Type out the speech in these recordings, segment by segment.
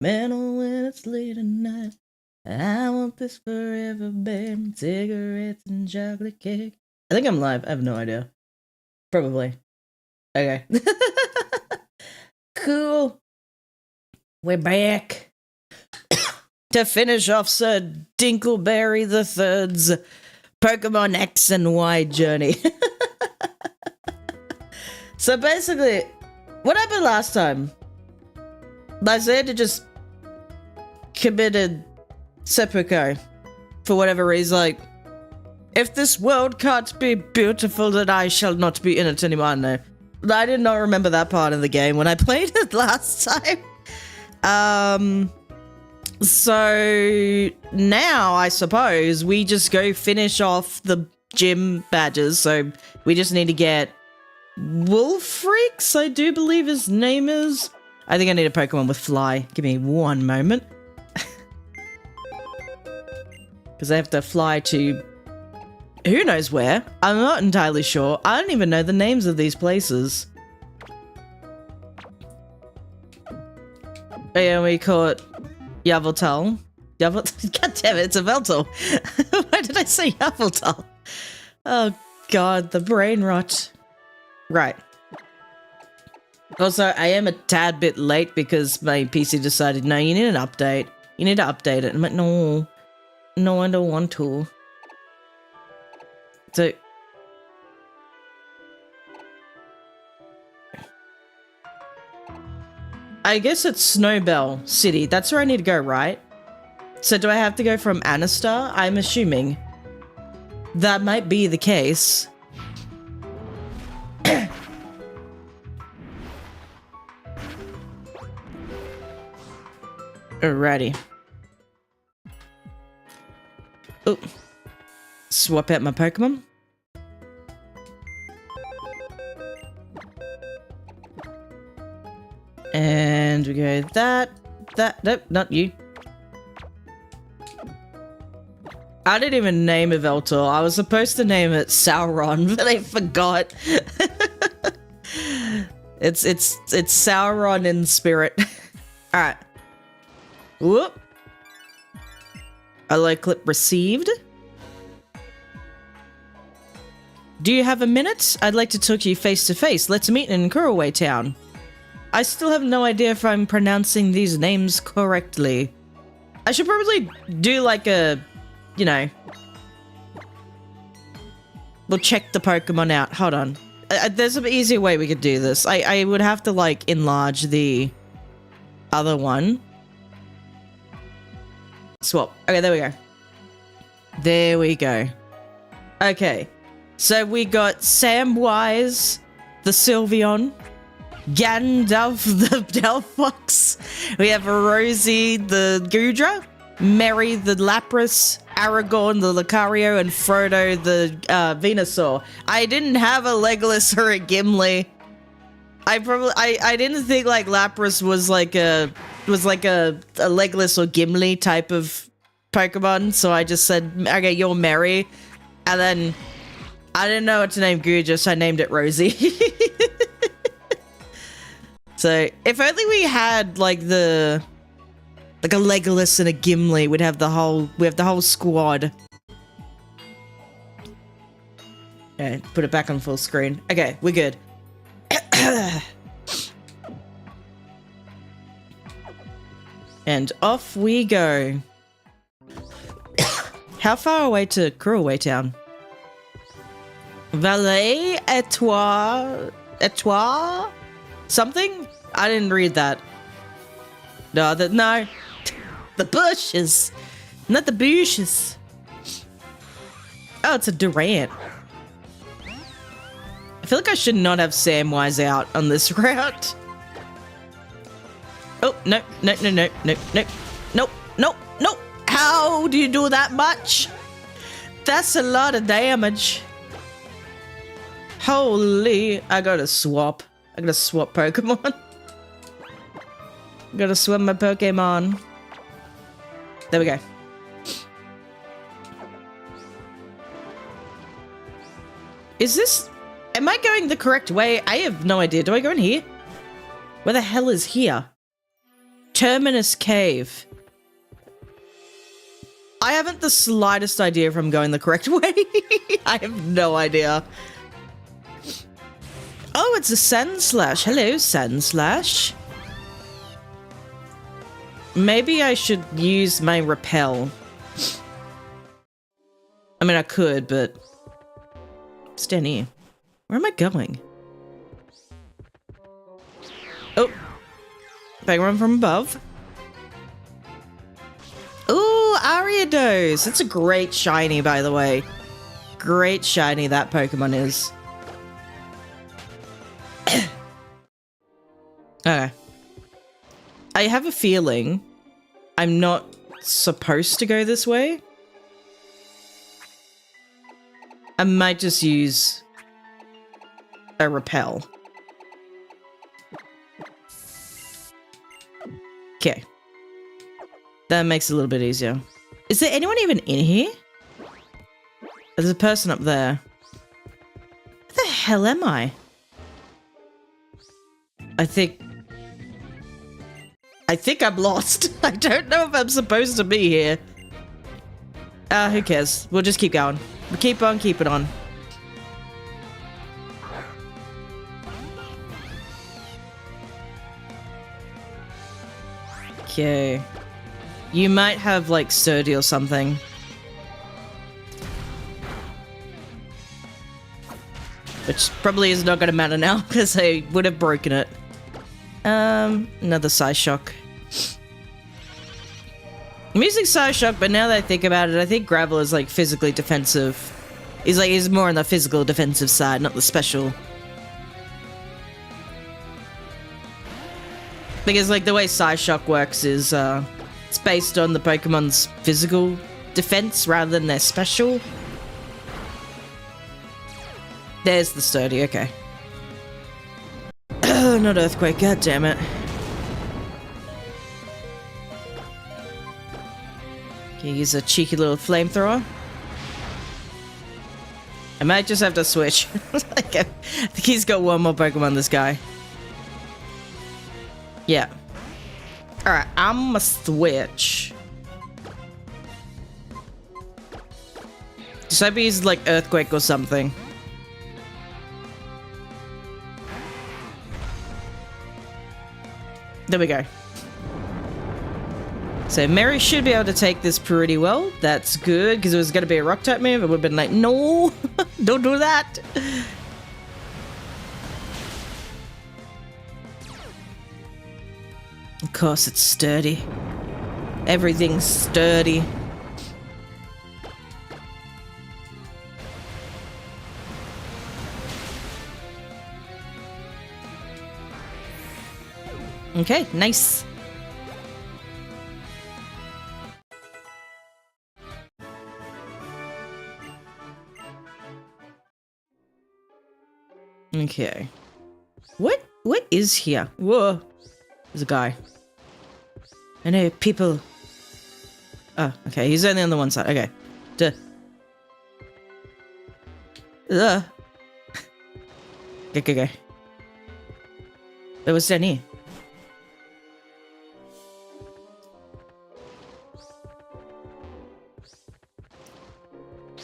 Metal when it's late at night. I want this forever, babe. Cigarettes and chocolate cake. I think I'm live. I have no idea. Probably. Okay. Cool. We're back. To finish off Sir Dinkleberry the Third's Pokemon X and Y journey. So basically, what happened last time? Lysander just committed seppuku for whatever reason. Like, if this world can't be beautiful, then I shall not be in it anymore. No, I did not remember that part of the game when I played it last time. So now I suppose we just go finish off the gym badges. So we just need to get Wolfreaks, I do believe his name is. I think I need a Pokemon with Fly. Give me one moment. Because I have to fly to who knows where. I'm not entirely sure. I don't even know the names of these places. Oh yeah, we caught Yveltal. God damn it, it's a Veltal. Why did I say Yveltal? Oh god, the brain rot. Right. Also, I am a tad bit late because my PC decided, no, you need an update. You need to update it. I'm like, no. No, I don't want to. So... I guess it's Snowbell City. That's where I need to go, right? So do I have to go from Anastar? I'm assuming. That might be the case. Alrighty. Oh. Swap out my Pokemon. And we go that, nope, not you. I didn't even name a Veltor. I was supposed to name it Sauron, but I forgot. It's Sauron in spirit. Alright. Whoop. Alert clip received. Do you have a minute? I'd like to talk to you face to face. Let's meet in Kuraway Town. I still have no idea if I'm pronouncing these names correctly. I should probably do like a, you know... We'll check the Pokemon out. Hold on. There's an easier way we could do this. I would have to like enlarge the other one. Swap. Okay, there we go. There we go. Okay. So we got Samwise, the Sylveon, Gandalf, the Delphox. We have Rosie, the Gudra, Mary, the Lapras, Aragorn, the Lucario, and Frodo, the Venusaur. I didn't have a Legolas or a Gimli. I didn't think like Lapras was like a Legolas or Gimli type of Pokemon, so I just said, okay, you're Mary, and then I didn't know what to name Gudra, so I named it Rosie. So if only we had like a Legolas and a Gimli, we'd have the whole squad. Okay, put it back on full screen. Okay, we're good. And off we go. How far away to Kuraway Town? Valet Etoile something? I didn't read that. No, no. The bushes. Not the bushes. Oh, it's a Durant. I feel like I should not have Samwise out on this route. Oh, no. Nope. How do you do that much? That's a lot of damage. Holy, I gotta swap Pokemon. I gotta swap my Pokemon. There we go. Is this... Am I going the correct way? I have no idea. Do I go in here? Where the hell is here? Terminus Cave. I haven't the slightest idea if I'm going the correct way. I have no idea. Oh, it's a Sandslash. Hello, Sandslash. Maybe I should use my repel. I mean, I could, but... Stand here. Where am I going? Oh. Bang one from above. Ooh, Ariados. It's a great shiny, by the way. Great shiny that Pokemon is. Okay. I have a feeling I'm not supposed to go this way. I might just use a repel. Okay. That makes it a little bit easier. Is there anyone even in here? There's a person up there. Where the hell am I? I think I'm lost. I don't know if I'm supposed to be here. Who cares? We'll just keep going. We'll keep on keeping on. Okay. You might have, like, sturdy or something. Which probably is not going to matter now, because I would have broken it. Another Psyshock. I'm using Psyshock, but now that I think about it, I think Gravel is, like, physically defensive. He's more on the physical defensive side, not the special. Because, like, the way Psyshock works is, it's based on the Pokemon's physical defense rather than their special. There's the sturdy, okay. Not Earthquake, god damn it. Okay, use a cheeky little flamethrower. I might just have to switch. Like, I think he's got one more Pokemon, this guy. Yeah. Alright, I'm a switch. Just hope he's like Earthquake or something. There we go. So Mary should be able to take this pretty well. That's good, because it was going to be a rock type move. It would have been like, no, don't do that. Of course, it's sturdy. Everything's sturdy. Okay, nice. Okay. What is here? Whoa. There's a guy. I know people. Oh, okay. He's only on the one side. Okay. Duh. Ugh. Okay. Wait, what's down here?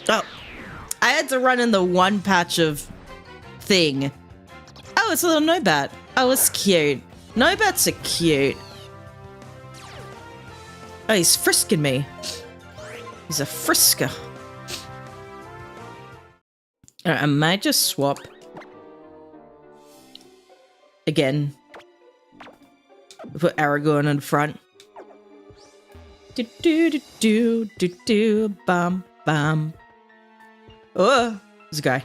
Oh. I had to run in the one patch of thing. Oh, it's a little Nobat. Oh, it's cute. Nobats are cute. Oh, he's frisking me. He's a frisker. Alright, I might just swap. Again. Put Aragorn in front. Do, bam, bam. Oh, there's a guy.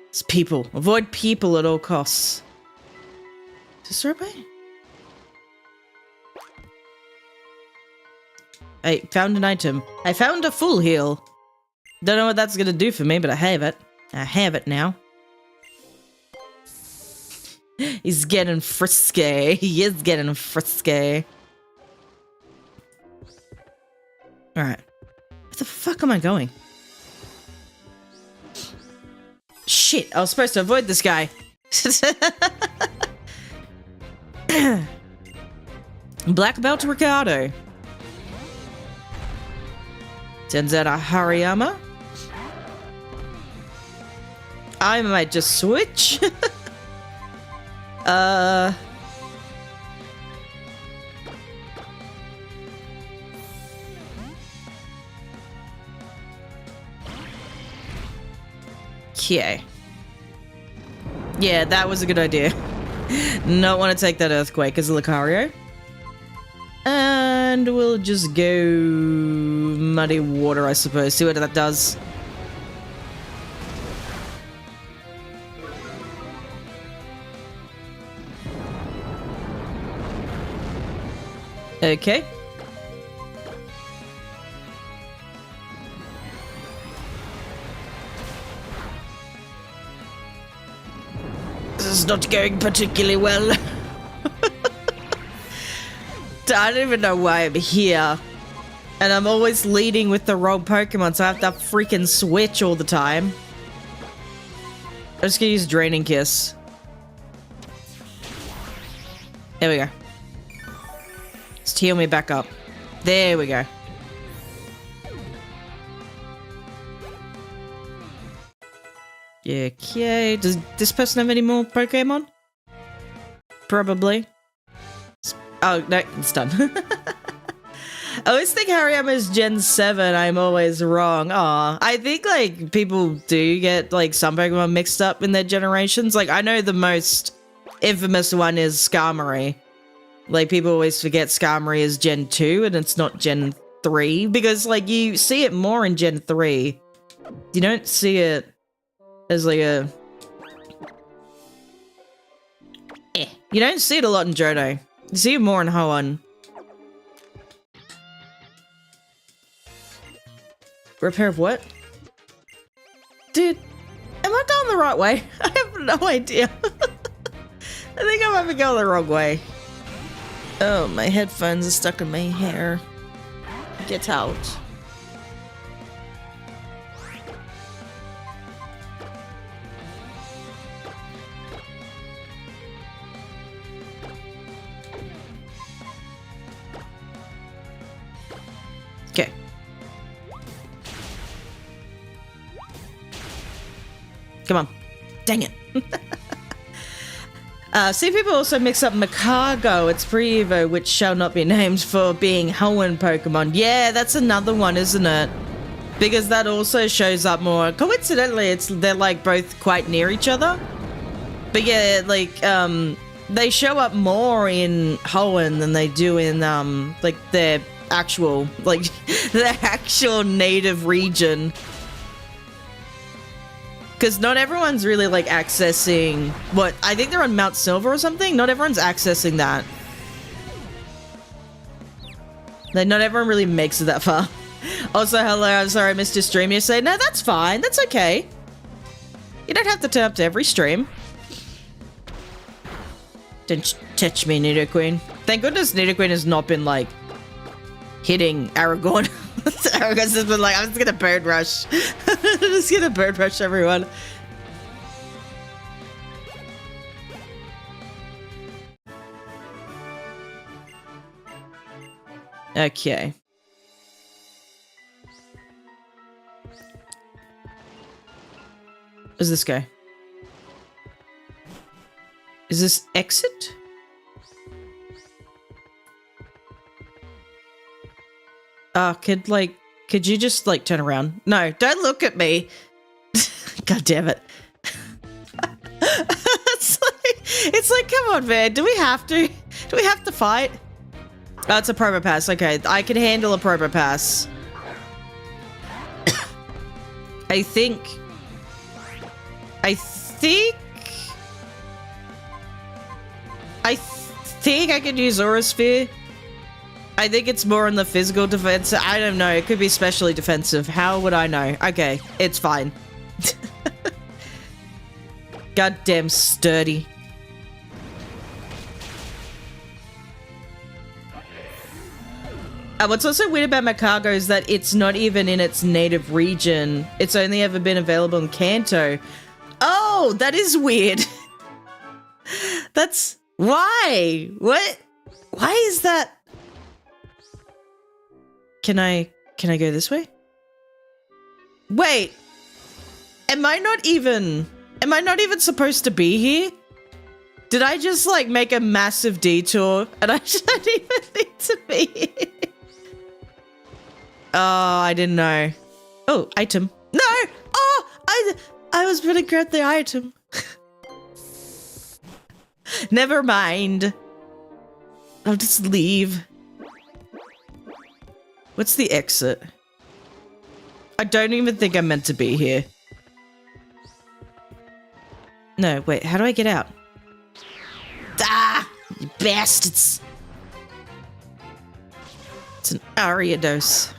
It's people. Avoid people at all costs. Is this the right way? I found an item. I found a full heal. Don't know what that's gonna do for me, but I have it. I have it now. He's getting frisky. He is getting frisky. Alright. Where the fuck am I going? Shit, I was supposed to avoid this guy. Black belt Ricardo. Turns out a Hariyama. I might just switch. Okay. Yeah, that was a good idea. Not want to take that earthquake as a Lucario. And we'll just go muddy water, I suppose. See what that does. Okay. This is not going particularly well. I don't even know why I'm here. And I'm always leading with the wrong Pokemon, so I have to freaking switch all the time. I'm just gonna use Draining Kiss. There we go. Just heal me back up. There we go. Okay, does this person have any more Pokemon? Probably. Oh, no, it's done. I always think Hariyama is Gen 7. I'm always wrong. Aw, I think, like, people do get, like, some Pokemon mixed up in their generations. Like, I know the most infamous one is Skarmory. Like, people always forget Skarmory is Gen 2 and it's not Gen 3. Because, like, you see it more in Gen 3. You don't see it as, like, a... You don't see it a lot in Johto. You see it more in Hoenn. Repair of what? Dude, am I going the right way? I have no idea. I think I might be going the wrong way. Oh, my headphones are stuck in my hair. Get out. Okay. Come on. Dang it. See, people also mix up Makago, its pre-evo, which shall not be named, for being Hoenn Pokemon. Yeah, that's another one, isn't it? Because that also shows up more. Coincidentally, they're like both quite near each other. But yeah, like, they show up more in Hoenn than they do in, like, their actual, like, their actual native region. Because not everyone's really, like, accessing... What? I think they're on Mount Silver or something? Not everyone's accessing that. Like, not everyone really makes it that far. Also, hello, I'm sorry I missed your stream yesterday. No, that's fine. That's okay. You don't have to turn up to every stream. Don't touch me, Nidoqueen. Thank goodness Nidoqueen has not been, like, hitting Aragorn. Aragorn's just been like, I'm just gonna bird rush. I'm just gonna bird rush everyone. Okay. Where's this guy? Is this exit? Could you just, like, turn around? No, don't look at me. God damn it. it's like, come on, man. Do we have to? Do we have to fight? Oh, it's a Promo Pass. Okay, I can handle a Promo Pass. I think I could use Aura Sphere. I think it's more on the physical defense. I don't know. It could be especially defensive. How would I know? Okay, it's fine. Goddamn sturdy. What's also weird about Makago is that it's not even in its native region. It's only ever been available in Kanto. Oh, that is weird. That's... Why? What? Why is that? Can I go this way? Wait. Am I not even supposed to be here? Did I just like make a massive detour and I don't even need to be here? Oh, I didn't know. Oh, item. No! Oh, I was gonna grab the item. Never mind. I'll just leave. What's the exit? I don't even think I'm meant to be here. No, wait, how do I get out? Ah! You bastards! It's an Ariados.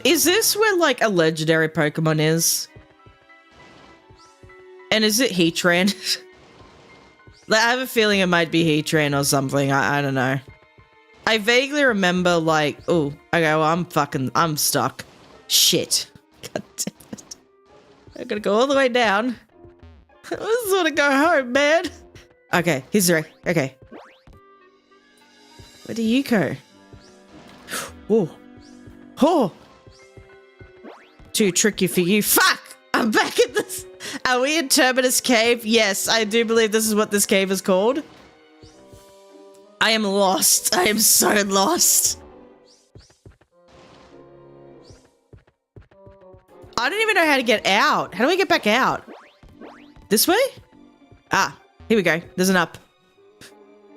Is this where, like, a legendary Pokemon is? And is it Heatran? Like, I have a feeling it might be Heatran or something. I don't know. I vaguely remember, like, oh, okay, well, I'm stuck. Shit. God damn it. I'm gonna go all the way down. I just want to go home, man. Okay, here's the right. Okay. Where do you go? Oh. Oh. Too tricky for you. Fuck! I'm back in this. Are we in Terminus Cave? Yes, I do believe this is what this cave is called. I am lost. I am so lost. I don't even know how to get out. How do we get back out? This way? Ah, here we go. There's an up.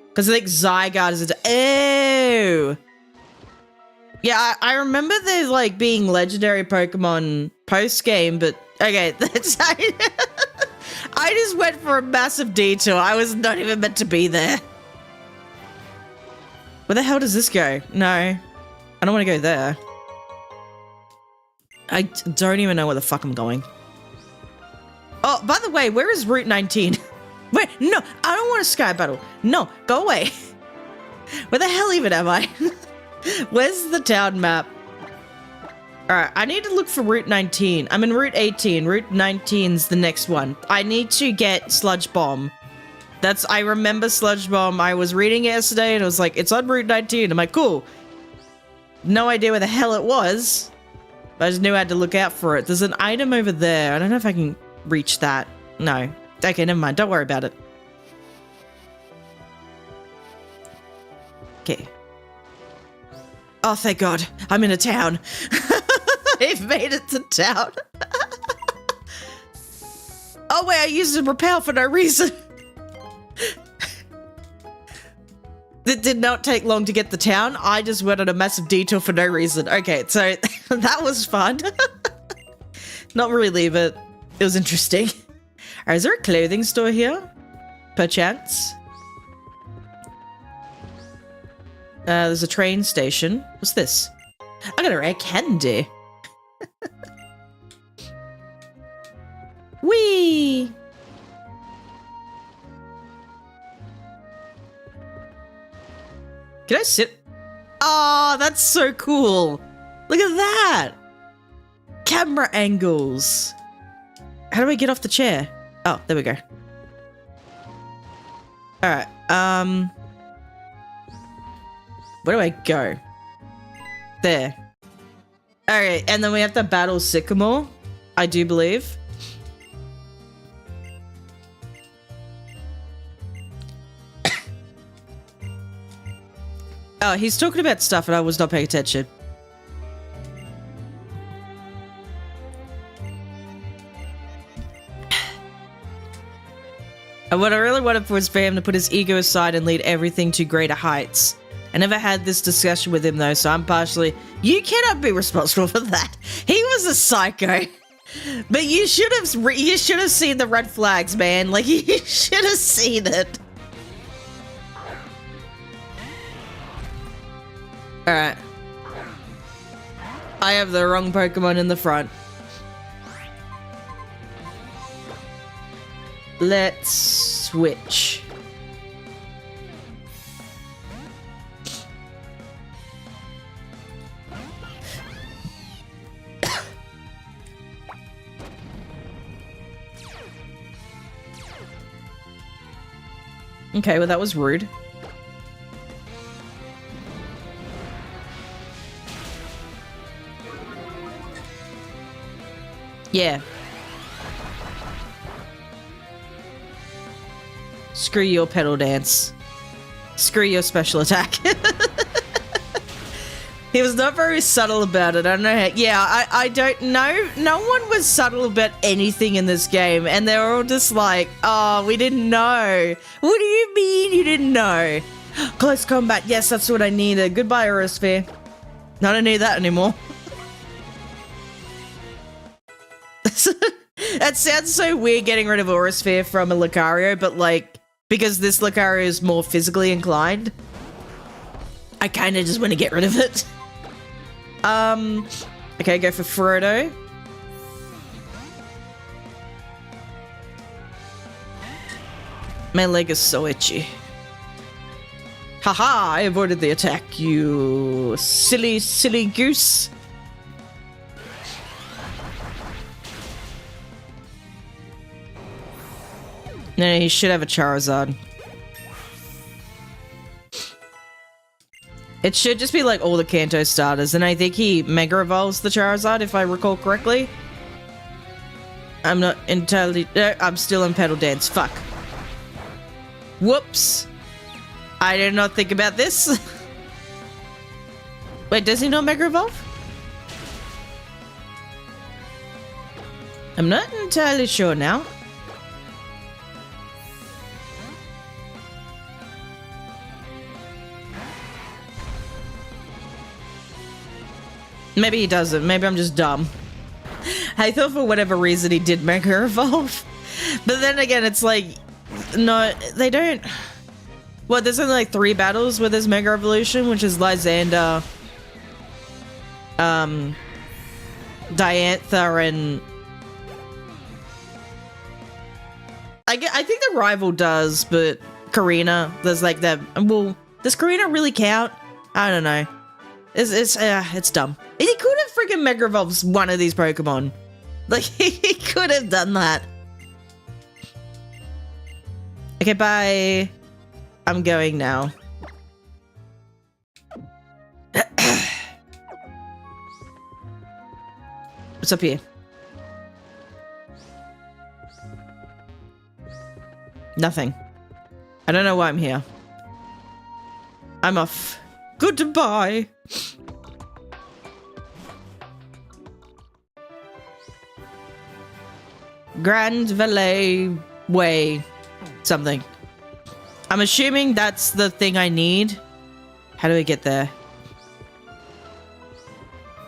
Because I think Zygarde is a... Oh! Yeah, I remember there, like, being legendary Pokemon post-game, but... Okay, that's... I just went for a massive detour. I was not even meant to be there. Where the hell does this go? No. I don't want to go there. I don't even know where the fuck I'm going. Oh, by the way, where is Route 19? Wait, no, I don't want a Sky Battle. No, go away. Where the hell even am I? Where's the town map? Alright, I need to look for Route 19. I'm in Route 18. Route 19's the next one. I need to get Sludge Bomb. I remember Sludge Bomb. I was reading it yesterday and it was like, it's on Route 19. I'm like, cool. No idea where the hell it was. But I just knew I had to look out for it. There's an item over there. I don't know if I can reach that. No. Okay, never mind. Don't worry about it. Okay. Oh, thank God. I'm in a town. I've made it to town. Oh, wait. I used a repel for no reason. It did not take long to get the town. I just went on a massive detour for no reason. Okay, so that was fun. Not really, but it was interesting. Alright, is there a clothing store here? Perchance? There's a train station. What's this? I got a rare candy. Whee! Can I sit? Oh, that's so cool. Look at that. Camera angles. How do I get off the chair? Oh, there we go. Alright, where do I go? There. Alright, and then we have to battle Sycamore, I do believe. Oh, he's talking about stuff and I was not paying attention. And what I really wanted was for him to put his ego aside and lead everything to greater heights. I never had this discussion with him though, so I'm partially... You cannot be responsible for that. He was a psycho. But you should have seen the red flags, man. Like, you should have seen it. Alright. I have the wrong Pokemon in the front. Let's switch. Okay, well that was rude. Yeah. Screw your pedal dance. Screw your special attack. He was not very subtle about it. I don't know how. Yeah, I don't know. No one was subtle about anything in this game. And they were all just like, oh, we didn't know. What do you mean you didn't know? Close combat. Yes, that's what I needed. Goodbye, Aerosphere. I don't need that anymore. That sounds so weird getting rid of Aerosphere from a Lucario, but like, because this Lucario is more physically inclined, I kind of just want to get rid of it. Okay, go for Frodo. My leg is so itchy. Haha, I avoided the attack, you silly, silly goose. No, he should have a Charizard. It should just be like all the Kanto starters, and I think he Mega Evolves the Charizard, if I recall correctly. I'm not entirely... I'm still in Pedal Dance. Fuck. Whoops. I did not think about this. Wait, does he not Mega Evolve? I'm not entirely sure now. Maybe he doesn't. Maybe I'm just dumb. I thought for whatever reason he did Mega Evolve. But then again, it's like... No, they don't... Well, there's only like 3 battles where there's Mega Evolution, which is Lysander, Diantha, and... I think the rival does, but Karina, there's like that... Well, does Karina really count? I don't know. It's dumb. He could have freaking Mega Evolved one of these Pokemon. Like, he could have done that. Okay, bye. I'm going now. What's up here? Nothing. I don't know why I'm here. I'm off. Goodbye. Grand Valet Way. Something. I'm assuming that's the thing I need. How do I get there?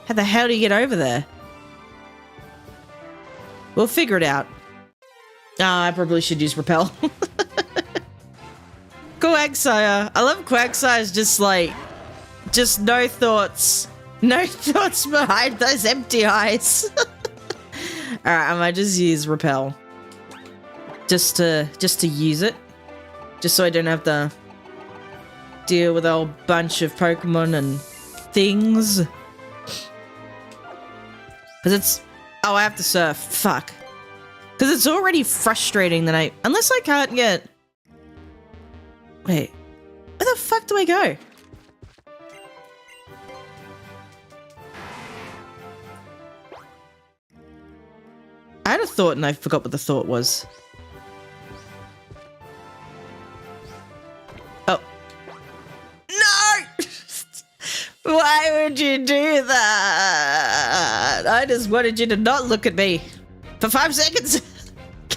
How the hell do you get over there? We'll figure it out. I probably should use Repel. Quagsire. I love Quagsire's just like... Just no thoughts. No thoughts behind those empty eyes. Alright, I might just use Repel. Just to use it. Just so I don't have to deal with a whole bunch of Pokemon and things. Because it's... Oh, I have to surf. Fuck. Because it's already frustrating that I... Unless I can't get... Wait. Where the fuck do I go? I had a thought and I forgot what the thought was. Oh. No! Why would you do that? I just wanted you to not look at me. For 5 seconds.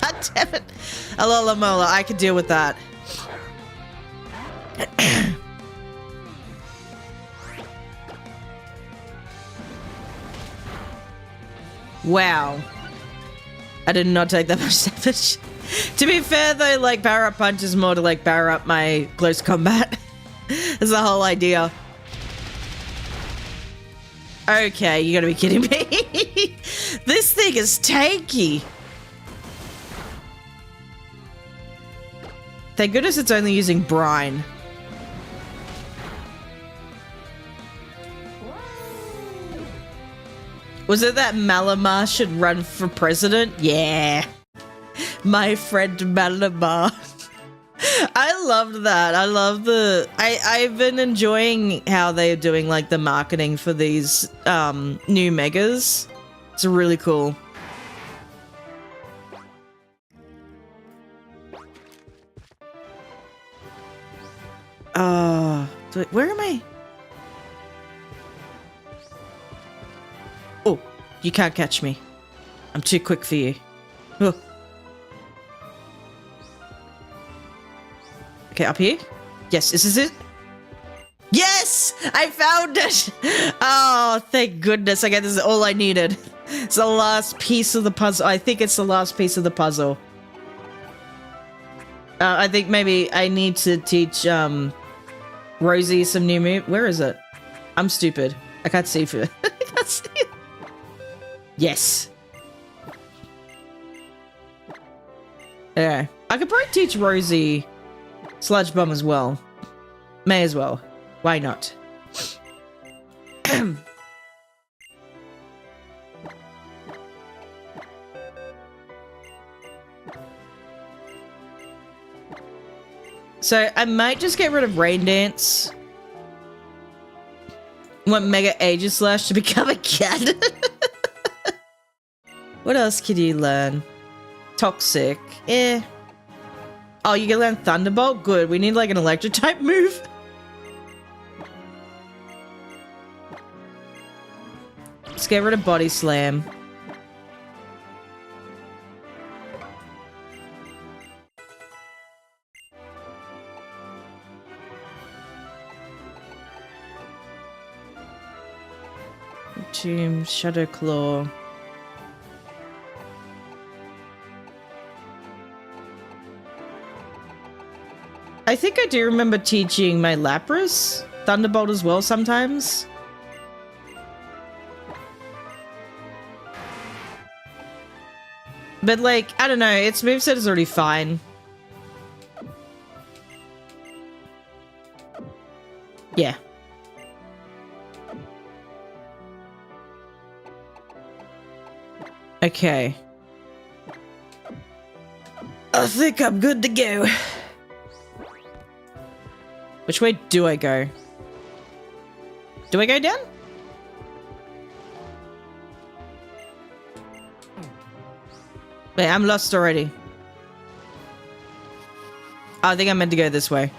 God damn it. Alola Mola, I can deal with that. Wow. I did not take that much damage. To be fair though, like power up punch is more to like power up my close combat. That's the whole idea. Okay, you gotta be kidding me. This thing is tanky. Thank goodness it's only using brine. Was it that Malamar should run for president? Yeah. My friend Malamar. I loved that. I love I've been enjoying how they're doing like the marketing for these new megas. It's really cool. Where am I? Oh, you can't catch me. I'm too quick for you. Oh. Okay, up here? Yes, this is it. Yes! I found it! Oh, thank goodness. Okay, this is all I needed. It's the last piece of the puzzle. I think it's the last piece of the puzzle. I think maybe I need to teach, Rosie some new move. Where is it? I'm stupid. I can't see for it. I can't see it. Yes. Yeah. I could probably teach Rosie Sludge Bomb as well. May as well. Why not? So I might just get rid of Rain Dance. Want Mega Aegislash to become a cat? What else could you learn? Toxic. Eh. Oh, you can learn Thunderbolt? Good. We need like an electric type move. Let's get rid of Body Slam. Tomb, Shadow Claw. I think I do remember teaching my Lapras Thunderbolt as well sometimes. But like, I don't know, its moveset is already fine. Yeah. Okay. I think I'm good to go. Which way do I go? Do I go down? Wait, I'm lost already. Oh, I think I meant to go this way.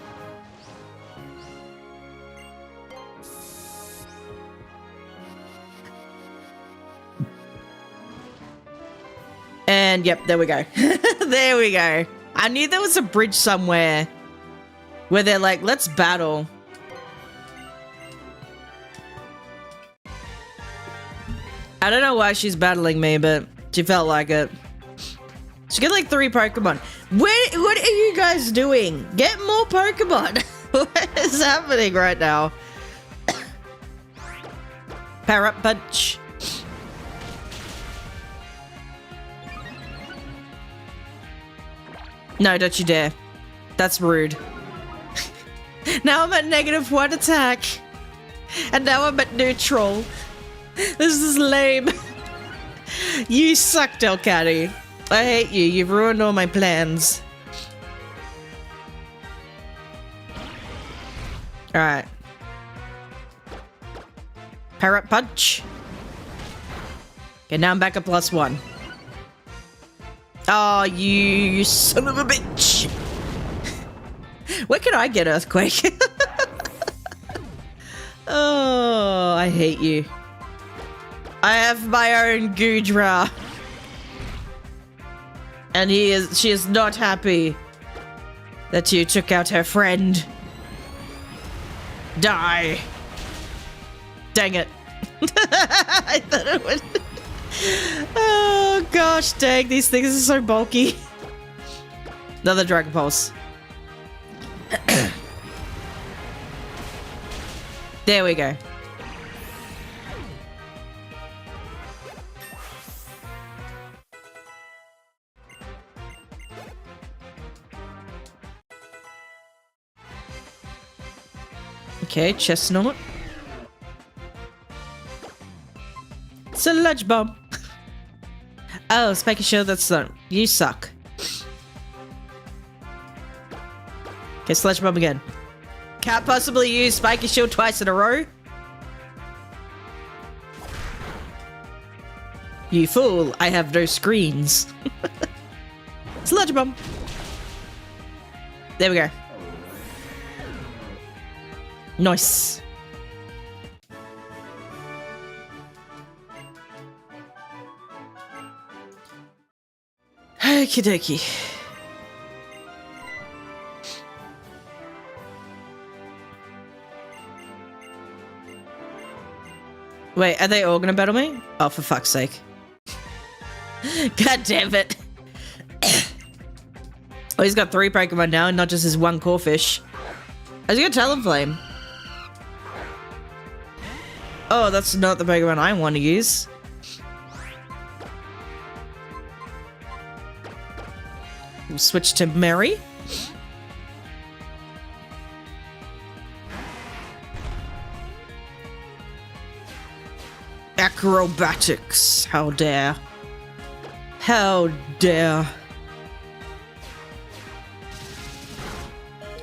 And yep, there we go. There we go. I knew there was a bridge somewhere where they're like, let's battle. I don't know why she's battling me, but she felt like it. She got like 3 Pokemon. What are you guys doing? Get more Pokemon. What is happening right now? Power up punch. No, don't you dare. That's rude. Now I'm at -1 attack. And now I'm at neutral. This is lame. You suck, Delcatty. I hate you. You've ruined all my plans. Alright. Power up punch. Okay, now I'm back at +1. Oh, you son of a bitch. Where can I get Earthquake? Oh, I hate you. I have my own Goodra. And she is not happy that you took out her friend. Die. Dang it. I thought it would. Oh gosh, dang, these things are so bulky. Another Dragon Pulse. There we go. Okay, Chestnut. Sludge Bomb. Oh, Spiky Shield, that's not. You suck. Okay, Sludge Bomb again. Can't possibly use Spiky Shield twice in a row. You fool, I have no screens. Sludge Bomb. There we go. Nice. Okie dokie. Wait, are they all gonna battle me? Oh, for fuck's sake. God damn it. Oh, he's got 3 Pokemon now, and not just his 1 Corphish. Has he got Talonflame? Oh, that's not the Pokemon I want to use. We'll switch to Mary. Acrobatics. How dare. How dare.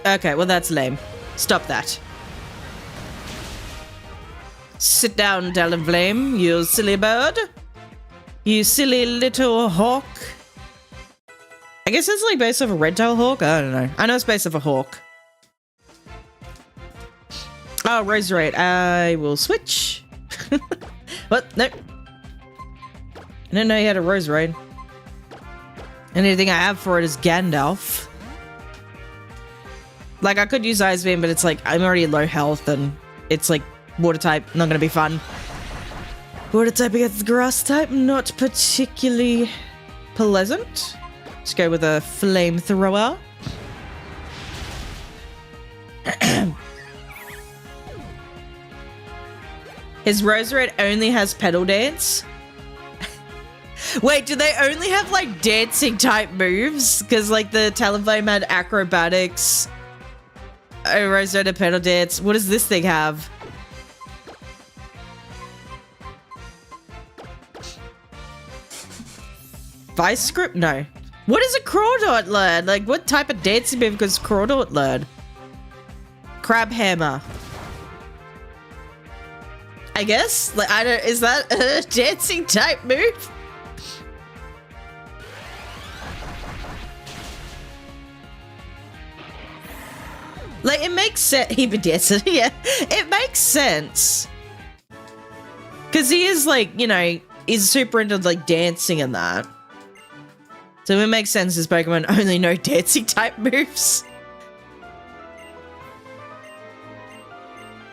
Okay, well that's lame. Stop that. Sit down, Talonflame, you silly bird. You silly little hawk. I guess it's like based off a red-tailed hawk? I don't know. I know it's based off a hawk. Oh, Roserade. I will switch. What? No. I didn't know you had a Roserade. Anything I have for it is Gandalf. Like, I could use Ice Beam, but it's like, I'm already low health, and it's like, water type, not gonna be fun. Water type against grass type, not particularly pleasant. Let's go with a flamethrower. His Roserade only has Petal Dance. Wait, do they only have like dancing type moves? Because like the Talonflame had acrobatics. Oh, Roserade and Petal Dance. What does this thing have? Vice Grip? No. What is a Crawdot learn? Like, what type of dancing move does Crawdot learn? Crab Hammer. I guess? Like, I don't... Is that a dancing type move? Like, it makes sense. He be dancing. Yeah. It makes sense. Because he is, like, you know, he's super into, like, dancing and that. So it makes sense his Pokemon only know dancing type moves.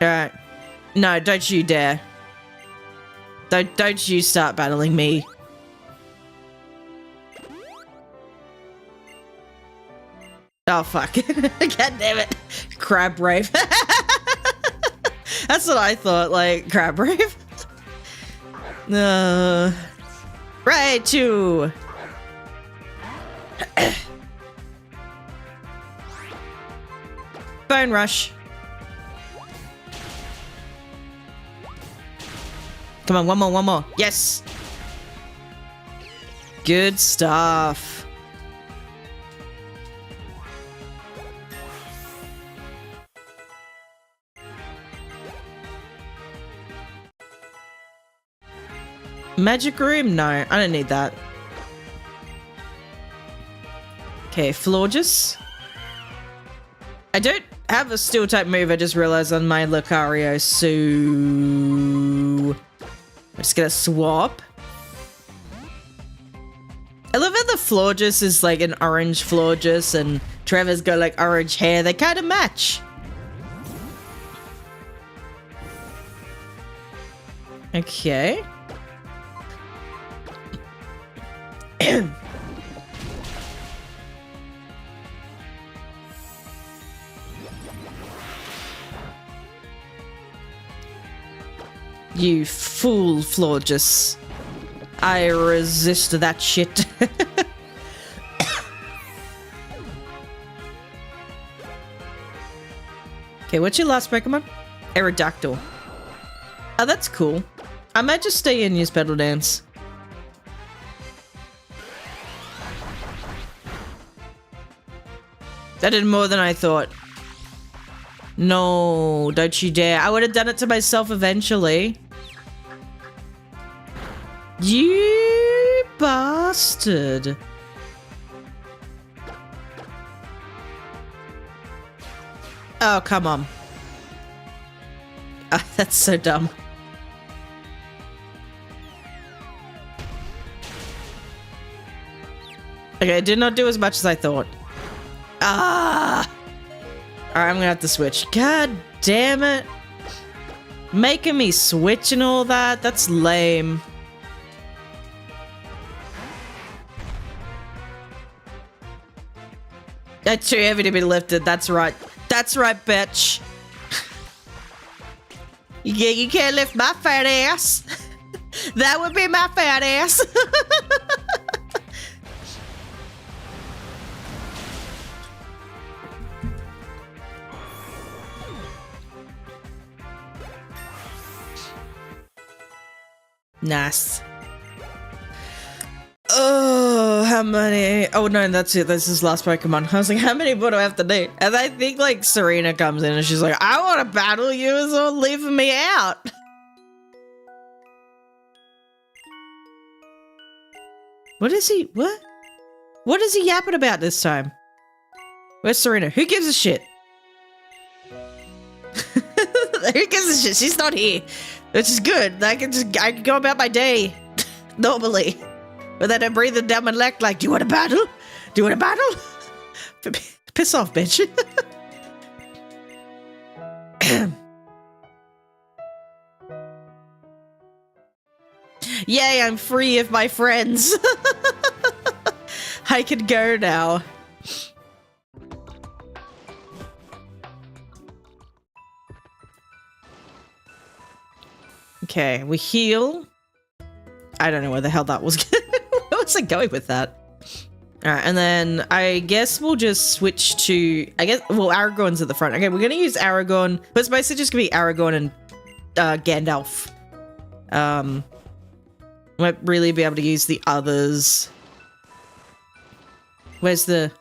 Alright. No, don't you dare. Don't you start battling me. Oh, fuck. God damn it. Crab Rave. That's what I thought, like, Crab Rave. Raichu. Bone Rush. Come on, one more. Yes. Good stuff. Magic Room? No, I don't need that. Okay, Florges. I don't have a steel type move, I just realized on my Lucario, so I'm just gonna swap. I love how the Florges is like an orange Florges and Trevor's got like orange hair. They kind of match. Okay. You fool, Florges. I resist that shit. Okay, what's your last Pokemon? Aerodactyl. Oh, that's cool. I might just stay and use Petal Dance. That did more than I thought. No, don't you dare. I would have done it to myself eventually. You bastard. Oh, come on. Oh, that's so dumb. Okay, it did not do as much as I thought. Ah! Alright, I'm gonna have to switch. God damn it. Making me switch and all that? That's lame. That's too heavy to be lifted. That's right. That's right, bitch. Yeah, you can't lift my fat ass. That would be my fat ass. Nice. Oh, how many? Oh no, that's it. This is last Pokemon. I was like, how many more do I have to do? And I think like Serena comes in and she's like, I want to battle you, as all leaving me out. What is he? What? What is he yapping about this time? Where's Serena? Who gives a shit? Who gives a shit? She's not here. Which is good. I can go about my day normally. But then I'm breathing down my neck like, do you want to battle? Do you want to battle? Piss off, bitch. Yay, I'm free of my friends. I can go now. Okay, we heal. I don't know where the hell that was. Where was I going with that? Alright, and then I guess we'll just switch to... well, Aragorn's at the front. Okay, we're going to use Aragorn. But it's basically just going to be Aragorn and Gandalf. Won't really be able to use the others. Where's the...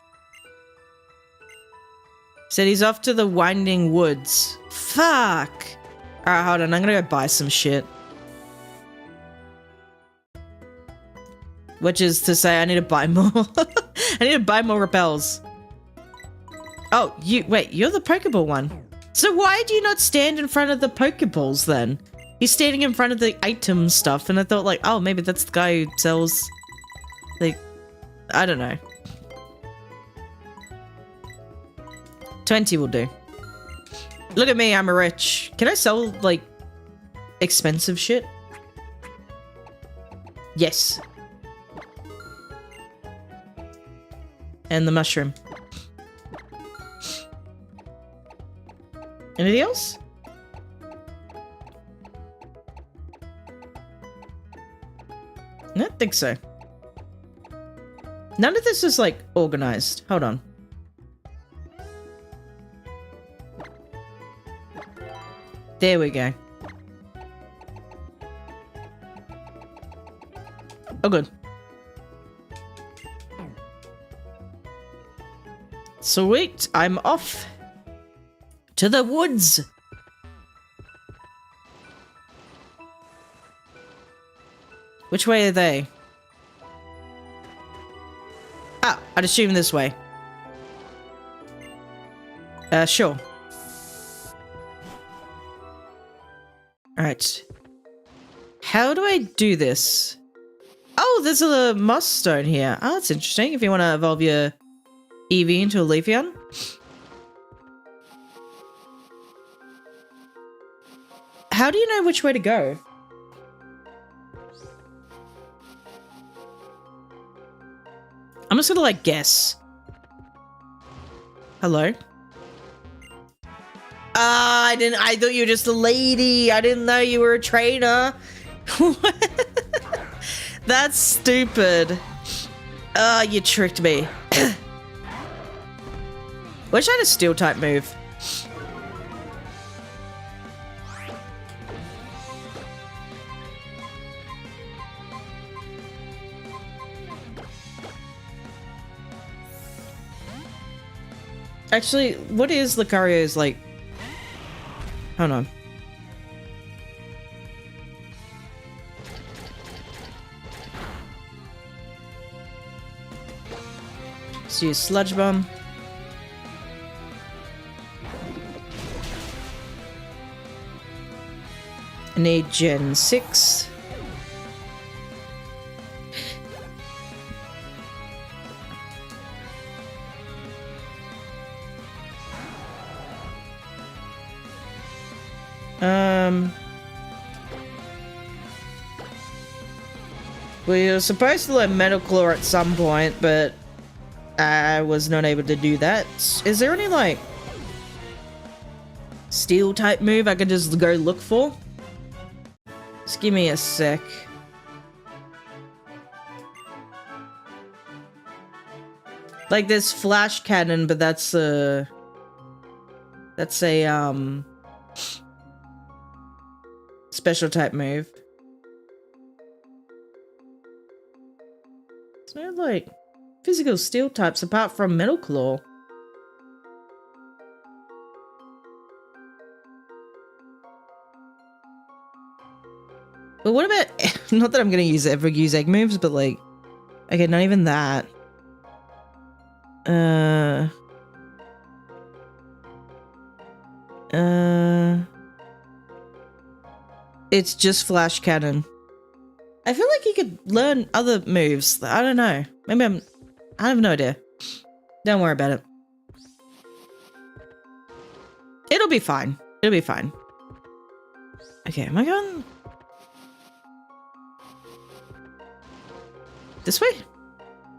Said he's off to the Winding Woods. Fuck! Alright, hold on. I'm gonna go buy some shit. Which is to say, I need to buy more. I need to buy more repels. Oh, wait, you're the Pokeball one. So why do you not stand in front of the Pokeballs then? He's standing in front of the item stuff, and I thought like, oh, maybe that's the guy who sells, like, I don't know. 20 will do. Look at me, I'm rich. Can I sell, like, expensive shit? Yes. And the mushroom. Anything else? I don't think so. None of this is, like, organized. Hold on. There we go. Oh, good. Sweet, I'm off to the woods. Which way are they? Ah, I'd assume this way. Sure. Alright. How do I do this? Oh, there's a moss stone here. Oh, that's interesting. If you want to evolve your Eevee into a Leafeon. How do you know which way to go? I'm just gonna, like, guess. Hello? I thought you were just a lady. I didn't know you were a trainer. That's stupid. You tricked me. Wish I had a steel type move. Actually, what is Lucario's like? Hold on. Let's use Sludge Bomb. I need Gen 6. We were supposed to learn Metal Claw at some point, but I was not able to do that. Is there any, like, steel type move I could just go look for? Just give me a sec. Like, there's Flash Cannon, but that's a special type move. There's no, like, physical steel types apart from Metal Claw. But what about... Not that I'm gonna ever use egg moves, but, like... Okay, not even that. It's just Flash Cannon. I feel like you could learn other moves. I don't know. Maybe I have no idea. Don't worry about it. It'll be fine. It'll be fine. Okay, am I going... this way?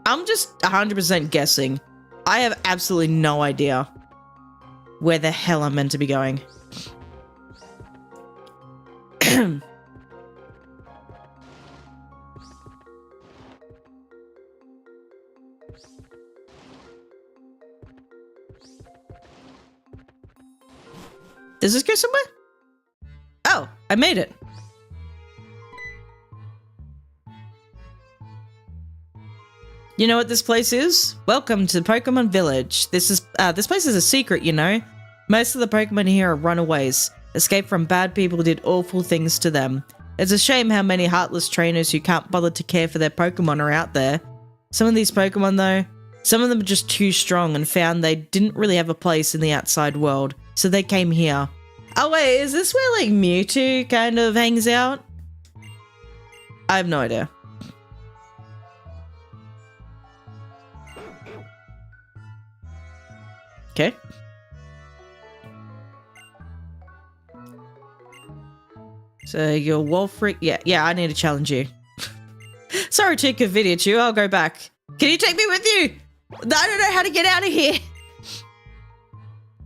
I'm just 100% guessing. I have absolutely no idea where the hell I'm meant to be going. Does this go somewhere? Oh, I made it. You know what this place is? Welcome to Pokemon Village. This place is a secret, you know. Most of the Pokemon here are runaways. Escaped from bad people who did awful things to them. It's a shame how many heartless trainers who can't bother to care for their Pokemon are out there. Some of these Pokemon though, some of them are just too strong and found they didn't really have a place in the outside world. So they came here. Oh wait, is this where like Mewtwo kind of hangs out? I have no idea. Okay. So you're Wolfric. Yeah, I need to challenge you. Sorry to inconvenience you, I'll go back. Can you take me with you? I don't know how to get out of here.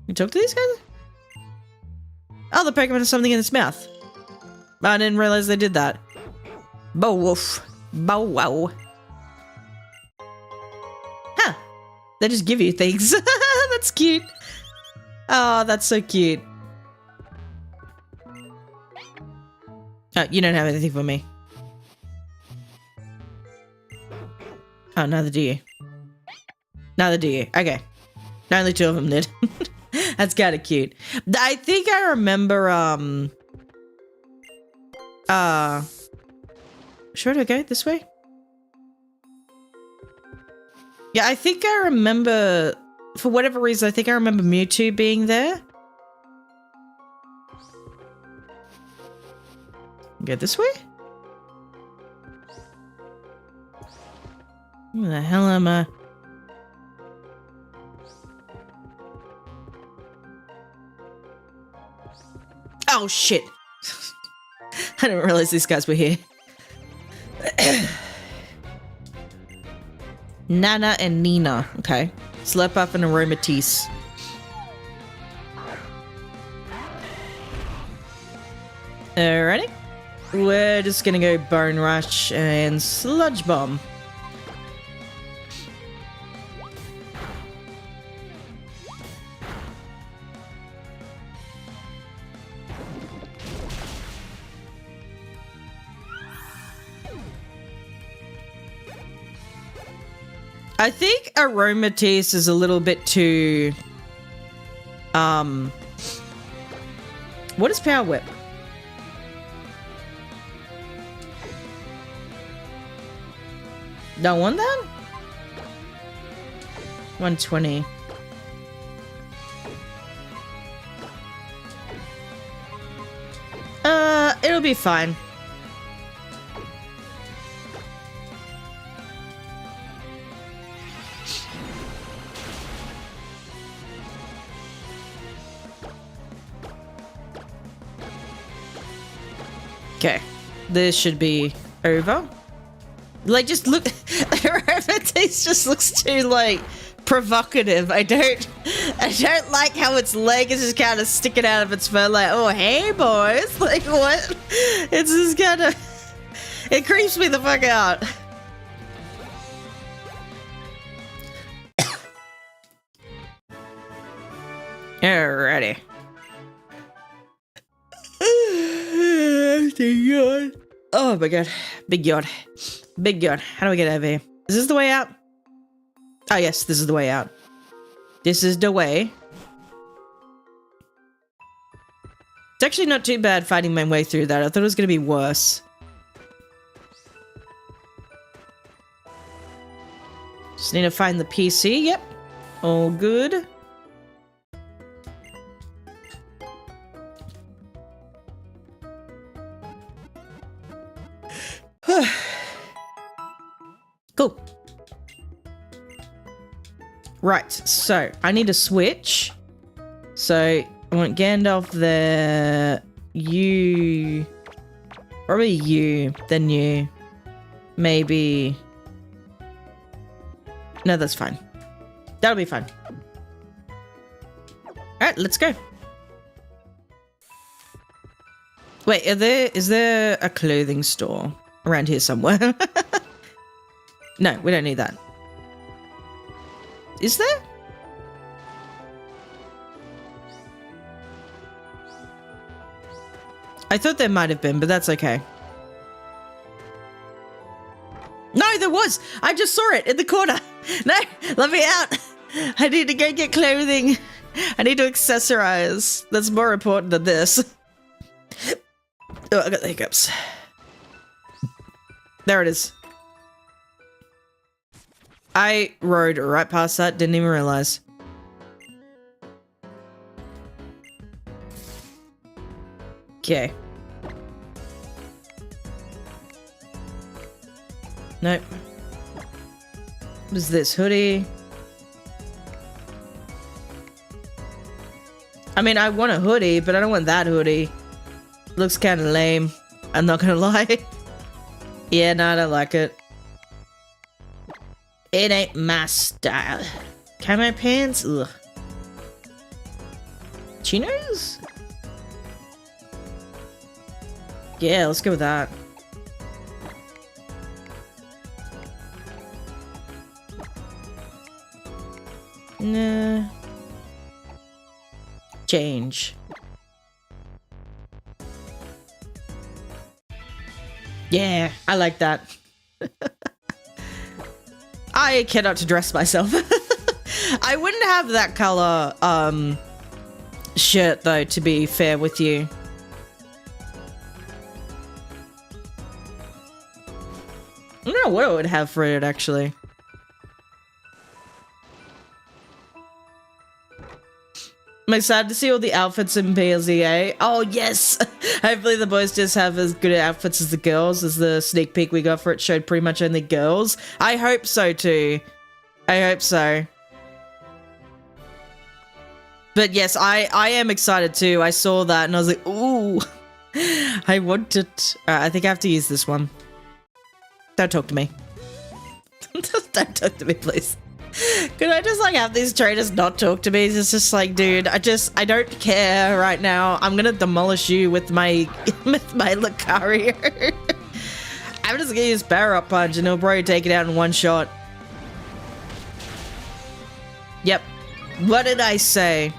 You talk to these guys? Oh, the Pokemon has something in its mouth. I didn't realize they did that. Bow Wolf. Bow wow. Huh. They just give you things. That's cute. Oh, that's so cute. Oh, you don't have anything for me. Oh, neither do you. Neither do you. Okay. Only two of them did. That's kind of cute. I think I remember, should I go this way? Yeah, I think I remember, for whatever reason, I think I remember Mewtwo being there. Go this way? Where the hell am I? Oh shit! I didn't realize these guys were here. Nana and Nina. Okay. Slurpuff and Aromatisse. Alrighty. We're just gonna go Bone Rush and Sludge Bomb. I think Aromatisse is a little bit too What is Power Whip? Don't want that? 120. It'll be fine. Okay, this should be over. Like, just look, Revente's just looks too, like, provocative. I don't like how its leg is just kind of sticking out of its fur, like, oh, hey, boys. Like, what? It's just kind of, it creeps me the fuck out. Alrighty. Oh my god. Big yawn. Big yawn. How do I get over here? Is this the way out? Oh yes, this is the way out. This is the way. It's actually not too bad fighting my way through that. I thought it was going to be worse. Just need to find the PC. Yep. All good. Cool. Right, so I need to switch. So I want Gandalf there. You. Probably you. Then you. Maybe. No, that's fine. That'll be fine. Alright, let's go. Wait, is there a clothing store around here somewhere? No, we don't need that. Is there? I thought there might have been, but that's okay. No, there was! I just saw it in the corner! No, let me out! I need to go get clothing. I need to accessorize. That's more important than this. Oh, I got the hiccups. There it is. I rode right past that, didn't even realize. Okay. Nope. What is this? Hoodie? I mean, I want a hoodie, but I don't want that hoodie. Looks kind of lame. I'm not gonna lie. Yeah, no, I don't like it. It ain't my style. Camo pants? Ugh. Chinos? Yeah, let's go with that. Nah. Change. Yeah, I like that. I cannot dress myself. I wouldn't have that color shirt though, to be fair with you. I don't know what I would have for it actually. I'm excited to see all the outfits in PLZA. Oh, yes! Hopefully the boys just have as good outfits as the girls, as the sneak peek we got for it showed pretty much only girls. I hope so, too. I hope so. But yes, I am excited, too. I saw that and I was like, ooh. I want it. I think I have to use this one. Don't talk to me. Don't talk to me, please. Could I just like have these traders not talk to me? It's just like, dude, I don't care right now. I'm gonna demolish you with my Lucario. I'm just gonna use Power Up Punch and he'll probably take it out in one shot. Yep. What did I say?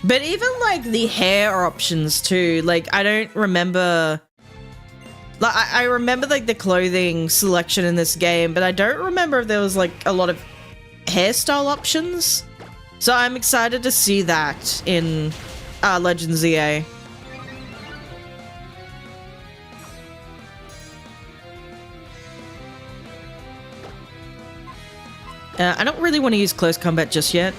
But even like the hair options too, like I don't remember. Like, I remember, like, the clothing selection in this game, but I don't remember if there was, like, a lot of hairstyle options. So I'm excited to see that in Legends EA. I don't really want to use close combat just yet.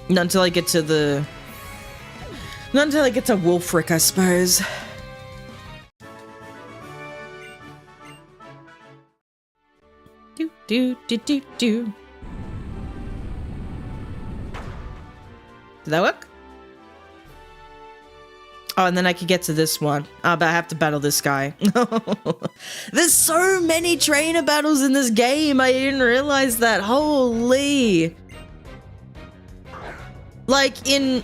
Not until I get to the... Not until I get to Wolfric, I suppose. Do. Did that work? Oh, and then I could get to this one. Oh, but I have to battle this guy. There's so many trainer battles in this game. I didn't realize that. Holy. Like in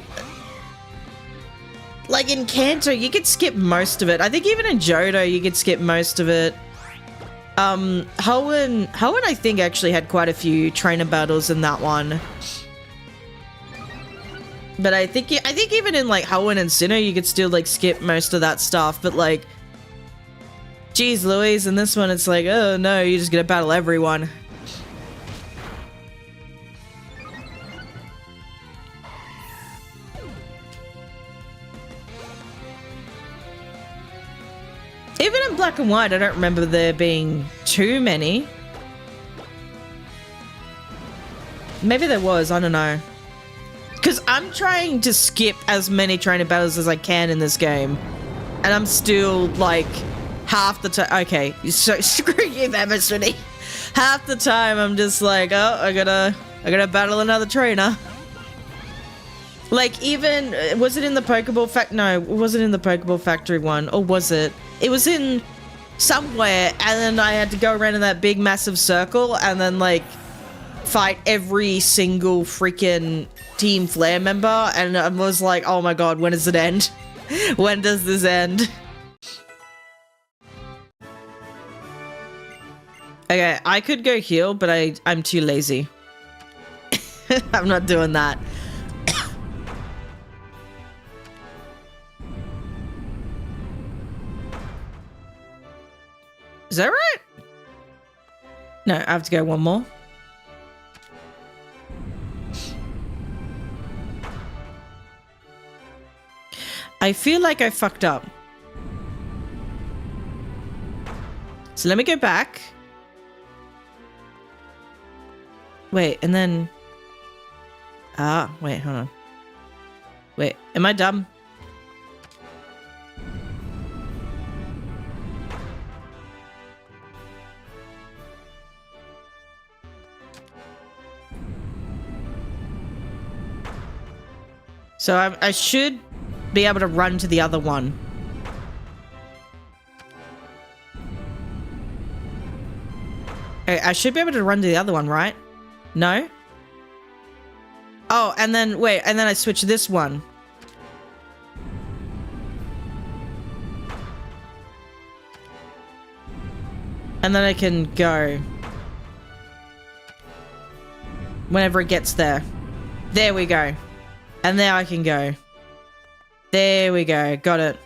Kanto, you could skip most of it. I think even in Johto, you could skip most of it. Hoenn, I think, actually had quite a few trainer battles in that one. But I think even in like Hoenn and Sinnoh, you could still like skip most of that stuff. But like, geez Louise, in this one, it's like, oh no, you're just gonna battle everyone. Even in Black and White, I don't remember there being too many. Maybe there was, I don't know. Because I'm trying to skip as many trainer battles as I can in this game. And I'm still, like, half the time... Okay, so screw you, Mama Swinny. Half the time, I'm just like, oh, I gotta battle another trainer. Like, even... Was it in the Pokeball No, it wasn't in the Pokeball Factory one. Or was it? It was in somewhere, and then I had to go around in that big, massive circle, and then, like, fight every single freaking Team Flare member, and I was like, oh my god, when does it end? When does this end? Okay, I could go heal, but I'm too lazy. I'm not doing that. Is that right? No, I have to go one more. I feel like I fucked up. So let me go back. Wait, and then... Ah, wait, hold on. Wait, am I dumb? So I should be able to run to the other one. Okay, I should be able to run to the other one, right? No? Oh, and then, wait, and then I switch this one. And then I can go. Whenever it gets there. There we go. And now I can go. There we go. Got it.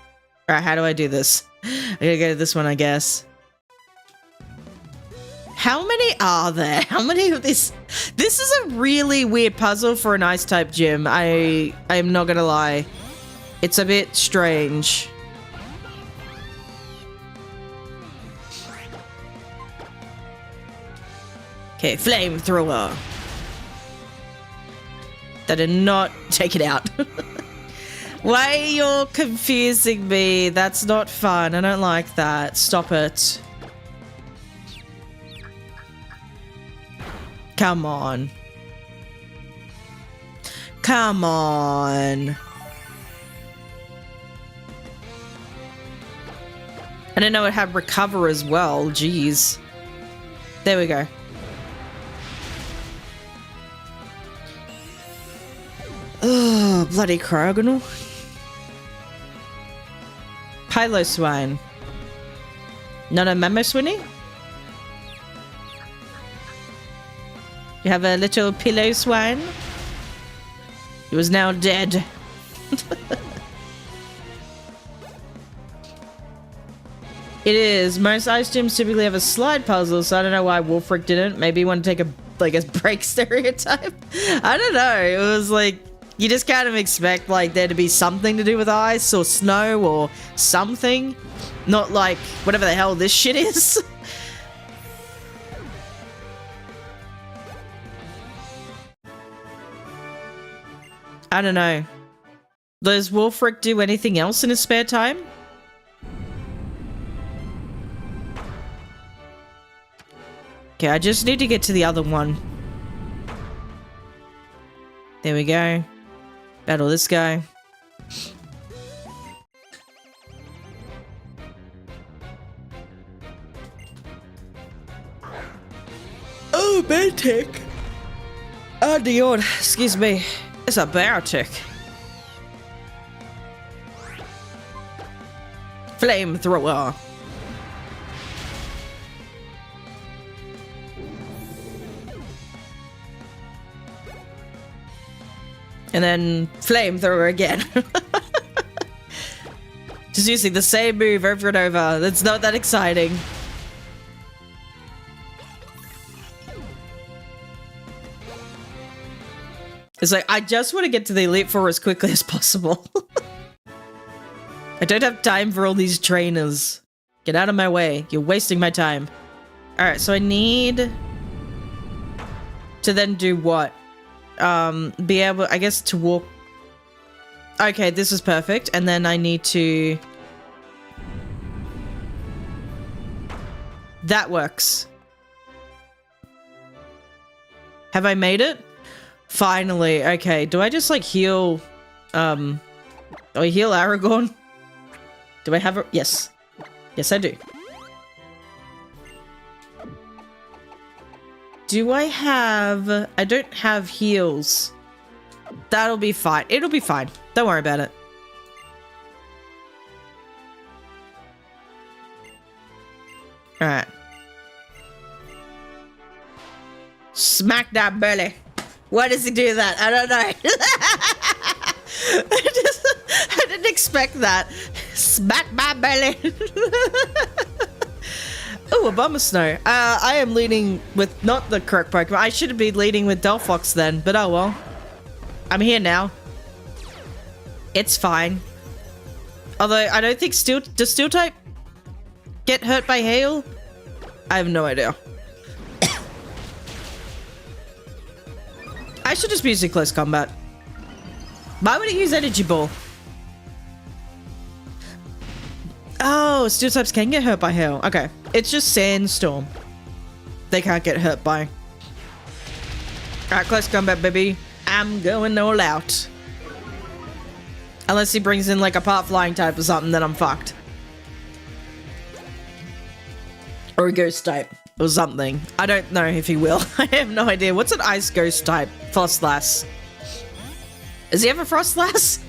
Alright, how do I do this? I gotta go to this one, I guess. How many are there? How many of this? This is a really weird puzzle for an Ice-type gym. I'm not gonna lie. It's a bit strange. Okay, flamethrower. That did not take it out. Why you're confusing me? That's not fun. I don't like that. Stop it. Come on. Come on. I didn't know it had recover as well. Jeez. There we go. Oh, bloody Cryogonal. Piloswine. Not a Mamoswinny? You have a little Piloswine? He was now dead. It is. Most ice gyms typically have a slide puzzle, so I don't know why Wolfric didn't. Maybe he wanted to take a like a break stereotype. I don't know. It was like, you just kind of expect like there to be something to do with ice or snow or something. Not like whatever the hell this shit is. I don't know. Does Wolfric do anything else in his spare time? Okay, I just need to get to the other one. There we go. Battle this guy. Oh, bad tick. Oh, Dior, excuse me. It's a bear tick. Flamethrower. And then flamethrower again. Just using the same move over and over. That's not that exciting. It's like, I just want to get to the Elite Four as quickly as possible. I don't have time for all these trainers. Get out of my way. You're wasting my time. Alright, so I need to then do what? Be able, I guess, to walk. Okay, this is perfect. And then I need to... That works. Have I made it? Finally. Okay, do I just like heal, do I heal Aragorn? Do I have a... Yes. Yes, I do. Do I have... I don't have heals. That'll be fine. It'll be fine. Don't worry about it. Alright. Smack that belly. Why does he do that? I don't know. I didn't expect that. Smack my belly. Oh, a bummer snow. I am leading with not the correct Pokemon. I should be leading with Delphox then, but oh well. I'm here now. It's fine. Although I don't think does Steel type get hurt by hail? I have no idea. I should just be using close combat. Why would it use Energy Ball? Oh, Steel types can get hurt by hail. Okay. It's just Sandstorm. They can't get hurt by. Alright, close combat, baby. I'm going all out. Unless he brings in like a part flying type or something, then I'm fucked. Or a ghost type. Or something. I don't know if he will. I have no idea. What's an ice ghost type? Frostlass. Does he have a Frostlass?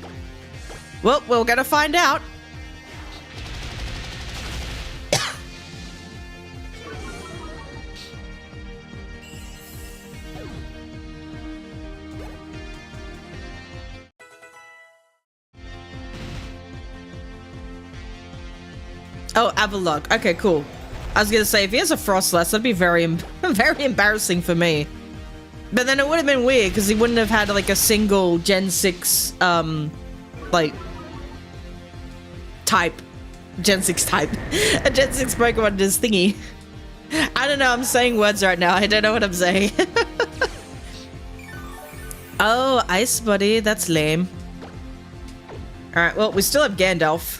Well, we're gonna find out. Oh, Avalok. Okay, cool. I was gonna say, if he has a Frostlass, that'd be very embarrassing for me. But then it would have been weird, because he wouldn't have had, like, a single Gen 6, like, type. Gen 6 type. A Gen 6 Pokemon in his thingy. I don't know, I'm saying words right now. I don't know what I'm saying. Oh, Ice Buddy. That's lame. Alright, well, we still have Gandalf.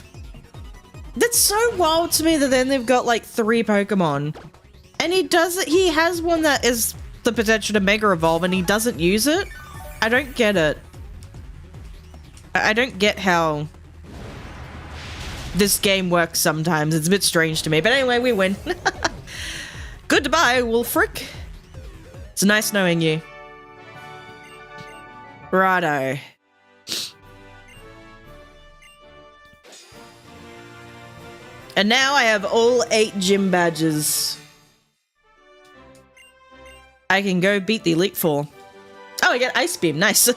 That's so wild to me that then they've got like 3 Pokemon. And he has one that is the potential to Mega Evolve and he doesn't use it? I don't get it. I don't get how this game works sometimes. It's a bit strange to me. But anyway, we win. Goodbye, Wolfric. It's nice knowing you. Righto. And now I have all 8 gym badges. I can go beat the Elite Four. Oh, I get Ice Beam. Nice.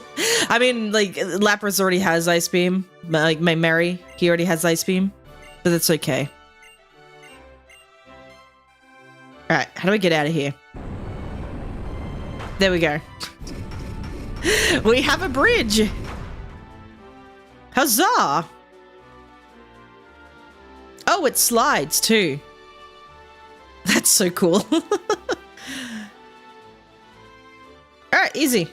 I mean, like, Lapras already has Ice Beam. Like, my Mary, he already has Ice Beam. But that's okay. Alright, how do I get out of here? There we go. We have a bridge. Huzzah! Oh, it slides too. That's so cool. Alright, easy.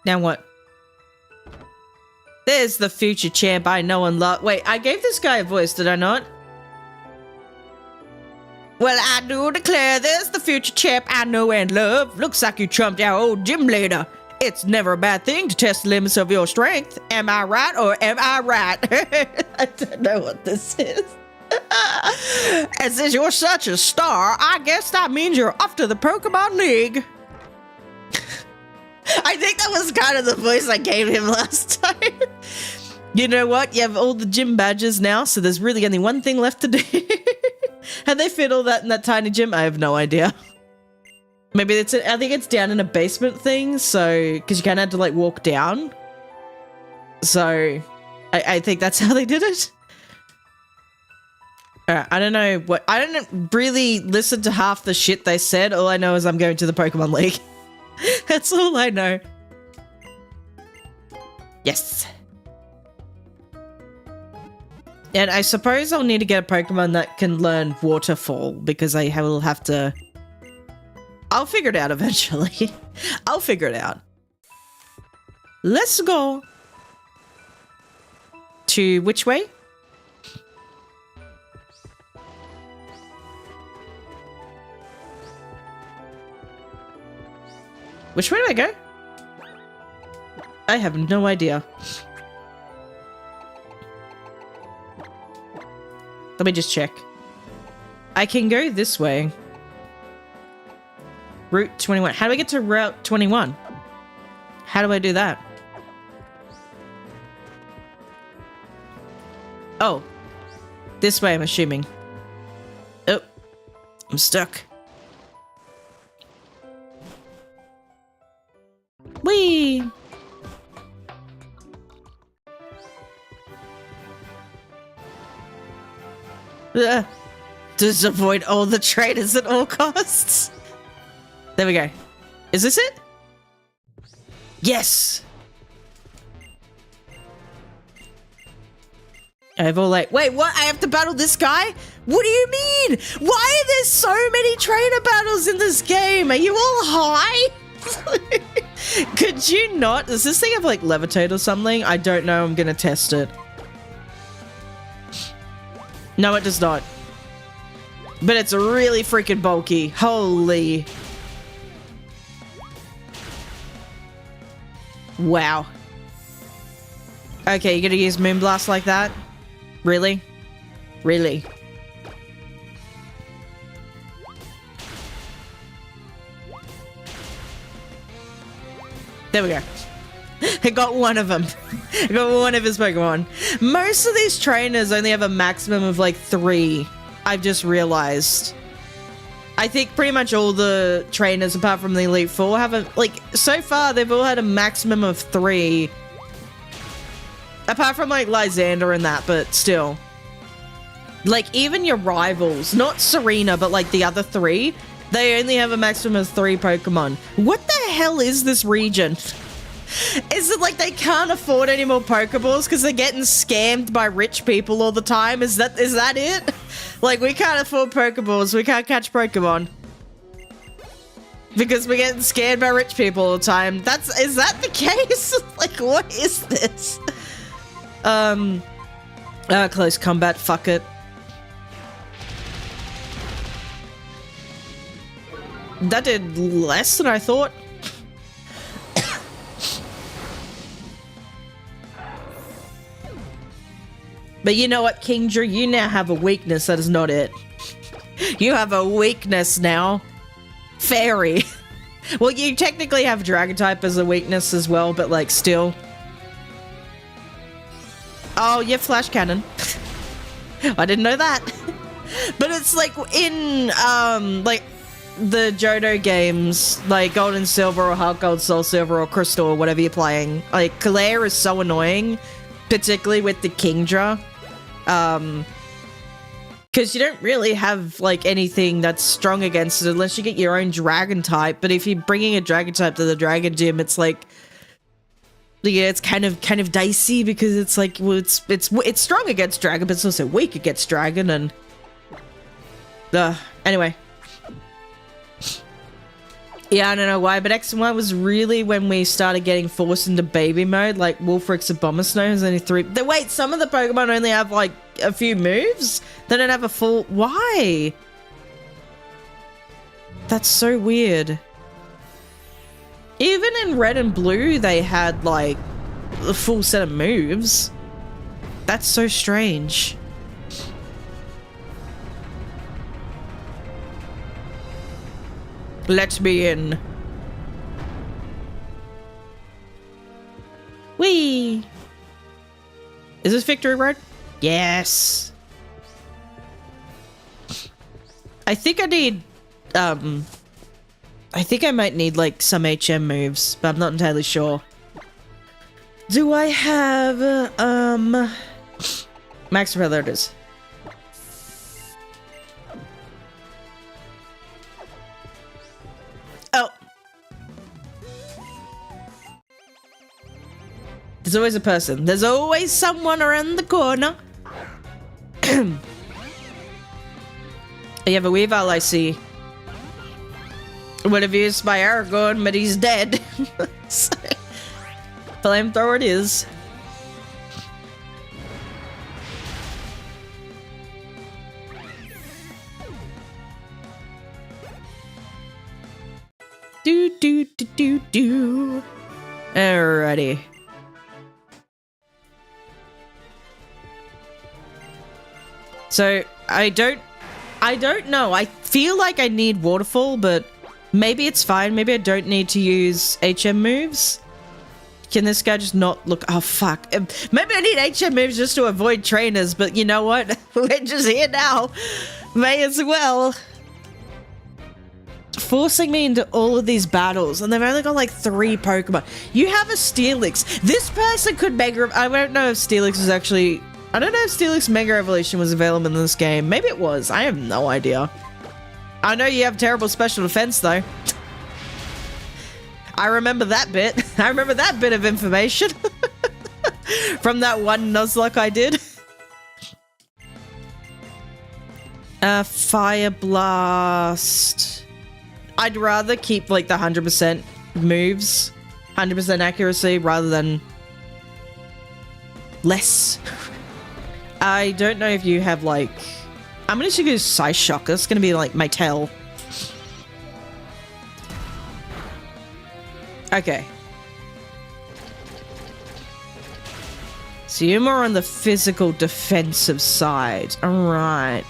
Now what? There's the future champ I know and love. Wait, I gave this guy a voice, did I not? Well, I do declare there's the future champ I know and love. Looks like you trumped our old gym leader. It's never a bad thing to test the limits of your strength. Am I right or am I right? I don't know what this is. And since you're such a star, I guess that means you're off to the Pokemon League. I think that was kind of the voice I gave him last time. You know what? You have all the gym badges now, so there's really only one thing left to do. Have they fit all that in that tiny gym? I have no idea. Maybe it's I think it's down in a basement thing, so because you kind of had to like walk down. So I think that's how they did it. I don't know what, I didn't really listen to half the shit they said. All I know is I'm going to the Pokemon League. That's all I know. Yes. And I suppose I'll need to get a Pokemon that can learn Waterfall because I will have to... I'll figure it out eventually. I'll figure it out. Let's go. To which way? Which way do I go? I have no idea. Let me just check. I can go this way. Route 21. How do I get to Route 21? How do I do that? Oh. This way, I'm assuming. Oh. I'm stuck. Whee! Just avoid all the traitors at all costs. There we go. Is this it? Yes! I have all like, wait, what? I have to battle this guy? What do you mean? Why are there so many trainer battles in this game? Are you all high? Could you not? Does this thing have like levitate or something? I don't know. I'm gonna test it. No, it does not. But it's really freaking bulky. Holy. Wow. Okay, you're gonna use Moonblast like that? Really? Really? There we go. I got one of them. I got one of his Pokemon. Most of these trainers only have a maximum of like 3. I've just realized. I think pretty much all the trainers, apart from the Elite Four, have a, like, so far they've all had a maximum of 3. Apart from like Lysander and that, but still. Like even your rivals, not Serena, but like the other 3, they only have a maximum of 3 Pokemon. What the hell is this region? Is it like they can't afford any more Pokeballs because they're getting scammed by rich people all the time? Is that it? Like, we can't afford Pokeballs, we can't catch Pokemon. Because we're getting scared by rich people all the time. Is that the case? Like, what is this? Close combat, fuck it. That did less than I thought. But you know what, Kingdra? You now have a weakness. That is not it. You have a weakness now. Fairy. Well, you technically have Dragon type as a weakness as well, but like still. Oh, yeah, Flash Cannon. I didn't know that. But it's like in like the Johto games, like Gold and Silver or Heart Gold, Soul Silver or Crystal or whatever you're playing. Like Claire is so annoying, particularly with the Kingdra. Because Because you don't really have, like, anything that's strong against it unless you get your own dragon type. But if you're bringing a dragon type to the dragon gym, it's like... Yeah, it's kind of dicey because it's like, well, it's strong against dragon, but it's also weak against dragon, and... Anyway. Yeah, I don't know why, but X and Y was really when we started getting forced into baby mode, like Wolfrix and Abomasnow is only 3... Wait, some of the Pokemon only have, like, a few moves? They don't have a full... Why? That's so weird. Even in Red and Blue, they had, like, a full set of moves. That's so strange. Let me in. Whee! Is this Victory Road? Yes. I think I need, I think I might need, like, some HM moves, but I'm not entirely sure. Do I have, Max Repel, there it is. Oh. There's always a person. There's always someone around the corner. You have a Weavile, I see. Would have used my Aragorn, but he's dead. So, flamethrower it is. Do. Alrighty. So, I don't know. I feel like I need Waterfall, but maybe it's fine. Maybe I don't need to use HM moves. Can this guy just not look? Oh, fuck. Maybe I need HM moves just to avoid trainers, but you know what? We're just here now. May as well. Forcing me into all of these battles, and they've only got like 3 Pokemon. You have a Steelix. This person could Mega... I don't know if Steelix is actually... I don't know if Steelix Mega Evolution was available in this game. Maybe it was. I have no idea. I know you have terrible special defense, though. I remember that bit. I remember that bit of information. From that one Nuzlocke I did. Fire Blast. I'd rather keep, like, the 100% moves. 100% accuracy rather than... less. I don't know if you have, like... I'm gonna just use Psy Shock. That's gonna be, like, my tail. Okay. So you're more on the physical defensive side. Alright.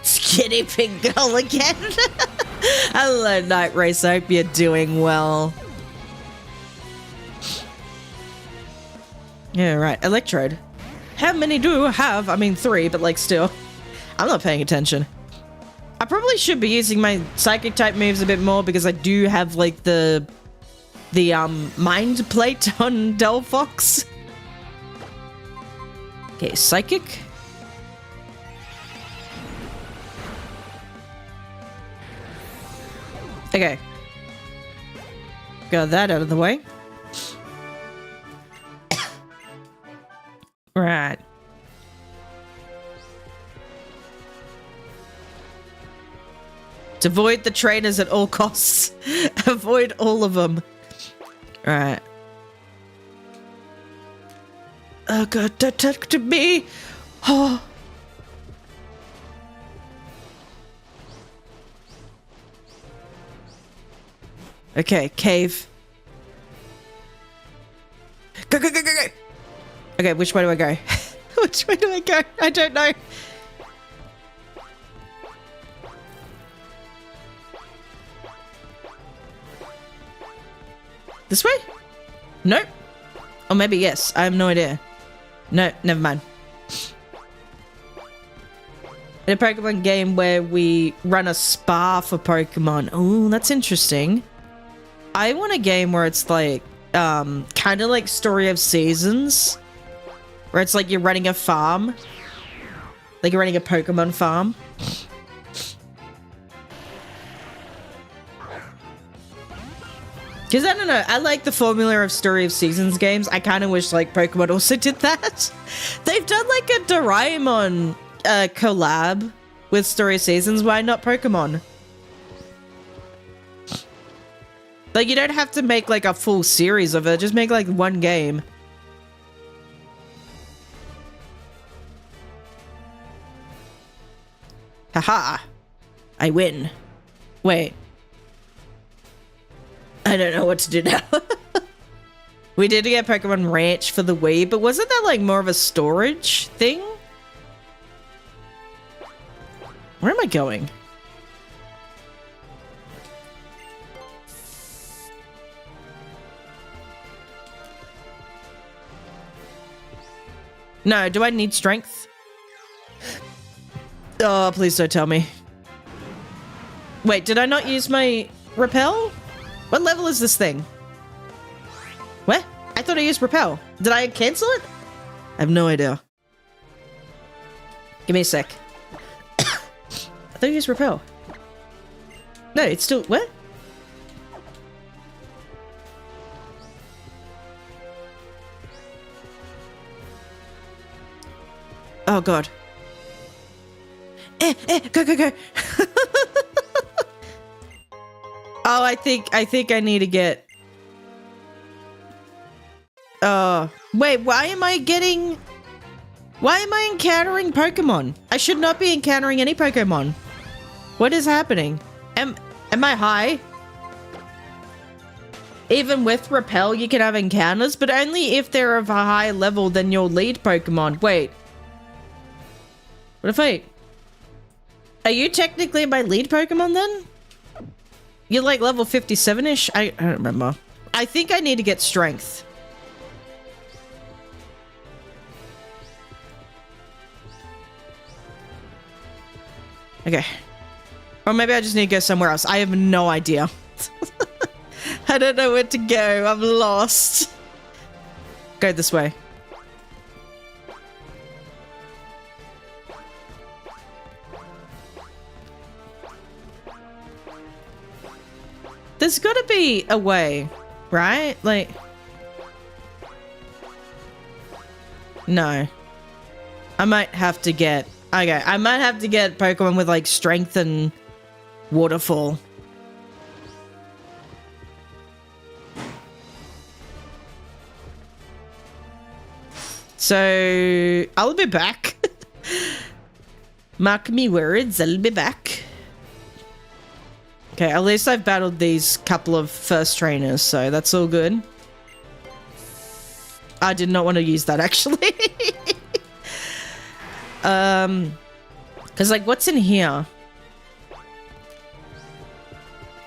Skinny pink girl again. Hello, Night Race. I hope you're doing well. Yeah, right. Electrode. How many do I have? I mean, 3, but like still. I'm not paying attention. I probably should be using my psychic type moves a bit more because I do have like the mind plate on Delphox. Okay, psychic. Okay. Got that out of the way. Right. To avoid the trainers at all costs. Avoid all of them. Right. Oh god, don't talk to me. Oh. Okay, cave. Go, go, go, go, go! Okay, which way do I go? Which way do I go? I don't know. This way? Nope. Or maybe yes. I have no idea. No, never mind. In a Pokemon game where we run a spa for Pokemon. Oh, that's interesting. I want a game where it's like, kind of like Story of Seasons. Where it's like you're running a farm. Like you're running a Pokemon farm. Because I don't know, I like the formula of Story of Seasons games. I kind of wish like Pokemon also did that. They've done like a Doraemon collab with Story of Seasons. Why not Pokemon? Like you don't have to make like a full series of it. Just make like one game. Haha. I win. Wait. I don't know what to do now. We did get Pokemon Ranch for the Wii, but wasn't that like more of a storage thing? Where am I going? No, do I need strength? Oh, please don't tell me. Wait, did I not use my repel? What level is this thing? What? I thought I used repel. Did I cancel it? I have no idea. Give me a sec. I thought I used repel. No, it's still... What? Oh, God. Go, go, go. Oh, I think I need to get... Wait, why am I encountering Pokemon? I should not be encountering any Pokemon. What is happening? Am I high? Even with Repel, you can have encounters, but only if they're of a higher level than your lead Pokemon. Wait. What if I... Are you technically my lead Pokemon then? You're like level 57-ish? I don't remember. I think I need to get strength. Okay. Or maybe I just need to go somewhere else. I have no idea. I don't know where to go. I'm lost. Go this way. There's gotta be a way, right? Like... No. I might have to get... Okay, I might have to get Pokemon with, like, strength and waterfall. So... I'll be back. Mark me words, I'll be back. Okay, at least I've battled these couple of first trainers, so that's all good. I did not want to use that, actually. Because, like, what's in here?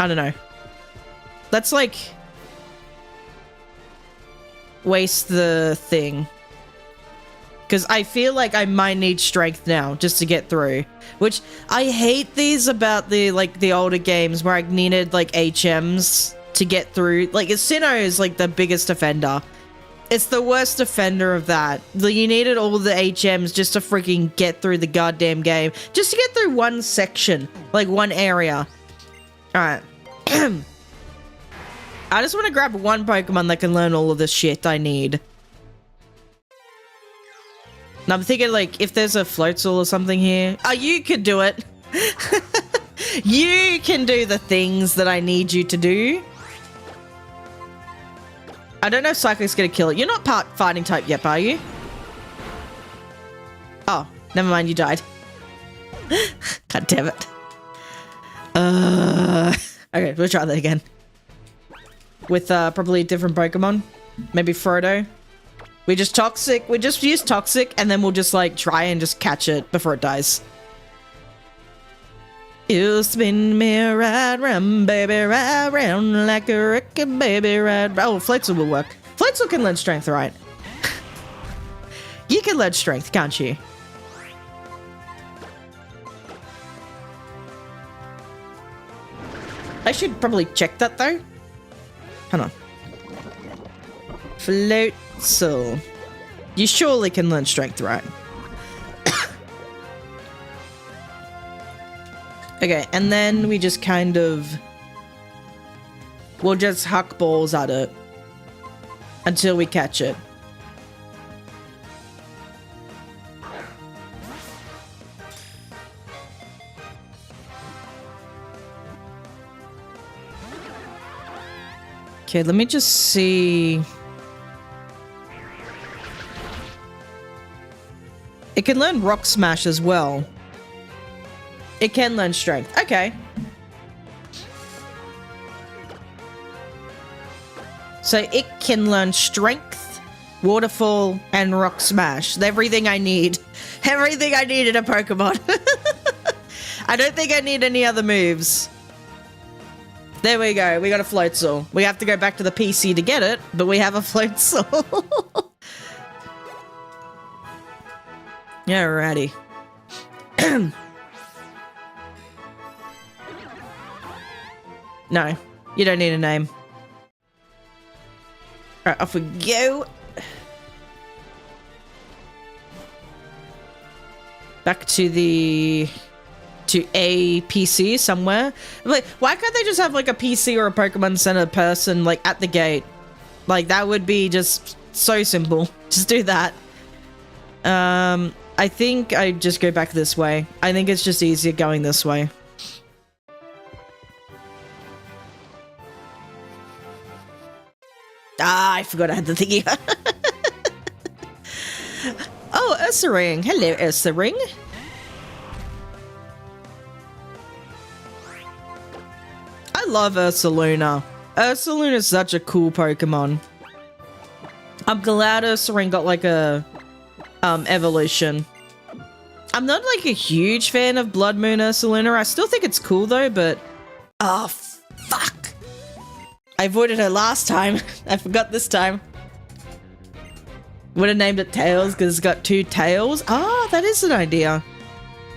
I don't know. Let's, like... waste the thing. Because I feel like I might need strength now just to get through. Which, I hate these about the, like, the older games where I needed, like, HMs to get through. Like, Sinnoh is, like, the biggest offender. It's the worst offender of that. You needed all the HMs just to freaking get through the goddamn game. Just to get through one section. Like, one area. Alright. I just want to grab one Pokemon that can learn all of this shit I need. And I'm thinking, like, if there's a Floatzel or something here. Oh, you could do it. You can do the things that I need you to do. I don't know if Psychic's gonna kill it. You're not part fighting type yet, are you? Oh, never mind, you died. God damn it. Okay, we'll try that again. With probably a different Pokemon. Maybe Frodo. We just use Toxic, and then we'll just like try and just catch it before it dies. You spin me right round, baby, right round like a record, baby, right. Oh, Floatzel will work. Floatzel can learn strength, right? You can learn strength, can't you? I should probably check that though. Hold on. Floatzel. You surely can learn strength, right? Okay, and then we just kind of... We'll just huck balls at it until we catch it. Okay, let me just see... It can learn Rock Smash as well. It can learn Strength. Okay. So it can learn Strength, Waterfall, and Rock Smash. Everything I need. Everything I need in a Pokemon. I don't think I need any other moves. There we go. We got a Floatzel. We have to go back to the PC to get it, but we have a Floatzel. Alrighty. No, you don't need a name. Alright, off we go. Back to a PC somewhere. Like, why can't they just have like a PC or a Pokemon Center person like at the gate? Like, that would be just so simple. Just do that. I think I just go back this way. I think it's just easier going this way. Ah, I forgot I had the thingy. Oh, Ursaring. Hello, Ursaring. I love Ursaluna. Ursaluna is such a cool Pokemon. I'm glad Ursaring got like a evolution. I'm not like a huge fan of Blood Moon Ursaluna. I still think it's cool though, but oh fuck. I avoided her last time. I forgot this time. Would have named it Tails because it's got 2 tails. Ah, that is an idea.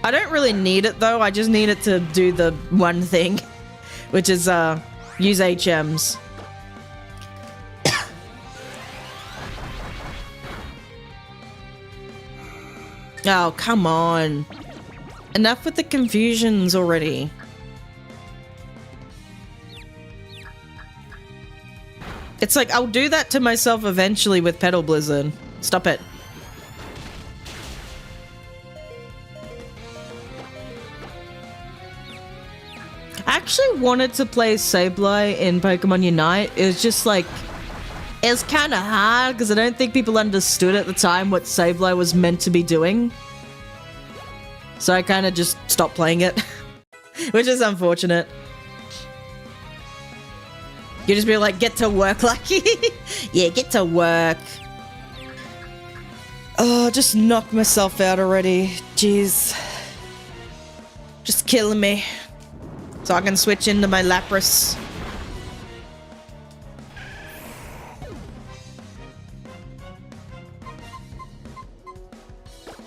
I don't really need it though. I just need it to do the one thing, which is use HMs. Oh, come on. Enough with the confusions already. It's like, I'll do that to myself eventually with Petal Blizzard. Stop it. I actually wanted to play Sableye in Pokemon Unite. It was just like... It was kind of hard because I don't think people understood at the time what Sableye was meant to be doing. So I kind of just stopped playing it. Which is unfortunate. You just be like, get to work, Lucky. Yeah, get to work. Oh, just knocked myself out already. Jeez. Just killing me. So I can switch into my Lapras.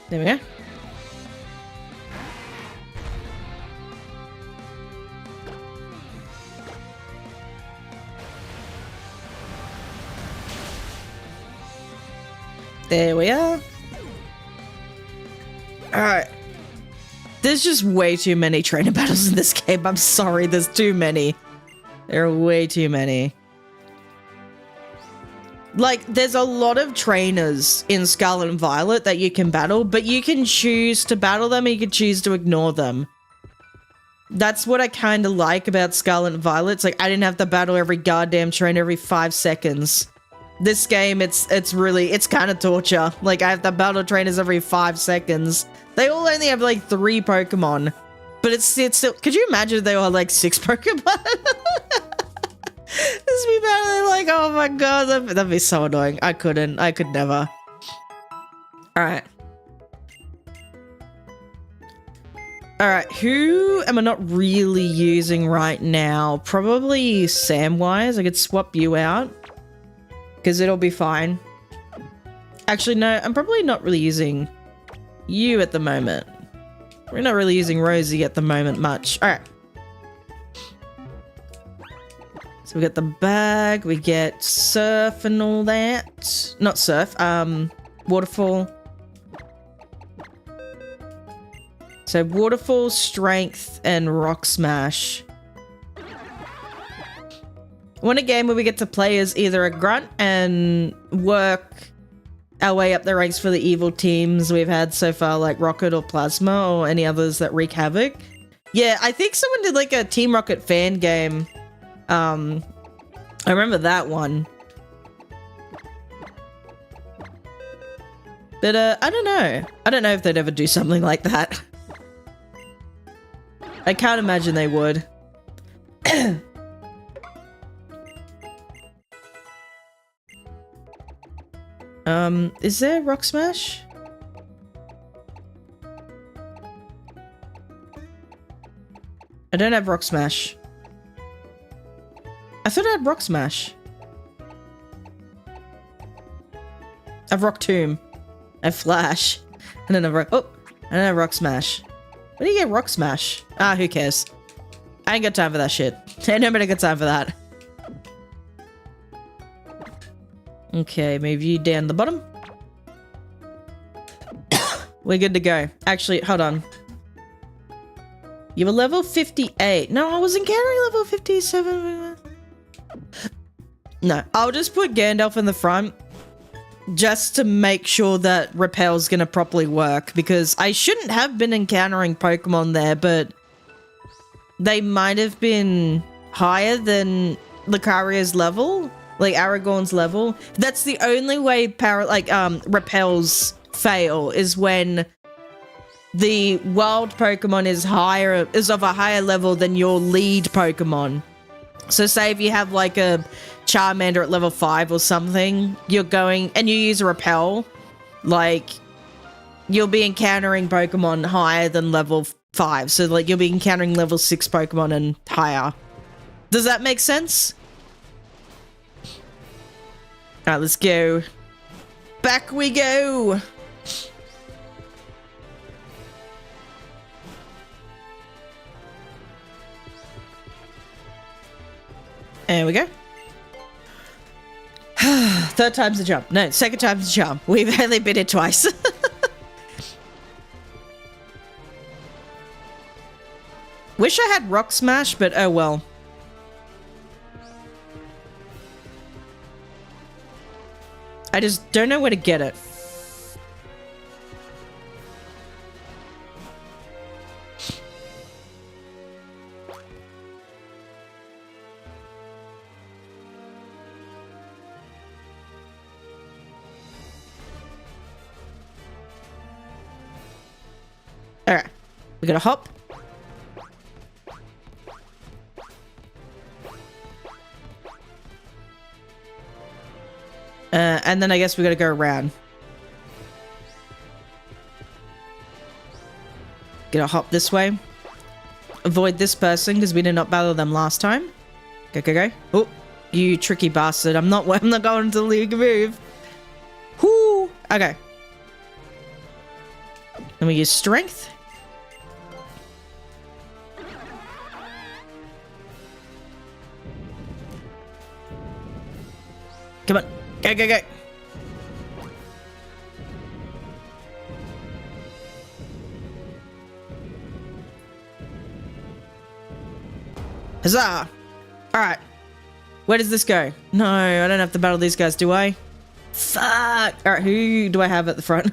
There we go. There we are. Alright. There's just way too many trainer battles in this game. I'm sorry, there's too many. There are way too many. Like, there's a lot of trainers in Scarlet and Violet that you can battle, but you can choose to battle them and you can choose to ignore them. That's what I kind of like about Scarlet and Violet. It's like, I didn't have to battle every goddamn trainer every 5 seconds. This game, it's kind of torture. Like, I have to battle trainers every 5 seconds. They all only have, like, 3 Pokemon. But it's still... Could you imagine if they all had, like, 6 Pokemon? This be battling, like, oh my god, that'd be so annoying. I could never. Alright. Alright, who am I not really using right now? Probably Samwise. I could swap you out. Because it'll be fine. Actually, no, I'm probably not really using you at the moment. We're not really using Rosie at the moment much. Alright. So we get the bag, we get Surf and all that. Not Surf, Waterfall. So Waterfall, Strength, and Rock Smash. I want a game where we get to play as either a grunt and work our way up the ranks for the evil teams we've had so far, like Rocket or Plasma or any others that wreak havoc. Yeah, I think someone did like a Team Rocket fan game. I remember that one. But I don't know. I don't know if they'd ever do something like that. I can't imagine they would. Is there Rock Smash? I don't have Rock Smash. I thought I had Rock Smash. I have Rock Tomb. I have Flash. I don't have Rock... Oh! I don't have Rock Smash. Where do you get Rock Smash? Ah, who cares? I ain't got time for that shit. Ain't nobody got time for that. Okay, move you down the bottom. We're good to go. Actually, hold on. You were level 58. No, I wasn't carrying level 57. No, I'll just put Gandalf in the front just to make sure that Repel's gonna properly work, because I shouldn't have been encountering Pokemon there, but they might have been higher than Lucaria's level, like Aragorn's level. That's the only way Repels fail, is when the wild Pokemon is of a higher level than your lead Pokemon. So say if you have like a Charmander at level 5 or something, you're going and you use a Repel, like you'll be encountering Pokemon higher than level 5. So like you'll be encountering level 6 Pokemon and higher. Does that make sense? Alright, let's go. Back we go. There we go. Third time's the charm. No, second time's the charm. We've only been it twice. Wish I had Rock Smash, but oh well. I just don't know where to get it. Alright, we gotta hop. And then I guess we gotta go around. Gotta hop this way. Avoid this person because we did not battle them last time. Go, go, go. Oh, you tricky bastard. I'm not going to league move. Whoo! Okay. Then we use strength. Come on. Go, go, go. Huzzah! Alright. Where does this go? No, I don't have to battle these guys, do I? Fuck! Alright, who do I have at the front?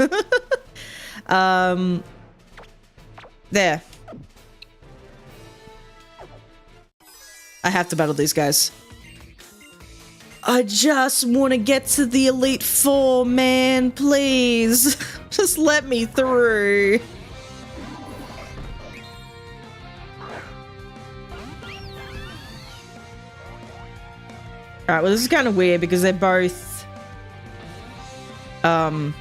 There. I have to battle these guys. I just want to get to the Elite Four, man. Please. Just let me through. Alright, well this is kind of weird because they're both... They're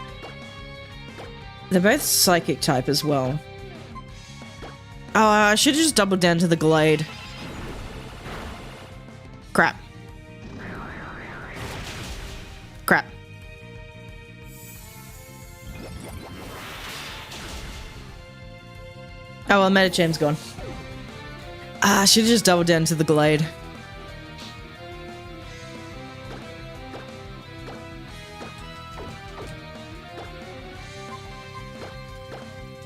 both Psychic type as well. Oh, I should have just doubled down to the Glade. Crap. Crap. Oh, well, Metacham's gone. Ah, I should have just doubled down to the Glade.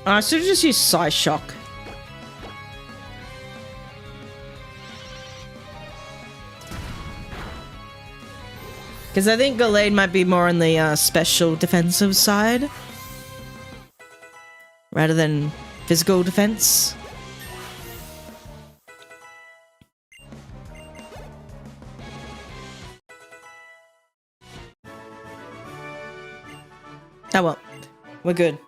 I should have just used Psyshock. Because I think Gallade might be more on the special defensive side. Rather than physical defense. Oh well, we're good.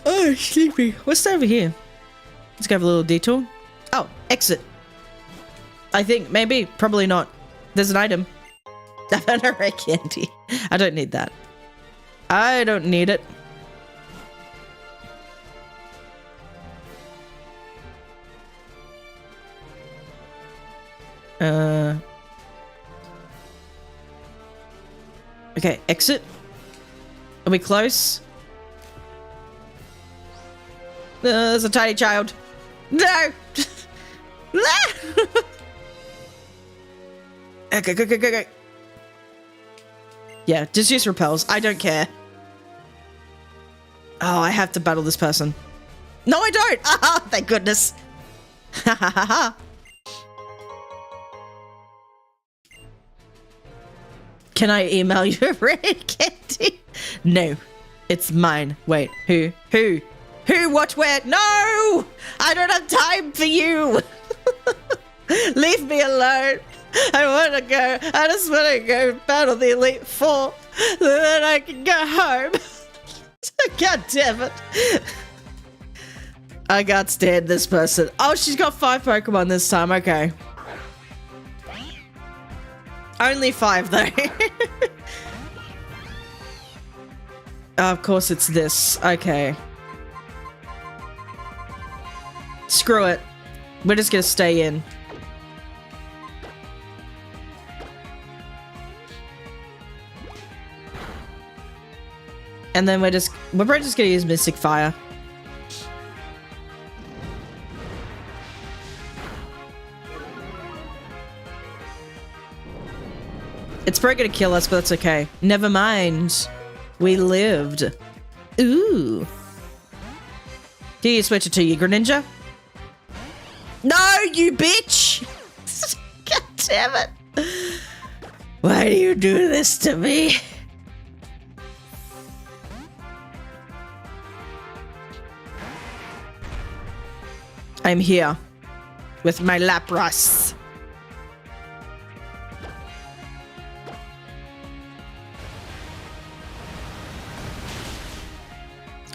Oh, sleepy. What's over here? Let's go have a little detour. Oh, exit. I think, maybe, probably not. There's an item. I found a rare candy. I don't need that. I don't need it. Okay, exit. Are we close? There's a tiny child. No! Okay, go. Yeah, just use repels. I don't care. Oh, I have to battle this person. No, I don't! Ah, thank goodness. Ha ha ha ha. Can I email you a rare candy? No, it's mine. Wait, who? What, where? No! I don't have time for you! Leave me alone. I want to go. I just want to go battle the Elite Four. So then I can go home. God damn it. I can't stand this person. Oh, she's got 5 Pokemon this time. Okay. Only 5 though. Oh, of course it's this. Okay. Screw it. We're just gonna stay in. And then we're probably just gonna use Mystic Fire. It's probably gonna kill us, but that's okay. Never mind. We lived. Ooh. Do you switch it to you, Greninja? No, you bitch! God damn it. Why do you do this to me? I'm here with my Lapras.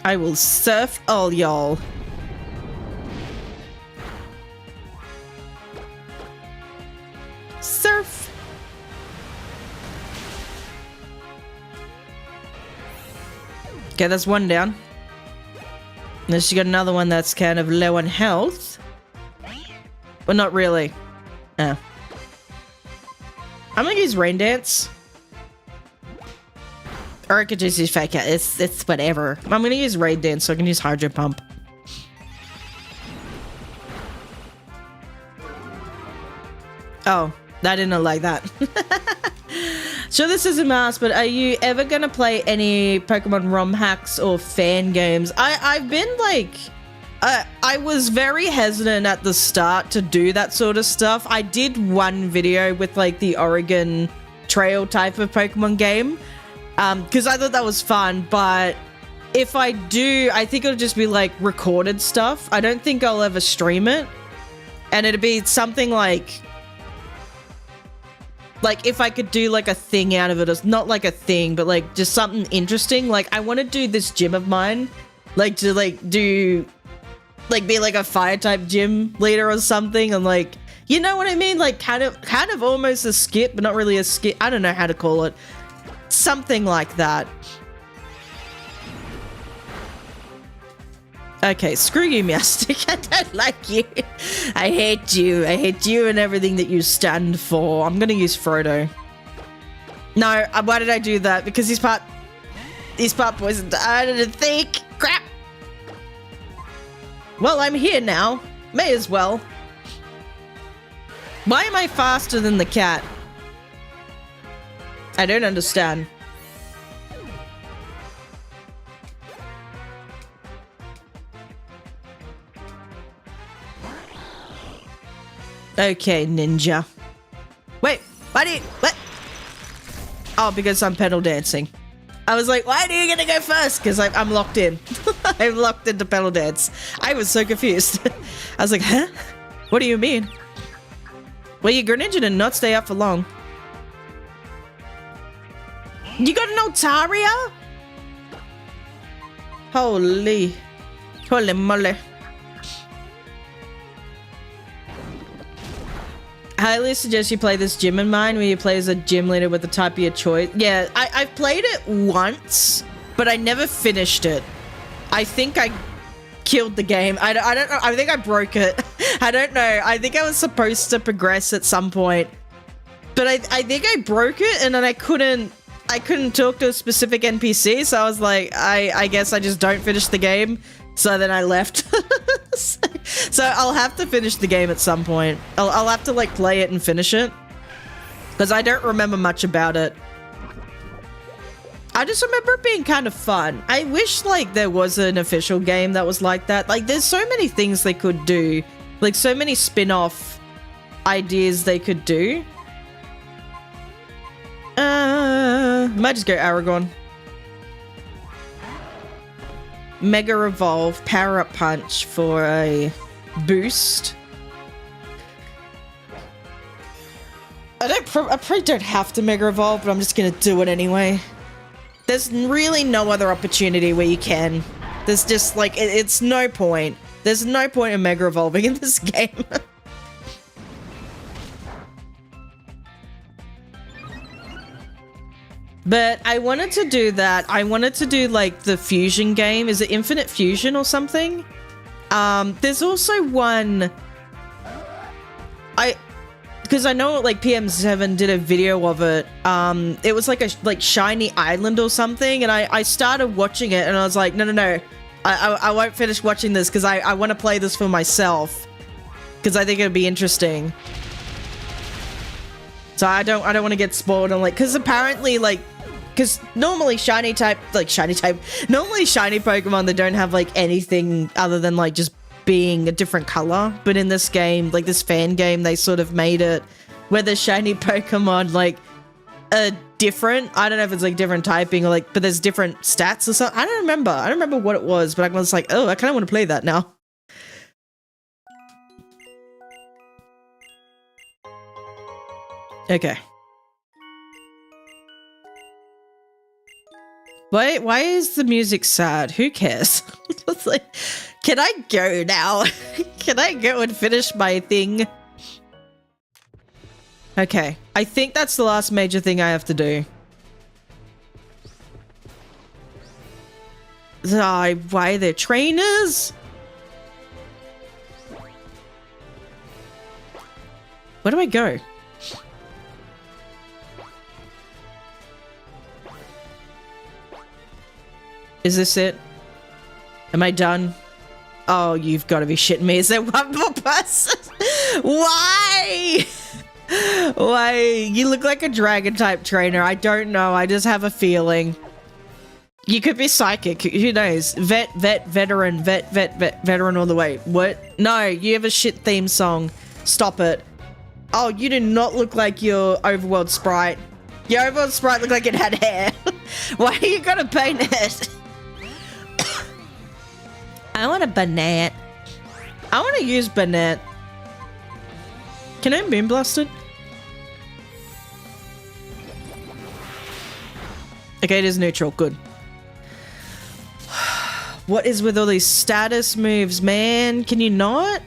I will surf all y'all. Surf. Okay, that's one down. Then she got another one that's kind of low on health. But not really. Oh. I'm gonna use Rain Dance. Or I could just use Fake Out. It's whatever. I'm gonna use Rain Dance so I can use Hydro Pump. Oh, I didn't like that. Sure, this isn't mass, but are you ever gonna play any Pokemon ROM hacks or fan games? I've been like, I was very hesitant at the start to do that sort of stuff. I did one video with like the Oregon Trail type of Pokemon game, because I thought that was fun. But if I do, I think it'll just be like recorded stuff. I don't think I'll ever stream it, and it'd be something like if I could do like a thing out of it, or not like a thing, but like just something interesting. Like I want to do this gym of mine, like to like do, like be like a fire type gym leader or something, and like, you know what I mean? Like kind of almost a skip, but not really a skip. I don't know how to call it. Something like that. Okay, screw you, Meowstic. I don't like you. I hate you. I hate you and everything that you stand for. I'm gonna use Frodo. No, why did I do that? Because he's part poisoned. I didn't think. Crap. Well, I'm here now. May as well. Why am I faster than the cat? I don't understand. Okay, ninja. Wait, why do you... What? Oh, because I'm pedal dancing. I was like, why are you gonna go first? Because I'm locked in. I'm locked into pedal dance. I was so confused. I was like, huh? What do you mean? Well, you Greninja did not stay up for long. You got an Altaria? Holy moly. Highly suggest you play this gym in mine, where you play as a gym leader with the type of your choice. Yeah, I've played it once, but I never finished it. I think I killed the game. I don't know. I think I broke it. I don't know. I think I was supposed to progress at some point, but I think I broke it, and then I couldn't talk to a specific NPC, so I was like, I guess I just don't finish the game. So then I left. So I'll have to finish the game at some point. I'll have to like play it and finish it, because I don't remember much about it. I just remember it being kind of fun. I wish like there was an official game that was like that. Like there's so many things they could do, like so many spin-off ideas they could do. Might just go Aragon. Mega Evolve, Power Up Punch for a boost. I probably don't have to Mega Evolve, but I'm just gonna do it anyway. There's really no other opportunity where you can. There's just like, it's no point. There's no point in Mega Evolving in this game. But I wanted to do that. I wanted to do like the fusion game. Is it Infinite Fusion or something? There's also one. Because I know like PM7 did a video of it. It was like a Shiny Island or something, and I started watching it, and I was like, no. I won't finish watching this because I want to play this for myself, because I think it'd be interesting. So I don't want to get spoiled on like, because apparently like, because normally normally shiny Pokemon, they don't have like anything other than like just being a different color. But in this game, like this fan game, they sort of made it where the shiny Pokemon like are different. I don't know if it's like different typing or like, but there's different stats or something. I don't remember what it was, but I was like, oh, I kind of want to play that now. Okay. Why is the music sad? Who cares? It's like, can I go now? Can I go and finish my thing? Okay. I think that's the last major thing I have to do. Why are there trainers? Where do I go? Is this it? Am I done? Oh, you've got to be shitting me. Is there one more person? Why? Why? You look like a dragon type trainer. I don't know. I just have a feeling. You could be psychic. Who knows? Veteran all the way. What? No, you have a shit theme song. Stop it. Oh, you do not look like your overworld sprite. Your overworld sprite looked like it had hair. Why are you gonna paint it? I want a Banette. I want to use Banette. Can I Moon Blast it? Okay, it is neutral. Good. What is with all these status moves, man? Can you not?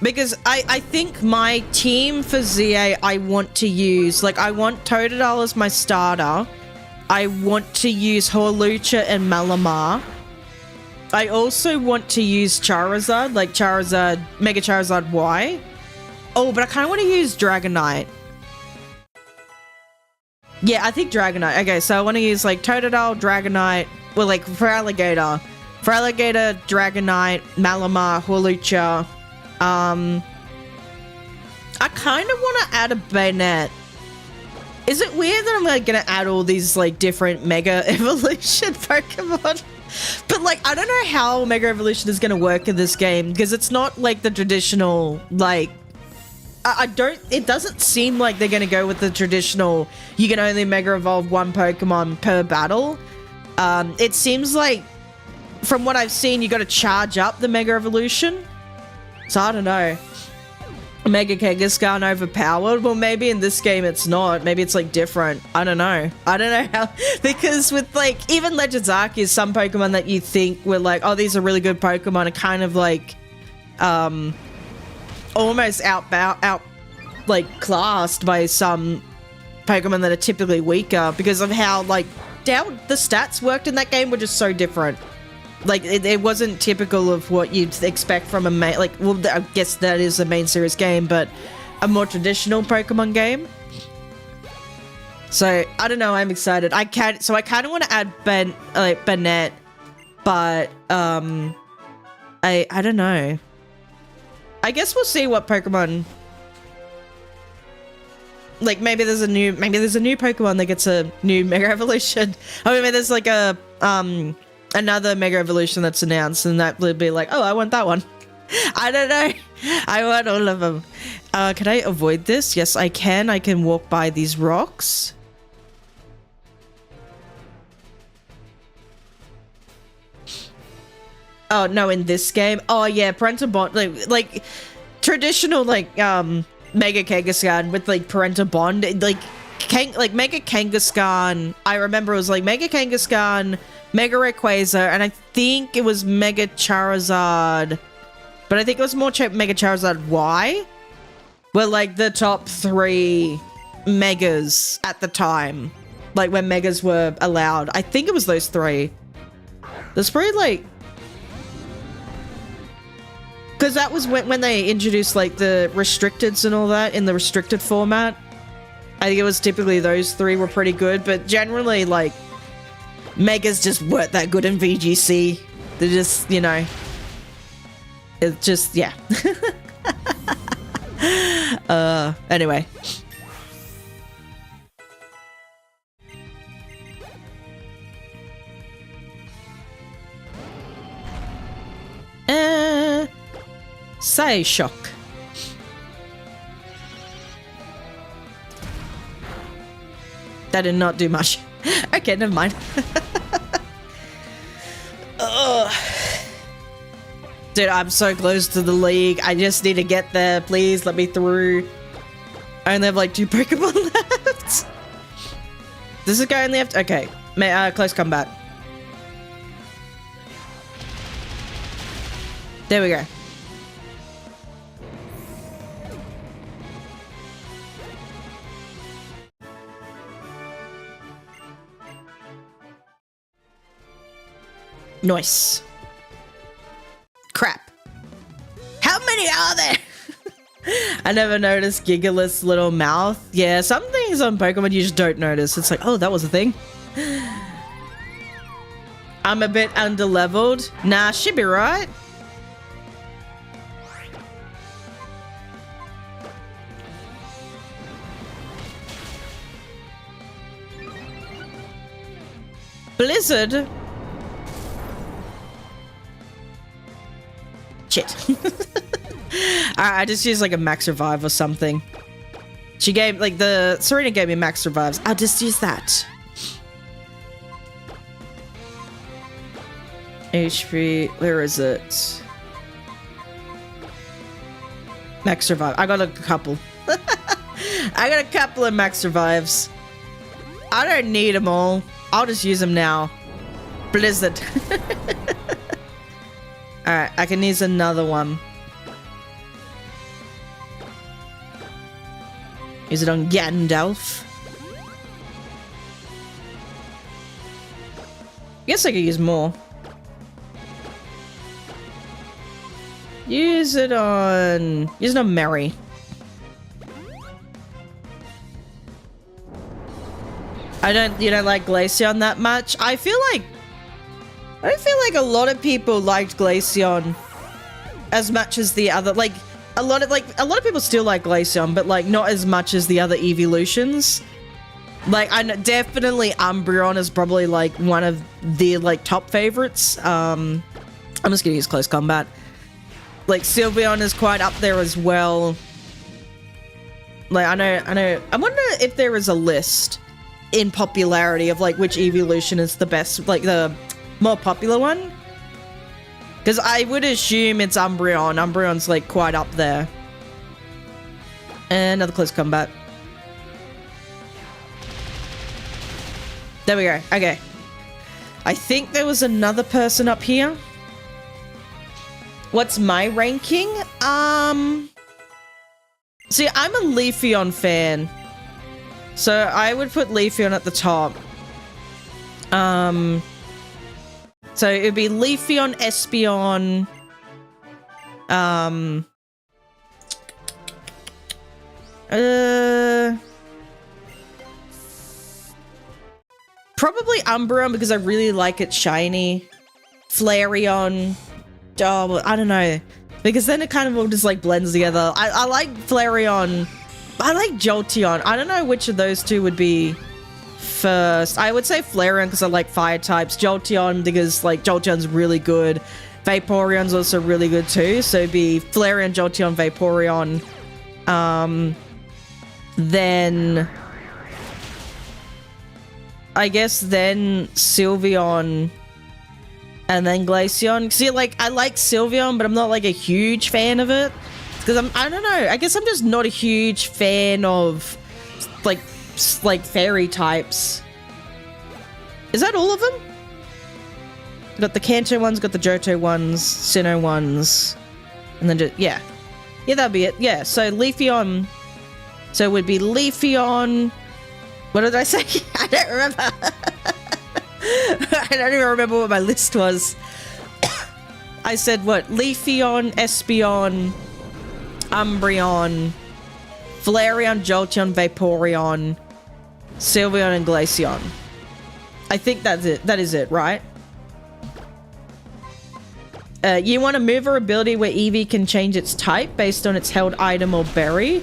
Because I think my team for ZA, I want to use, like, I want Totodile as my starter. I want to use Hawlucha and Malamar. I also want to use Charizard, like Charizard, Mega Charizard Y. Oh, but I kind of want to use Dragonite. Yeah, I think Dragonite. Okay, so I want to use like Totodile, Dragonite, well, like for Alligator. For Alligator, Dragonite, Malamar, Hawlucha. I kind of want to add a Banette. Is it weird that I'm like gonna add all these like different Mega Evolution Pokemon? But like, I don't know how Mega Evolution is gonna work in this game because it's not like the traditional like. It doesn't seem like they're gonna go with the traditional. You can only Mega Evolve one Pokemon per battle. It seems like, from what I've seen, you got to charge up the Mega Evolution. So I don't know. Mega Kangaskhan overpowered? Well, maybe in this game it's not. Maybe it's like different. I don't know. I don't know how, because with like, even Legends Arceus, some Pokemon that you think were like, oh, these are really good Pokemon are kind of like, almost like classed by some Pokemon that are typically weaker because of how like, how the stats worked in that game were just so different. Like, it wasn't typical of what you'd expect from a main, like, well, I guess that is a main series game, but a more traditional Pokemon game. So, I don't know, I'm excited. I kind of want to add Bennett, but, I don't know. I guess we'll see what Pokemon, like, maybe there's a new Pokemon that gets a new Mega Evolution. I mean, there's like a, another Mega Evolution that's announced, and that would be like, oh, I want that one. I don't know. I want all of them. Can I avoid this? Yes, I can. I can walk by these rocks. Oh, no, in this game? Oh, yeah, parental bond. Like traditional, like, Mega Kangaskhan with, like, parental bond. Like Mega Kangaskhan, I remember it was, like, Mega Kangaskhan, Mega Rayquaza, and I think it was Mega Charizard. But I think it was more Mega Charizard Y. Were, like, the top 3 Megas at the time. Like, when Megas were allowed. I think it was those 3. There's probably, like... Because that was when they introduced, like, the restricteds and all that in the restricted format. I think it was typically those 3 were pretty good, but generally, like, Megas just weren't that good in VGC. They're just, you know... It's just, yeah. Anyway. Say shock. That did not do much. Okay, never mind. Dude, I'm so close to the league. I just need to get there. Please let me through. I only have like 2 Pokemon left. Does this guy only have to... Okay. Close combat. There we go. Nice. Crap. How many are there? I never noticed Gigalith's little mouth. Yeah, some things on Pokemon you just don't notice. It's like, oh, that was a thing. I'm a bit underleveled. Nah, should be right. Blizzard? Shit. I just used like a max revive or something. She gave, like, Serena gave me max revives. I'll just use that. HP, where is it? Max revive. I got a couple. I got a couple of max revives. I don't need them all. I'll just use them now. Blizzard. Alright, I can use another one. Use it on Gandalf. Guess I could use more. Use it on Mary. You don't like Glaceon that much? I don't feel like a lot of people liked Glaceon as much as the other, like, a lot of people still like Glaceon, but like not as much as the other evolutions. Like, I know definitely Umbreon is probably like one of the like top favorites. I'm just gonna use close combat. Like Sylveon is quite up there as well. Like I know. I wonder if there is a list in popularity of like which evolution is the best, like the more popular one. Because I would assume it's Umbreon. Umbreon's like quite up there. And another close combat. There we go. Okay. I think there was another person up here. What's my ranking? See, I'm a Leafeon fan. So I would put Leafeon at the top. So it would be Leafeon, Espeon, probably Umbreon because I really like it shiny. Flareon. Oh, I don't know. Because then it kind of all just like blends together. I like Flareon. I like Jolteon. I don't know which of those two would be first. I would say Flareon because I like fire types. Jolteon because like Jolteon's really good. Vaporeon's also really good too. So it'd be Flareon, Jolteon, Vaporeon. Then I guess then Sylveon and then Glaceon. See, like I like Sylveon, but I'm not like a huge fan of it because I don't know. I guess I'm just not a huge fan of like fairy types. Is that all of them? Got the Kanto ones, got the Johto ones, Sinnoh ones, and then just yeah, that'd be it. Yeah, so Leafeon. So it would be Leafeon. What did I say? I don't remember. I don't even remember what my list was. I said what? Leafeon, Espeon, Umbreon, Flareon, Jolteon, Vaporeon, Sylveon, and Glaceon. I think that's it. That is it, right? You want a move or ability where Eevee can change its type based on its held item or berry,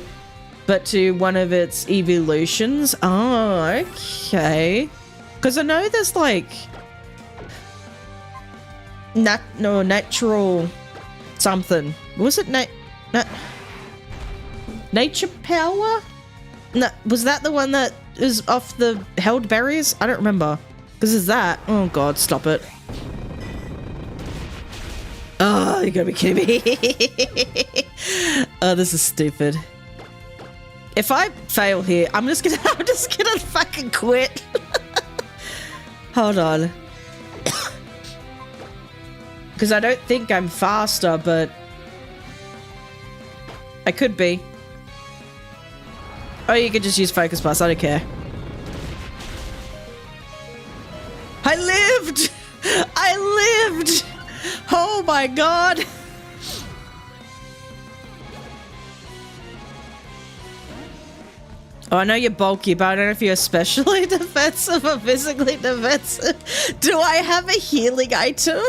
but to one of its evolutions. Oh, okay. Because I know there's like natural something. Was it nature power? No, was that the one that is off the held berries? I don't remember. Because is that? Oh god, stop it. Oh, you gotta be kidding me. Oh, this is stupid. If I fail here, I'm just gonna fucking quit. Hold on. Because I don't think I'm faster, but I could be. Oh, you could just use Focus Blast, I don't care. I lived! I lived! Oh my god! Oh, I know you're bulky, but I don't know if you're especially defensive or physically defensive. Do I have a healing item?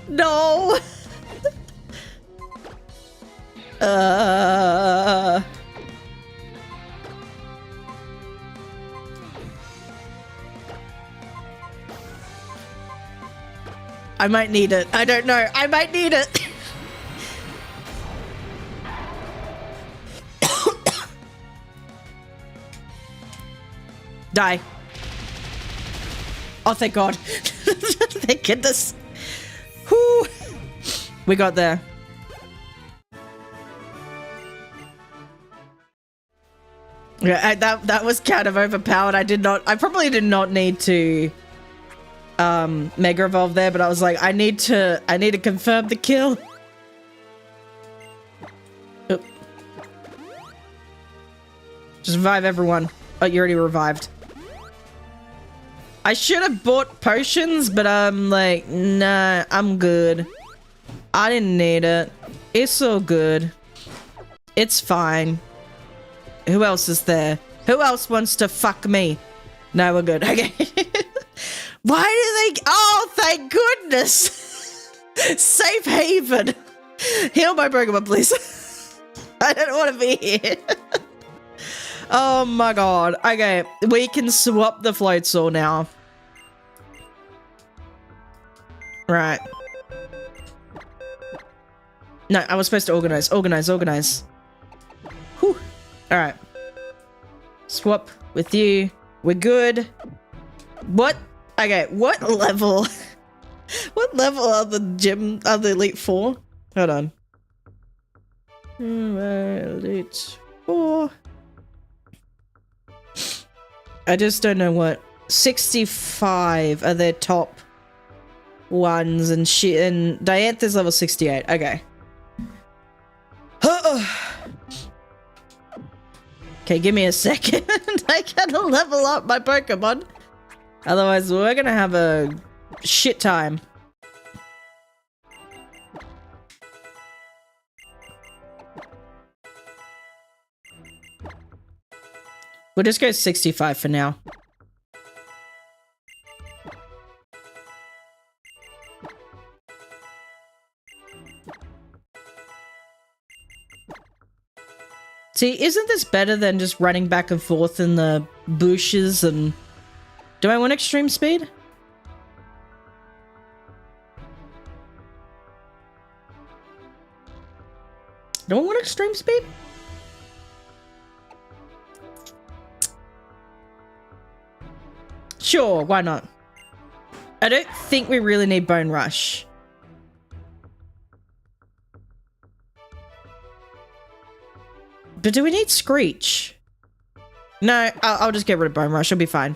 No! I might need it. I don't know. I might need it. Die. Oh, thank God. Thank goodness. Whew. We got there. Yeah, that was kind of overpowered. I probably did not need to Mega Evolve there, but I was like, I need to confirm the kill. Oop. Just revive everyone. Oh, you already revived. I should have bought potions, but I'm like, nah, I'm good. I didn't need it. It's all good. It's fine. Who else is there? Who else wants to fuck me? No, we're good. Okay. Why do they... Oh, thank goodness. Safe haven. Heal my Pokemon, please. I don't want to be here. Oh my god. Okay, we can swap the Floatzel now. Right. No, I was supposed to organize. Whew. Alright. Swap with you. We're good. What? Okay, what level? What level are the Elite Four? Hold on. Elite Four. I just don't know what. 65 are their top ones, and Dianthus level 68. Okay. Okay, give me a second. I gotta level up my Pokemon. Otherwise, we're gonna have a shit time. We'll just go 65 for now. See, isn't this better than just running back and forth in the bushes and... Do I want extreme speed? Do I want extreme speed? Sure, why not? I don't think we really need Bone Rush. But do we need Screech? No, I'll just get rid of Bone Rush. It'll be fine.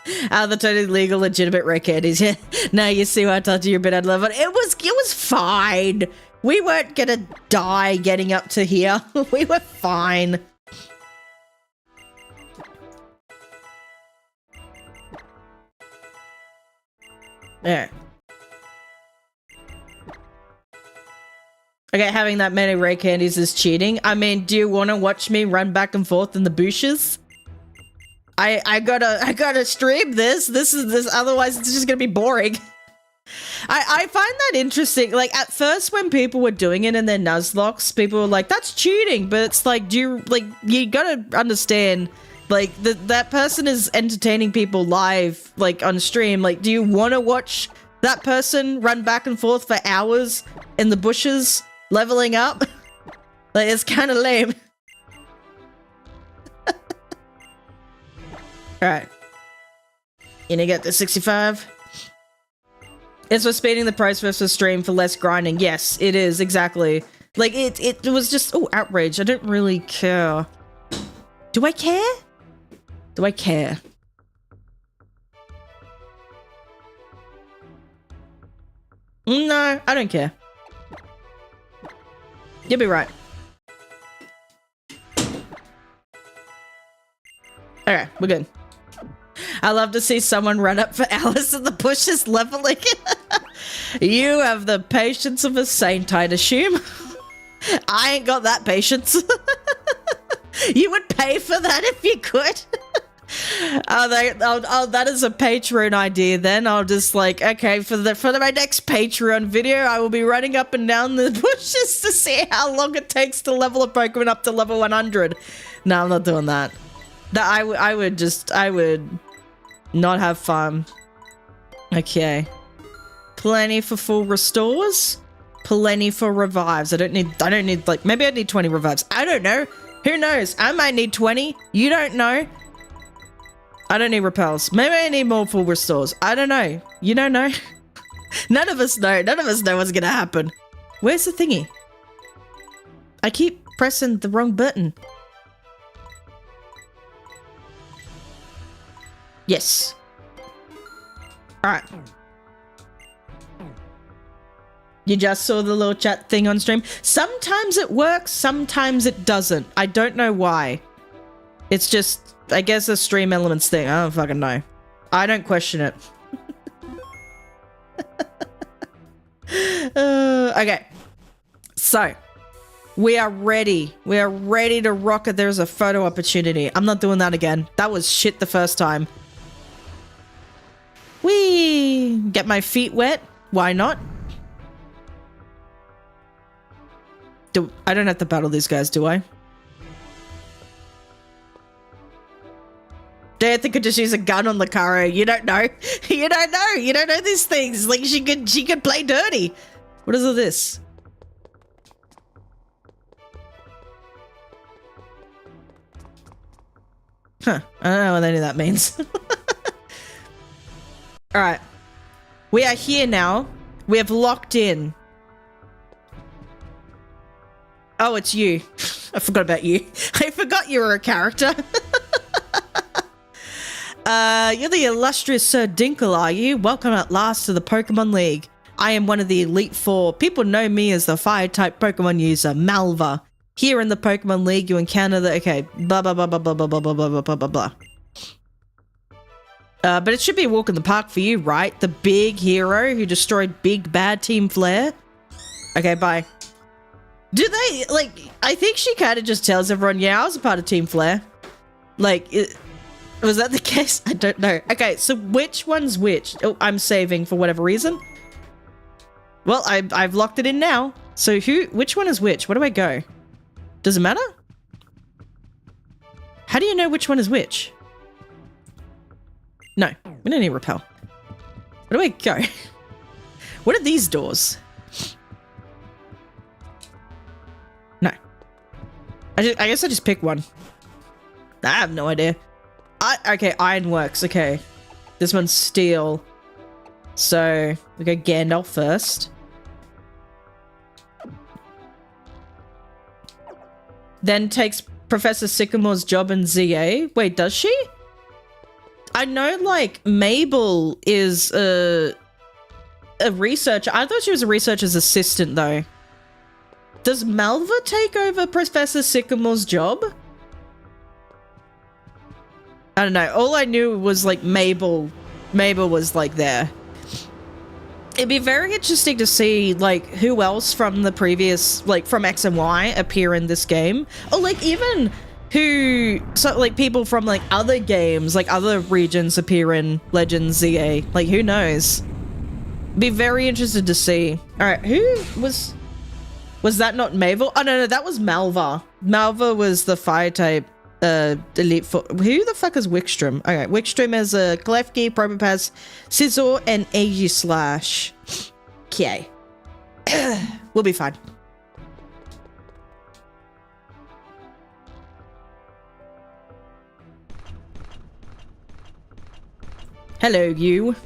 The totally legal, legitimate rare candies. Yeah. Now you see why I told you you're a bit unleveled. It was fine. We weren't gonna die getting up to here. We were fine. There. Okay, having that many rare candies is cheating. I mean, do you want to watch me run back and forth in the bushes? I gotta stream this. Otherwise it's just gonna be boring. I find that interesting. Like, at first when people were doing it in their Nuzlocke, people were like, that's cheating. But it's like, you gotta understand, like, that person is entertaining people live, like, on stream. Like, do you want to watch that person run back and forth for hours in the bushes, leveling up? Like, it's kind of lame. Alright. You gonna get the 65? It's for speeding the process for stream for less grinding. Yes, it is, exactly. Like, it was just... Oh, outrage. I don't really care. Do I care? Do I care? No, I don't care. You'll be right. Okay, we're good. I love to see someone run up for hours in the bushes leveling. You have the patience of a saint, I'd assume. I ain't got that patience. You would pay for that if you could. That is a Patreon idea then. I'll just like, okay, for my next Patreon video, I will be running up and down the bushes to see how long it takes to level a Pokemon up to level 100. No, I'm not doing that. I would not have fun. Okay. Plenty for full restores. Plenty for revives. I don't need like, maybe I need 20 revives. I don't know. Who knows? I might need 20. You don't know. I don't need repels. Maybe I need more full restores. I don't know. You don't know. None of us know. None of us know what's gonna happen. Where's the thingy? I keep pressing the wrong button. Yes. Alright. You just saw the little chat thing on stream. Sometimes it works, sometimes it doesn't. I don't know why. It's just, I guess, a stream elements thing. I don't fucking know. I don't question it. Okay. So, we are ready. We are ready to rock it. There's a photo opportunity. I'm not doing that again. That was shit the first time. Whee! Get my feet wet. Why not? I don't have to battle these guys, do I? Diantha could just use a gun on Lucario. You don't know. You don't know. You don't know these things. Like, she could play dirty. What is all this? Huh. I don't know what any of that means. Alright. We are here now. We have locked in. Oh, it's you. I forgot about you. I forgot you were a character. You're the illustrious Sir Dinkle, are you? Welcome at last to the Pokemon League. I am one of the Elite Four. People know me as the Fire-type Pokemon user, Malva. Here in the Pokemon League, you encounter the... Okay, blah, blah, blah, blah, blah, blah, blah, blah, blah, blah, blah, blah. But it should be a walk in the park for you, right? The big hero who destroyed Big Bad Team Flare? Okay, bye. Do they... Like, I think she kind of just tells everyone, yeah, I was a part of Team Flare. Like... Was that the case? I don't know. Okay, so which one's which? Oh, I'm saving for whatever reason. Well, I've locked it in now. So which one is which? Where do I go? Does it matter? How do you know which one is which? No, we don't need repel. Where do I go? What are these doors? No. I guess I just pick one. I have no idea. Okay, Ironworks, okay. This one's steel. So, we go Gandalf first. Then takes Professor Sycamore's job in ZA. Wait, does she? I know, like, Mabel is a researcher. I thought she was a researcher's assistant, though. Does Malva take over Professor Sycamore's job? I don't know. All I knew was, like, Mabel was, like, there. It'd be very interesting to see, like, who else from the previous, like, from X and Y appear in this game. Or, like, even like, people from, like, other games, like, other regions appear in Legends ZA. Like, who knows? Be very interested to see. Alright, who was that not Mabel? Oh, no, that was Malva. Malva was the fire-type Elite Four. Who the fuck is Wickstrom? Okay, Wickstrom has a Klefki, Probopass, Scizor, and Aegislash. Okay. We'll be fine. Hello, you.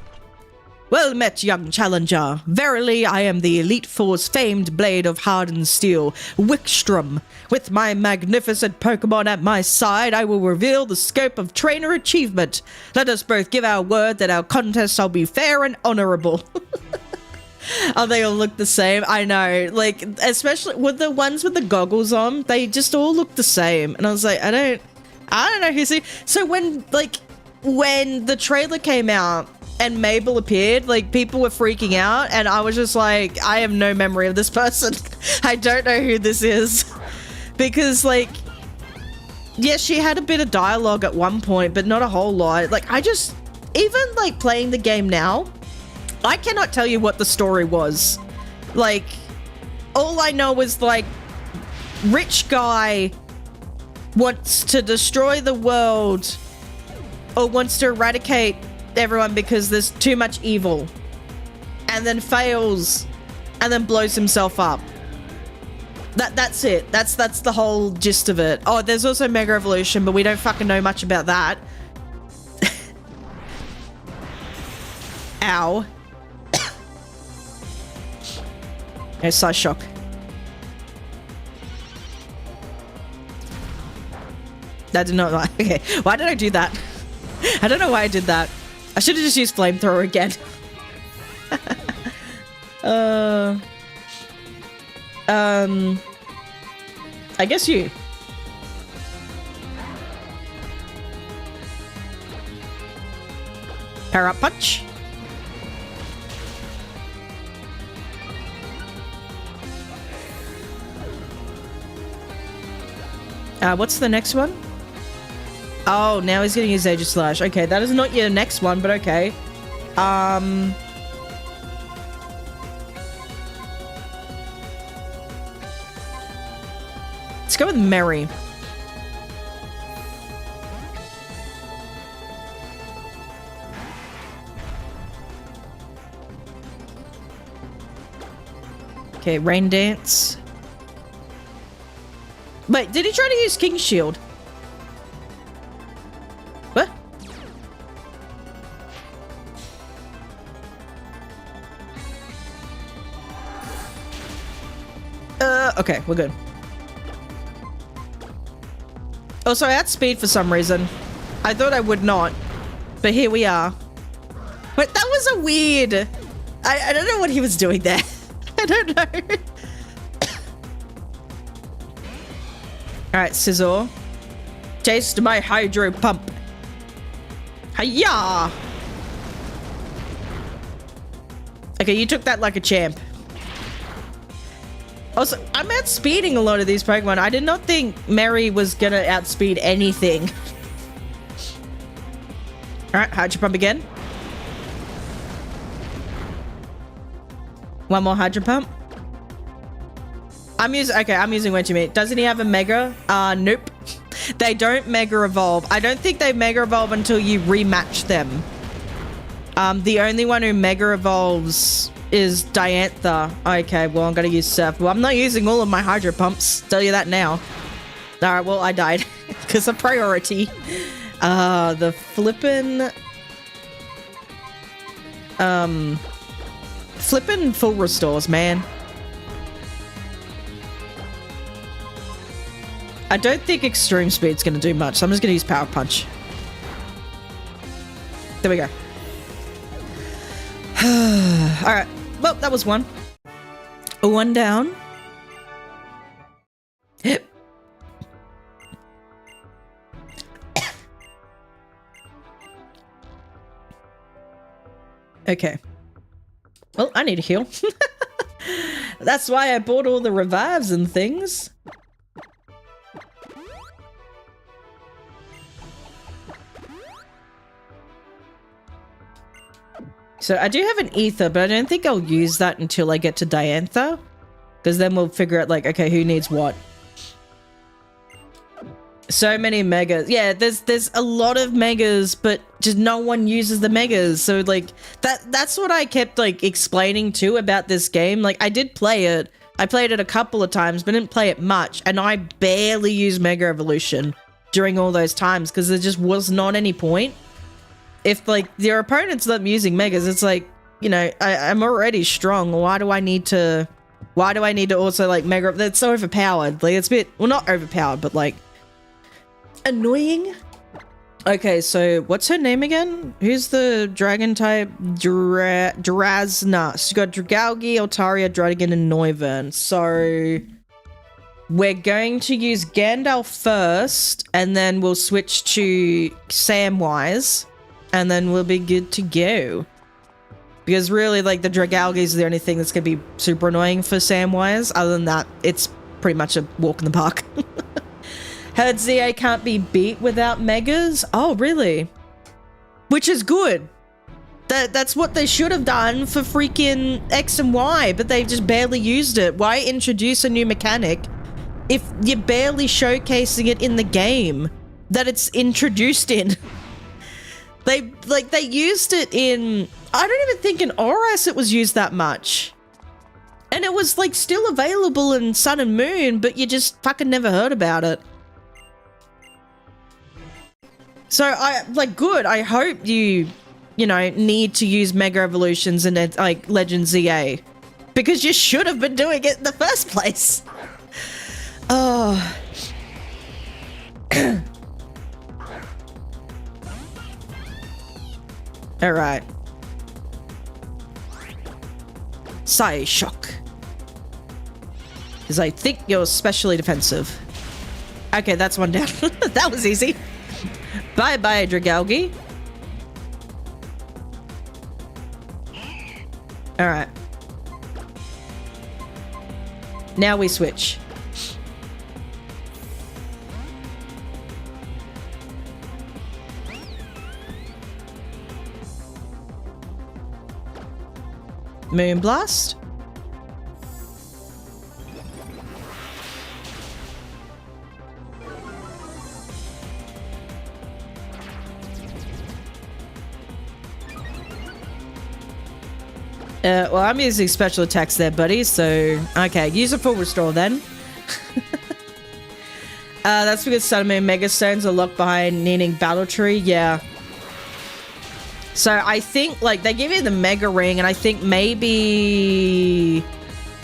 Well met, young challenger. Verily, I am the Elite Four's famed blade of hardened steel, Wickstrom. With my magnificent Pokemon at my side, I will reveal the scope of trainer achievement. Let us both give our word that our contest shall be fair and honorable. Oh, they all look the same. I know. Like, especially with the ones with the goggles on, they just all look the same. And I was like, I don't know who's who. So when the trailer came out, and Mabel appeared, like, people were freaking out, and I was just like, I have no memory of this person. I don't know who this is. Because, like, yeah, she had a bit of dialogue at one point, but not a whole lot. Like, even, like, playing the game now, I cannot tell you what the story was. Like, all I know is, like, rich guy wants to destroy the world, or wants to eradicate everyone because there's too much evil, and then fails, and then blows himself up. That's it. That's the whole gist of it. Oh, there's also Mega Evolution, but we don't fucking know much about that. Ow. No, Psy Shock. That did not. Okay, why did I do that? I don't know why I did that. I should have just used Flamethrower again. I guess you. Power Up Punch. What's the next one? Oh, now he's getting his Aegislash. Okay, that is not your next one, but okay. Let's go with Mary. Okay, Rain Dance. Wait, did he try to use King's Shield? What? Okay, we're good. Oh, sorry, I had speed for some reason. I thought I would not, but here we are. But that was a weird... I don't know what he was doing there. I don't know. Alright, Scizor. Taste my Hydro Pump. Hiya! Okay, you took that like a champ. Also, I'm outspeeding a lot of these Pokemon. I did not think Mary was gonna outspeed anything. Alright, Hydro Pump again. One more Hydro Pump. I'm using way too many. Doesn't he have a Mega? Nope. They don't Mega Evolve. I don't think they Mega Evolve until you rematch them. The only one who Mega Evolves is Diantha. Okay, well, I'm gonna use Surf. Well, I'm not using all of my Hydro Pumps. Tell you that now. Alright, well, I died. Because of priority. The flippin'... Flippin' full restores, man. I don't think Extreme Speed's gonna do much, so I'm just gonna use Power Punch. There we go. Alright. Well, that was one. One down. Okay. Well, I need a heal. That's why I bought all the revives and things. So I do have an ether, but I don't think I'll use that until I get to Diantha. Because then we'll figure out, like, okay, who needs what. So many megas. Yeah, there's a lot of megas, but just no one uses the megas. So, like, that's what I kept, like, explaining, too, about this game. Like, I did play it. I played it a couple of times, but didn't play it much. And I barely used Mega Evolution during all those times, because there just was not any point. If, like, your opponent's not using megas, it's like, you know, I'm already strong. Why do I need to also, like, mega? That's so overpowered. Like, it's a bit, well, not overpowered, but, like, annoying. Okay, so what's her name again? Who's the dragon type? Durazna. So you got Dragalge, Altaria, Druddigan, and Noivern. So we're going to use Gandalf first, and then we'll switch to Samwise. And then we'll be good to go. Because really, like, the Dragalge is the only thing that's going to be super annoying for Samwise. Other than that, it's pretty much a walk in the park. Heard ZA can't be beat without Megas? Oh, really? Which is good. That's what they should have done for freaking X and Y, but they've just barely used it. Why introduce a new mechanic if you're barely showcasing it in the game that it's introduced in? They used it in, I don't even think in Oras it was used that much. And it was, like, still available in Sun and Moon, but you just fucking never heard about it. So, good. I hope you know, need to use Mega Evolutions in, like, Legend ZA. Because you should have been doing it in the first place. Oh. Alright. Psy Shock. Because I think you're especially defensive. Okay, that's one down. That was easy. Bye-bye, Dragalge. Alright. Now we switch. Moonblast. Well, I'm using special attacks there, buddy, so... Okay, use a full restore then. That's because Sun Moon Mega Stones are locked behind needing Battle Tree, yeah. So I think, like, they give you the Mega Ring, and I think maybe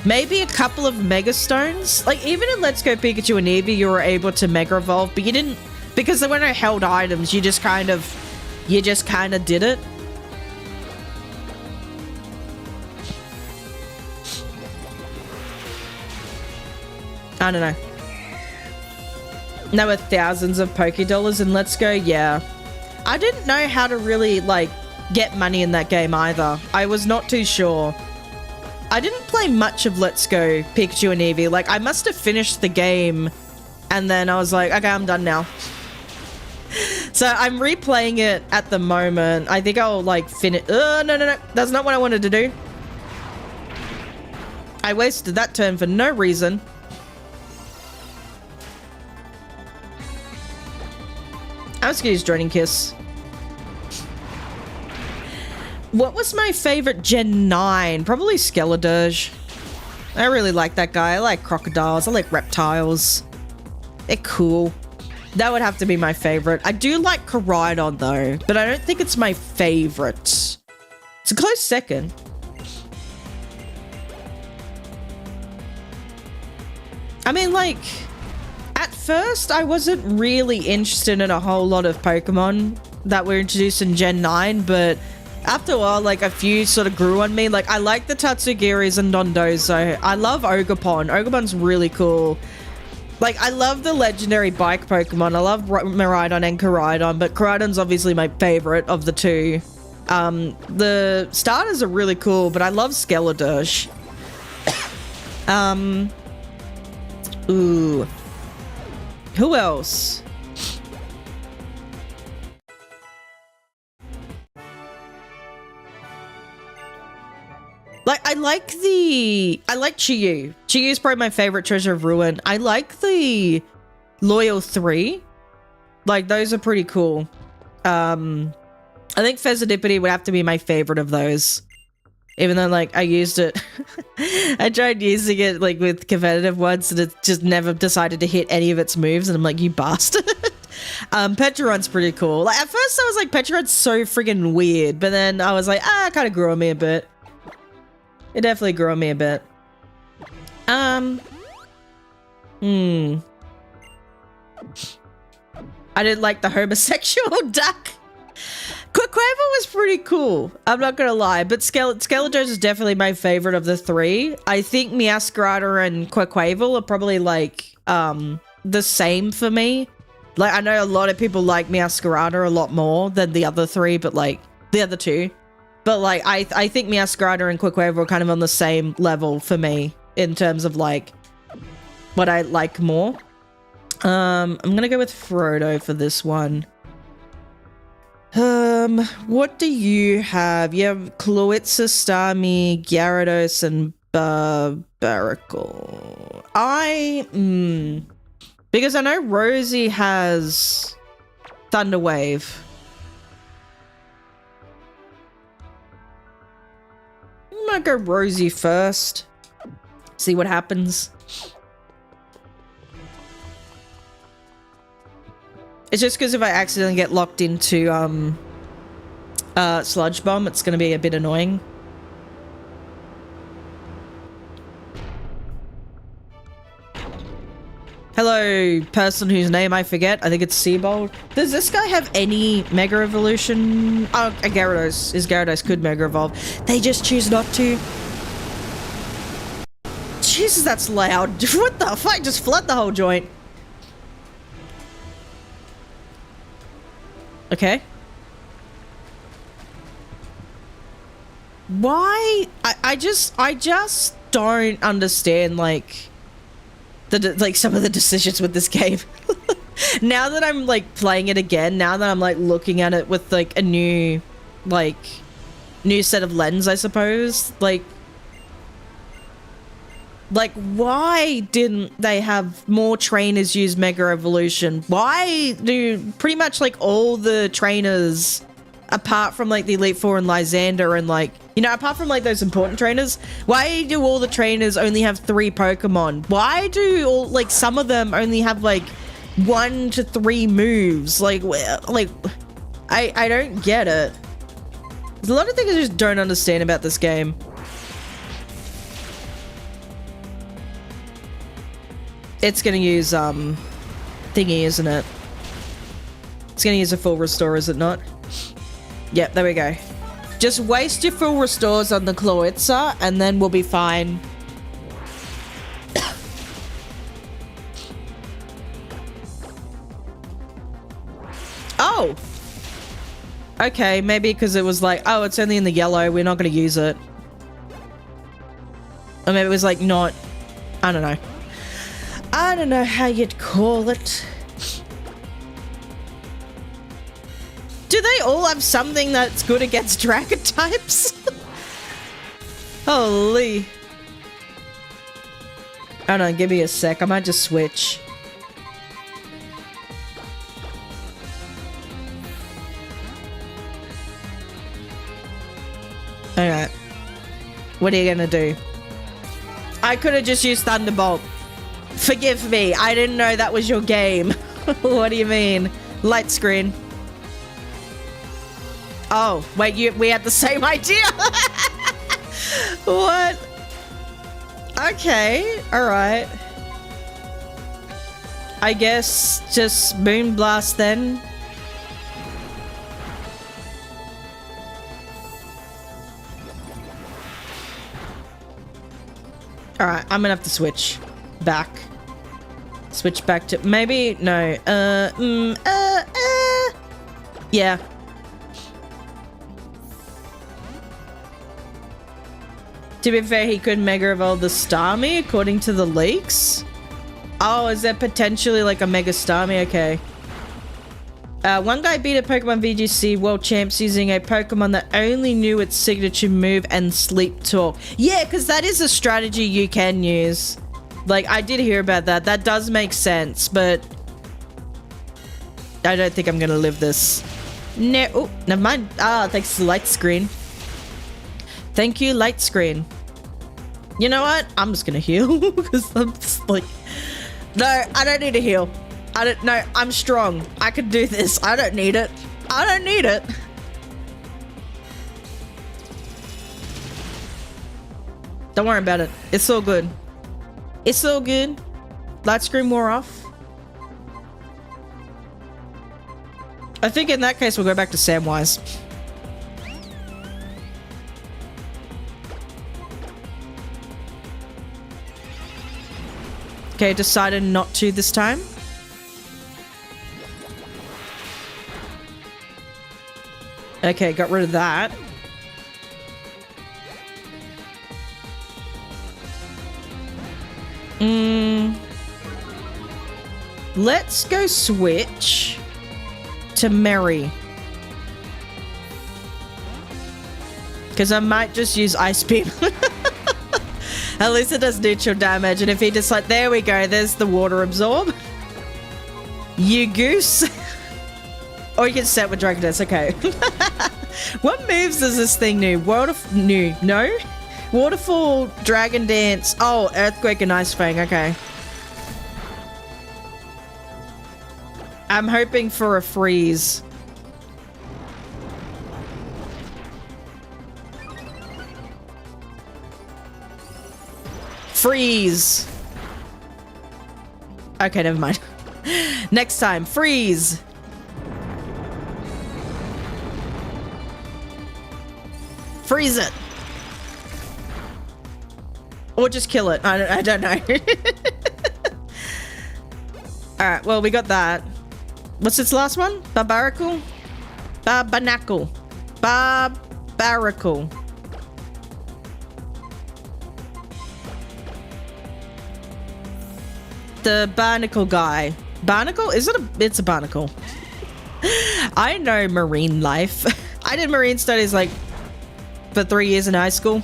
a couple of Mega Stones. Like, even in Let's Go Pikachu and Eevee, you were able to Mega Evolve, but you didn't... Because there were no held items, you just kind of did it. I don't know. There were thousands of Pokédollars in Let's Go, yeah. I didn't know how to really, like, get money in that game either. I was not too sure. I didn't play much of Let's Go Pikachu and Eevee. Like, I must have finished the game, and then I was like, okay, I'm done now. So I'm replaying it at the moment. I think I'll, like, finish... no. That's not what I wanted to do. I wasted that turn for no reason. I'm just gonna use Draining Kiss. What was my favorite Gen 9? Probably Skeledirge. I really like that guy. I like crocodiles. I like reptiles. They're cool. That would have to be my favorite. I do like Koraidon though, but I don't think it's my favorite. It's a close second. I mean, like... At first, I wasn't really interested in a whole lot of Pokemon that were introduced in Gen 9, but after a while, like, a few sort of grew on me. Like, I like the Tatsugiris and Dondozo. I love Ogerpon. Ogerpon's really cool. Like, I love the legendary bike Pokemon. I love Miraidon and Koraidon, but Koraidon's obviously my favorite of the two. The starters are really cool, but I love Skeledirge. Ooh. Who else? Like, I like Chiyu. Chiyu is probably my favorite Treasure of Ruin. I like the Loyal 3. Like, those are pretty cool. I think Fezzidipity would have to be my favorite of those. Even though, like, I used it. I tried using it, like, with competitive ones, and it just never decided to hit any of its moves, and I'm like, you bastard. Pecharodon's pretty cool. Like, at first I was like, Pecharodon's so friggin' weird, but then I was like, it kind of grew on me a bit. It definitely grew on me a bit. I didn't like the homosexual duck. Quaquaval was pretty cool, I'm not gonna lie, but Skeledirge is definitely my favorite of the three. I think Meowscarada and Quaquaval are probably, like, the same for me. Like, I know a lot of people like Meowscarada a lot more than the other three, but, like, the other two. But, like, I think Meowscarada and Quaquaval are kind of on the same level for me in terms of, like, what I like more. I'm gonna go with Frodo for this one. What do you have? You have Kloitza, Starmie, Gyarados, and Barbaracle. Because I know Rosie has Thunder Wave. I might go Rosie first. See what happens. It's just because if I accidentally get locked into Sludge Bomb, it's going to be a bit annoying. Hello, person whose name I forget. I think it's Seabold. Does this guy have any Mega Evolution? Oh, Gyarados. His Gyarados could Mega Evolve. They just choose not to. Jesus, that's loud. What the fuck? Just flood the whole joint. Okay. Why? I just don't understand, like, some of the decisions with this game. Now that I'm, like, playing it again, now that I'm, like, looking at it with, like, a new set of lens, I suppose, like, why didn't they have more trainers use Mega Evolution? Why do pretty much, like, all the trainers apart from like the Elite Four and Lysander and like, you know, apart from like those important trainers, why do all the trainers only have 3 Pokemon? Why do all, like, some of them only have like 1 to 3 moves? Like I don't get it. There's a lot of things I just don't understand about this game. It's gonna use thingy, isn't it? It's gonna use a full restore, is it not? Yep, there we go. Just waste your full restores on the Kloitza and then we'll be fine. Oh! Okay, maybe because it was like, oh, it's only in the yellow, we're not gonna use it. Or maybe it was like not, I don't know. I don't know how you'd call it. Do they all have something that's good against dragon types? Holy. Hold on, give me a sec. I might just switch. Alright. What are you gonna do? I could have just used Thunderbolt. Forgive me. I didn't know that was your game. What do you mean? Light screen. Oh, wait, we had the same idea. What? Okay, alright. I guess just Moonblast then. Alright, I'm gonna have to switch back. Switch back to maybe no. Yeah. To be fair, he could Mega Evolve the Starmie according to the leaks. Oh, is there potentially like a Mega Starmie? Okay. One guy beat a Pokemon VGC World Champs using a Pokemon that only knew its signature move and Sleep Talk. Yeah, because that is a strategy you can use. Like, I did hear about that. That does make sense, but I don't think I'm gonna live this. No, oh, never mind. Ah, thanks to light screen. Thank you, light screen. You know what? I'm just gonna heal because I'm just like, no, I don't need to heal. No, I'm strong. I can do this. I don't need it. I don't need it. Don't worry about it. It's all good. It's all good. Light screen wore off. I think in that case we'll go back to Samwise. Okay, decided not to this time. Okay, got rid of that. Let's go switch to Mary. Because I might just use Ice Beam. At least it does neutral damage. And if he just like, there we go, there's the water absorb. You goose. Or you can set with Dragon Dance, okay. What moves does this thing do? No? Waterfall, Dragon Dance. Oh, Earthquake and Ice Fang, okay. I'm hoping for a freeze. Freeze. Okay, never mind. Next time, freeze. Freeze it. Or just kill it. I don't know. Alright, well, we got that. What's its last one? Barbaracle? Barbanacle. Barbaracle. The barnacle guy. Barnacle? Is it a... It's a barnacle. I know marine life. I did marine studies like for 3 years in high school.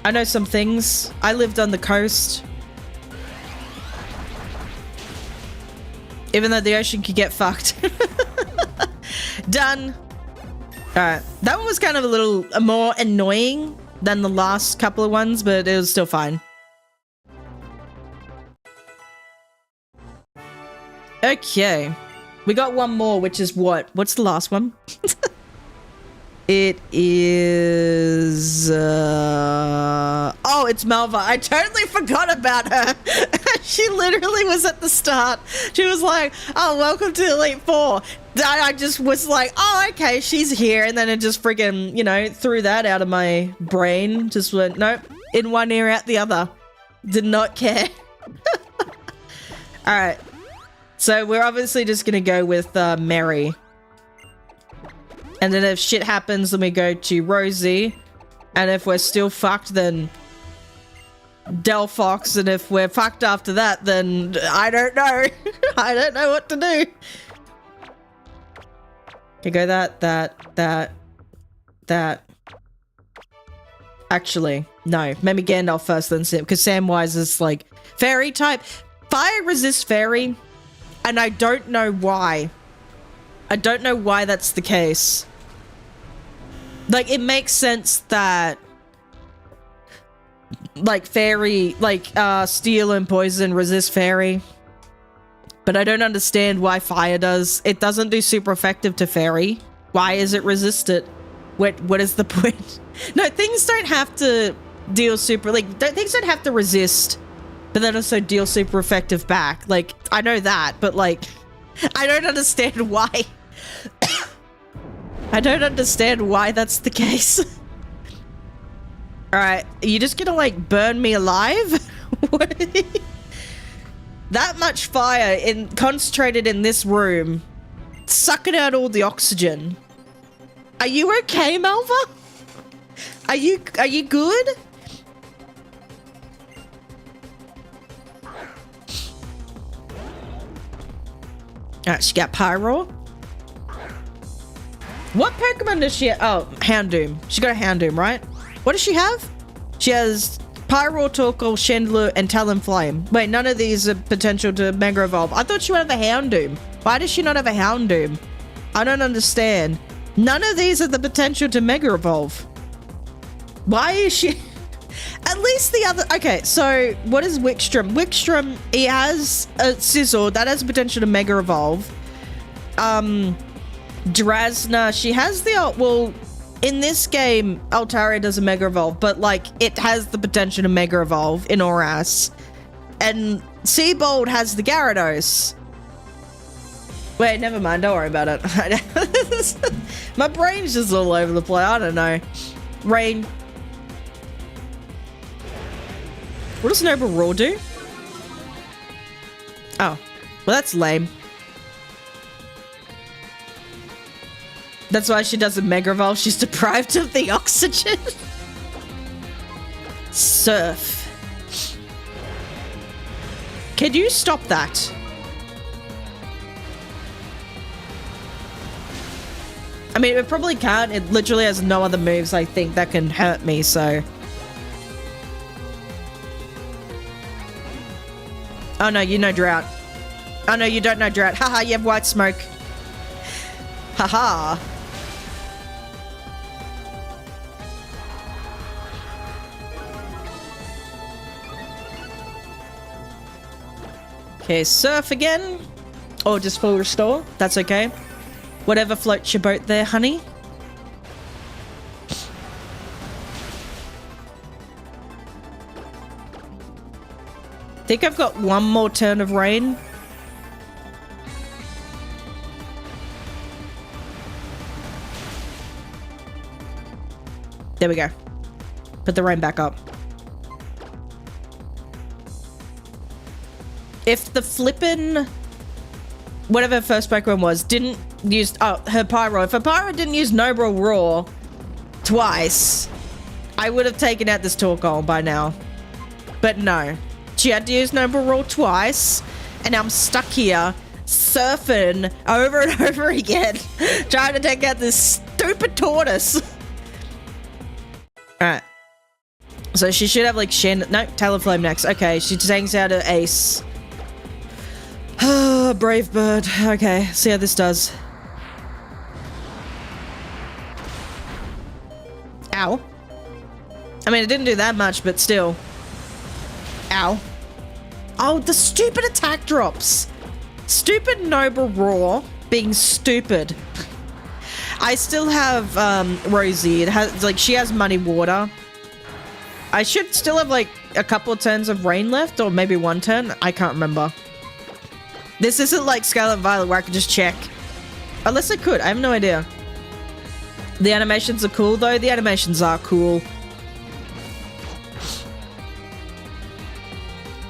I know some things. I lived on the coast. Even though the ocean could get fucked. Done. Alright. That one was kind of a little more annoying than the last couple of ones, but it was still fine. Okay. We got one more, which is what? What's the last one? It is... Oh, it's Malva. I totally forgot about her. She literally was at the start. She was like, oh, welcome to Elite Four. I just was like, oh, okay, she's here. And then it just friggin', you know, threw that out of my brain. Just went, nope, in one ear, out the other. Did not care. All right. So we're obviously just going to go with Mary. And then if shit happens, then we go to Rosie. And if we're still fucked, then Delphox. And if we're fucked after that, then I don't know. I don't know what to do. Okay, go that. Actually, no. Maybe Gandalf first, then Sam. Because Samwise is like fairy type. Fire resists fairy. And I don't know why. I don't know why that's the case. Like, it makes sense that like fairy, like steel and poison resist fairy. But I don't understand why fire does. It doesn't do super effective to fairy. Why is it resisted? What is the point? No, things don't have to deal super, like, things don't have to resist, but then also deal super effective back. Like, I know that, but like, I don't understand why. I don't understand why that's the case. Alright, are you just gonna like burn me alive? That much fire concentrated in this room, sucking out all the oxygen. Are you okay, Malva? Are you good? Alright, she got Pyro. What Pokemon does she have? Oh, Houndoom. She got a Houndoom, right? What does she have? She has Pyro, Torkoal, Chandelure, and Talonflame. Wait, none of these are potential to Mega Evolve. I thought she would have a Houndoom. Why does she not have a Houndoom? I don't understand. None of these have the potential to Mega Evolve. Why is she... At least the other... Okay, so what is Wickstrom? Wickstrom, he has a Scizor. That has potential to Mega Evolve. Drasna, she has the... Well, in this game, Altaria does a Mega Evolve, but, like, it has the potential to Mega Evolve in Oras. And Seabold has the Gyarados. Wait, never mind. Don't worry about it. My brain's just all over the place. I don't know. Rain. What does Noble Roar do? Oh. Well, that's lame. That's why she doesn't Mega Evolve. She's deprived of the oxygen. Surf. Can you stop that? I mean, it probably can't. It literally has no other moves, I think, that can hurt me, so... Oh no, you know Drought. Oh no, you don't know Drought. Haha, you have White Smoke. Haha. Okay, Surf again. Or just full restore. That's okay. Whatever floats your boat there, honey. Think I've got one more turn of rain. There we go. Put the rain back up. If the flippin' whatever her first Pokemon was didn't use her Pyro. If her Pyro didn't use Noble Roar twice, I would have taken out this Torkoal by now. But no. She had to use Noble Roar twice, and I'm stuck here surfing over and over again, trying to take out this stupid tortoise. Alright. So she should have like no, Talonflame next. Okay, she tanks out her Ace. Brave Bird. Okay, see how this does. Ow. I mean, it didn't do that much, but still. Ow. Oh, the stupid attack drops. Stupid Noble Roar being stupid. I still have Rosie. It has like she has Muddy Water. I should still have like a couple of turns of Rain left, or maybe one turn. I can't remember. This isn't like Scarlet Violet where I can just check. Unless I could. I have no idea. The animations are cool though. The animations are cool.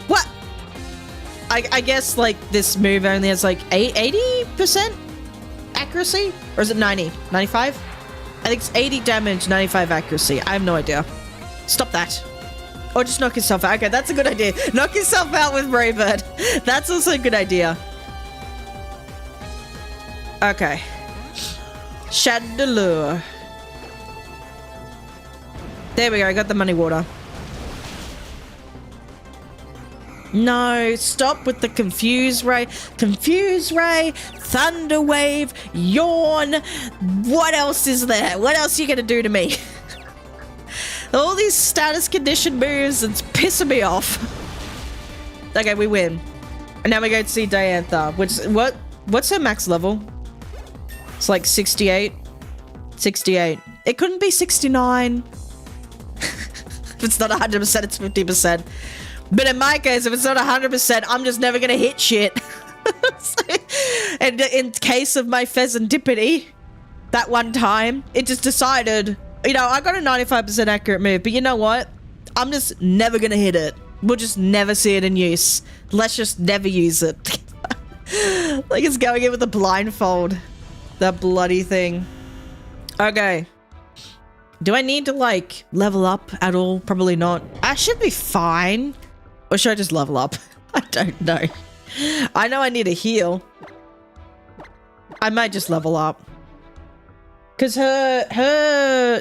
What? I guess like this move only has like 80% accuracy? Or is it 90? 95? I think it's 80 damage, 95 accuracy. I have no idea. Stop that. Or just knock yourself out. Okay, that's a good idea. Knock yourself out with Braybird. That's also a good idea. Okay. Chandelure. There we go. I got the Money Water. No, stop with the Confuse Ray. Confuse Ray, Thunder Wave, Yawn. What else is there? What else are you going to do to me? All these status condition moves, it's pissing me off. Okay, we win. And now we go to see Diantha. What's her max level? It's like 68. 68. It couldn't be 69. If it's not 100%, it's 50%. But in my case, if it's not 100%, I'm just never going to hit shit. And in case of my Pheasantipity, that one time, it just decided, you know, I got a 95% accurate move, but you know what? I'm just never going to hit it. We'll just never see it in use. Let's just never use it. Like it's going in with a blindfold. That bloody thing. Okay. Do I need to, like, level up at all? Probably not. I should be fine. Or should I just level up? I don't know. I know I need a heal. I might just level up. Because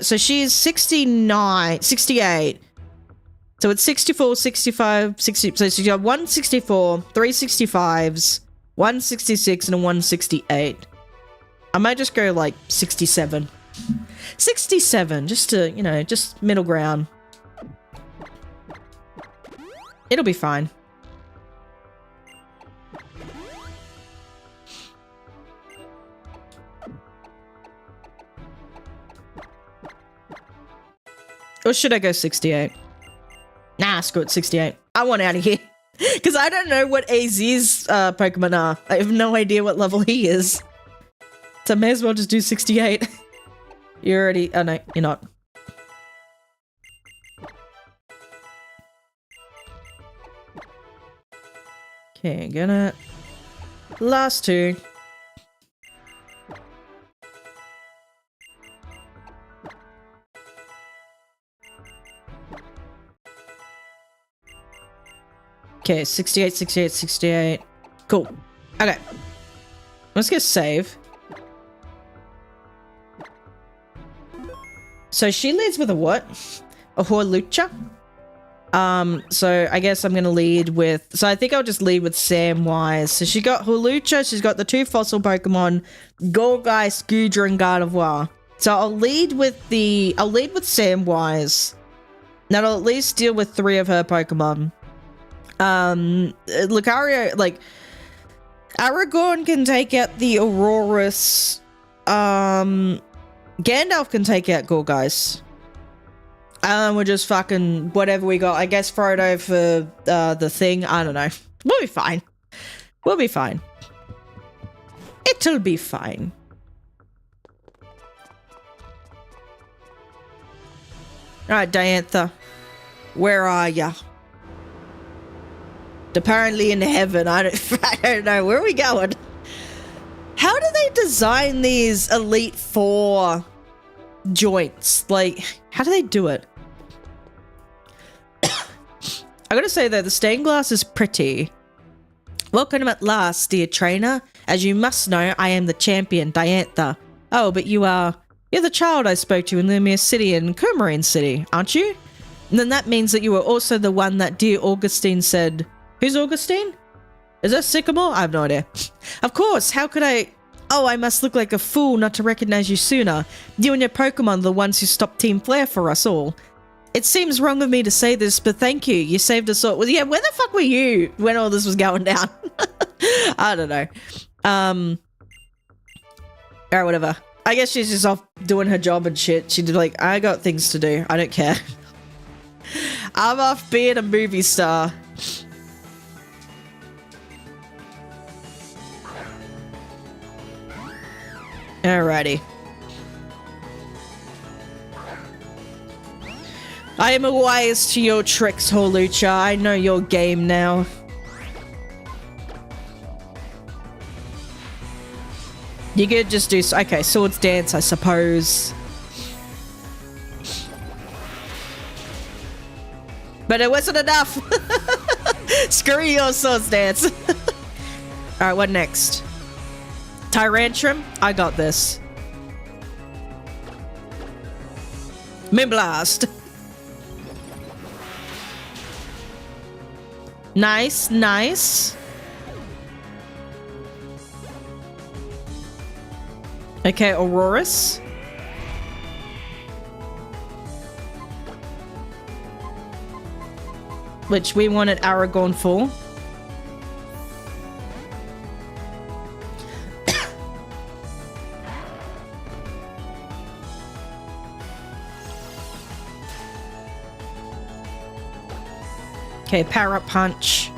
so she's 69, 68. So it's 64, 65, 60. So she's got 164, 3 65s, 166, and a 168. I might just go like 67. 67, just to, you know, just middle ground. It'll be fine. Or should I go 68? Nah, screw it, 68. I want out of here. Because I don't know what AZ's Pokemon are. I have no idea what level he is. So I may as well just do 68. You're already... Oh, no, you're not. Okay, gonna... Last two. Okay, 68, 68, 68. Cool. Okay. Let's get save. So she leads with a what? A Horlucha? So I guess I'm gonna lead with... So I think I'll just lead with Samwise. So she got Horlucha, she's got the 2 fossil Pokemon, Golgai, Scoodra, and Gardevoir. So I'll lead with Samwise. That'll at least deal with 3 of her Pokemon. Lucario, like, Aragorn can take out the Aurorus. Gandalf can take out Golgais. We'll just fucking whatever we got. I guess Frodo for the thing. I don't know. We'll be fine. We'll be fine. It'll be fine. Alright, Diantha. Where are ya? Apparently in heaven. I don't know. Where are we going? How do they design these Elite Four joints? Like, how do they do it? I gotta say though, the stained glass is pretty. Welcome at last, dear trainer. As you must know, I am the champion, Diantha. Oh, but you're the child I spoke to in Lumia City and Coumarine City, aren't you? And then that means that you were also the one that dear Augustine said... Who's Augustine? Is that Sycamore? I have no idea. Of course, how could I... Oh, I must look like a fool not to recognize you sooner. You and your Pokemon are the ones who stopped Team Flare for us all. It seems wrong of me to say this, but thank you. You saved us all. Well, yeah, where the fuck were you when all this was going down? I don't know. Or whatever. I guess she's just off doing her job and shit. She'd be like, I got things to do. I don't care. I'm off being a movie star. Alrighty. I am wise to your tricks, Holucha. I know your game now. You could just do... Okay, Swords Dance, I suppose. But it wasn't enough. Screw your Swords Dance. Alright, what next? Tyrantrum? I got this. Moonblast. Nice, nice. Okay, Aurorus. Which we wanted Aragorn for. Okay, Power Punch.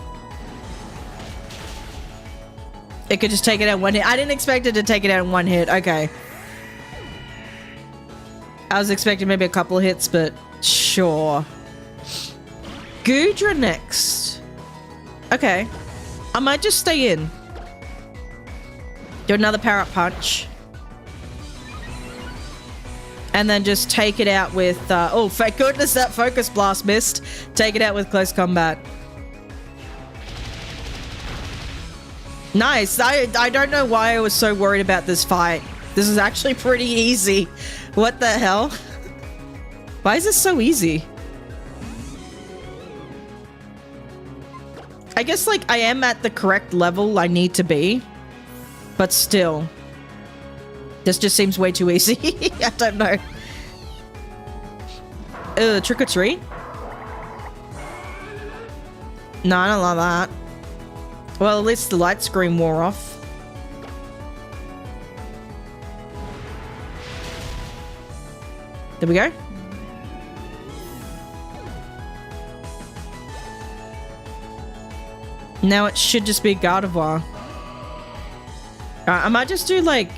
It could just take it out one hit. I didn't expect it to take it out in one hit. Okay. I was expecting maybe a couple of hits, but sure. Goodra next. Okay. I might just stay in. Do another Power Punch. And then just take it out with... oh, thank goodness that Focus Blast missed. Take it out with Close Combat. Nice. I don't know why I was so worried about this fight. This is actually pretty easy. What the hell? Why is this so easy? I guess, like, I am at the correct level I need to be. But still... This just seems way too easy. I don't know. Trick or treat? No, I don't like that. Well, at least the light screen wore off. There we go. Now it should just be Gardevoir. I might just do, like...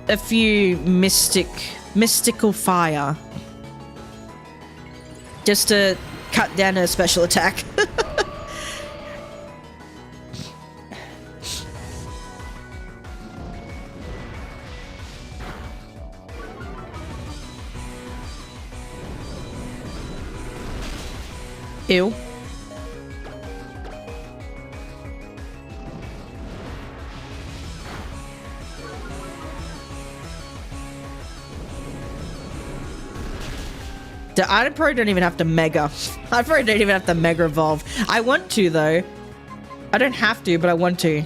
a few mystical fire just to cut down her special attack. Ew. I probably don't even have to Mega. I probably don't even have to Mega Evolve. I want to, though. I don't have to, but I want to.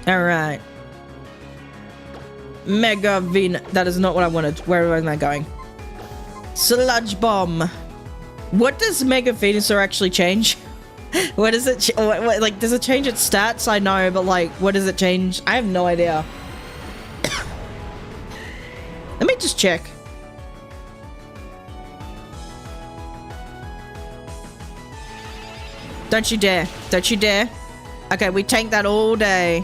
Alright. Mega Vin. That is not what I wanted. Where am I going? Sludge Bomb. What does Mega Venusaur actually change? What does it... like, does it change its stats? I know, but, like, what does it change? I have no idea. Let me just check. Don't you dare. Don't you dare. Okay, we tank that all day.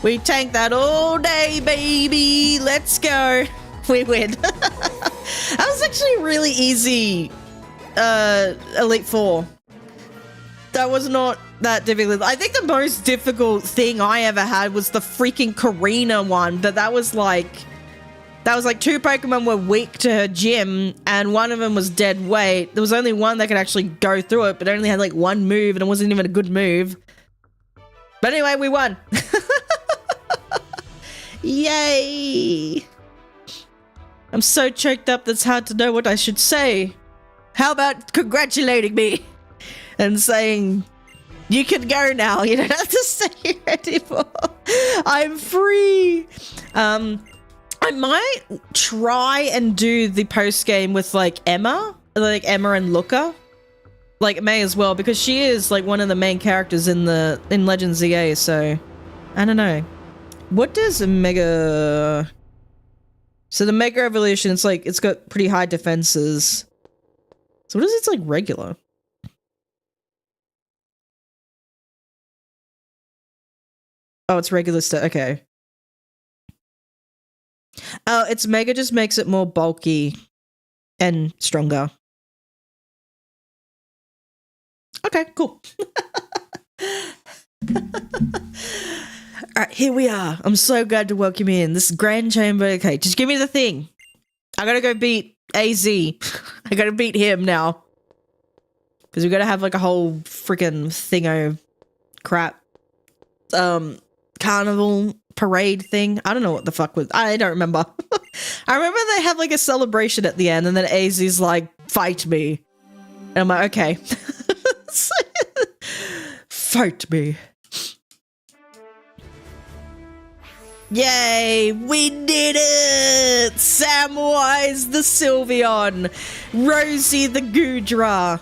We tank that all day, baby. Let's go. We win. That was actually really easy. Elite Four. That was not that difficult. I think the most difficult thing I ever had was the freaking Karina one, but that was like two Pokemon were weak to her gym, and one of them was dead weight. There was only one that could actually go through it, but it only had like one move, and it wasn't even a good move. But anyway, we won. Yay! I'm so choked up that's hard to know what I should say. How about congratulating me and saying You can go now. You don't have to stay here anymore. I'm free. I might try and do the post game with like Emma and Luca. Like May as well, because she is like one of the main characters in Legends ZA, so I don't know. What does a Mega... So the Mega Evolution, it's like, it's got pretty high defenses. So what is it like regular? Oh, it's regular stuff. Okay. Oh, its Mega just makes it more bulky and stronger. Okay, cool. Alright, here we are. I'm so glad to welcome you in. This Grand Chamber. Okay, just give me the thing. I gotta go beat AZ. I gotta beat him now. Because we gotta have like a whole freaking thingo crap. Carnival parade thing. I don't know what the fuck was. I don't remember. I remember they have like a celebration at the end and then AZ's like, fight me. And I'm like, okay. Fight me. Yay, we did it! Samwise the Sylveon, Rosie the Goodra,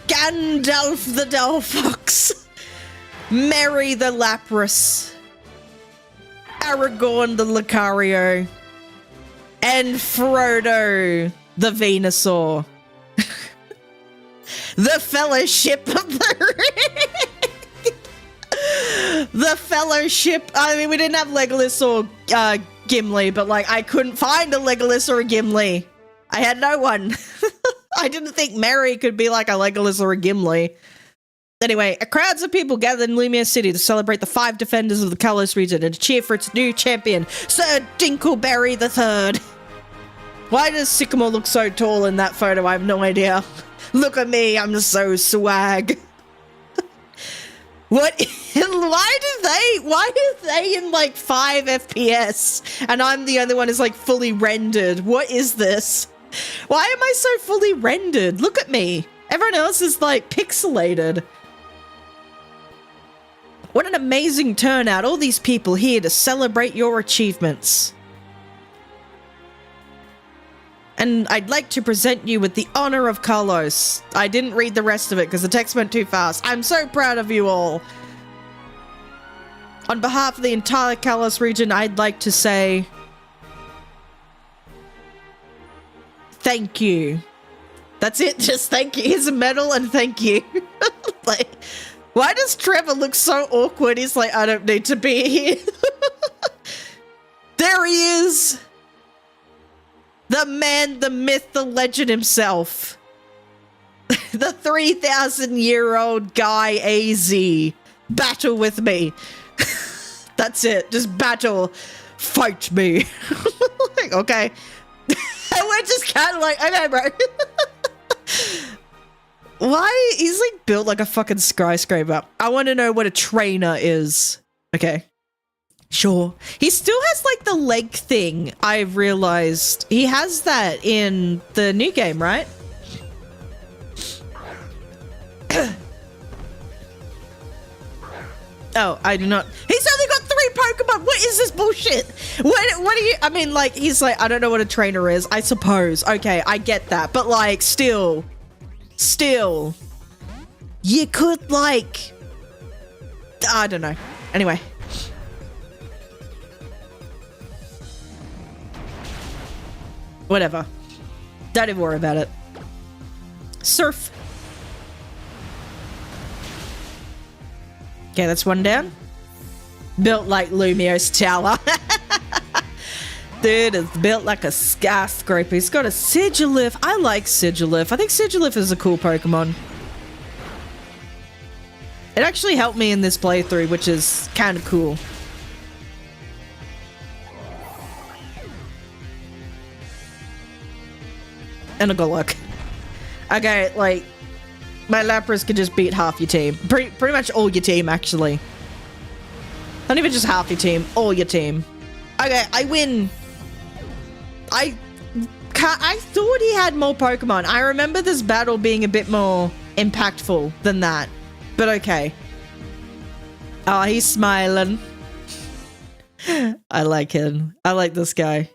Gandalf the Delphox, Merry the Lapras, Aragorn the Lucario, and Frodo the Venusaur. The Fellowship of the Ring. The Fellowship. I mean, we didn't have Legolas or Gimli, but like, I couldn't find a Legolas or a Gimli. I had no one. I didn't think Merry could be like a Legolas or a Gimli. Anyway, crowds of people gathered in Lumiere City to celebrate the 5 defenders of the Kalos region and to cheer for its new champion, Sir Dinkleberry III. Why does Sycamore look so tall in that photo? I have no idea. Look at me, I'm so swag. What? Why are they in like 5 FPS and I'm the only one who's like fully rendered? What is this? Why am I so fully rendered? Look at me. Everyone else is like pixelated. What an amazing turnout. All these people here to celebrate your achievements. And I'd like to present you with the honor of Kalos. I didn't read the rest of it because the text went too fast. I'm so proud of you all. On behalf of the entire Kalos region, I'd like to say thank you. That's it, just thank you. Here's a medal and thank you. Like, why does Trevor look so awkward? He's like, I don't need to be here. There he is. The man, the myth, the legend himself. The 3,000-year-old guy AZ. Battle with me. That's it. Just battle. Fight me. Like, okay. And we're just kind of like, okay, bro. Why? He's like built like a fucking skyscraper. I want to know what a trainer is. Okay. Sure. He still has like the leg thing, I've realized. He has that in the new game, right? Oh, I do not. He's only got 3 Pokemon. What is this bullshit? What do you, I mean, like, he's like, I don't know what a trainer is, I suppose. Okay, I get that. But like, still, you could like, I don't know. Anyway. Whatever. Don't even worry about it. Surf. Okay, that's one down. Built like Lumio's tower. Dude, it's built like a skyscraper. He's got a Sigilif. I like Sigilif. I think Sigilif is a cool Pokemon. It actually helped me in this playthrough, which is kind of cool. And a Golok. Okay, like, my Lapras could just beat half your team. Pretty much all your team, actually. Not even just half your team, all your team. Okay, I win. I thought he had more Pokemon. I remember this battle being a bit more impactful than that. but okay. Oh, he's smiling. I like him. I like this guy.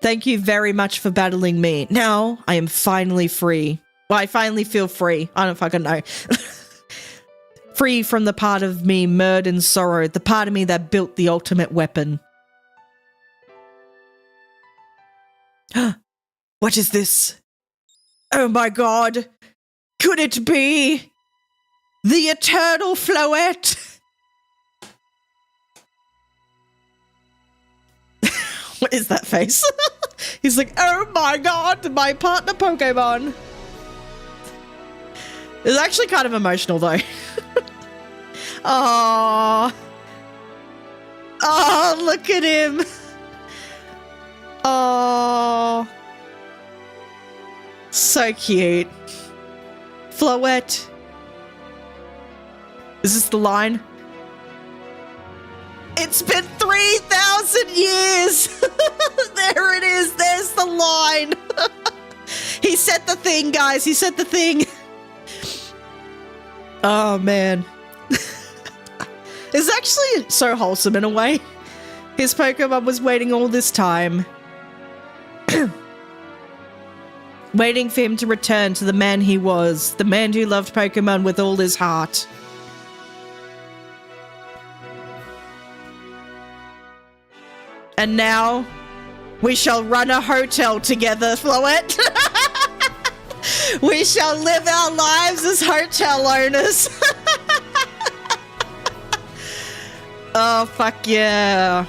Thank you very much for battling me. Now I am finally free. Well, I finally feel free. I don't fucking know. Free from the part of me mired in sorrow, the part of me that built the ultimate weapon. What is this? Oh my god! Could it be the eternal Floette? What is that face? He's like, oh my god, my partner Pokemon. It's actually kind of emotional though. Oh, oh, look at him. Oh, so cute. Floette. Is this the line? It's been 3,000 years. There it is. There's the line. He said the thing, guys. He said the thing. Oh, man. It's actually so wholesome in a way. His Pokemon was waiting all this time. Waiting for him to return to the man he was. The man who loved Pokemon with all his heart. And now, we shall run a hotel together, Floette. We shall live our lives as hotel owners. Oh, fuck yeah.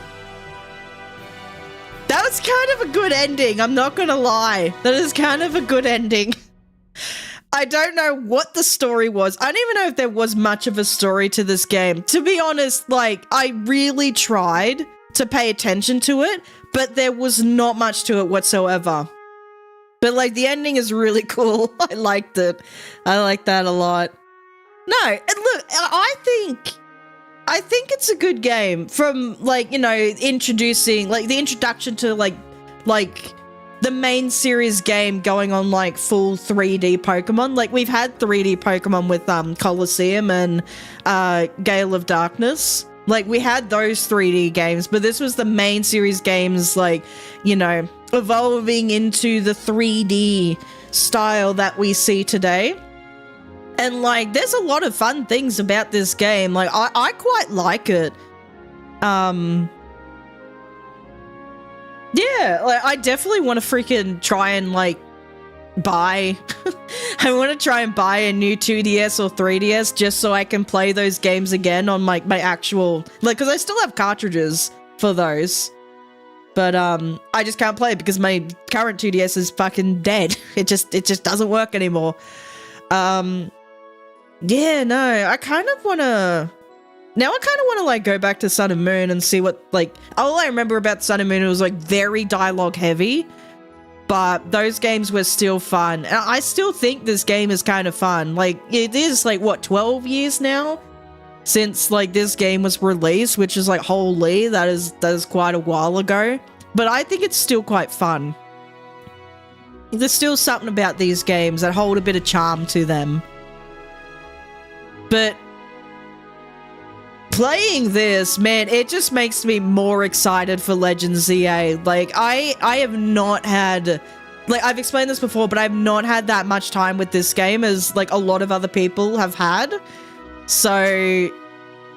That was kind of a good ending, I'm not gonna lie. That is kind of a good ending. I don't know what the story was. I don't even know if there was much of a story to this game. To be honest, like, I really tried to pay attention to it, but there was not much to it whatsoever. But like the ending is really cool. I liked it. I like that a lot. No, and look, I think it's a good game from like, you know, introducing like the introduction to like the main series game going on like full 3D Pokemon. Like we've had 3D Pokemon with Colosseum and Gale of Darkness. Like, we had those 3D games, but this was the main series games, like, you know, evolving into the 3D style that we see today. And, like, there's a lot of fun things about this game. Like, I quite like it. Yeah, like, I definitely want to freaking try and, like, buy... I want to try and buy a new 2DS or 3DS just so I can play those games again on, like, my actual... Like, because I still have cartridges for those. But, I just can't play it because my current 2DS is fucking dead. It just doesn't work anymore. Yeah, no, I kind of want to... Now I kind of want to, like, go back to Sun and Moon and see what, like... All I remember about Sun and Moon, it was, like, very dialogue heavy. But those games were still fun. And I still think this game is kind of fun. Like, it is, like, what, 12 years now? Since, like, this game was released, which is, like, holy, that is quite a while ago. But I think it's still quite fun. There's still something about these games that hold a bit of charm to them. But playing this, man, it just makes me more excited for Legends ZA. Like, I have not had... Like, I've explained this before, but I've not had that much time with this game as, like, a lot of other people have had. So,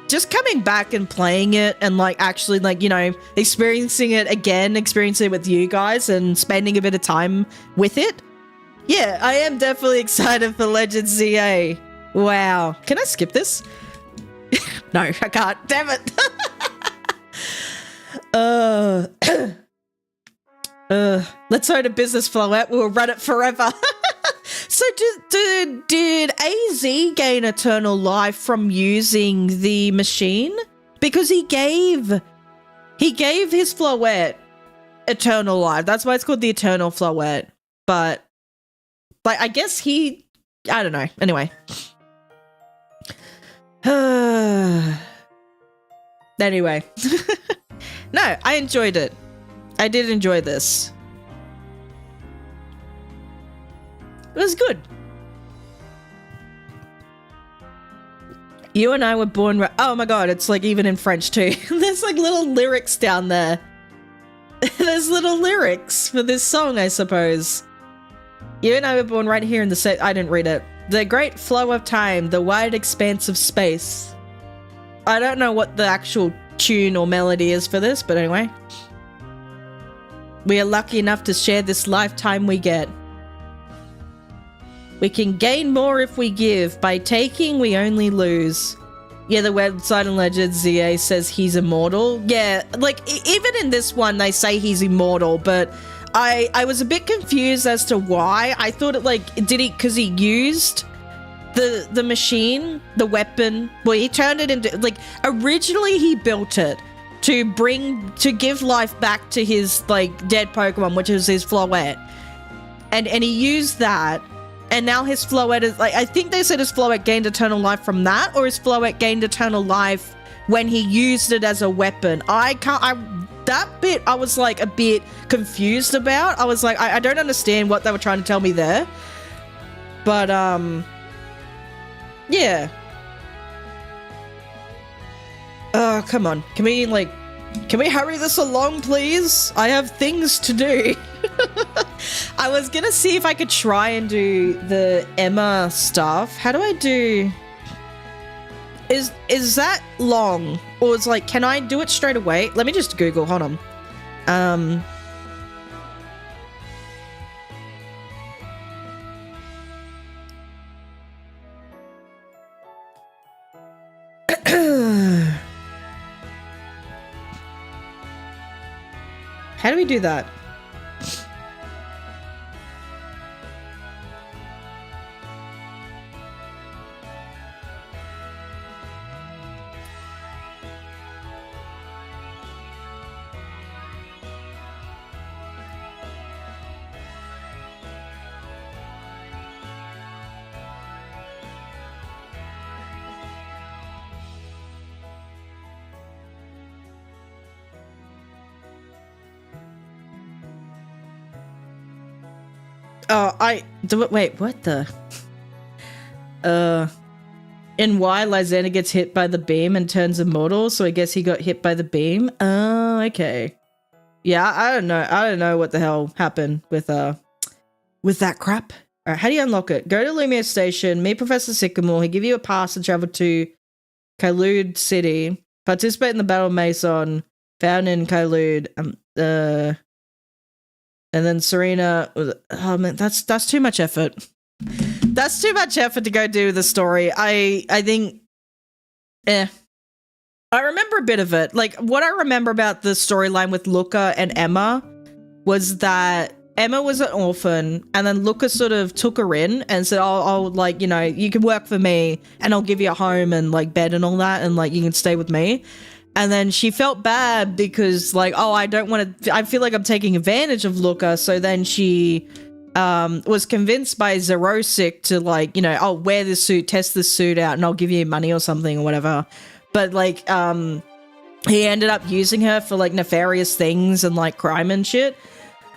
just coming back and playing it and, like, actually, like, you know, experiencing it again, experiencing it with you guys and spending a bit of time with it. Yeah, I am definitely excited for Legends ZA. Wow. Can I skip this? No, I can't. Damn it. Let's own a business, Floette. We'll run it forever. So did AZ gain eternal life from using the machine? Because he gave his Floette eternal life. That's why it's called the Eternal Floette. But, like, I guess I don't know. Anyway. Anyway. No, I enjoyed it. I did enjoy this. It was good. You and I were born. Oh my god, it's like even in French too. There's like little lyrics down there. There's little lyrics for this song, I suppose. You and I were born right here in the set. I didn't read it. The great flow of time, the wide expanse of space. I don't know what the actual tune or melody is for this, but anyway. We are lucky enough to share this lifetime we get. We can gain more if we give. By taking, we only lose. Yeah, the website and Legend ZA says he's immortal. Yeah, like, even in this one, they say he's immortal, but I was a bit confused as to why. I thought it, like, did he, because he used the machine, the weapon, well, he turned it into, like, originally he built it to give life back to his, like, dead Pokemon, which is his Floette. And he used that. And now his Floette is, like, I think they said his Floette gained eternal life from that, or his Floette gained eternal life when he used it as a weapon. That bit, I was, like, a bit confused about. I was like, I don't understand what they were trying to tell me there. But, yeah. Oh, come on. Can we hurry this along, please? I have things to do. I was gonna see if I could try and do the Emma stuff. How do I do... Is that long? Or is like, can I do it straight away? Let me just Google, hold on. How do we do that? Oh, wait, what the? In Y, Lysander gets hit by the beam and turns immortal, so I guess he got hit by the beam. Oh, okay. Yeah, I don't know what the hell happened with that crap. Alright, how do you unlock it? Go to Lumia Station, meet Professor Sycamore, he'll give you a pass to travel to Kailude City, participate in the Battle of Mason, found in Kailude, and then Serena, oh man, that's too much effort. That's too much effort to go do the story. I think, I remember a bit of it. Like, what I remember about the storyline with Luca and Emma was that Emma was an orphan, and then Luca sort of took her in and said, I'll like, you know, you can work for me, and I'll give you a home and, like, bed and all that, and, like, you can stay with me. And then she felt bad because, like, oh, I feel like I'm taking advantage of Luca. So then she was convinced by Zerosic to, like, you know, oh, wear this suit, test this suit out, and I'll give you money or something or whatever. But, like, he ended up using her for, like, nefarious things and, like, crime and shit.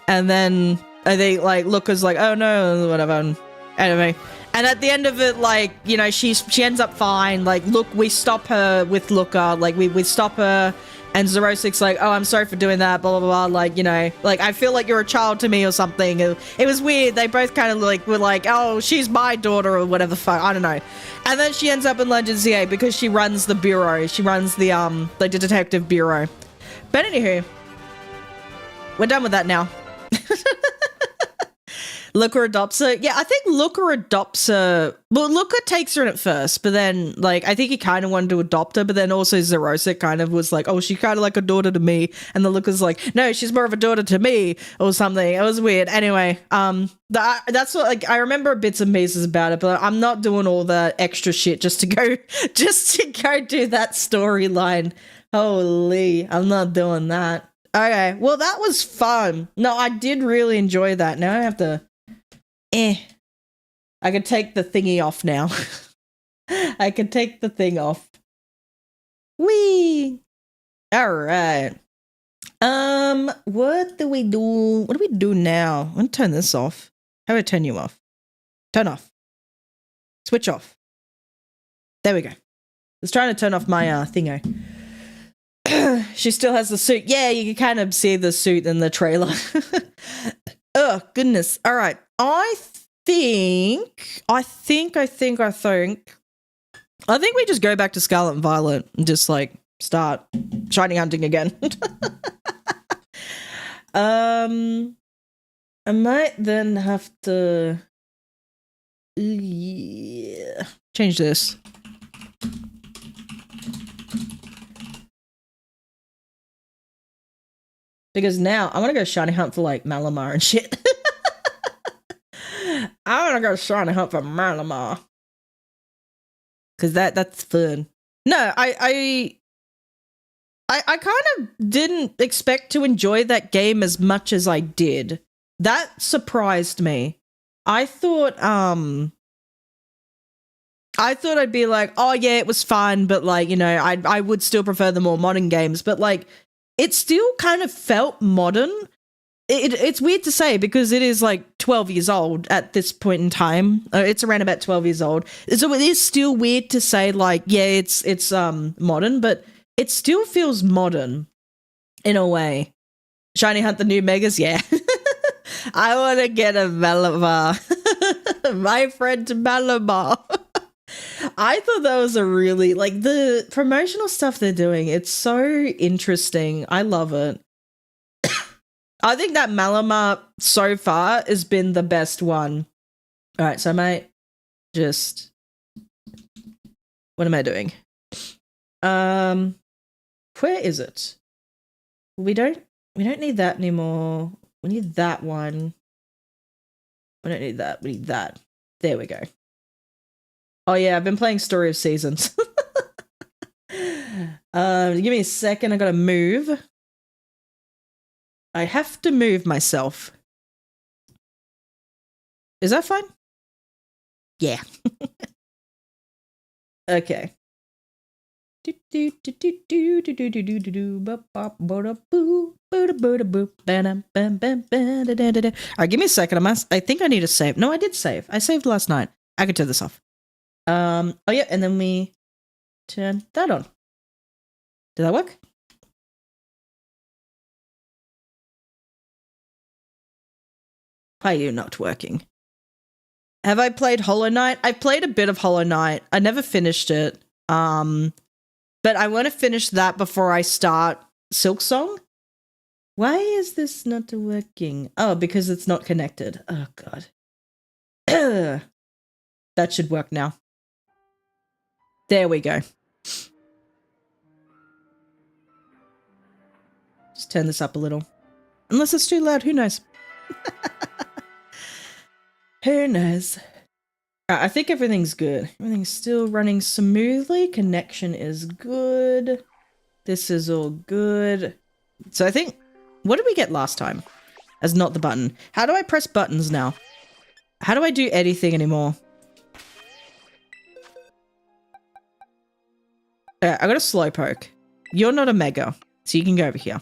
And then I think, like, Luca's like, oh no, whatever. Anyway. And at the end of it, like, you know, she ends up fine. Like, look, we stop her with Luca. Like, we stop her. And Zerosic's like, oh, I'm sorry for doing that, blah, blah, blah. Like, you know, like, I feel like you're a child to me or something. It was weird. They both kind of, like, were like, oh, she's my daughter or whatever the fuck. I don't know. And then she ends up in Legend ZA because she runs the bureau. She runs the detective bureau. But anywho, we're done with that now. Luca adopts her. Yeah, I think Luca adopts her. Well, Luca takes her in at first, but then, like, I think he kind of wanted to adopt her, but then also Zerosic kind of was like, oh, she's kind of like a daughter to me. And then Luca's like, no, she's more of a daughter to me or something. It was weird. Anyway, that's what, like, I remember bits and pieces about it, but I'm not doing all the extra shit just to go do that storyline. Holy, I'm not doing that. Okay, well, that was fun. No, I did really enjoy that. Now I have to... I can take the thingy off now. I can take the thing off. Whee! Alright. What do we do? What do we do now? I'm gonna turn this off. How do I turn you off? Turn off. Switch off. There we go. was trying to turn off my thingo. She still has the suit. Yeah, you can kind of see the suit in the trailer. Oh, goodness. All right. I think we just go back to Scarlet and Violet and just like start shiny hunting again. I might then have to change this. Because now I want to go shiny hunt for like Malamar and shit. I want to go shiny hunt for Malamar. Because that's fun. No, I kind of didn't expect to enjoy that game as much as I did. That surprised me. I thought I'd be like, oh yeah, it was fun, but like, you know, I would still prefer the more modern games, but like it still kind of felt modern. It's weird to say because it is like 12 years old at this point in time. It's around about 12 years old. So it is still weird to say like, yeah, it's modern, but it still feels modern in a way. Shiny hunt the new megas, yeah. I want to get a Malamar. My friend Malamar. I thought that was a really, like, the promotional stuff they're doing, it's so interesting. I love it. I think that Malamar so far has been the best one. All right, so I might just... What am I doing? Where is it? We don't need that anymore. We need that one. We don't need that. We need that. There we go. Oh yeah, I've been playing Story of Seasons. Give me a second. I gotta move. I have to move myself. Is that fine? Yeah. Okay. Alright, give me a second. I think I need to save. No, I did save. I saved last night. I could turn this off. Oh yeah, and then we turn that on. Did that work? Why are you not working? Have I played Hollow Knight? I played a bit of Hollow Knight. I never finished it. But I want to finish that before I start Silksong. Why is this not working? Oh, because it's not connected. Oh god. That should work now. There we go. Just turn this up a little. Unless it's too loud, who knows? Who knows? I think everything's good. Everything's still running smoothly. Connection is good. This is all good. So I think... What did we get last time? As not the button. How do I press buttons now? How do I do anything anymore? I got a Slowpoke. You're not a Mega, so you can go over here.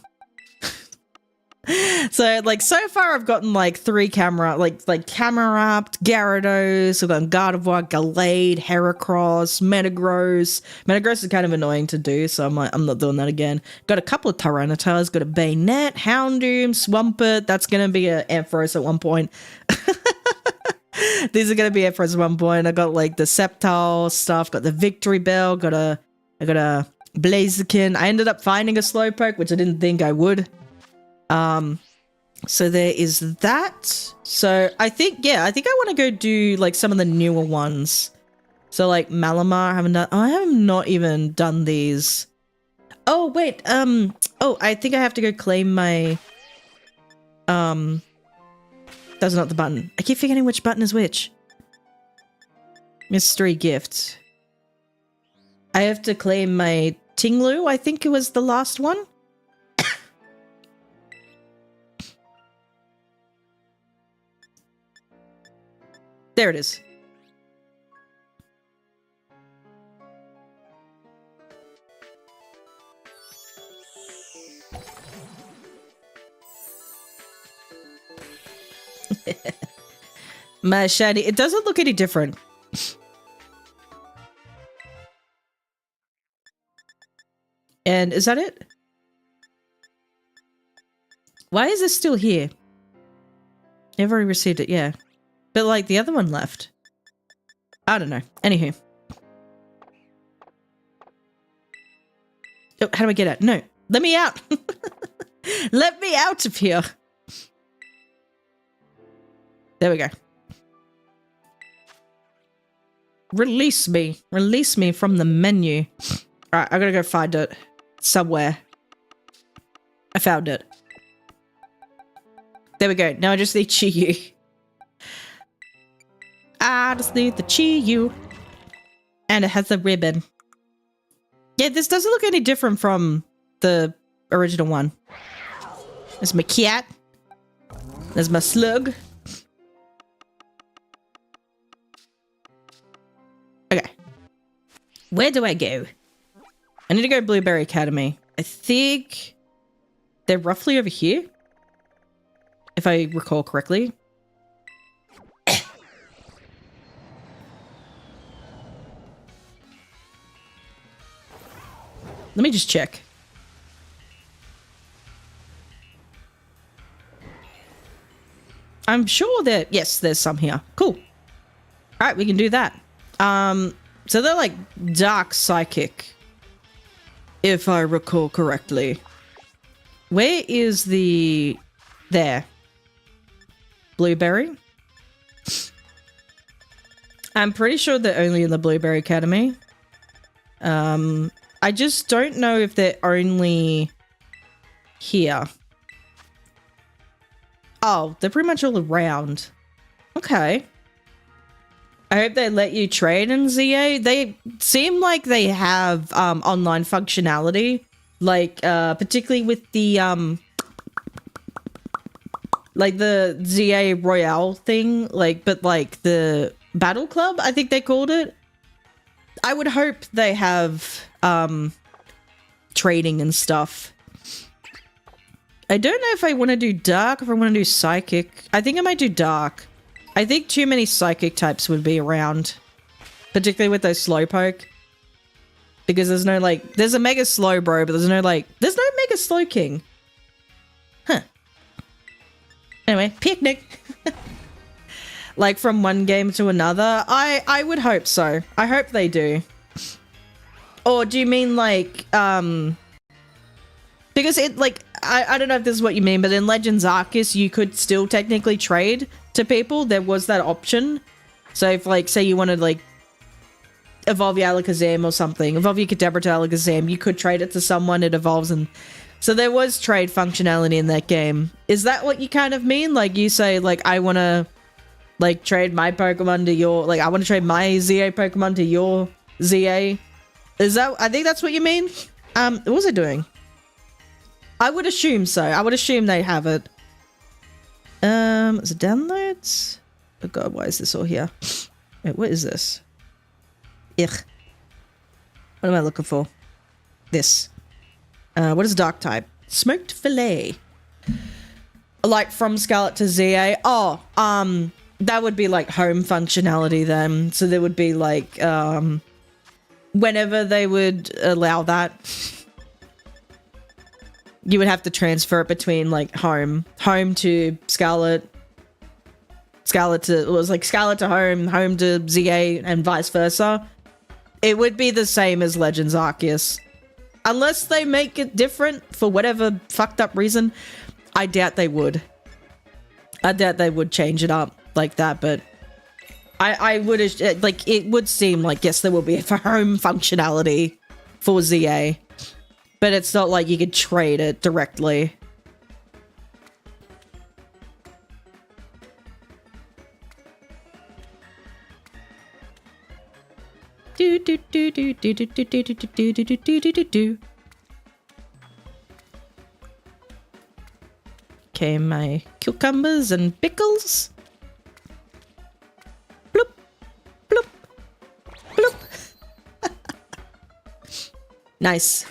So, like, so far I've gotten, like, 3 camera, like Camerupt, Gyarados, I've gotten Gardevoir, Gallade, Heracross, Metagross. Metagross is kind of annoying to do, so I'm like, I'm not doing that again. Got a couple of Tyranitar's, got a Bayonet, Houndoom, Swampert, that's gonna be an Ampharos at one point. These are gonna be Ampharos at one point. I got, like, the Sceptile stuff, got the Victory Bell, I got a Blaziken. I ended up finding a Slowpoke, which I didn't think I would. So there is that. So I think I want to go do like some of the newer ones. So like Malamar, I have not even done these. Oh wait, I think I have to go claim my, that's not the button. I keep forgetting which button is which. Mystery gift. I have to claim my Tinglu, I think it was the last one. There it is. My shiny. It doesn't look any different. And is that it? Why is this still here? I've already received it, yeah. But like the other one left. I don't know. Anywho. Oh, how do I get out? No. Let me out. Let me out of here. There we go. Release me. Release me from the menu. Alright, I gotta go find it. Somewhere. I found it. There we go. Now I just need Chi-Yu. I just need the Chi-Yu. And it has a ribbon. Yeah, this doesn't look any different from the original one. There's my cat. There's my slug. Okay. Where do I go? I need to go Blueberry Academy. I think they're roughly over here, if I recall correctly. Let me just check. I'm sure that, yes, there's some here. Cool. All right, we can do that. So they're like dark psychic, if I recall correctly. Where is the... There. Blueberry? I'm pretty sure they're only in the Blueberry Academy. I just don't know if they're only here. Oh, they're pretty much all around. Okay. I hope they let you trade in ZA. They seem like they have online functionality. Like, particularly with the, like the ZA Royale thing. Like, but like the Battle Club, I think they called it. I would hope they have trading and stuff. I don't know if I want to do dark or if I want to do psychic. I think I might do dark. I think too many psychic types would be around. Particularly with those Slowpoke. Because there's no like... There's a Mega Slowbro, but there's no like... There's no Mega Slowking. Huh. Anyway, picnic. Like from one game to another. I would hope so. I hope they do. Or do you mean like... Because it like... I don't know if this is what you mean, but in Legends Arceus, you could still technically trade to people. There was that option. So if, like, say you wanted, like, evolve your Alakazam or something, evolve your Kadabra to Alakazam, you could trade it to someone, it evolves, and... So there was trade functionality in that game. Is that what you kind of mean? Like, you say, like, I want to, like, trade my Pokemon to your... Like, I want to trade my ZA Pokemon to your ZA? Is that... I think that's what you mean? What was I doing? I would assume so. I would assume they have it. Is it downloads? Oh god, why is this all here? Wait, what is this? Ugh. What am I looking for? This. What is dark type? Smoked fillet. Like from Scarlet to ZA. Oh, that would be like home functionality then. So there would be like, whenever they would allow that. You would have to transfer it between, like, home to Scarlet, Scarlet to... It was, like, Scarlet to home to ZA, and vice versa. It would be the same as Legends Arceus. Unless they make it different for whatever fucked up reason, I doubt they would. I doubt they would change it up like that, but... I would... Like, it would seem like, yes, there will be a home functionality for ZA. But it's not like you could trade it directly. Do do do do do do do do do do do do do do do. Okay, my cucumbers and pickles. Bloop, bloop, bloop. Nice.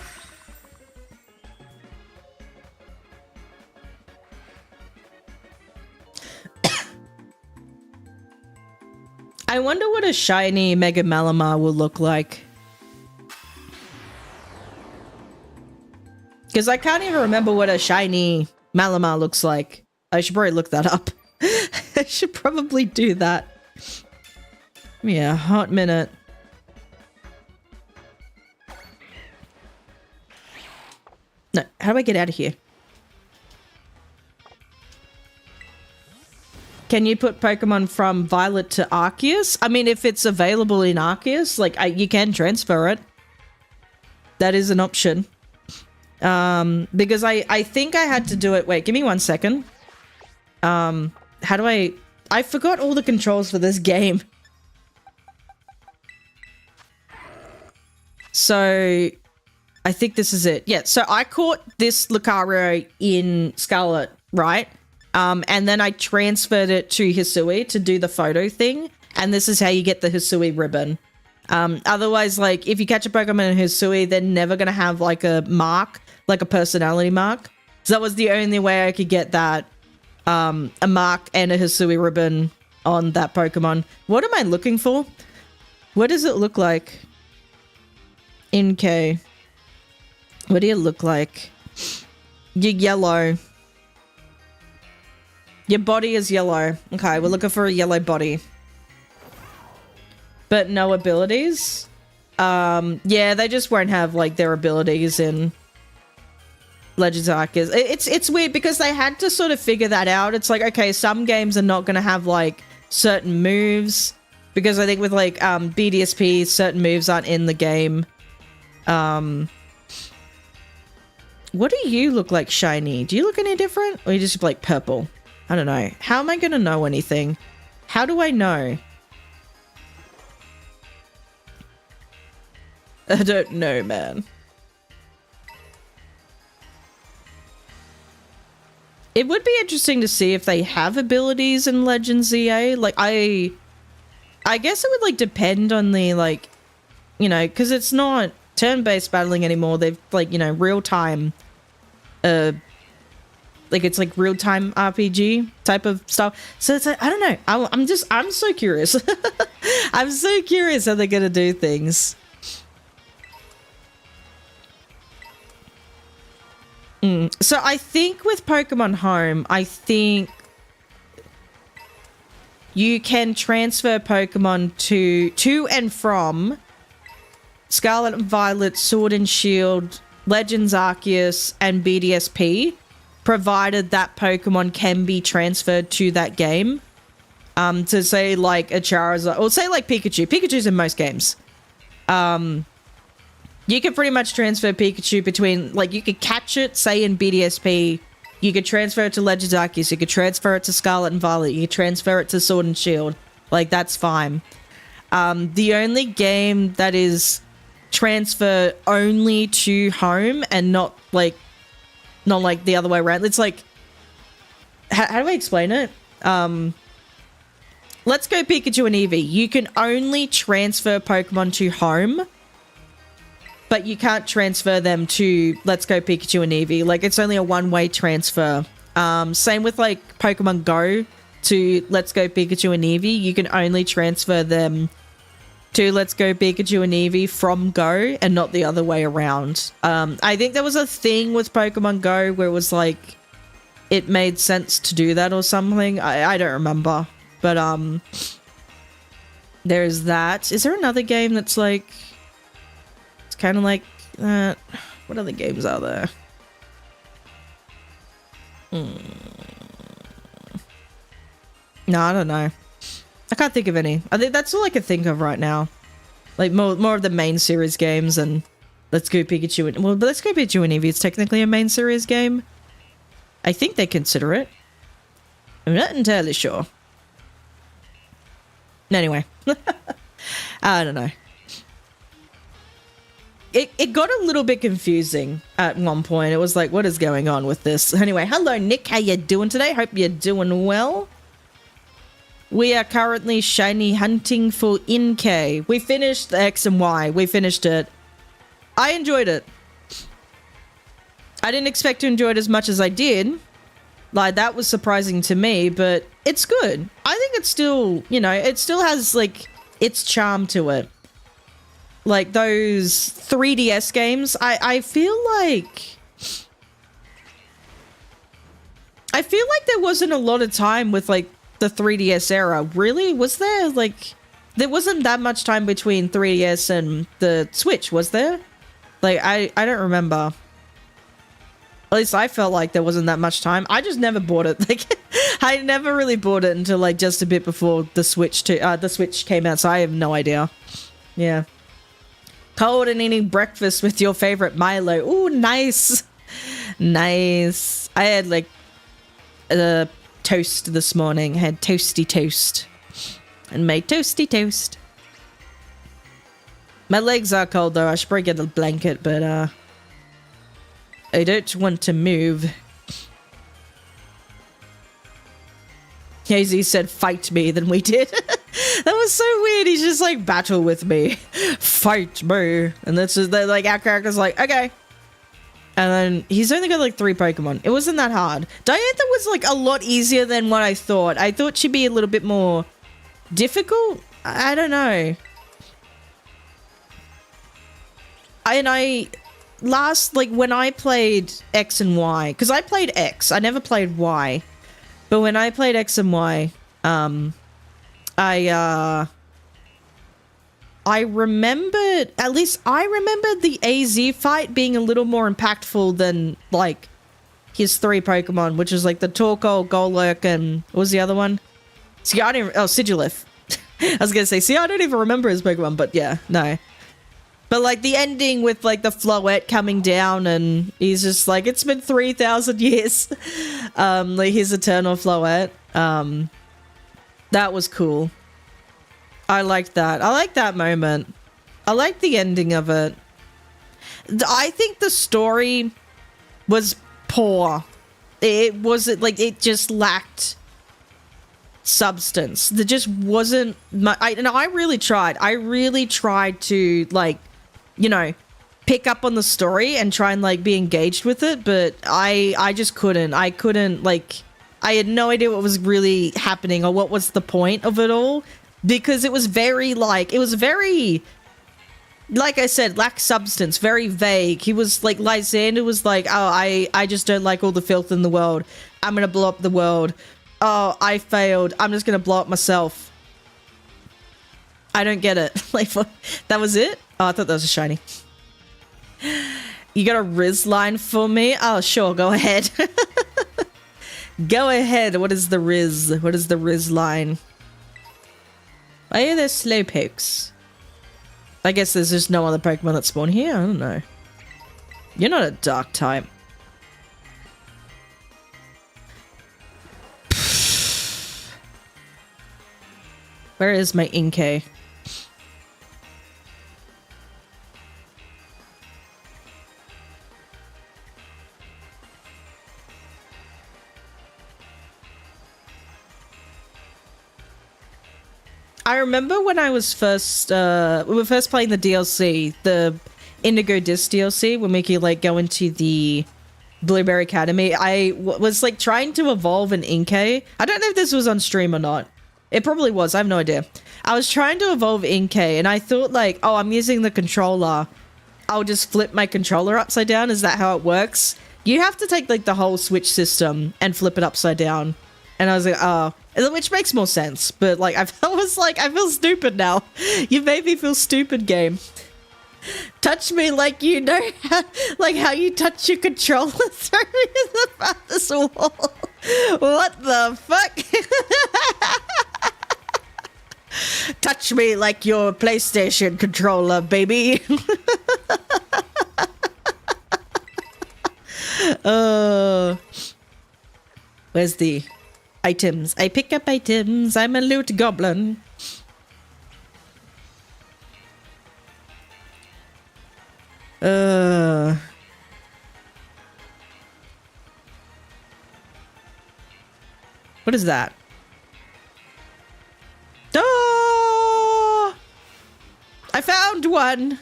I wonder what a shiny Mega Malamar will look like. Because I can't even remember what a shiny Malamar looks like. I should probably look that up. I should probably do that. Yeah, hot minute. No, how do I get out of here? Can you put Pokemon from Violet to Arceus? I mean, if it's available in Arceus, like, you can transfer it. That is an option. Because I think I had to do it. Wait, give me 1 second. How do I forgot all the controls for this game. So, I think this is it. Yeah, so I caught this Lucario in Scarlet, right? And then I transferred it to Hisui to do the photo thing. And this is how you get the Hisui ribbon. Otherwise, like, if you catch a Pokemon in Hisui, they're never going to have, like, a mark, like a personality mark. So that was the only way I could get that, a mark and a Hisui ribbon on that Pokemon. What am I looking for? What does it look like? In K. What do you look like? You're yellow. Your body is yellow. Okay, we're looking for a yellow body. But no abilities? Yeah, they just won't have, like, their abilities in Legends Arceus. It's weird because they had to sort of figure that out. It's like, okay, some games are not going to have, like, certain moves. Because I think with, like, BDSP, certain moves aren't in the game. What do you look like, shiny? Do you look any different? Or you just like purple? I don't know. How am I going to know anything? How do I know? I don't know, man. It would be interesting to see if they have abilities in Legends ZA. Like, I guess it would, like, depend on the, like, you know, because it's not turn-based battling anymore. They've, like, you know, real-time, like, it's like real-time RPG type of stuff. So it's like, I don't know. I'm so curious. I'm so curious how they're going to do things. So I think with Pokemon Home, I think you can transfer Pokemon to and from Scarlet and Violet, Sword and Shield, Legends Arceus, and BDSP, provided that Pokemon can be transferred to that game. To say like a Charizard, or say like Pikachu. Pikachu's in most games. You can pretty much transfer Pikachu between, like, you could catch it, say in BDSP, you could transfer it to Legends Arceus, you could transfer it to Scarlet and Violet, you could transfer it to Sword and Shield. Like, that's fine. The only game that is transfer only to home and not like the other way around. It's like, how do I explain it? Let's go Pikachu and Eevee. You can only transfer Pokemon to home, but you can't transfer them to Let's Go Pikachu and Eevee. Like, it's only a one-way transfer. Same with, like, Pokemon Go to Let's Go Pikachu and Eevee. You can only transfer them to Let's Go Pikachu and Eevee from Go and not the other way around. I think there was a thing with Pokemon Go where it was, like, it made sense to do that or something. I don't remember. But, there's that. Is there another game that's, like... It's kind of like that. What other games are there? No, I don't know. I can't think of any. I think that's all I can think of right now. Like, more of the main series games, and Let's Go Pikachu and... Well, Let's Go Pikachu and Eevee is technically a main series game. I think they consider it. I'm not entirely sure. Anyway. I don't know. It got a little bit confusing at one point. It was like, what is going on with this? Anyway, hello, Nick. How you doing today? Hope you're doing well. We are currently shiny hunting for Inkay. We finished the X and Y. We finished it. I enjoyed it. I didn't expect to enjoy it as much as I did. Like, that was surprising to me, but it's good. I think it's still, you know, it still has, like, its charm to it. Like those 3DS games, I feel like I feel like there wasn't a lot of time with like the 3DS era. Really? Was there? Like, there wasn't that much time between 3DS and the Switch, was there? Like, I don't remember. At least I felt like there wasn't that much time. I just never bought it. Like, I never really bought it until like just a bit before the Switch came out, so I have no idea. Yeah. Cold and eating breakfast with your favorite Milo. Ooh, nice. Nice. I had like toast this morning. I had toasty toast. And made toasty toast. My legs are cold though. I should probably get a blanket, but I don't want to move. Hazy said fight me, then we did. That was so weird. He's just like battle with me. Fight me. And that's just like our character's like, okay. And then he's only got like 3 Pokemon. It wasn't that hard. Diantha was like a lot easier than what I thought. I thought she'd be a little bit more difficult. I don't know. When I played X and Y, because I played X, I never played Y. But when I played X and Y, I remembered, at least I remembered the AZ fight being a little more impactful than, like, his 3 Pokemon, which is, like, the Torkoal, Golurk, and what was the other one? See, Sigilif. I was gonna say, see, I don't even remember his Pokemon, but yeah, no. But, like, the ending with, like, the Floette coming down and he's just like, it's been 3,000 years. Like, his eternal Floette. That was cool. I liked that. I liked that moment. I liked the ending of it. I think the story was poor. It wasn't, like, it just lacked substance. There just wasn't much. And I really tried. I really tried to, like, you know, pick up on the story and try and like be engaged with it, but I just couldn't. I couldn't, like, I had no idea what was really happening or what was the point of it all, because it was very like I said, lack substance, very vague. He was like, Lysander was like, oh, I just don't like all the filth in the world. I'm gonna blow up the world. Oh, I failed. I'm just gonna blow up myself. I don't get it. Like, that was it? Oh, I thought that was a shiny. You got a Riz line for me? Oh, sure. Go ahead. Go ahead. What is the Riz? What is the Riz line? Why are there Slowpokes? I guess there's just no other Pokemon that spawn here. I don't know. You're not a dark type. Where is my Inkay? I remember when I was first, we were first playing the DLC, the Indigo Disc DLC, when we could, like, go into the Blueberry Academy. I was, like, trying to evolve an Inkay. I don't know if this was on stream or not. It probably was, I have no idea. I was trying to evolve Inkay, and I thought, like, oh, I'm using the controller. I'll just flip my controller upside down. Is that how it works? You have to take, like, the whole Switch system and flip it upside down. And I was like, oh. Which makes more sense, but like I was like, I feel stupid now. You made me feel stupid, game. Touch me like you know how, like how you touch your controller through the farthest wall. What the fuck? Touch me like your PlayStation controller, baby. Where's the items? I pick up items. I'm a loot goblin. What is that? Oh! I found one.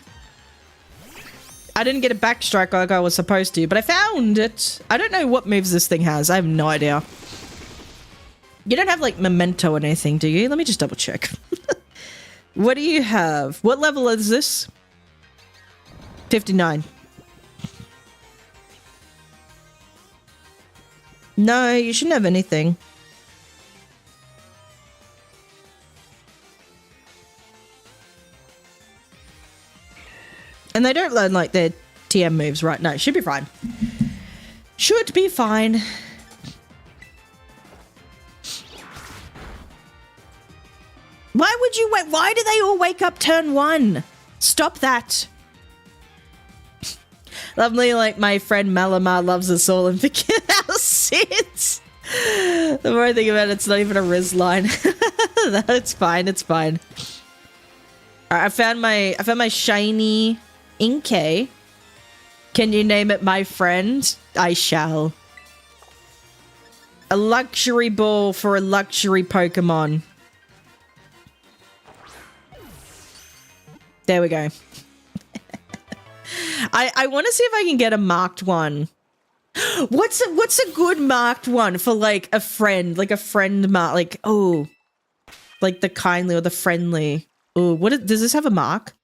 I didn't get a backstrike like I was supposed to, but I found it. I don't know what moves this thing has. I have no idea. You don't have, like, memento or anything, do you? Let me just double check. What do you have? What level is this? 59. No, you shouldn't have anything. And they don't learn like their TM moves, right? No, should be fine. Should be fine. Why would you wait? Why do they all wake up turn 1? Stop that. Lovely, like my friend Malamar loves us all and forget our sins. The more I think about it, it's not even a Riz line. No, it's fine. It's fine. All right, I found my shiny Inkay. Can you name it my friend? I shall. A luxury ball for a luxury Pokemon. There we go. I want to see if I can get a marked one. What's a good marked one for like a friend mark, like, oh, like the kindly or the friendly. Oh, does this have a mark?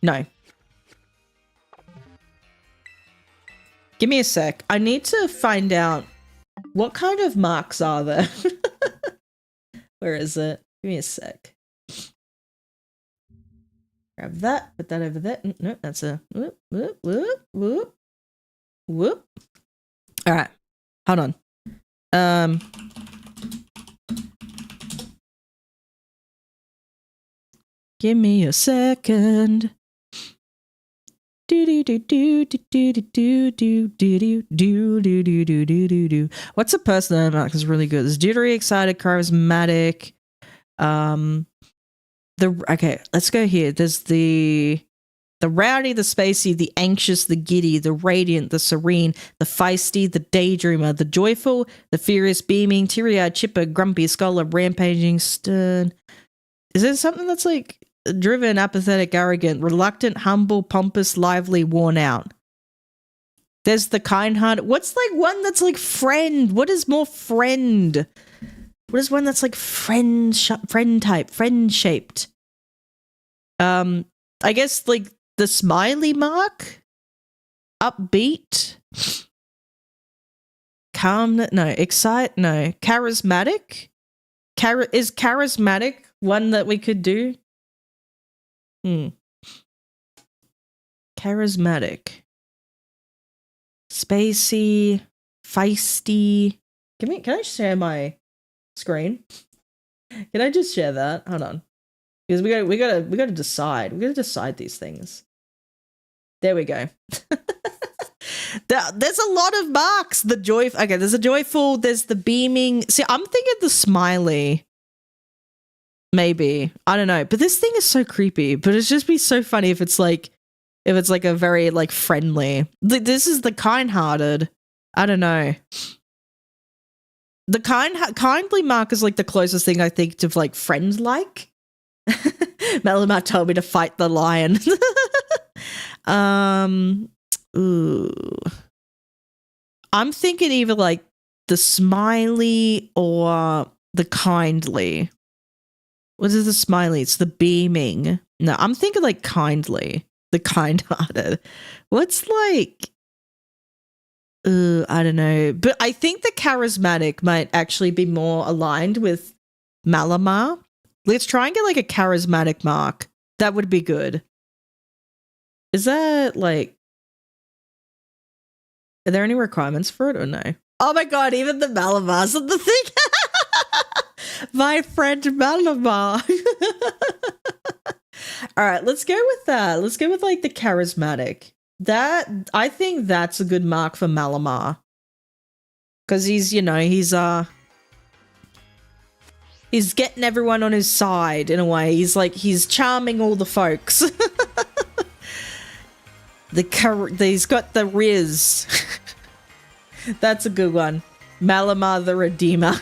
No. Give me a sec. I need to find out what kind of marks are there. Where is it? Give me a sec. Grab that, put that over there. No, that's a whoop, whoop, whoop, whoop, whoop. All right, hold on. Give me a second. Do do do do do do do do do do do do do do do do. What's a personality mark is really good? There's jittery, excited, charismatic. Okay, let's go here. There's the rowdy, the spacey, the anxious, the giddy, the radiant, the serene, the feisty, the daydreamer, the joyful, the furious, beaming, teary-eyed, chipper, grumpy, scholar, rampaging, stern. Is there something that's like driven, apathetic, arrogant, reluctant, humble, pompous, lively, worn out? There's the kind-hearted. What's like one that's like friend? What is more friend? What is one that's like friend type, friend shaped? I guess like the smiley mark, upbeat, calm. No, excite. No, charismatic. Is charismatic one that we could do? Charismatic, spacey, feisty. Can I share my screen? Can I just share that? Hold on, because we gotta decide. We gotta decide these things. There we go. There's a lot of marks. The joy. Okay, there's a joyful. There's the beaming. See, I'm thinking the smiley. Maybe, I don't know. But this thing is so creepy. But it'd just be so funny if it's like a very like friendly. This is the kind-hearted. I don't know. The kindly mark is like the closest thing I think to like friend-like. Malamar told me to fight the lion. Ooh. I'm thinking either like the smiley or the kindly. What is the smiley? It's the beaming. No, I'm thinking like kindly. The kind-hearted. What's like... I don't know. But I think the charismatic might actually be more aligned with Malamar. Let's try and get like a charismatic mark. That would be good. Is that like... Are there any requirements for it or no? Oh my god, even the Malamars are the thing. My friend Malamar. All right, let's go with that. Let's go with like the charismatic. I think that's a good mark for Malamar. Because he's getting everyone on his side in a way. He's charming all the folks. He's got the Riz. That's a good one. Malamar the Redeemer.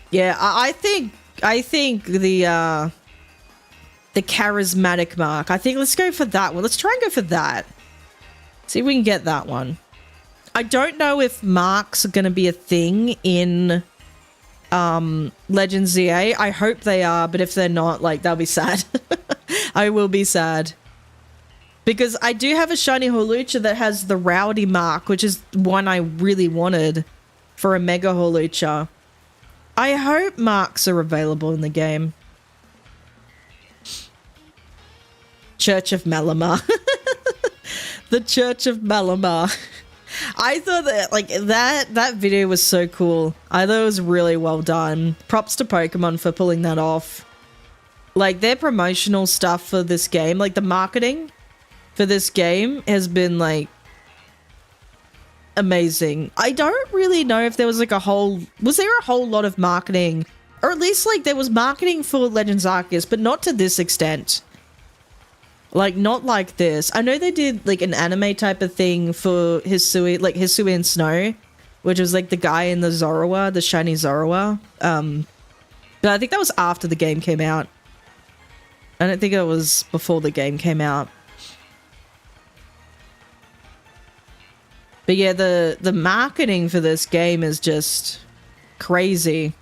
Yeah, I think the charismatic mark. I think let's go for that one. Let's try and go for that. See if we can get that one. I don't know if marks are going to be a thing in Legends ZA. I hope they are, but if they're not, like, that'll be sad. I will be sad. Because I do have a shiny Hawlucha that has the Rowdy mark, which is one I really wanted for a Mega Hawlucha. I hope marks are available in the game. Church of Malamar. The Church of Malamar. I thought that, like, that video was so cool. I thought it was really well done. Props to Pokemon for pulling that off. Like, their promotional stuff for this game, like the marketing for this game has been, like, amazing. I don't really know if there was, like, was there a whole lot of marketing? Or at least, like, there was marketing for Legends Arceus, but not to this extent. Like, not like this. I know they did, like, an anime type of thing for Hisui, like, Hisui and Snow, which was, like, the guy in the Zorua, the shiny Zorua. But I think that was after the game came out. I don't think it was before the game came out. But yeah, the marketing for this game is just crazy.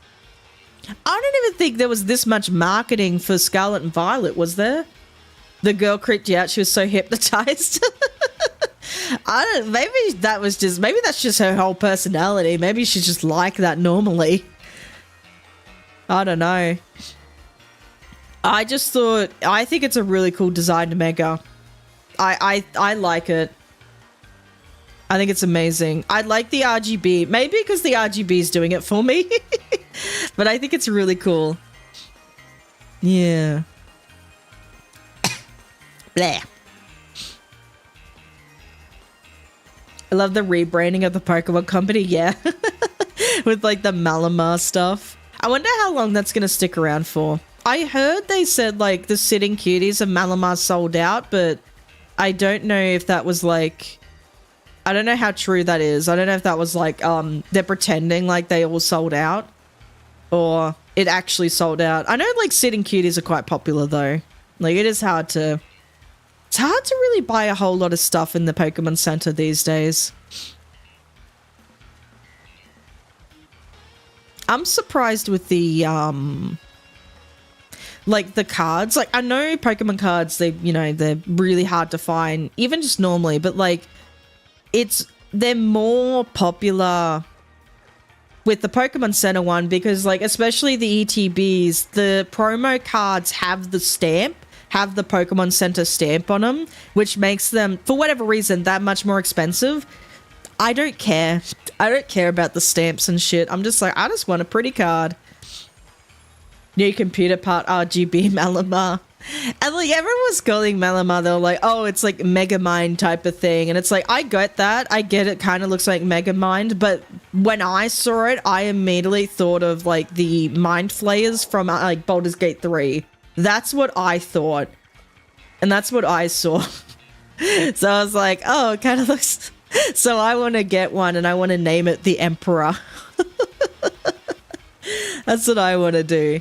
I don't even think there was this much marketing for Scarlet and Violet, was there? The girl creeped you out. She was so hypnotized. Maybe that's just her whole personality. Maybe she's just like that normally. I don't know. I think it's a really cool designed Mega. I like it. I think it's amazing. I like the RGB. Maybe because the RGB is doing it for me. But I think it's really cool. Yeah. Blah. I love the rebranding of the Pokemon Company, yeah. With, like, the Malamar stuff. I wonder how long that's going to stick around for. I heard they said, like, the Sitting Cuties of Malamar sold out, but I don't know if that was, like... I don't know how true that is. I don't know if that was, like, they're pretending like they all sold out. Or it actually sold out. I know, like, Sitting Cuties are quite popular, though. Like, it is hard to... It's hard to really buy a whole lot of stuff in the Pokemon Center these days. I'm surprised with the, like, the cards. Like, I know Pokemon cards, they're really hard to find, even just normally, but, like, they're more popular with the Pokemon Center one because, like, especially the ETBs, the promo cards have the stamp, have the Pokemon Center stamp on them, which makes them, for whatever reason, that much more expensive. I don't care. I don't care about the stamps and shit. I'm just like, I just want a pretty card. New computer part RGB Malamar. And, like, everyone was calling Malamar, they were like, oh, it's like Megamind type of thing. And it's like, I get that. I get it kind of looks like Megamind. But when I saw it, I immediately thought of, like, the Mind Flayers from, like, Baldur's Gate 3. That's what I thought. And that's what I saw. So I was like, oh, it kind of looks... So I want to get one and I want to name it the Emperor. That's what I want to do.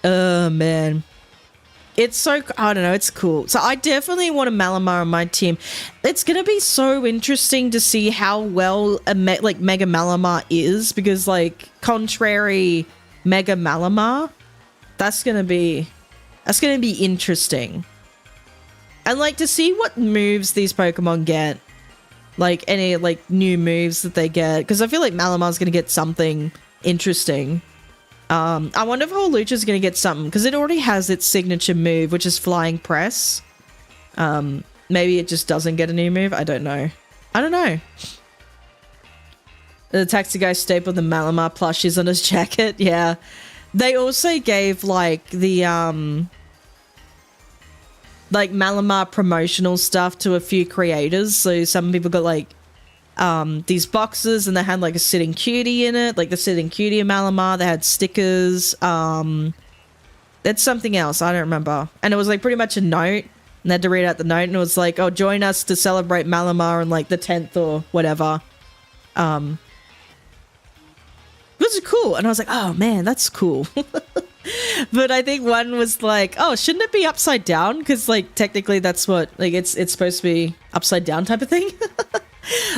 Oh, man. It's so... I don't know. It's cool. So I definitely want a Malamar on my team. It's going to be so interesting to see how well Mega Malamar is. Because, like, contrary Mega Malamar... That's gonna be interesting. And, like, to see what moves these Pokemon get. Like, any, like, new moves that they get. Because I feel like Malamar's gonna get something interesting. I wonder if Hawlucha's gonna get something. Because it already has its signature move, which is Flying Press. Maybe it just doesn't get a new move. I don't know. The taxi guy stapled the Malamar plushies on his jacket. Yeah. They also gave, like, the, like, Malamar promotional stuff to a few creators. So some people got, like, these boxes and they had, like, a Sitting Cutie in it. Like, the Sitting Cutie of Malamar. They had stickers. That's something else. I don't remember. And it was, like, pretty much a note. And they had to read out the note. And it was like, oh, join us to celebrate Malamar on, like, the 10th or whatever. It was cool. And I was like, oh, man, that's cool. But I think one was like, oh, shouldn't it be upside down? Because, like, technically that's what, like, it's supposed to be upside down type of thing.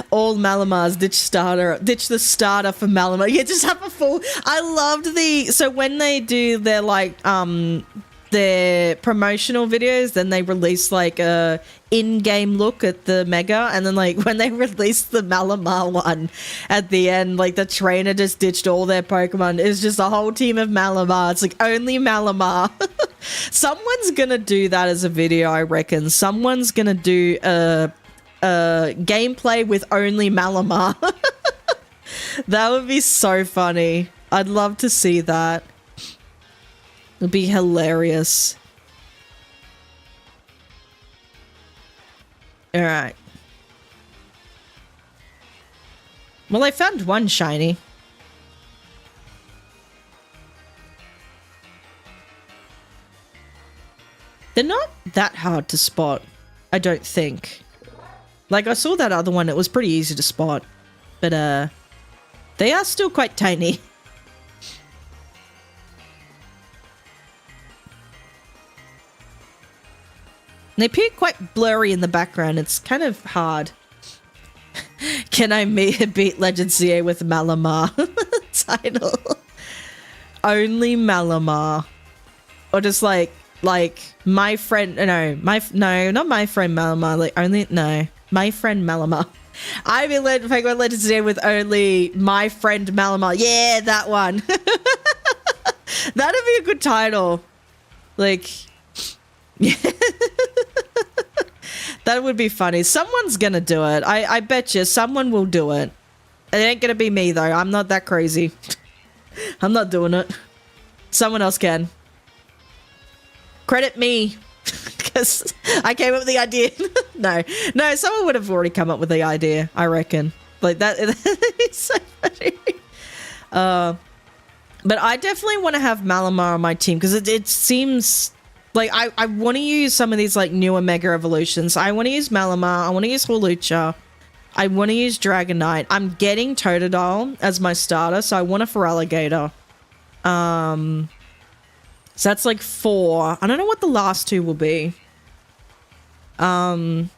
All Malamars ditch the starter for Malamar. Yeah, just have a full... I loved so when they do their, like, their promotional videos, then they release like a in-game look at the Mega, and then like when they released the Malamar one at the end, like the trainer just ditched all their Pokemon. It's just a whole team of Malamar. It's like only Malamar. Someone's gonna do that as a video, I reckon. Someone's gonna do a gameplay with only Malamar. That would be so funny. I'd love to see that. It'd be hilarious. Alright. Well, I found one shiny. They're not that hard to spot, I don't think. Like, I saw that other one, it was pretty easy to spot. But, they are still quite tiny. They appear quite blurry in the background. It's kind of hard. Can I beat Legend CA with Malamar? Title. Only Malamar. Or just like my friend, no, not my friend Malamar, like only, no, my friend Malamar. I'm in Pokemon Legends today with only my friend Malamar. Yeah, that one. That'd be a good title. Like, yeah. That would be funny. Someone's gonna do it. I bet you someone will do it. It ain't gonna be me though. I'm not that crazy. I'm not doing it. Someone else can. Credit me. Because I came up with the idea. No, someone would have already come up with the idea, I reckon. Like that is so funny. But I definitely want to have Malamar on my team because it seems like I want to use some of these like newer Mega Evolutions. I want to use Malamar. I want to use Hawlucha. I want to use Dragonite. I'm getting Totodile as my starter, so I want a Feraligatr. So that's like 4. I don't know what the last 2 will be. Although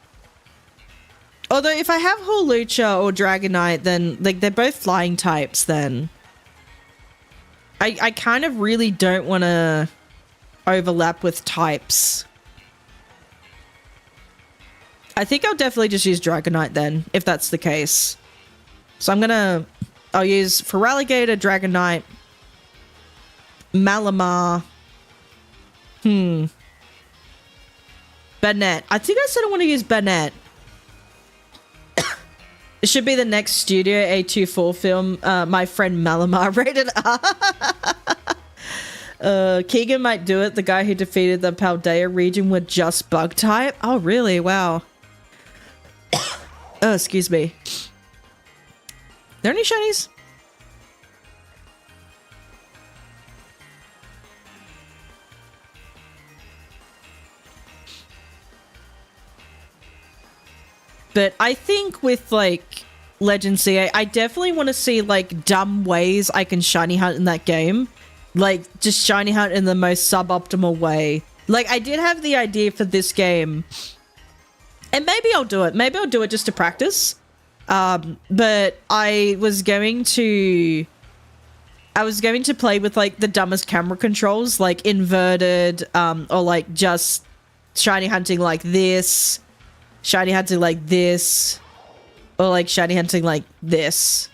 if I have Hawlucha or Dragonite, then like they're both flying types then. I kind of really don't want to overlap with types. I think I'll definitely just use Dragonite then, if that's the case. So I'll use Feraligatr, Dragonite, Malamar. Banette. I think I said I want to use Banette. It should be the next Studio A24 film. My friend Malamar rated R. Keegan might do it. The guy who defeated the Paldea region with just bug type. Oh, really? Wow. Oh, excuse me. There any shinies? But I think with, like, Legend CA, I definitely want to see, like, dumb ways I can shiny hunt in that game. Like, just shiny hunt in the most suboptimal way. Like, I did have the idea for this game. And maybe I'll do it. Maybe I'll do it just to practice. But I was going to play with, like, the dumbest camera controls. Like, inverted, or, like, just shiny hunting like this. Shiny hunting like this, or like shiny hunting like this.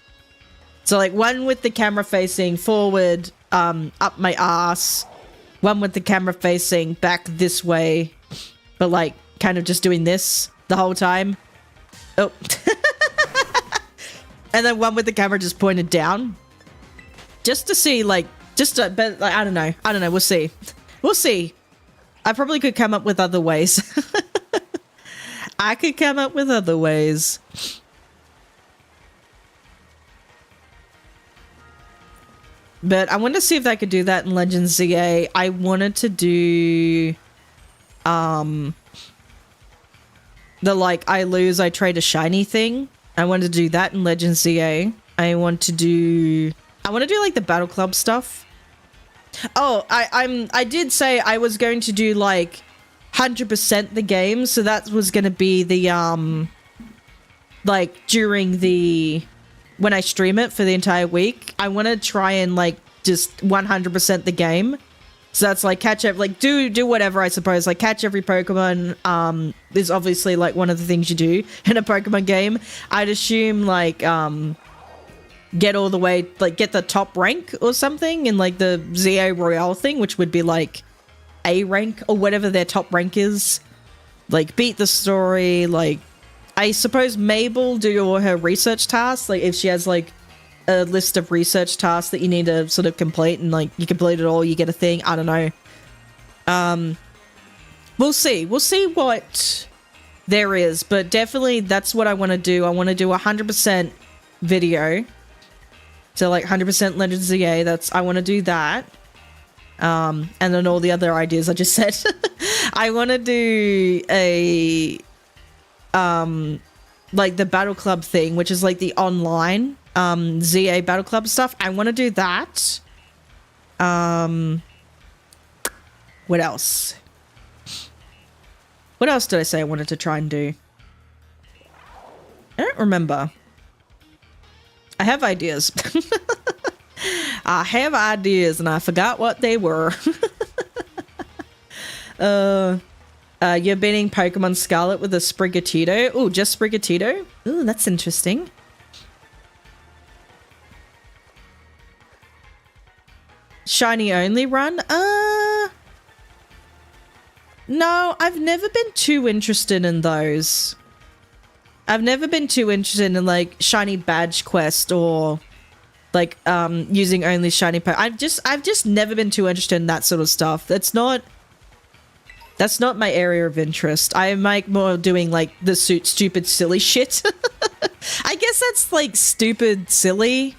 So like one with the camera facing forward, up my ass. One with the camera facing back this way, but like kind of just doing this the whole time. Oh. And then one with the camera just pointed down. Just to see like, but like, I don't know. We'll see. We'll see. I probably could come up with other ways. I could come up with other ways. But I wanted to see if I could do that in Legends ZA. I wanted to do the like I lose, I trade a shiny thing. I wanted to do that in Legends ZA. I want to do like the Battle Club stuff. Oh, I did say I was going to do like 100% the game, so that was going to be the like during the when I stream it for the entire week. I want to try and like just 100% the game. So that's like catch up, like do whatever, I suppose. Like catch every Pokemon is obviously like one of the things you do in a Pokemon game. I'd assume like get all the way, like get the top rank or something in like the ZA Royale thing, which would be like A rank or whatever their top rank is. Like beat the story, like I suppose Mabel do all her research tasks, like if she has like a list of research tasks that you need to sort of complete and like you complete it all, you get a thing. I don't know. We'll see what there is, but definitely that's what I want to do. I want to do 100% video. So like 100% Legends ZA, I want to do that. And then all the other ideas I just said. I want to do a like the Battle Club thing, which is like the online ZA Battle Club stuff. I want to do that. What else? What else did I say I wanted to try and do? I don't remember. I have ideas. I have ideas and I forgot what they were. You're beating Pokemon Scarlet with a Sprigatito. Oh, just Sprigatito? Ooh, that's interesting. Shiny only run? No, I've never been too interested in those. I've never been too interested in like shiny badge quest or like using only shiny I've just never been too interested in that sort of stuff. That's not my area of interest. I like more doing like the stupid silly shit. I guess that's like stupid silly,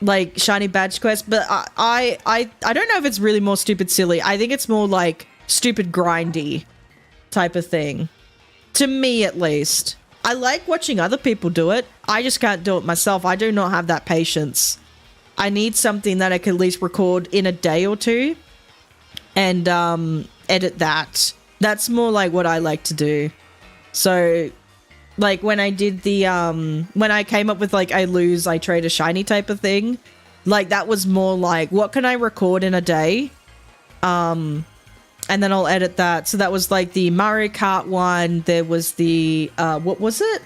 like shiny badge quest, but I don't know if it's really more stupid silly. I think it's more like stupid grindy type of thing. To me at least. I like watching other people do it. I just can't do it myself. I do not have that patience. I need something that I can at least record in a day or two and edit that. That's more like what I like to do. So like when I did the when I came up with like I lose, I trade a shiny type of thing, like that was more like what can I record in a day? And then I'll edit that. So that was like the Mario Kart one. There was the, what was it?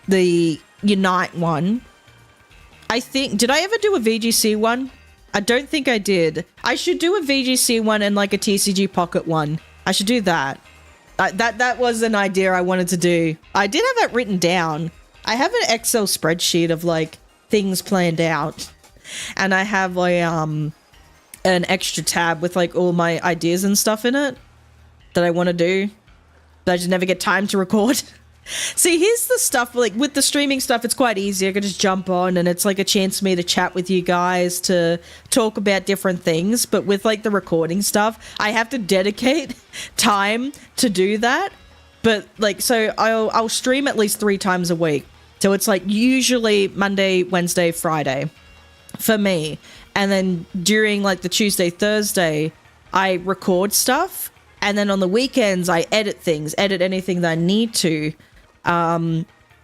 The Unite one. I think, did I ever do a VGC one? I don't think I did. I should do a VGC one and like a TCG Pocket one. I should do that. That was an idea I wanted to do. I did have that written down. I have an Excel spreadsheet of like things planned out. And I have a, an extra tab with like all my ideas and stuff in it that I want to do, but I just never get time to record. See, here's the stuff, like with the streaming stuff, it's quite easy. I can just jump on and it's like a chance for me to chat with you guys, to talk about different things. But with like the recording stuff, I have to dedicate time to do that. But like, so I'll stream at least 3 times a week. So it's like usually Monday, Wednesday, Friday for me. And then during like the Tuesday, Thursday, I record stuff. And then on the weekends, I edit things, edit anything that I need to.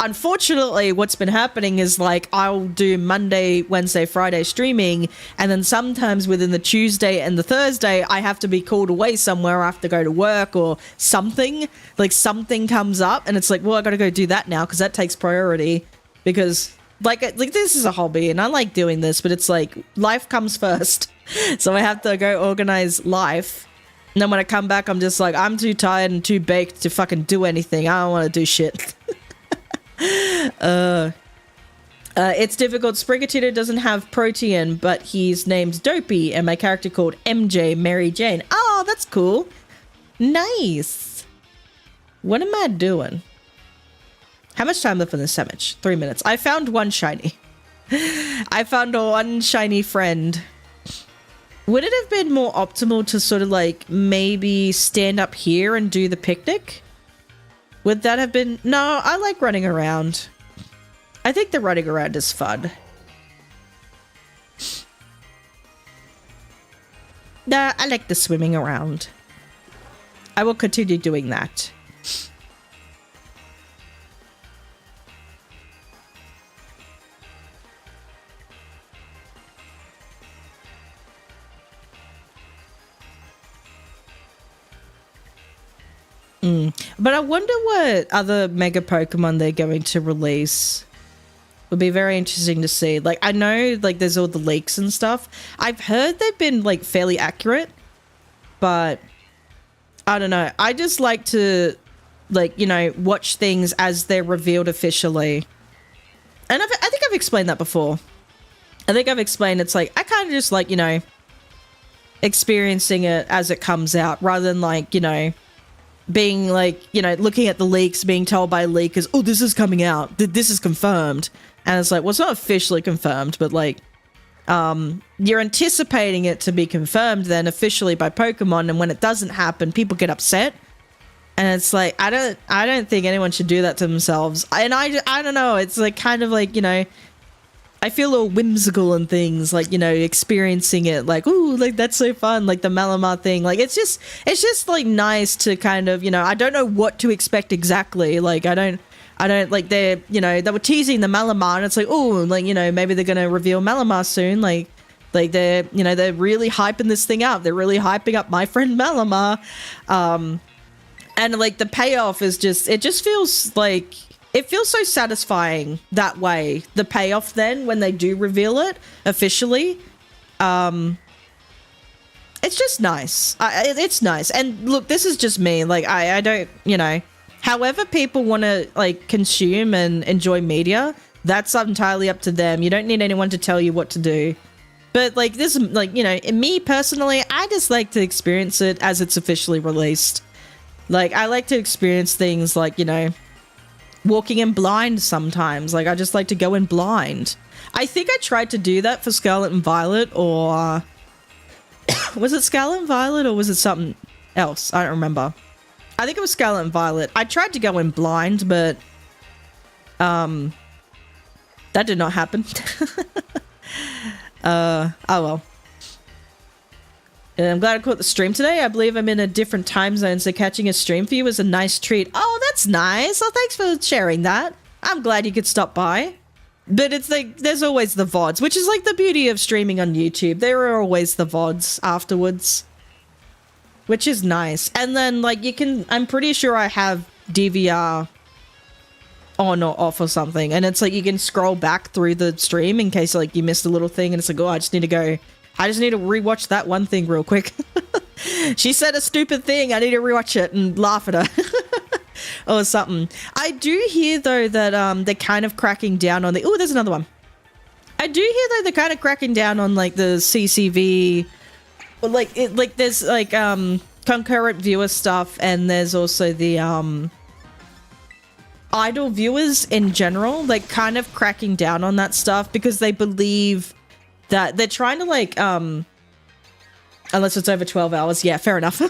Unfortunately, what's been happening is like I'll do Monday, Wednesday, Friday streaming. And then sometimes within the Tuesday and the Thursday, I have to be called away somewhere. I have to go to work or something. Like something comes up and it's like, well, I got to go do that now because that takes priority because... Like this is a hobby and I like doing this, but it's like life comes first. So I have to go organize life. And then when I come back, I'm just like, I'm too tired and too baked to fucking do anything. I don't want to do shit. It's difficult. Sprigatito doesn't have Protean, but he's named Dopey and my character called MJ Mary Jane. Oh, that's cool. Nice. What am I doing? How much time left on this sandwich? 3 minutes. I found one shiny. I found one shiny friend. Would it have been more optimal to sort of like maybe stand up here and do the picnic? Would that have been... No, I like running around. I think the running around is fun. Nah, I like the swimming around. I will continue doing that. But I wonder what other Mega Pokemon they're going to release. Would be very interesting to see. Like, I know, like, there's all the leaks and stuff. I've heard they've been, like, fairly accurate. But, I don't know. I just like to, like, you know, watch things as they're revealed officially. And I think I've explained that before. I think I've explained it's like, I kind of just like, you know, experiencing it as it comes out rather than like, you know, being like, you know, looking at the leaks, being told by leakers, oh, this is coming out, this is confirmed. And it's like, well, it's not officially confirmed, but like, you're anticipating it to be confirmed then officially by Pokemon, and when it doesn't happen, people get upset. And it's like, I don't think anyone should do that to themselves. And I don't know, it's like kind of like, you know, I feel all whimsical and things, like, you know, experiencing it, like, ooh, like, that's so fun, like the Malamar thing. Like, it's just, like, nice to kind of, you know, I don't know what to expect exactly. Like, I don't, like, they're, you know, they were teasing the Malamar, and it's like, ooh, like, you know, maybe they're going to reveal Malamar soon. Like, they're, you know, they're really hyping this thing up. They're really hyping up my friend Malamar. And, like, the payoff is just, it just feels like, it feels so satisfying that way, the payoff then, when they do reveal it officially. It's just nice. It's nice. And look, this is just me. Like, I don't, you know, however people want to, like, consume and enjoy media, that's entirely up to them. You don't need anyone to tell you what to do. But, like, this, like, you know, me personally, I just like to experience it as it's officially released. Like, I like to experience things like, you know, walking in blind sometimes. Like, I just like to go in blind. I think I tried to do that for Scarlet and Violet, or was it Scarlet and Violet, or was it something else? I don't remember. I think it was Scarlet and Violet. I tried to go in blind, but that did not happen. Oh well. And I'm glad I caught the stream today. I believe I'm in a different time zone, so catching a stream for you was a nice treat. Oh, that's nice. Well, thanks for sharing that. I'm glad you could stop by. But it's like, there's always the VODs, which is like the beauty of streaming on YouTube. There are always the VODs afterwards, which is nice. And then, like, you can, I'm pretty sure I have DVR on or off or something. And it's like, you can scroll back through the stream in case, like, you missed a little thing and it's like, oh, I just need to rewatch that one thing real quick. She said a stupid thing. I need to rewatch it and laugh at her. Or something. I do hear, though, that they're kind of cracking down on the... Oh, there's another one. I do hear, though, they're kind of cracking down on, like, the CCV... Like, there's, like, concurrent viewer stuff, and there's also the, idle viewers in general, like, kind of cracking down on that stuff because they believe that they're trying to, like, unless it's over 12 hours. Yeah, fair enough.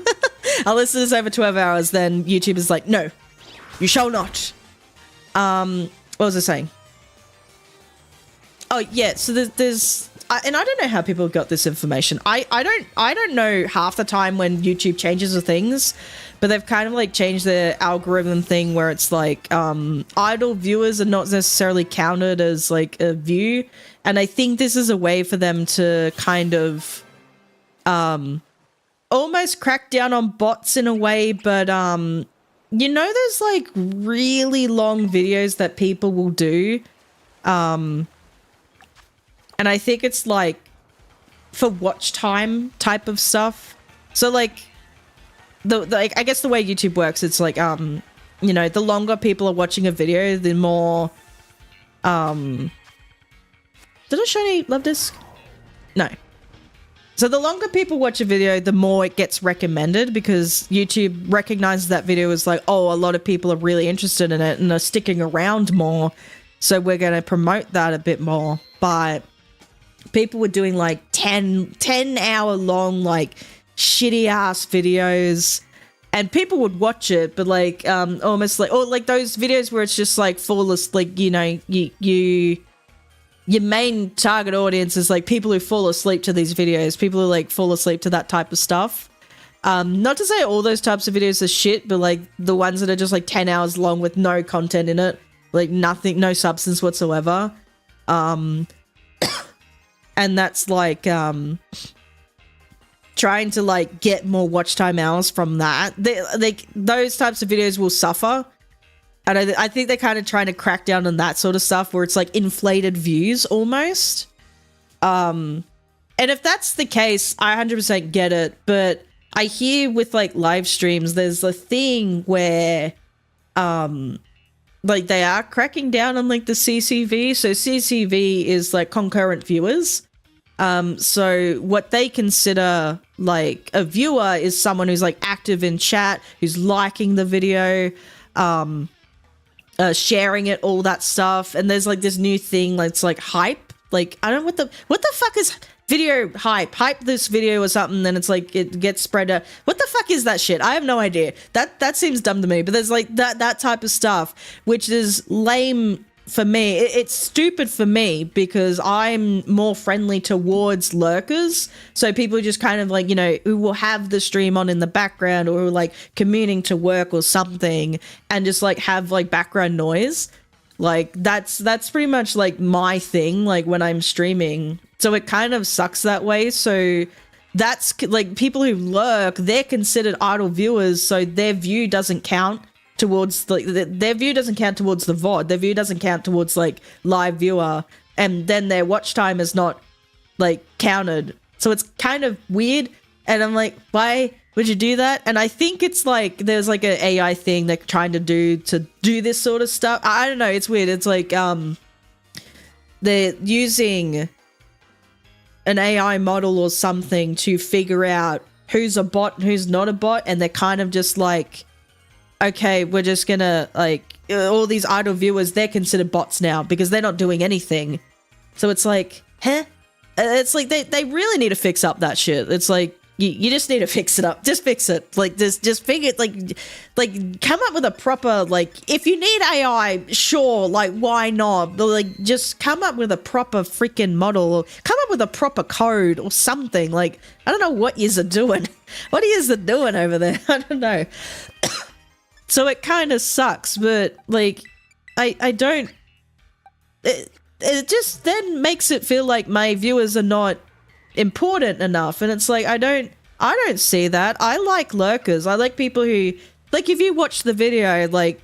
Unless it's over 12 hours, then YouTube is like, no, you shall not. What was I saying? Oh, yeah, so there's and I don't know how people got this information. I don't know half the time when YouTube changes the things, but they've kind of, like, changed the algorithm thing where it's like, idle viewers are not necessarily counted as, like, a view. And I think this is a way for them to kind of almost crack down on bots in a way, but you know, there's, like, really long videos that people will do, and I think it's, like, for watch time type of stuff. So, like, like, I guess the way YouTube works, it's like, you know, the longer people are watching a video, the more did I show any love disc? No. So the longer people watch a video, the more it gets recommended because YouTube recognizes that video as like, oh, a lot of people are really interested in it and are sticking around more. So we're going to promote that a bit more. But people were doing like 10 hour long, like shitty ass videos, and people would watch it, but like, almost like, or like those videos where it's just like flawless, like, you know, your main target audience is like people who fall asleep to these videos, people who like fall asleep to that type of stuff. Not to say all those types of videos are shit, but like the ones that are just like 10 hours long with no content in it, like nothing, no substance whatsoever. And that's like, trying trying to like get more watch time hours from that. Those types of videos will suffer. And I think they're kind of trying to crack down on that sort of stuff where it's like inflated views almost. And if that's the case, I 100% get it. But I hear with like live streams, there's a thing where like they are cracking down on like the CCV. So CCV is like concurrent viewers. So what they consider like a viewer is someone who's like active in chat, who's liking the video, sharing it, all that stuff. And there's like this new thing, like it's like hype. Like I don't know what the fuck is video hype? Hype this video or something, then it's like it gets spread out. What the fuck is that shit? I have no idea. That seems dumb to me. But there's like that type of stuff, which is lame for me. It's stupid for me because I'm more friendly towards lurkers. So people just kind of like, you know, who will have the stream on in the background or who are like commuting to work or something and just like have like background noise. Like that's pretty much like my thing, like when I'm streaming. So it kind of sucks that way. So that's like people who lurk, they're considered idle viewers. So their view doesn't count towards their view doesn't count towards the VOD. Their view doesn't count towards like live viewer, and then their watch time is not like counted. So it's kind of weird. And I'm like, why would you do that? And I think it's like there's like an AI thing they're trying to do this sort of stuff. I don't know. It's weird. It's like they're using an AI model or something to figure out who's a bot and who's not a bot, and they're kind of just like, okay, we're just gonna like all these idle viewers, they're considered bots now because they're not doing anything. So it's like, huh? It's like they really need to fix up that shit. It's like you just need to fix it up. Just fix it. Like just figure it. Like come up with a proper, like, if you need AI, sure, like why not? But like just come up with a proper freaking model, or come up with a proper code or something. Like I don't know what yous are doing. What are yous doing over there? I don't know. So it kind of sucks, but like I don't. It just then makes it feel like my viewers are not important enough, and it's like I don't see that. I like lurkers. I like people who, like, if you watch the video, like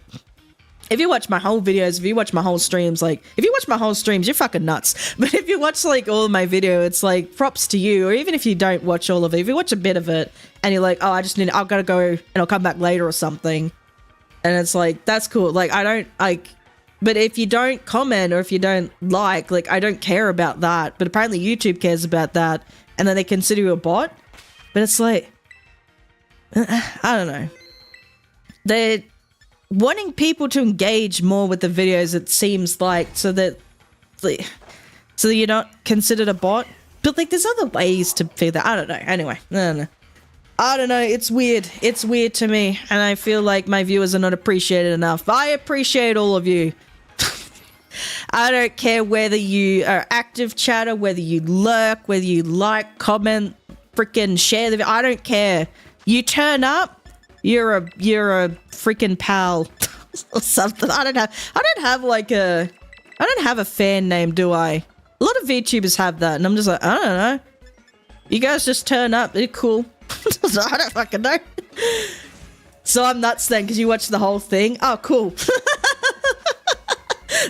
if you watch my whole videos, if you watch my whole streams, like if you watch my whole streams, you're fucking nuts. But if you watch like all of my video, it's like props to you. Or even if you don't watch all of it, if you watch a bit of it and you're like, oh, I've gotta go and I'll come back later or something, and it's like that's cool. Like I don't like. But if you don't comment or if you don't like, I don't care about that. But apparently YouTube cares about that, and then they consider you a bot. But it's like, I don't know. They're wanting people to engage more with the videos, it seems like, so that you're not considered a bot. But like, there's other ways to figure that. I don't know. Anyway, I don't know. It's weird. It's weird to me, and I feel like my viewers are not appreciated enough. I appreciate all of you. I don't care whether you are active chatter, whether you lurk, whether you like, comment, freaking share the video. I don't care. You turn up, you're a freaking pal or something. I don't have a fan name, do I? A lot of VTubers have that, and I'm just like, I don't know. You guys just turn up. They're cool. I don't fucking know. So I'm nuts then because you watched the whole thing. Oh, cool.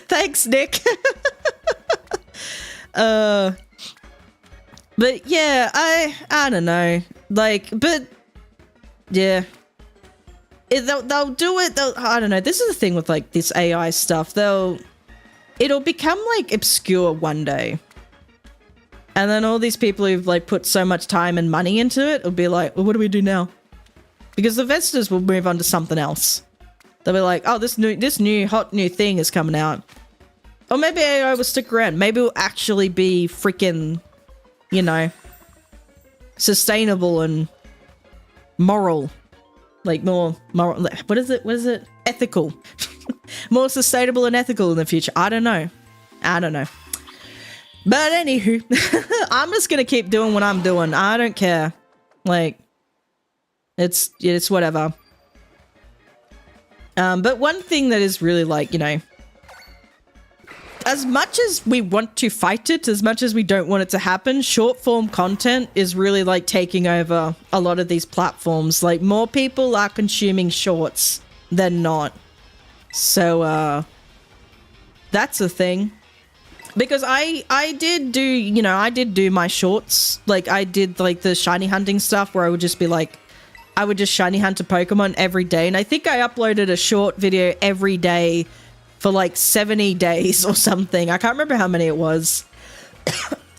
Thanks, Nick. But yeah, I don't know. Like, but yeah, they'll do it. I don't know. This is the thing with like this AI stuff. It'll become like obscure one day. And then all these people who've like put so much time and money into it will be like, well, what do we do now? Because the investors will move on to something else. They'll be like, oh, this new hot new thing is coming out. Or maybe AI will stick around. Maybe it will actually be freaking, you know, sustainable and moral. Like more moral. What is it? Ethical. More sustainable and ethical in the future. I don't know. But anywho, I'm just gonna keep doing what I'm doing. I don't care. Like, it's whatever. But one thing that is really like, you know, as much as we want to fight it, as much as we don't want it to happen, short form content is really like taking over a lot of these platforms. Like more people are consuming shorts than not. So that's a thing. Because I did do, you know, I did do my shorts. Like I did like the shiny hunting stuff where I would just be like, I would just shiny hunt a Pokemon every day. And I think I uploaded a short video every day for like 70 days or something. I can't remember how many it was.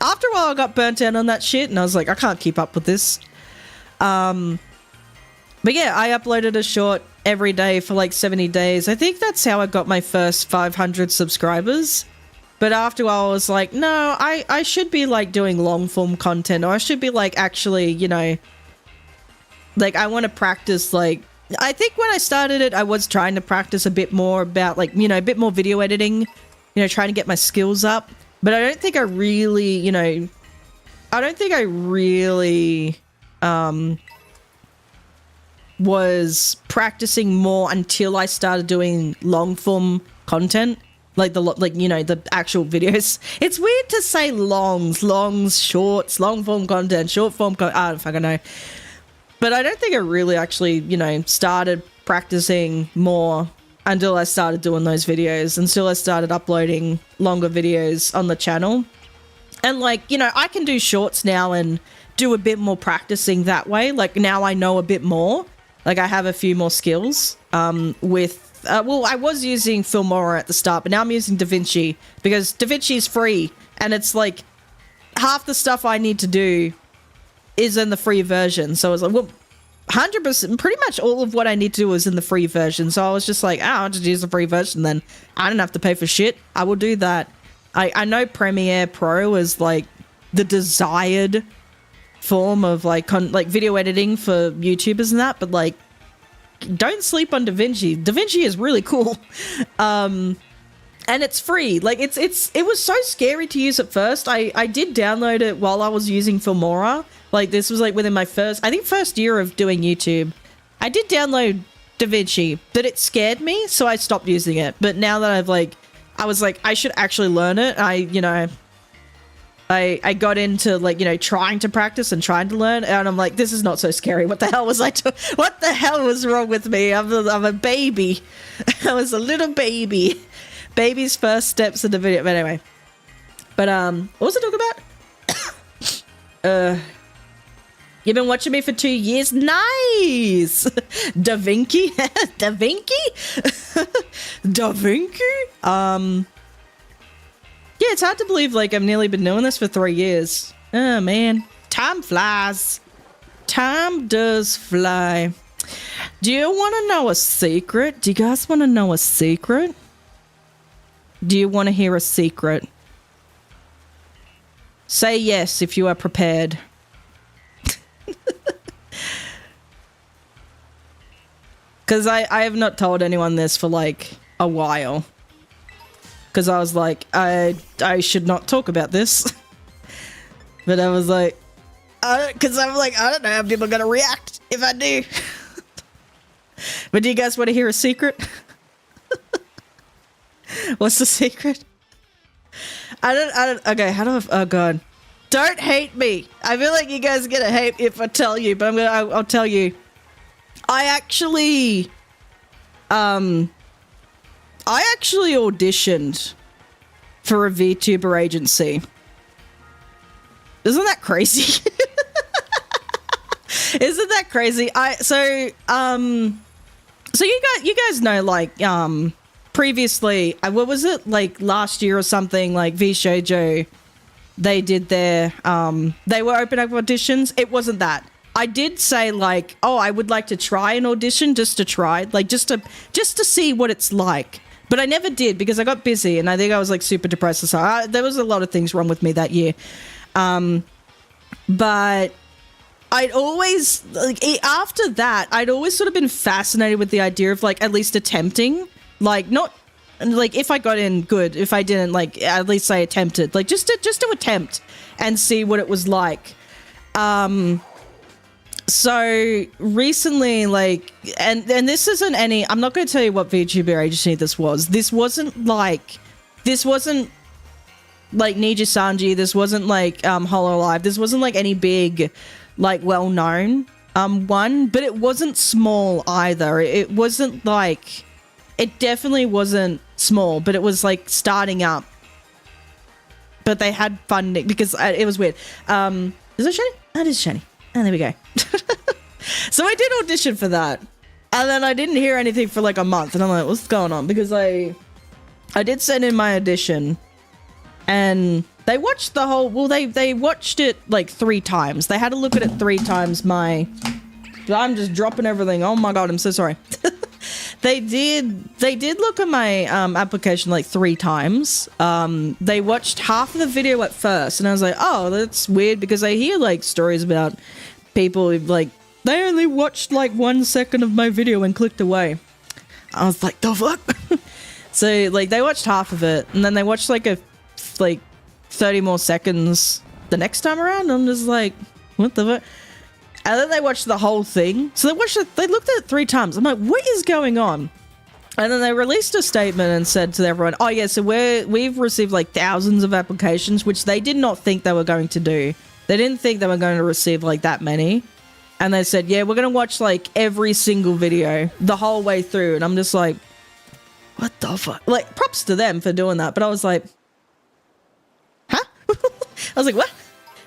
After a while, I got burnt out on that shit, and I was like, I can't keep up with this. But yeah, I uploaded a short every day for like 70 days. I think that's how I got my first 500 subscribers. But after a while, I was like, no, I should be like doing long form content, or I should be like actually, you know, like I want to practice like, I think when I started it, I was trying to practice a bit more about like, you know, a bit more video editing, you know, trying to get my skills up. But I don't think I really, you know, I don't think I really was practicing more until I started doing long form content. Like you know, the actual videos. It's weird to say longs, shorts, long form content, short form I don't fucking know. But I don't think I really actually, you know, started practicing more until I started doing those videos, until I started uploading longer videos on the channel. And like, you know, I can do shorts now and do a bit more practicing that way. Like now I know a bit more. Like I have a few more skills with, well, I was using Filmora at the start, but now I'm using DaVinci because DaVinci is free. And it's like half the stuff I need to do is in the free version. So I was like, well, 100%, pretty much all of what I need to do is in the free version. So I was just like, oh, I'll just use the free version then. I don't have to pay for shit. I will do that. I know Premiere Pro is like the desired form of like video editing for YouTubers and that, but like, don't sleep on DaVinci. DaVinci is really cool. And it's free. Like it was so scary to use at first. I did download it while I was using Filmora. Like this was like within my first year of doing YouTube. I did download DaVinci, but it scared me, so I stopped using it. But now that I was like, I should actually learn it. I got into like, you know, trying to practice and trying to learn, and I'm like, this is not so scary. What the hell was what the hell was wrong with me? I'm a baby. I was a little baby. Baby's first steps in the video. But anyway. But what was I talking about? You've been watching me for 2 years? Nice! Da Vinci? Da Vinci? Da Vinci? Yeah, it's hard to believe, like, I've nearly been doing this for 3 years. Oh, man. Time flies. Time does fly. Do you want to know a secret? Do you guys want to know a secret? Do you want to hear a secret? Say yes if you are prepared. Because I have not told anyone this for like a while. Because I was like, I should not talk about this. But I was like, because I'm like, I don't know how people are going to react if I do. But do you guys want to hear a secret? What's the secret? I don't, okay, how do I, oh God. Don't hate me. I feel like you guys are going to hate me if I tell you, but I'll tell you. I actually auditioned for a VTuber agency. Isn't that crazy? Isn't that crazy? So you guys know, like, previously, what was it, like last year or something, like VShojo, they did their, they were open up auditions. It wasn't that. I did say like, oh, I would like to try an audition just to try, like just to see what it's like. But I never did because I got busy and I think I was like super depressed. So there was a lot of things wrong with me that year. But I'd always, like, after that, I'd always sort of been fascinated with the idea of like at least attempting, like not like if I got in, good. If I didn't, like at least I attempted, like just to attempt and see what it was like. So recently, like, and this isn't any, I'm not going to tell you what VTuber agency this was. This wasn't like Nija Sanji. This wasn't like Hololive. This wasn't like any big, like well-known one, but it wasn't small either. It wasn't like, it definitely wasn't small, but it was like starting up. But they had funding because it was weird. Is it shiny? That is shiny. And there we go. So I did audition for that. And then I didn't hear anything for like a month. And I'm like, what's going on? Because I did send in my audition. And they watched the whole... Well, they watched it like 3 times. They had to look at it 3 times. I'm just dropping everything. Oh my God, I'm so sorry. They did look at my application like 3 times. They watched half of the video at first, and I was like, oh, that's weird, because I hear like stories about people who, like, they only watched like 1 second of my video and clicked away. I was like, the fuck? So like they watched half of it, and then they watched like 30 more seconds the next time around. I'm just like, what the fuck? And then they watched the whole thing. So they looked at it 3 times. I'm like, what is going on? And then they released a statement and said to everyone, oh yeah, so we've received like thousands of applications, which they did not think they were going to do. They didn't think they were going to receive like that many. And they said, yeah, we're going to watch like every single video the whole way through. And I'm just like, what the fuck? Like, props to them for doing that. But I was like, huh? I was like, what?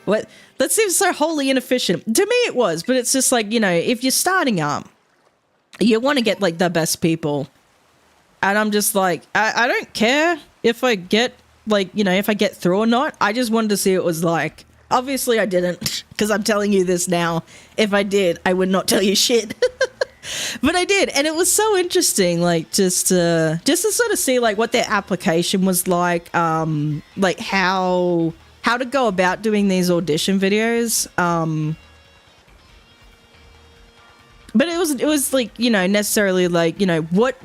What? That seems so wholly inefficient. To me it was, but it's just like, you know, if you're starting up, you want to get like the best people. And I'm just like, I don't care if I get like, you know, if I get through or not. I just wanted to see what it was like. Obviously I didn't, because I'm telling you this now. If I did, I would not tell you shit. But I did, and it was so interesting, like just to sort of see like what their application was like how to go about doing these audition videos. But it was like, you know, necessarily like, you know, what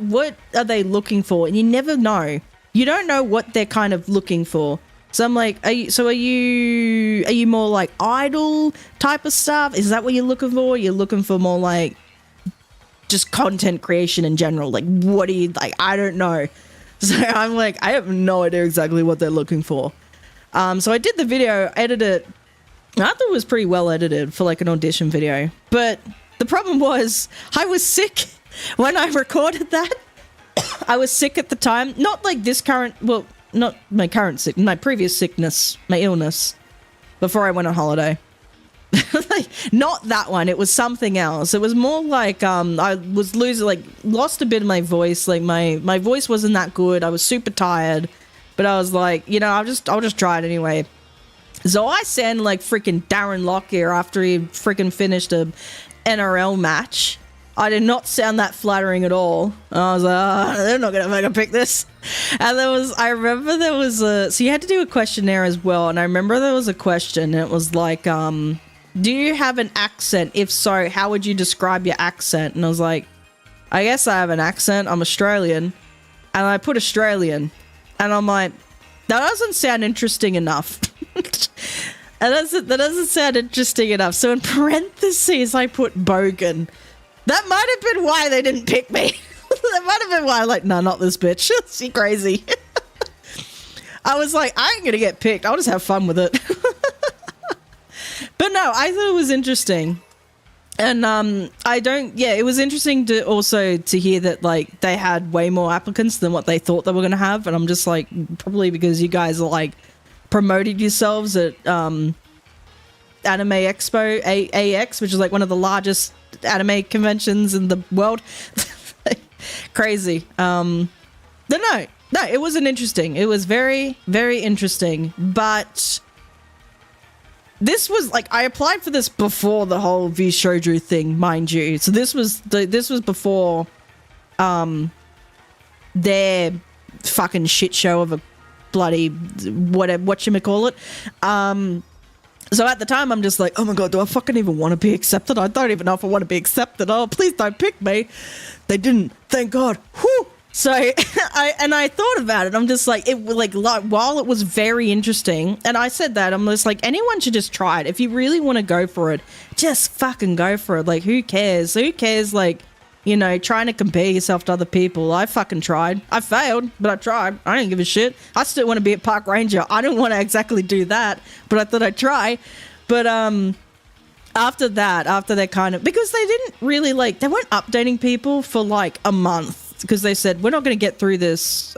are they looking for? And you never know. You don't know what they're kind of looking for. So I'm like, are you more like idol type of stuff? Is that what you're looking for? You're looking for more like just content creation in general? Like, what do you like? I don't know. So I'm like, I have no idea exactly what they're looking for. So I did the video, edited it. I thought it was pretty well edited for like an audition video. But the problem was I was sick when I recorded that. I was sick at the time. Not like this current, well, not my current sick, my previous sickness, my illness, before I went on holiday. Like, not that one. It was something else. It was more like I was lost a bit of my voice. Like my voice wasn't that good. I was super tired. But I was like, you know, I'll just try it anyway. So I sound like freaking Darren Lockyer after he freaking finished a NRL match. I did not sound that flattering at all. I was like, oh, they're not going to fucking pick this. And I remember there was so you had to do a questionnaire as well. And I remember there was a question, and it was like, do you have an accent? If so, how would you describe your accent? And I was like, I guess I have an accent. I'm Australian. And I put Australian. And I'm like, that doesn't sound interesting enough. That doesn't sound interesting enough. So in parentheses, I put Bogan. That might have been why they didn't pick me. That might have been why I'm like, no, not this bitch. She crazy. I was like, I ain't going to get picked. I'll just have fun with it. But no, I thought it was interesting. And it was interesting to also to hear that like they had way more applicants than what they thought they were going to have. And I'm just like, probably because you guys are like promoted yourselves at Anime Expo AX, which is like one of the largest anime conventions in the world. Crazy. But no, it wasn't interesting. It was very, very interesting. But this was like, I applied for this before the whole V Shoujo thing, mind you. So this was before their fucking shit show of a bloody whatchamacallit. So at the time, I'm just like, oh my God, do I fucking even want to be accepted? I don't even know if I want to be accepted. Oh, please don't pick me. They didn't. Thank God. Whew. So I thought about it. I'm just like, while it was very interesting, and I said that, I'm just like, anyone should just try it. If you really want to go for it, just fucking go for it. Like, who cares? Who cares? Like, you know, trying to compare yourself to other people. I fucking tried. I failed, but I tried. I didn't give a shit. I still want to be a park ranger. I don't want to exactly do that, but I thought I'd try. But after they kind of, because they didn't really like, they weren't updating people for like a month, because they said we're not going to get through this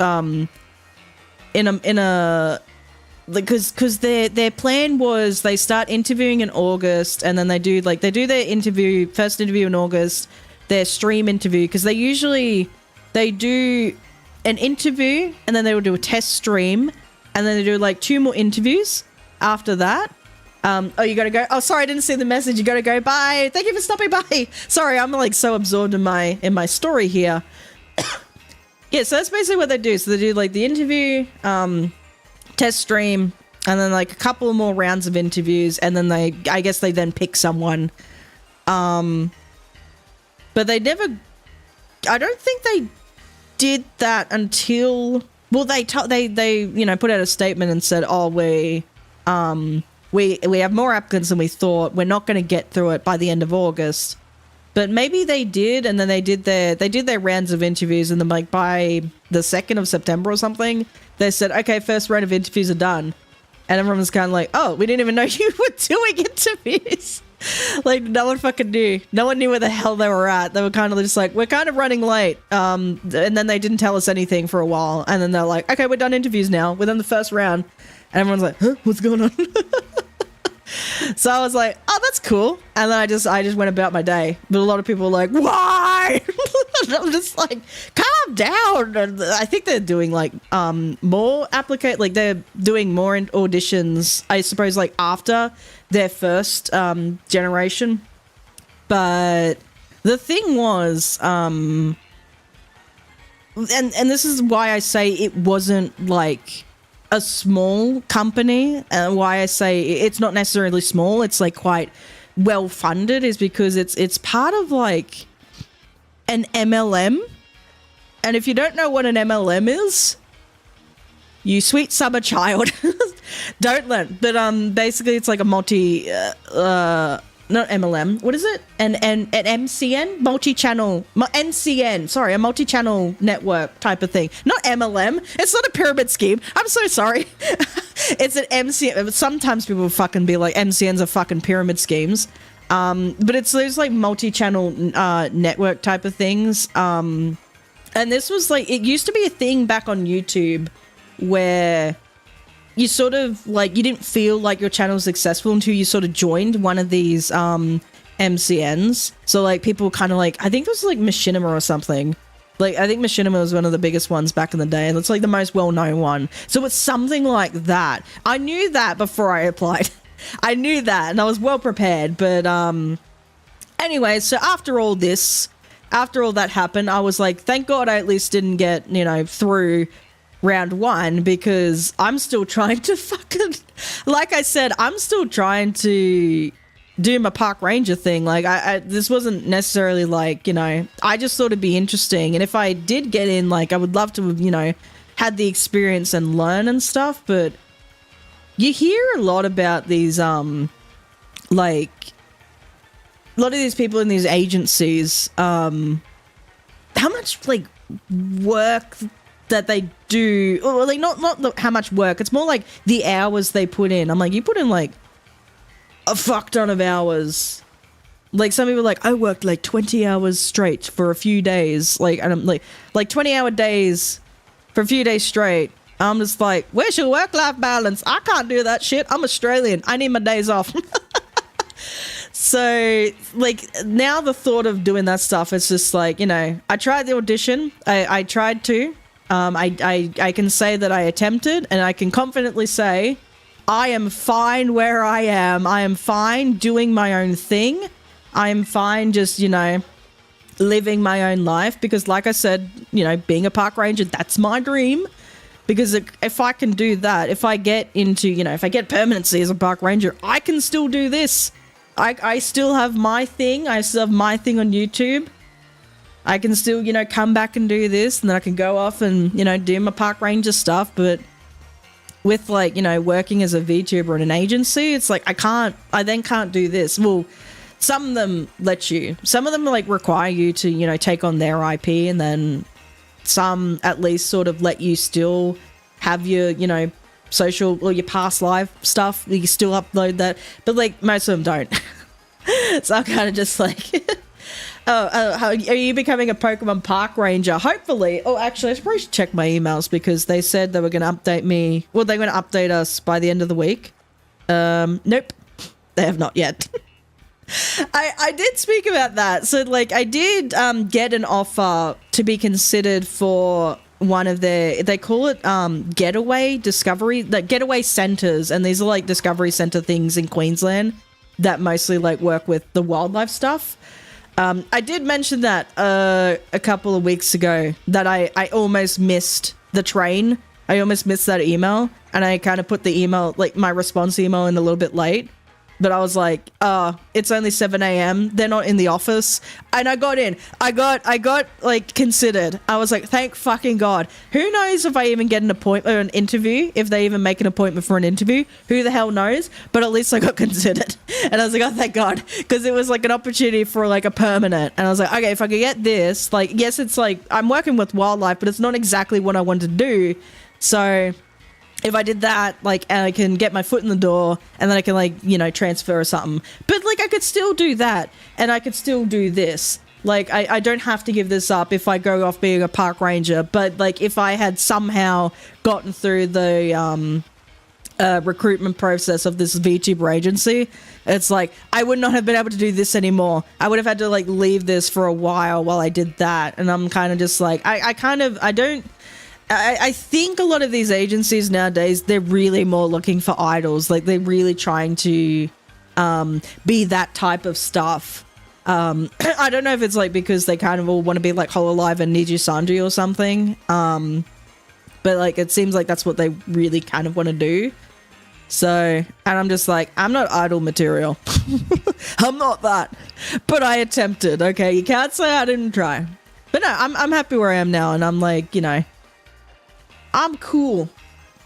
because their plan was they start interviewing in August, and then they do their first interview in August, their stream interview, because they do an interview and then they will do a test stream, and then they do like 2 more interviews after that. Oh, you gotta go. Oh, sorry, I didn't see the message. You gotta go. Bye. Thank you for stopping by. Sorry, I'm like so absorbed in my story here. Yeah, so that's basically what they do. So they do like the interview, test stream, and then like a couple more rounds of interviews, and then I guess they then pick someone. But they never, I don't think they did that until, well, they you know, put out a statement and said, oh, we have more applicants than we thought. We're not going to get through it by the end of August. But maybe they did, and then they did their rounds of interviews, and then like by the 2nd of September or something, they said, okay, first round of interviews are done. And everyone was kind of like, oh, we didn't even know you were doing interviews. Like, no one fucking knew. No one knew where the hell they were at. They were kind of just like, we're kind of running late. And then they didn't tell us anything for a while. And then they're like, okay, we're done interviews now. We're done the first round. And everyone's like, huh, what's going on? So I was like, oh, that's cool. And then I just went about my day. But a lot of people were like, why? And I'm just like, calm down. And I think they're doing like more like they're doing more auditions, I suppose, like after their first generation. But the thing was, and this is why I say it wasn't like a small company, and why I say it's not necessarily small, it's like quite well funded, is because it's part of like an MLM. And if you don't know what an MLM is, you sweet summer child, don't learn. But basically it's like a not MLM. What is it? An MCN? Multi-channel. NCN. Sorry, a multi-channel network type of thing. Not MLM. It's not a pyramid scheme. I'm so sorry. It's an MCN. Sometimes people fucking be like, MCNs are fucking pyramid schemes. But it's those like multi-channel network type of things. And this was like, it used to be a thing back on YouTube where you sort of like, you didn't feel like your channel was successful until you sort of joined one of these MCNs. So like people kind of like, I think it was like Machinima or something. Like I think Machinima was one of the biggest ones back in the day, and it's like the most well-known one. So it's something like that. I knew that before I applied. I knew that, and I was well prepared. But anyway, so after all that happened, I was like, thank God I at least didn't get, you know, through round 1, because I'm still trying to fucking, like I said, I'm still trying to do my park ranger thing. Like I this wasn't necessarily like, you know, I just thought it'd be interesting, and if I did get in, like I would love to have, you know, had the experience and learn and stuff. But you hear a lot about these like a lot of these people in these agencies, how much like work that they do, or like not how much work, it's more like the hours they put in. I'm like, you put in like a fuck ton of hours. Like some people are like, I worked like 20 hours straight for a few days, like, and I'm like 20-hour days for a few days straight. I'm just like, where's your work-life balance? I can't do that shit. I'm Australian. I need my days off. So like now the thought of doing that stuff, it's just like, you know, I tried the audition. I tried to. I can say that I attempted, and I can confidently say I am fine where I am. I am fine doing my own thing. I am fine just, you know, living my own life, because like I said, you know, being a park ranger, that's my dream. Because if I can do that, if I get into, you know, if I get permanency as a park ranger, I can still do this. I still have my thing. I still have my thing on YouTube. I can still, you know, come back and do this, and then I can go off and, you know, do my park ranger stuff. But with like, you know, working as a VTuber in an agency, it's like I then can't do this. Well, some of them let you. Some of them like require you to, you know, take on their IP, and then some at least sort of let you still have your, you know, social or your past life stuff. You still upload that, but like most of them don't. So I'm kind of just like, are you becoming a Pokemon Park Ranger? Hopefully. Oh, actually, I probably should check my emails because they said they were going to update me. Well, they're going to update us by the end of the week. Nope, they have not yet. I did speak about that. So, like, I did get an offer to be considered for one of their, they call it getaway discovery, like getaway centers, and these are like discovery center things in Queensland that mostly like work with the wildlife stuff. I did mention that a couple of weeks ago that I almost missed the train. I almost missed that email, and I kind of put the email, like my response email, in a little bit late. But I was like, it's only 7 a.m. They're not in the office. And I got in. I got like considered. I was like, thank fucking God. Who knows if I even get an appointment or an interview, if they even make an appointment for an interview. Who the hell knows? But at least I got considered. And I was like, oh, thank God. Because it was like an opportunity for like a permanent. And I was like, okay, if I could get this, like, yes, it's like, I'm working with wildlife, but it's not exactly what I want to do. So if I did that, like, and I can get my foot in the door, and then I can, like, you know, transfer or something. But, like, I could still do that, and I could still do this. Like, I don't have to give this up if I go off being a park ranger. But, like, if I had somehow gotten through the recruitment process of this VTuber agency, it's like, I would not have been able to do this anymore. I would have had to, like, leave this for a while I did that. And I'm kind of just like, I think a lot of these agencies nowadays, they're really more looking for idols. Like, they're really trying to be that type of stuff. I don't know if it's like because they kind of all want to be like Hololive and Niji Sanji or something. But like, it seems like that's what they really kind of want to do. So, and I'm just like, I'm not idol material. I'm not that. But I attempted, okay? You can't say I didn't try. But no, I'm happy where I am now, and I'm like, you know, I'm cool.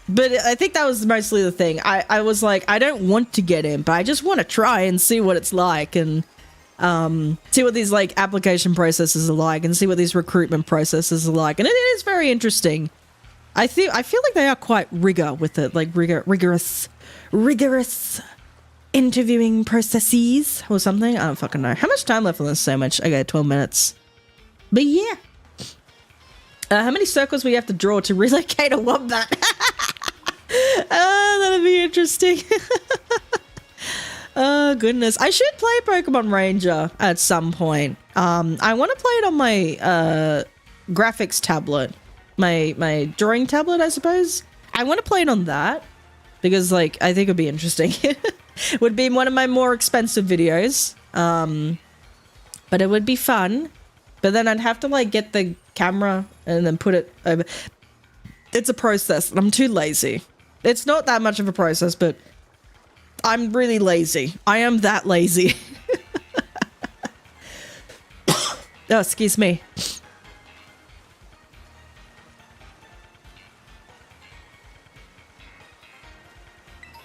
But I think that was mostly the thing. I was like, I don't want to get in, but I just want to try and see what it's like, and see what these like application processes are like, and see what these recruitment processes are like. And it is very interesting. I feel like they are quite with it, like rigorous interviewing processes or something. I don't fucking know. How much time left on this sandwich? Okay, 12 minutes. But yeah. How many circles we have to draw to relocate a wombat? That'd be interesting. Oh, goodness. I should play Pokemon Ranger at some point. I want to play it on my graphics tablet. My drawing tablet, I suppose. I want to play it on that because, like, I think it'd be interesting. Would be one of my more expensive videos. But it would be fun. But then I'd have to, like, get the camera and then put it over. It's a process, and I'm too lazy. It's not that much of a process, but I'm really lazy. I am that lazy. Oh, excuse me.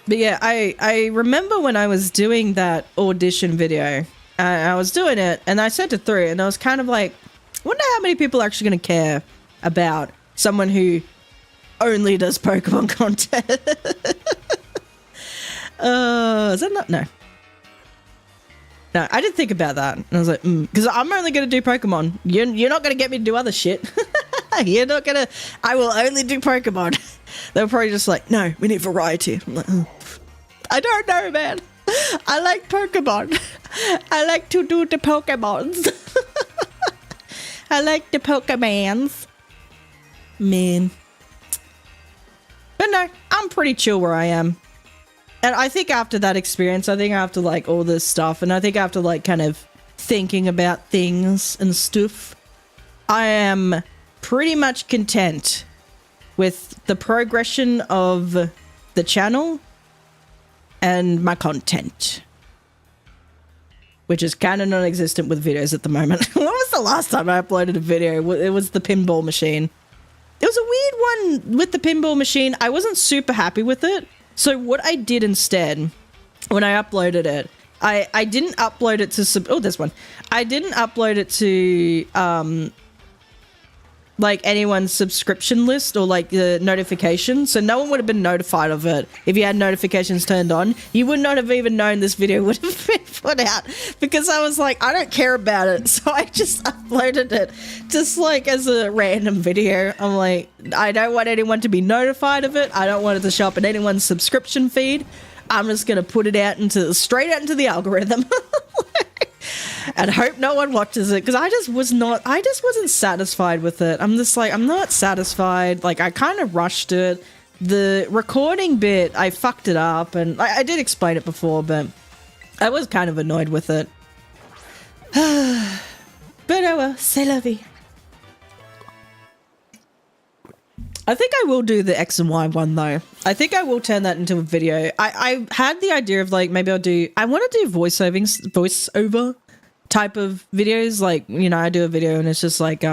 But yeah, I remember when I was doing that audition video, I was doing it, and I sent it through, and I was kind of like, I wonder how many people are actually going to care about someone who only does Pokemon content. Is that not? No. No, I did think about that. And I was like, because I'm only going to do Pokemon. You're not going to get me to do other shit. You're not going to... I will only do Pokemon. They were probably just like, no, we need variety. I'm like, I don't know, man. I like Pokemon. I like to do the Pokemons. I like the Pokemons. Man. But no, I'm pretty chill where I am. And I think after that experience, I think after like all this stuff, and I think after like kind of thinking about things and stuff, I am pretty much content with the progression of the channel and my content, which is kind of non-existent with videos at the moment. When was the last time I uploaded a video? It was the pinball machine. It was a weird one with the pinball machine. I wasn't super happy with it. So what I did instead, when I uploaded it, I didn't upload it to oh, this one. I didn't upload it to like anyone's subscription list or like the notification, so no one would have been notified of it if you had notifications turned on. You would not have even known this video would have been put out, because I was like, I don't care about it, so I just uploaded it just like as a random video. I'm like, I don't want anyone to be notified of it. I don't want it to show up in anyone's subscription feed. I'm just gonna put it out straight out into the algorithm. And hope no one watches it, because I just wasn't satisfied with it. I'm just like, I'm not satisfied. Like, I kind of rushed it. The recording bit, I fucked it up, and I did explain it before, but I was kind of annoyed with it. But oh well, c'est la vie. I think I will do the X and Y one though. I think I will turn that into a video. I had the idea of like, maybe I want to do voiceover type of videos. Like, you know, I do a video and it's just like,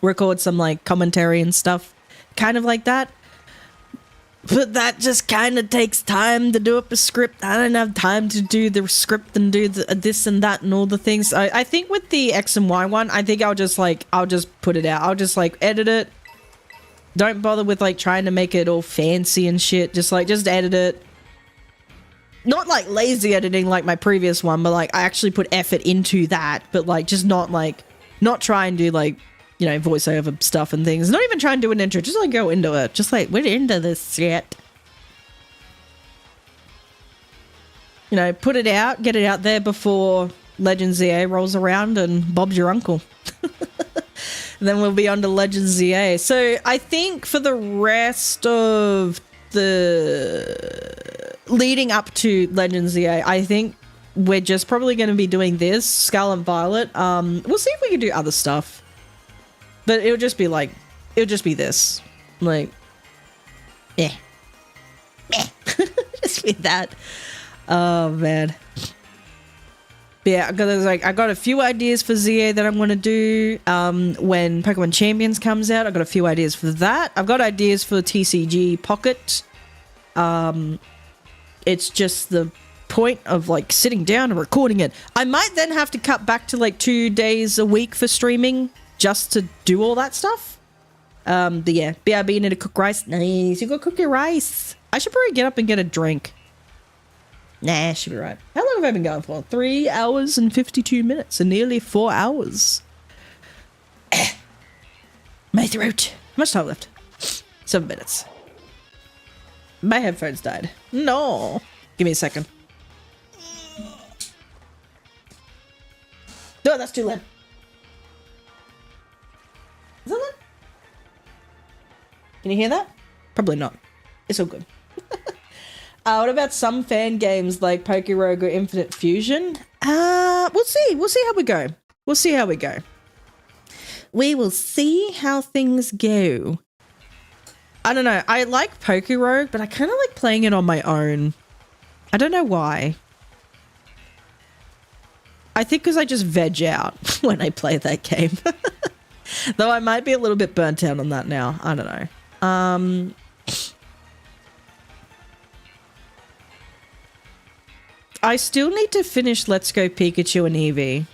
record some like commentary and stuff, kind of like that. But that just kind of takes time to do up a script. I don't have time to do the script and do this and that and all the things. I think with the X and Y one, I think I'll just put it out. I'll just like edit it. Don't bother with like trying to make it all fancy and shit. Just edit it. Not like lazy editing like my previous one, but like I actually put effort into that. But like just not try and do like, you know, voiceover stuff and things. Not even try and do an intro. Just like go into it. Just like, we're into this shit. You know, put it out. Get it out there before Legends ZA rolls around and Bob's your uncle. Then we'll be on to Legends ZA. So I think for the rest of the leading up to Legends ZA, I think we're just probably going to be doing this, Scarlet Violet. We'll see if we can do other stuff. But it'll just be this. Like, just be that. Oh, man. But yeah, I got a few ideas for ZA that I'm going to do when Pokemon Champions comes out. I got a few ideas for that. I've got ideas for TCG Pocket. It's just the point of like sitting down and recording it. I might then have to cut back to like 2 days a week for streaming just to do all that stuff. But yeah, BRB, you need to cook rice. Nice, you go cook your rice. I should probably get up and get a drink. Nah, should be right. How long have I been going for? 3 hours and 52 minutes, and nearly 4 hours. My throat. How much time left? 7 minutes. My headphones died. No. Give me a second. No, that's too loud. Is that loud? Can you hear that? Probably not. It's all good. What about some fan games like Pokerogue or Infinite Fusion? We'll see. We'll see how we go. We'll see how we go. We will see how things go. I don't know. I like Pokerogue, but I kind of like playing it on my own. I don't know why. I think because I just veg out when I play that game. Though I might be a little bit burnt out on that now. I don't know. I still need to finish Let's Go Pikachu and Eevee.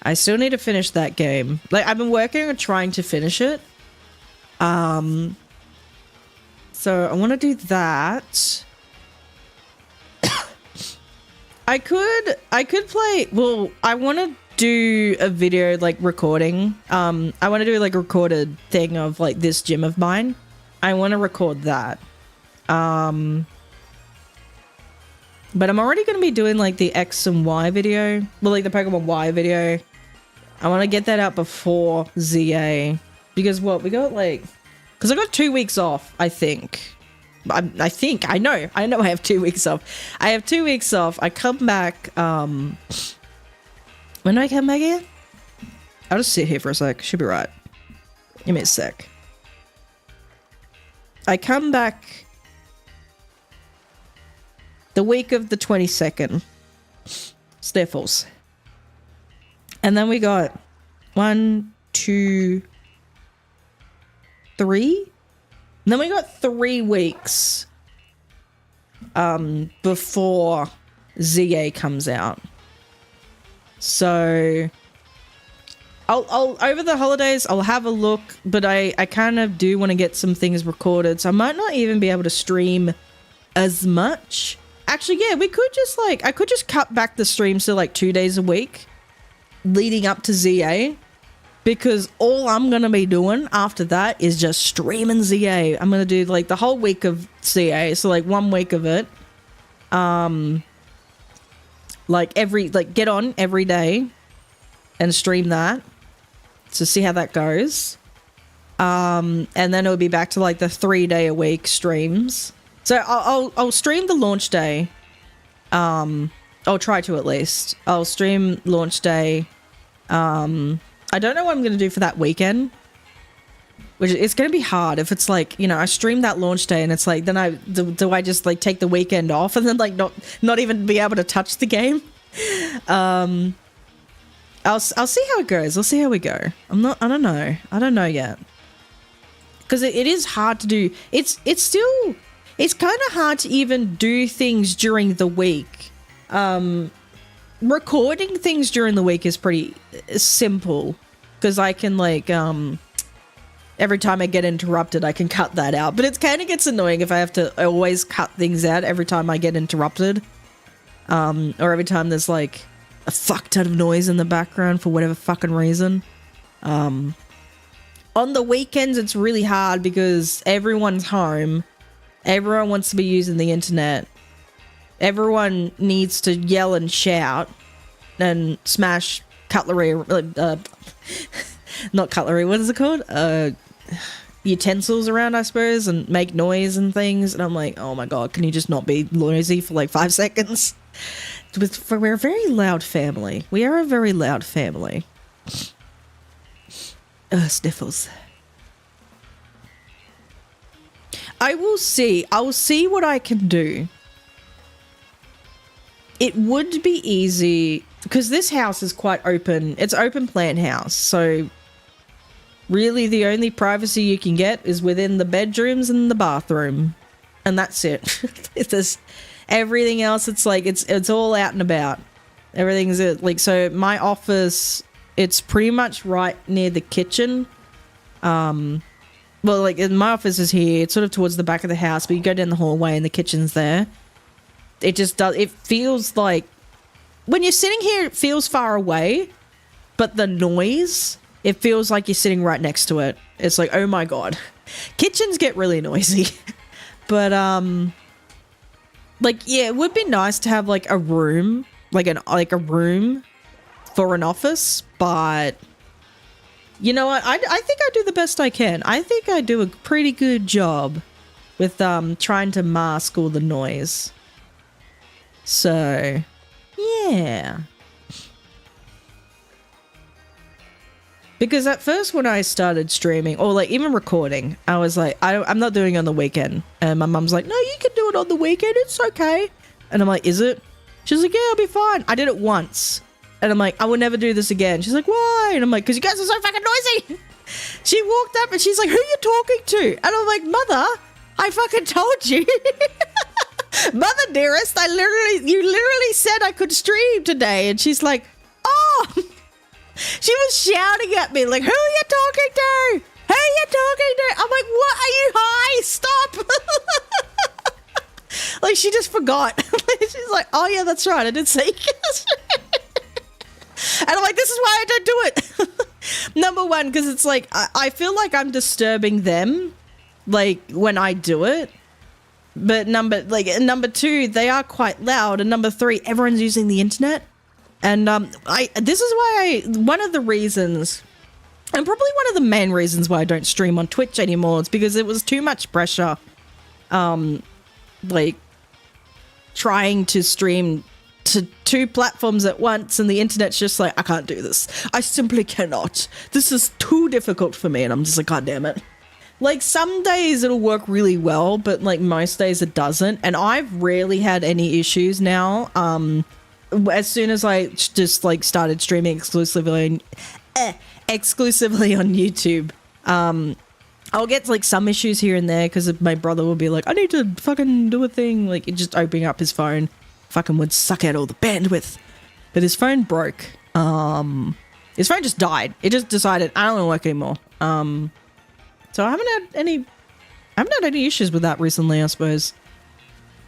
I still need to finish that game. Like, I've been working on trying to finish it. So I want to do that. I could play, well, I want to do a video, like, recording. I want to do, like, a recorded thing of, like, this gym of mine. I want to record that. But I'm already going to be doing, like, the X and Y video. Well, like, the Pokemon Y video. I want to get that out before ZA. Because, what, we got, like... Because I got 2 weeks off, I think. I know I have 2 weeks off. I have 2 weeks off. I come back, when do I come back again? I'll just sit here for a sec. Should be right. Give me a sec. I come back... the week of the 22nd. Sniffles. And then we got 1, 2, 3. And then we got 3 weeks before ZA comes out. So I'll over the holidays I'll have a look, but I kind of do want to get some things recorded, so I might not even be able to stream as much. Actually, yeah, we could just like, I could just cut back the streams to like 2 days a week leading up to ZA, because all I'm gonna be doing after that is just streaming ZA. I'm gonna do like the whole week of ZA, so like 1 week of it. Like get on every day and stream that to see how that goes. And then it'll be back to like the 3 day a week streams. So I'll stream the launch day. I'll try to at least. I'll stream launch day. I don't know what I'm gonna do for that weekend, which it's gonna be hard if it's like, you know, I stream that launch day and it's like, then do I just like take the weekend off and then like not even be able to touch the game? I'll see how it goes. I'll see how we go. I don't know yet, because it is hard to do. It's kind of hard to even do things during the week. Recording things during the week is pretty simple, because I can like every time I get interrupted I can cut that out, but it kind of gets annoying if I have to always cut things out every time I get interrupted, or every time there's like a fuck ton of noise in the background for whatever fucking reason. On the weekends it's really hard because everyone's home, everyone wants to be using the internet, everyone needs to yell and shout and smash cutlery, not cutlery, what is it called? Utensils around, I suppose, and make noise and things. And I'm like, oh my god, can you just not be noisy for like 5 seconds? We're a very loud family. We are a very loud family. Sniffles. I'll see what I can do. It would be easy because this house is quite open. It's open plan house, so really the only privacy you can get is within the bedrooms and the bathroom, and that's it. There's everything else. It's like it's all out and about. Everything's like, so my office, it's pretty much right near the kitchen. Well, like my office is here. It's sort of towards the back of the house, but you go down the hallway and the kitchen's there. It just does. It feels like when you're sitting here, it feels far away, but the noise, it feels like you're sitting right next to it. It's like, oh my god, kitchens get really noisy. But like, yeah, it would be nice to have like a room, like a room for an office. But you know what? I think I do the best I can. I think I do a pretty good job with trying to mask all the noise. So, yeah. Because at first when I started streaming, or like even recording, I was like, I'm not doing it on the weekend. And my mum's like, no, you can do it on the weekend. It's okay. And I'm like, is it? She's like, yeah, I'll be fine. I did it once. And I'm like, I will never do this again. She's like, why? And I'm like, because you guys are so fucking noisy. She walked up and she's like, who are you talking to? And I'm like, mother, I fucking told you. Mother dearest, you literally said I could stream today. And she's like, oh. She was shouting at me like, who are you talking to? Who are you talking to? I'm like, what, are you high? Stop. Like, she just forgot. She's like, oh yeah, that's right, I did say. And I'm like, this is why I don't do it. Number one, because it's like, I feel like I'm disturbing them, like, when I do it. But number two, they are quite loud. And number three, everyone's using the internet. And this is why one of the reasons, and probably one of the main reasons why I don't stream on Twitch anymore, is because it was too much pressure, like, trying to stream to 2 platforms at once, and the internet's just like, I can't do this. I simply cannot. This is too difficult for me, and I'm just like, god damn it. Like, some days it'll work really well, but like most days it doesn't, and I've rarely had any issues now. As soon as I just like started streaming exclusively on YouTube, I'll get like some issues here and there because my brother will be like, I need to fucking do a thing, like just opening up his phone. fucking would suck out all the bandwidth. But his phone broke. His phone just died. It just decided, I don't want to work anymore. So I haven't had any issues with that recently, I suppose.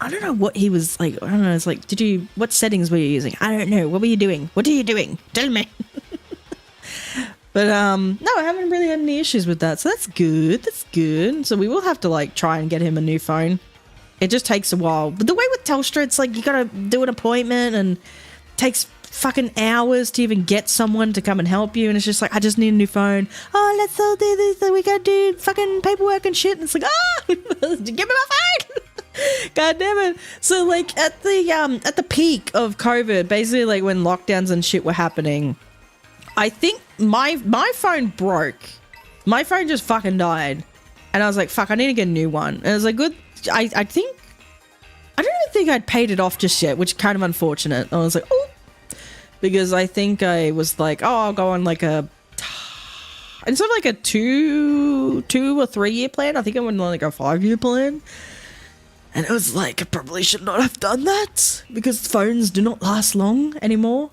I don't know what he was like. I don't know. It's like, what settings were you using? I don't know. What were you doing? What are you doing? Tell me. But, no, I haven't really had any issues with that. So that's good. That's good. So we will have to like try and get him a new phone. It just takes a while. But the way with Telstra, it's like you got to do an appointment and it takes fucking hours to even get someone to come and help you. And it's just like, I just need a new phone. Oh, let's all do this. We got to do fucking paperwork and shit. And it's like, give me my phone. God damn it. So like at the peak of COVID, basically like when lockdowns and shit were happening, I think my phone broke. My phone just fucking died. And I was like, fuck, I need to get a new one. And I was like, good. I don't even think I'd paid it off just yet, which is kind of unfortunate. I was like, oh, because I think I was like, oh, I'll go on like instead of like a 2 or 3 year plan, I think I went on like a 5-year plan. And it was like, I probably should not have done that because phones do not last long anymore.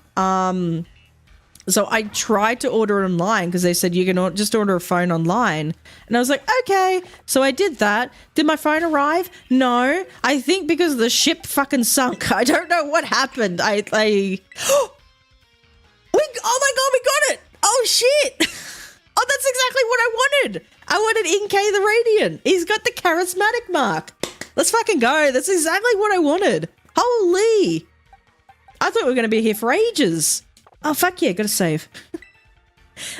So I tried to order it online because they said you can just order a phone online. And I was like, okay. So I did that. Did my phone arrive? No. I think because the ship fucking sunk. I don't know what happened. Oh my God, we got it. Oh shit. Oh, that's exactly what I wanted. I wanted Inkay the Radiant. He's got the charismatic mark. Let's fucking go. That's exactly what I wanted. Holy. I thought we were going to be here for ages. Oh, fuck yeah. Gotta save.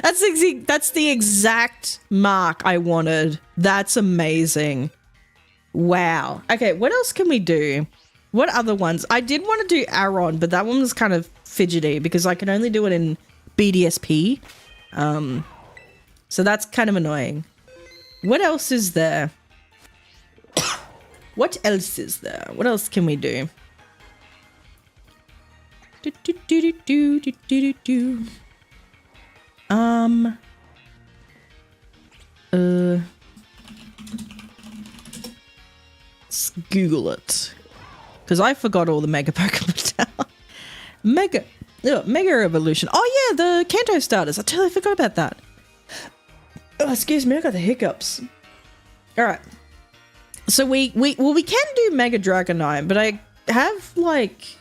That's the exact mark I wanted. That's amazing. Wow. Okay, what else can we do? What other ones? I did want to do Aaron, but that one was kind of fidgety because I can only do it in BDSP. So that's kind of annoying. What else is there? What else is there? What else can we do? Let's Google it. Because I forgot all the Mega Pokemon now. Mega Evolution. Oh yeah, the Kanto starters. I totally forgot about that. Oh, excuse me, I got the hiccups. Alright. So we can do Mega Dragonite, but I have like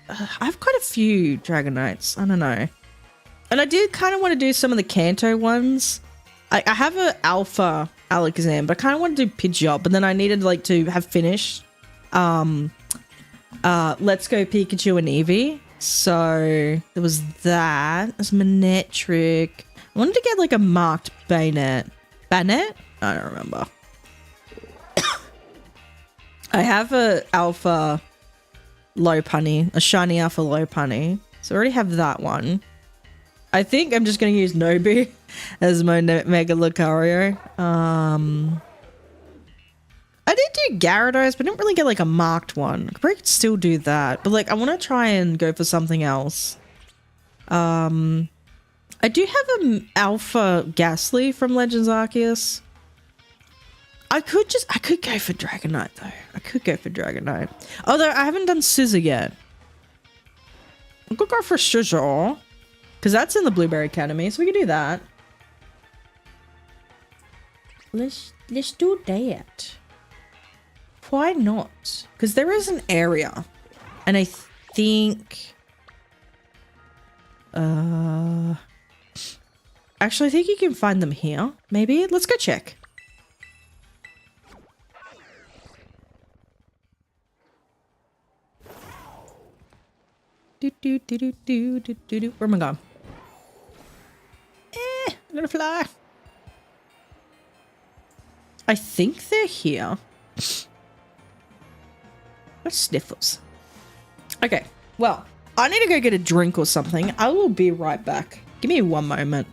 I have quite a few Dragonites. I don't know. And I did kind of want to do some of the Kanto ones. I have an Alpha Alakazam, but I kind of want to do Pidgeot, but then I needed like to have finished Let's Go Pikachu and Eevee. So there was that. There's Manectric. I wanted to get like a marked Bayonet. Bayonet? I don't remember. I have a Alpha Lopunny, a shiny Alpha Lopunny. So I already have that one. I think I'm just going to use Nobu as my Mega Lucario. I did do Gyarados, but I didn't really get like a marked one. I probably could still do that. But like I want to try and go for something else. I do have an Alpha Ghastly from Legends Arceus. I could go for Dragonite though. I could go for Dragonite. Although I haven't done Scizor yet. I could go for Scizor. Because that's in the Blueberry Academy, so we can do that. Let's do that. Why not? Because there is an area. And I think... Actually, I think you can find them here. Maybe? Let's go check. Where am I going? I'm gonna fly. I think they're here. What sniffles? Okay, well, I need to go get a drink or something. I will be right back. Give me one moment.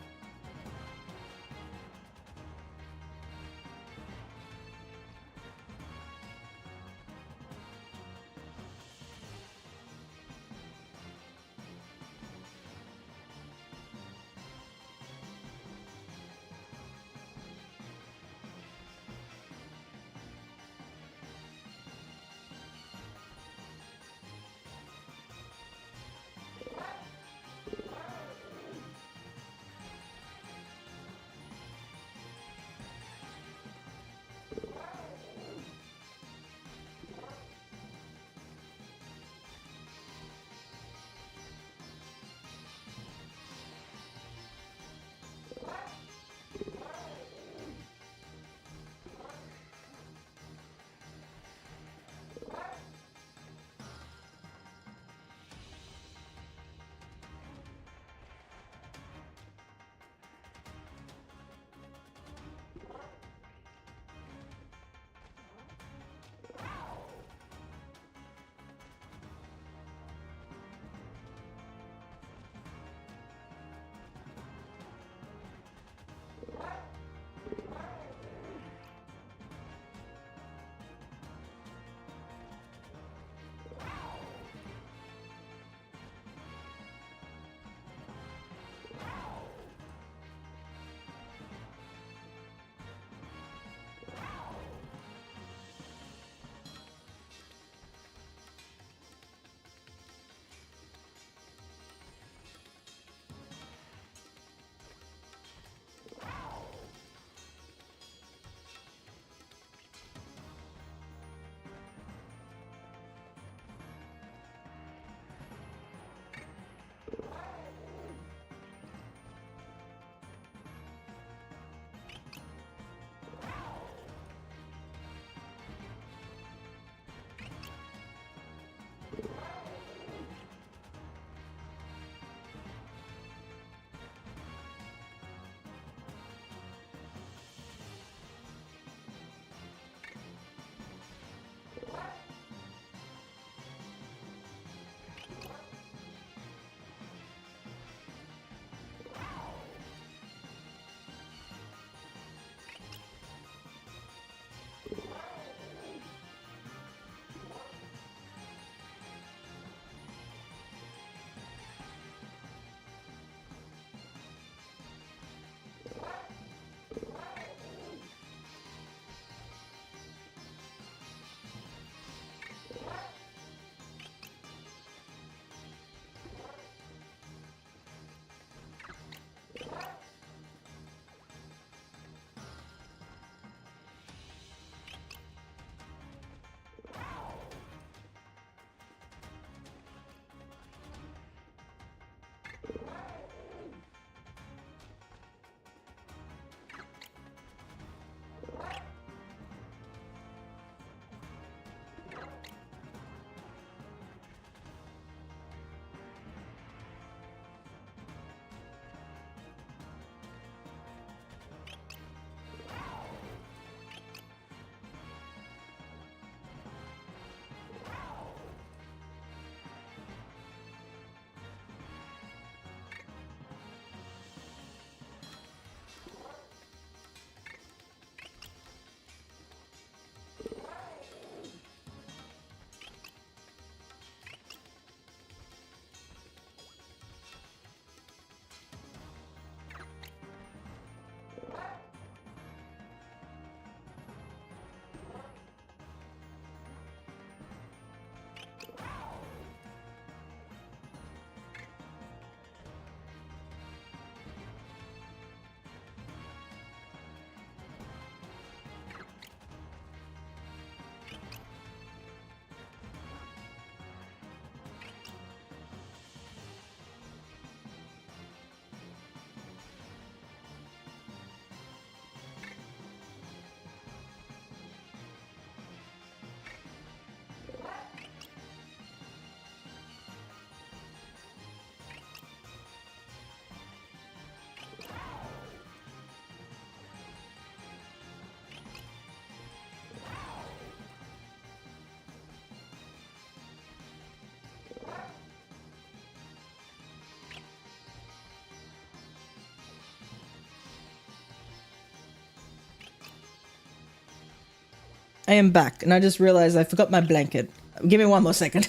I am back, and I just realized I forgot my blanket. Give me one more second.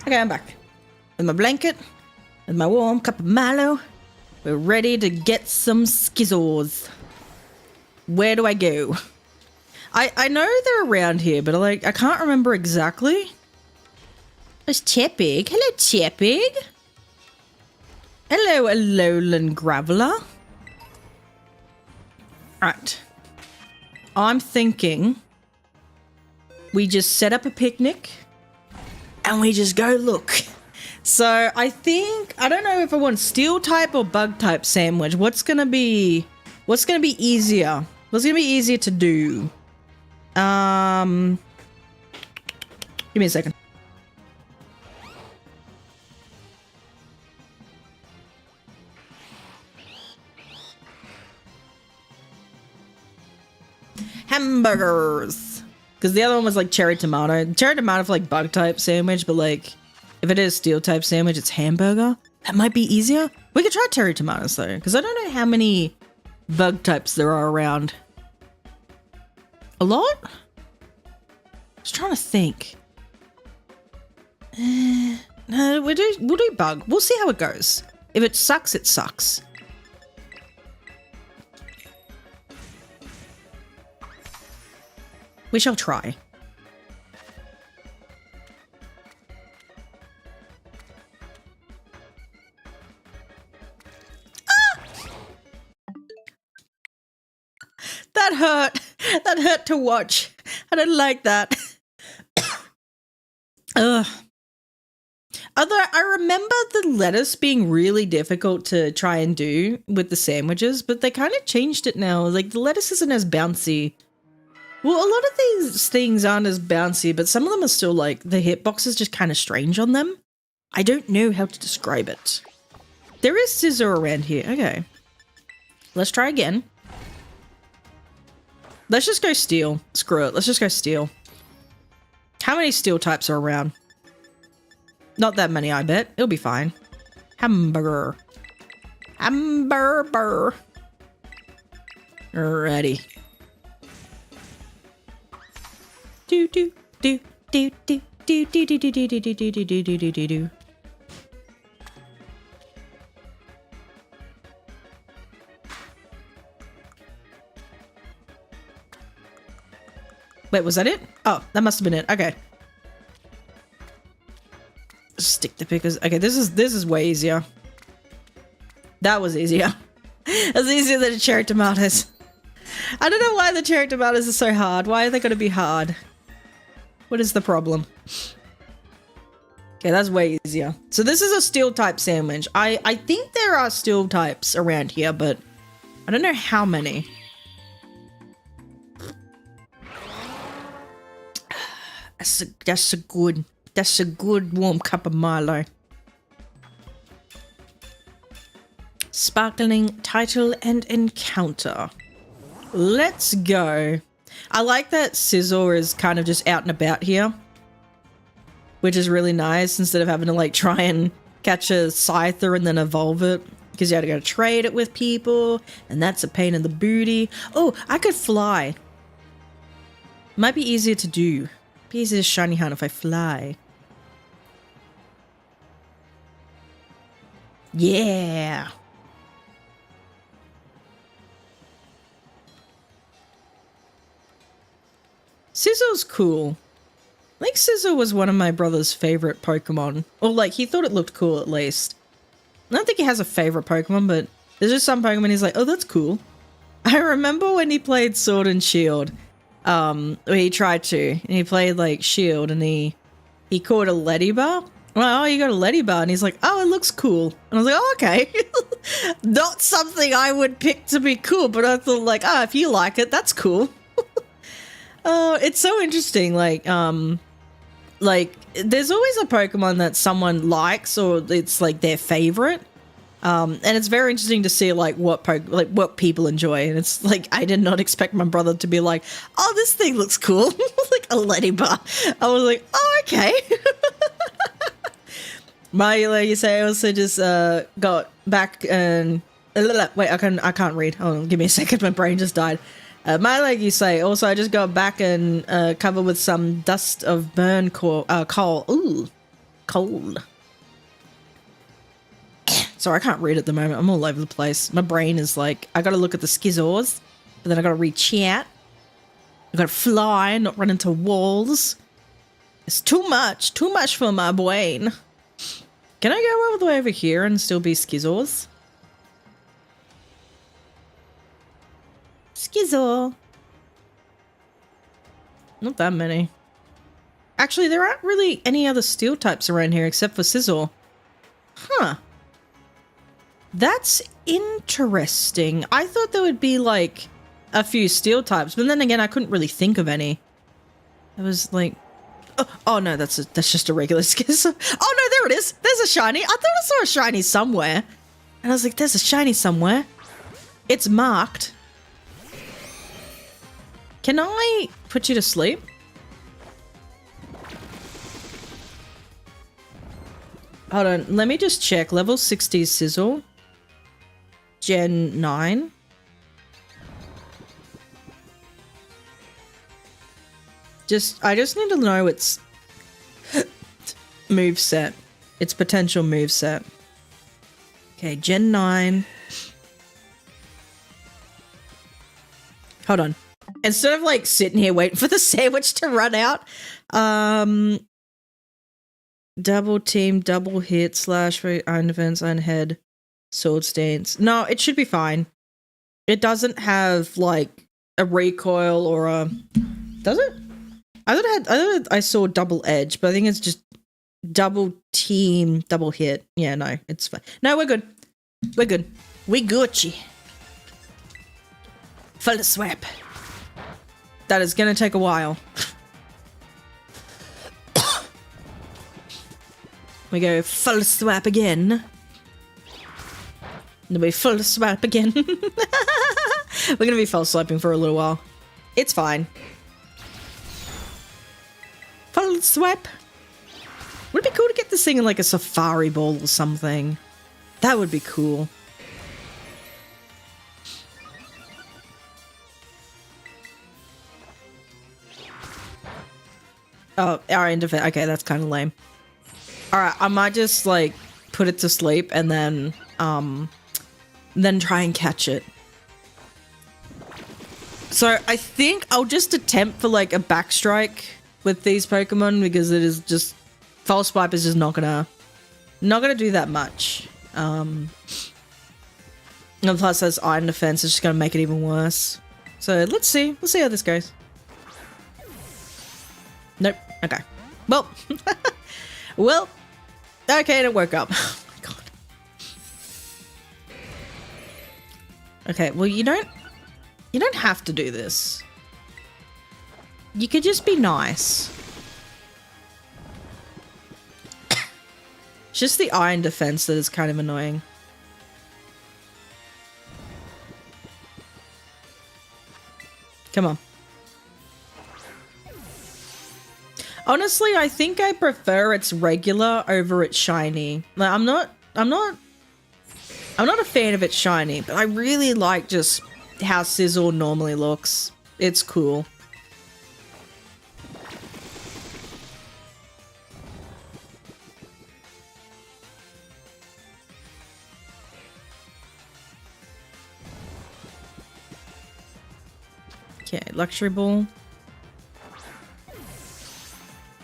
Okay, I'm back. With my blanket, and my warm cup of Milo. We're ready to get some skizzles. Where do I go? I know they're around here, but I can't remember exactly. There's Chepig. Hello, Chepig. Hello, Alolan Graveler. Right. I'm thinking we just set up a picnic and we just go look. So I think, I don't know if I want steel type or bug type sandwich. What's gonna be easier? What's gonna be easier to do? Give me a second. Hamburgers. Because the other one was like cherry tomato. Cherry tomato for like bug type sandwich, but like if it is steel type sandwich, it's hamburger. That might be easier. We could try cherry tomatoes though, because I don't know how many bug types there are around. A lot? Just trying to think. No, we'll do bug. We'll see how it goes. If it sucks, it sucks. We shall try. Ah! That hurt. That hurt to watch. I don't like that. Ugh. Although I remember the lettuce being really difficult to try and do with the sandwiches, but they kind of changed it now. Like the lettuce isn't as bouncy. Well, a lot of these things aren't as bouncy, but some of them are still like, the hitbox is just kind of strange on them. I don't know how to describe it. There is scissor around here. Okay. Let's try again. Let's just go steel. Screw it. Let's just go steel. How many steel types are around? Not that many, I bet. It'll be fine. Hamburger. Hamburger. Ready. Do do do do do do do do do do do do do do do do do do. Wait, was that it? Oh, that must have been it. Okay. Stick the pickers. Okay, this is way easier. That was easier. That's easier than the cherry tomatoes. I don't know why the cherry tomatoes are so hard. Why are they gonna be hard? What is the problem? Okay, that's way easier. So this is a steel type sandwich. I think there are steel types around here, but I don't know how many. That's a good warm cup of Milo. Sparkling title and encounter. Let's go. I like that Scissor is kind of just out and about here, which is really nice instead of having to like try and catch a Scyther and then evolve it, because you had to go trade it with people and that's a pain in the booty. Oh, I could fly. Might be easier to do. Be easier to shiny hunt if I fly. Yeah. Scissor's cool. I think Scissor was one of my brother's favorite Pokemon. Or like, he thought it looked cool at least. I don't think he has a favorite Pokemon, but there's just some Pokemon he's like, oh, that's cool. I remember when he played Sword and Shield. He tried to. And he played like Shield and he caught a Ladybug. I'm like, oh, you got a ladybug. And he's like, oh, it looks cool. And I was like, oh, okay. Not something I would pick to be cool, but I thought like, oh, if you like it, that's cool. It's so interesting. Like, there's always a Pokemon that someone likes or it's like their favorite. And it's very interesting to see like what people enjoy. And it's like, I did not expect my brother to be like, oh, this thing looks cool. Like a ladybug. I was like, oh, okay. You say I also just got back and wait, I can't read. Hold on, give me a second. My brain just died. You say also I just got back and covered with some dust of burn coal. Ooh, cold. Sorry, I can't read at the moment. I'm all over the place. My brain is like, I got to look at the Skizzors, but then I got to read chat. I got to fly, not run into walls. It's too much for my brain. Can I go all the way over here and still be Skizzors? Skizzor. Not that many. Actually, there aren't really any other steel types around here except for Scizor. Huh. That's interesting. I thought there would be like a few steel types, but then again, I couldn't really think of any. It was like, oh no, that's just a regular Skizzor. Oh no, there it is. There's a shiny. I thought I saw a shiny somewhere, and I was like, there's a shiny somewhere. It's marked. Can I put you to sleep? Hold on, let me just check. Level 60 Sizzle. Gen 9. I just need to know its moveset. Its potential moveset. Okay, Gen 9. Hold on. Instead of like sitting here waiting for the sandwich to run out, double team, double hit, slash for iron defense, iron head, sword stance. No, it should be fine. It doesn't have like a recoil or a. Does it? I thought I saw double edge, but I think it's just double team, double hit. Yeah, no, it's fine. No, we're good. We're good. We Gucci. Full swap. That is gonna take a while. We go full swap again. And we full swap again. We're gonna be full swiping for a little while. It's fine. Full swap. Would it be cool to get this thing in like a safari ball or something? That would be cool. Oh, our end of it. Okay, that's kind of lame. Alright, I might just like put it to sleep and then try and catch it. So I think I'll just attempt for like a backstrike with these Pokemon because it is just False Swipe is just not gonna do that much. And plus as Iron Defense is just gonna make it even worse. So let's see. We'll see how this goes. Nope. Okay. Well. Well. Okay, it woke up. Oh my god. Okay, well you don't have to do this. You could just be nice. It's just the iron defense that is kind of annoying. Come on. Honestly, I think I prefer its regular over its shiny. Like, I'm not a fan of its shiny, but I really like just how Sizzle normally looks. It's cool. Okay, Luxury Ball.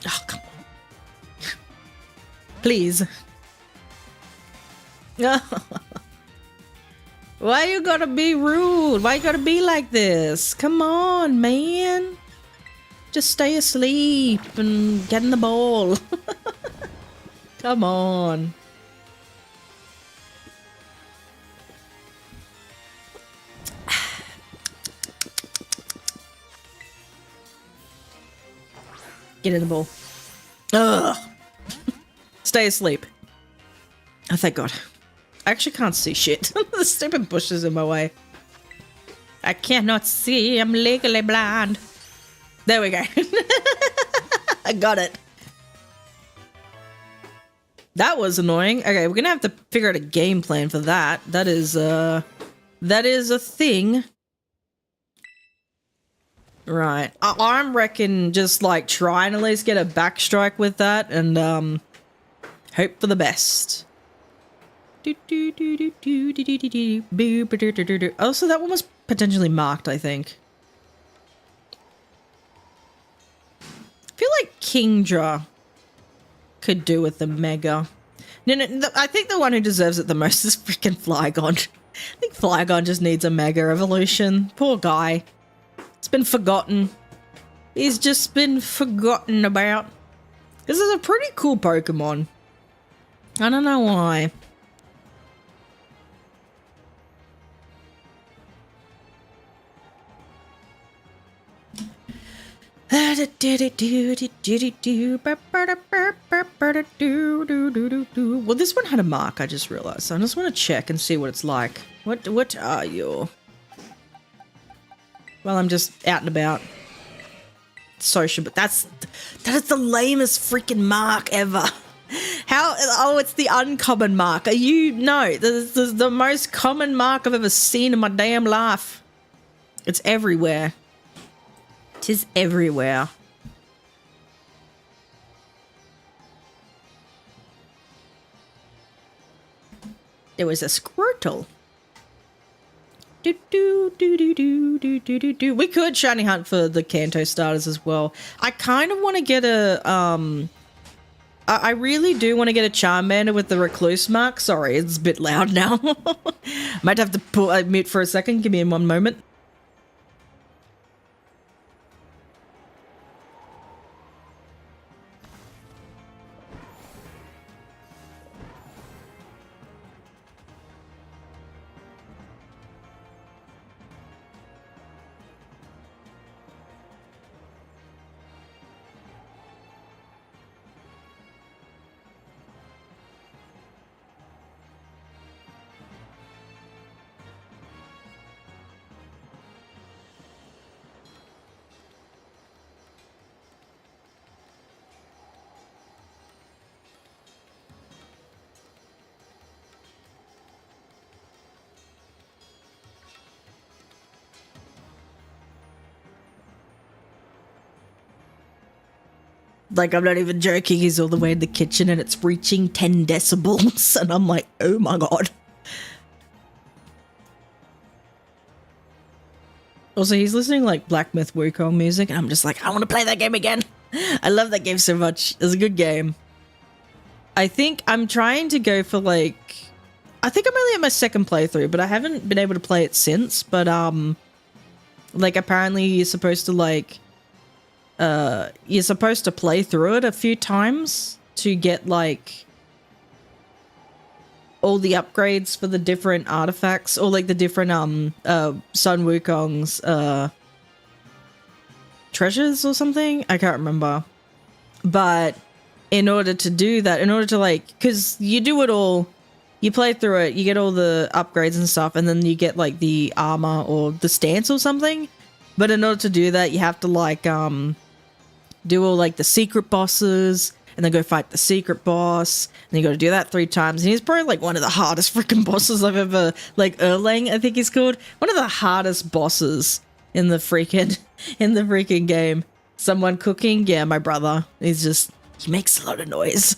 Oh, come on. Please. Why you gotta be rude? Why you gotta be like this? Come on, man. Just stay asleep and get in the ball. Come on. Get in the ball. Ugh. Stay asleep. Oh, thank God. I actually can't see shit. The stupid bushes in my way. I cannot see. I'm legally blind. There we go. I got it. That was annoying. Okay, we're gonna have to figure out a game plan for that. That is a thing. Right. I'm reckon just like try and at least get a backstrike with that and hope for the best. Oh, so that one was potentially marked, I think. I feel like Kingdra could do with the Mega. No, I think the one who deserves it the most is freaking Flygon. I think Flygon just needs a Mega evolution. Poor guy. It's been forgotten. He's just been forgotten about. This is a pretty cool Pokemon. I don't know why. Well, this one had a mark, I just realized. So I just want to check and see what it's like. What are you? Well, I'm just out and about. Social, but that is the lamest freaking mark ever. How? Oh, it's the uncommon mark. Are you? No, this is the most common mark I've ever seen in my damn life. It's everywhere. It is everywhere. There was a Squirtle. We could shiny hunt for the Kanto starters as well. I kind of want to get a I really do want to get a Charmander with the Recluse mark. Sorry, it's a bit loud now. Might have to pull mute for a second. Give me one moment. Like, I'm not even joking, he's all the way in the kitchen and it's reaching 10 decibels. And I'm like, oh my God. Also, he's listening like Black Myth Wukong music. And I'm just like, I want to play that game again. I love that game so much. It's a good game. I think I'm trying to go for like... I think I'm only at my second playthrough, but I haven't been able to play it since. But, like, apparently you're supposed to like... you're supposed to play through it a few times to get like all the upgrades for the different artifacts or like the different Sun Wukong's treasures or something. I can't remember. But in order to do that, in order to like, because you do it all, you play through it, you get all the upgrades and stuff, and then you get like the armor or the stance or something. But in order to do that, you have to like do all like the secret bosses and then go fight the secret boss, and you got to do that 3 times. And he's probably like one of the hardest freaking bosses I've ever, like Erlang I think he's called, one of the hardest bosses in the freaking game. Someone cooking, yeah, my brother. He makes a lot of noise.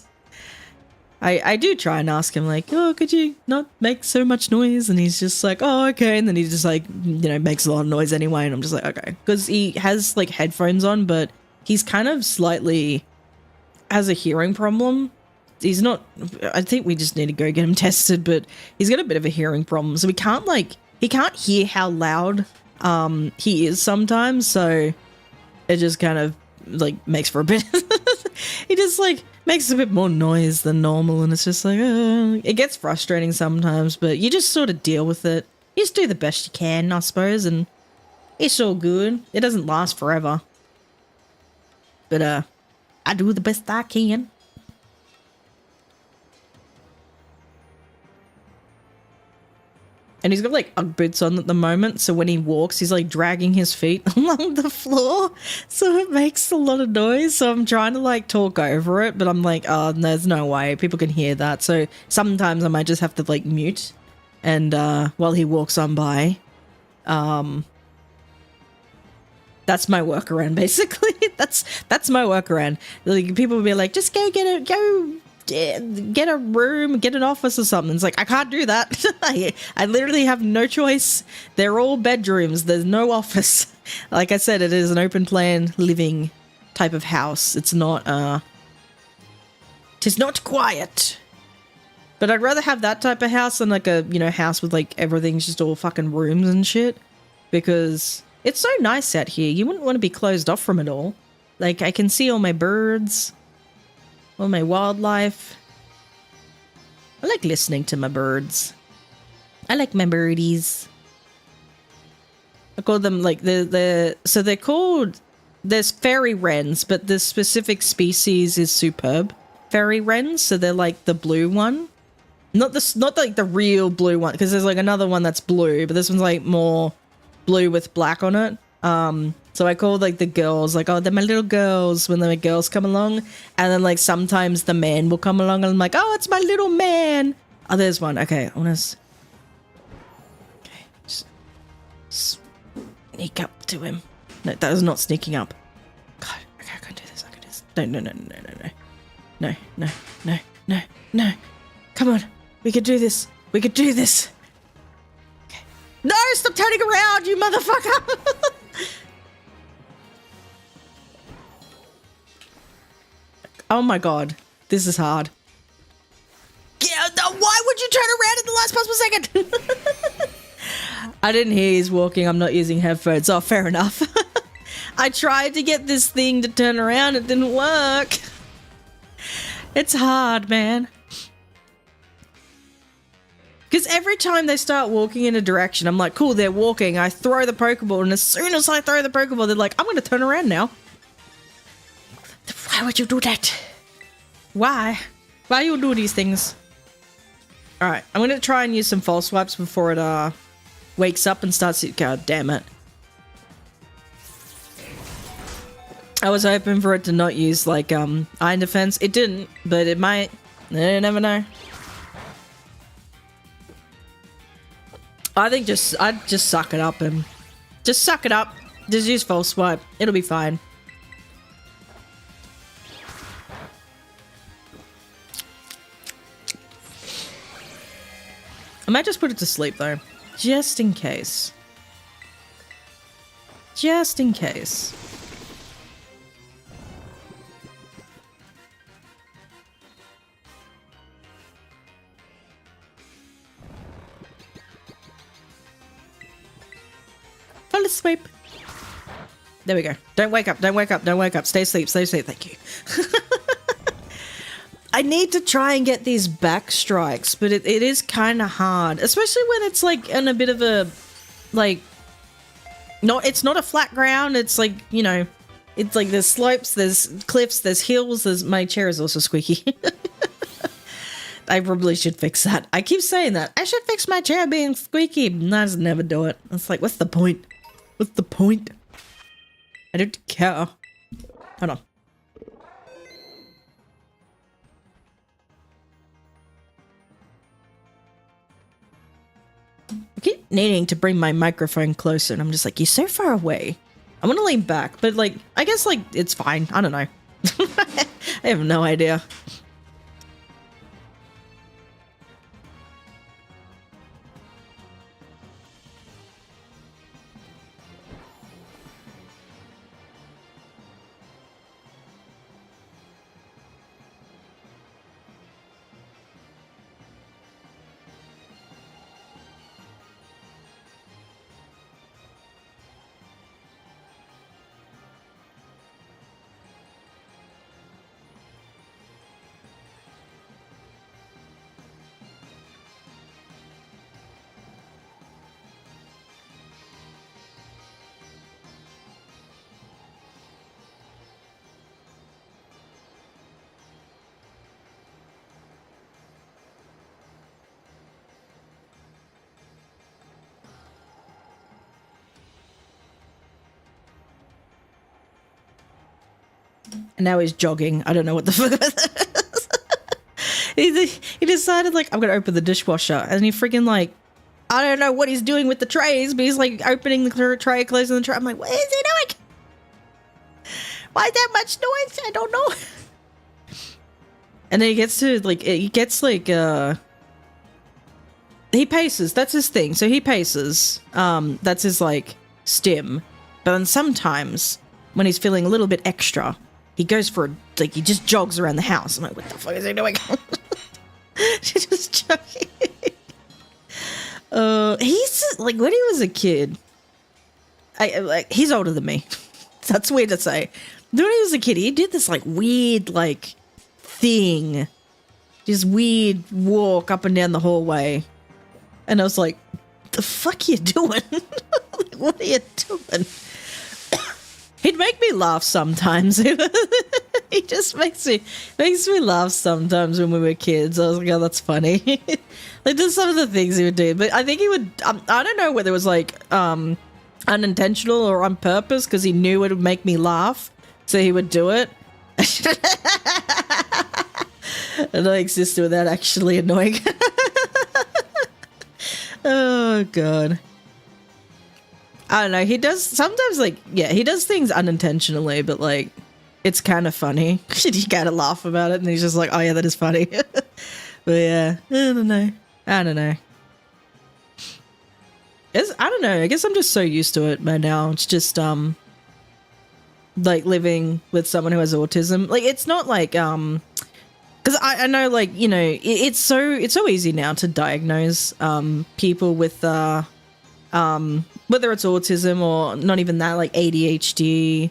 I do try and ask him like, oh, could you not make so much noise? And he's just like, oh, okay. And then he just like, you know, makes a lot of noise anyway. And I'm just like, okay. Because he has like headphones on, but he's kind of slightly has a hearing problem. He's not, I think we just need to go get him tested, but he's got a bit of a hearing problem. So he can't hear how loud he is sometimes. So it just kind of like makes for a bit He just like makes a bit more noise than normal, and it's just like, it gets frustrating sometimes, but you just sort of deal with it. You just do the best you can, I suppose, and it's all good. It doesn't last forever. But I do the best I can. And he's got like Ugg boots on at the moment, so when he walks, he's like dragging his feet along the floor, so it makes a lot of noise. So I'm trying to like talk over it, but I'm like, oh, there's no way people can hear that. So sometimes I might just have to like mute, and while he walks on by, that's my workaround basically. that's my workaround. Like, people will be like, just go get a room, get an office or something. It's like, I can't do that. I literally have no choice. They're all bedrooms. There's no office. Like I said, it is an open plan living type of house. It's not, tis not quiet. But I'd rather have that type of house than like a, house with like everything's just all fucking rooms and shit. Because it's so nice out here. You wouldn't want to be closed off from it all. Like, I can see all my birds. All my wildlife. I like listening to my birds. I like my birdies. I call them like so they're called, there's fairy wrens, but the specific species is superb fairy wrens, so they're like the blue one. Not like the real blue one, because there's like another one that's blue, but this one's like more blue with black on it. So I call like the girls, like, oh, they're my little girls when the girls come along. And then like sometimes the man will come along and I'm like, oh, it's my little man. Oh, there's one. Okay, I want to... Okay, just sneak up to him. No, that was not sneaking up. God, okay, I can't do this. I can't do this. No. Come on. We can do this. We can do this. Okay. No, stop turning around, you motherfucker. Oh my god, this is hard. Yeah, no, why would you turn around at the last possible second? I didn't hear he's walking. I'm not using headphones. Oh, fair enough. I tried to get this thing to turn around. It didn't work. It's hard, man. Because every time they start walking in a direction, I'm like, cool, they're walking. I throw the Pokeball, and as soon as I throw the Pokeball, they're like, I'm going to turn around now. Why would you do that? Why? Why you do these things? Alright, I'm gonna try and use some false swipes before it wakes up and starts to... God damn it. I was hoping for it to not use like Iron Defense. It didn't, but it might. You never know. I'd just suck it up and... Just suck it up. Just use false swipe. It'll be fine. I might just put it to sleep though, just in case. Just in case. Fall asleep. There we go. Don't wake up, don't wake up, don't wake up. Stay asleep, stay asleep. Thank you. I need to try and get these back strikes, but it is kind of hard, especially when it's like in a bit of a, like, it's not a flat ground. It's like, it's like there's slopes, there's cliffs, there's hills. My chair is also squeaky. I probably should fix that. I keep saying that. I should fix my chair being squeaky. And I just never do it. It's like, what's the point? What's the point? I don't care. Hold on. I keep needing to bring my microphone closer, and I'm just like, you're so far away. I want to lean back, but like, I guess like it's fine. I don't know. I have no idea. And now he's jogging. I don't know what the fuck. He decided, like, I'm gonna open the dishwasher, and he freaking, like, I don't know what he's doing with the trays, but he's like opening the tray, closing the tray. I'm like, what is he doing? Why that much noise? I don't know. And then he gets to, like, he paces. That's his thing. So he paces. That's his, like, stim. But then sometimes, when he's feeling a little bit extra, he goes for, like, he just jogs around the house. I'm like, what the fuck is he doing? She's just jogging. He's, like, when he was a kid, he's older than me. That's weird to say. When he was a kid, he did this, like, weird, like, thing. This weird walk up and down the hallway. And I was like, the fuck are you doing? Like, what are you doing? He'd make me laugh sometimes. He just makes me laugh sometimes when we were kids. I was like, oh, that's funny. Like, there's some of the things he would do, but I think he would, I don't know whether it was, like, unintentional or on purpose, because he knew it would make me laugh, so he would do it. And I existed without actually annoying. Oh, God. I don't know, he does, sometimes, like, yeah, he does things unintentionally, but, like, it's kind of funny. You gotta laugh about it, and he's just like, oh, yeah, that is funny. But, yeah, I don't know. I don't know. I guess I'm just so used to it by now. It's just, like, living with someone who has autism. Like, it's not like, because I know, like, you know, it's so easy now to diagnose, people with, whether it's autism or not even that, like ADHD.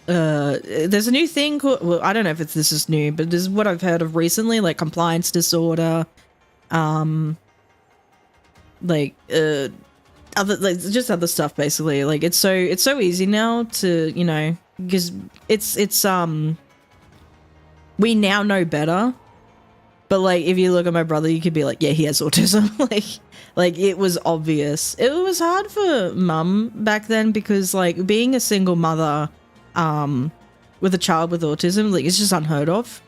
There's a new thing called, well, I don't know if this is new, but this is what I've heard of recently, like compliance disorder, like just other stuff basically. Like it's so easy now to, you know, because it's we now know better. But like if you look at my brother, you could be like, yeah, he has autism. like it was obvious. It was hard for mum back then because like being a single mother with a child with autism, like it's just unheard of.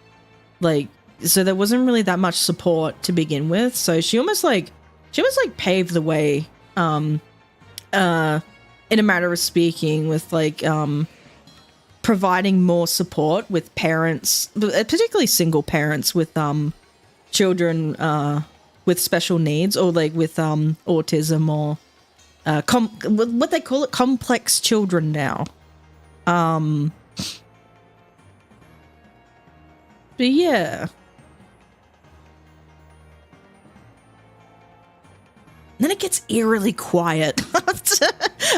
Like, so there wasn't really that much support to begin with. So she almost paved the way, in a matter of speaking, with like providing more support with parents, particularly single parents with children with special needs or like with autism or what they call it, complex children now. But yeah. Then it gets eerily quiet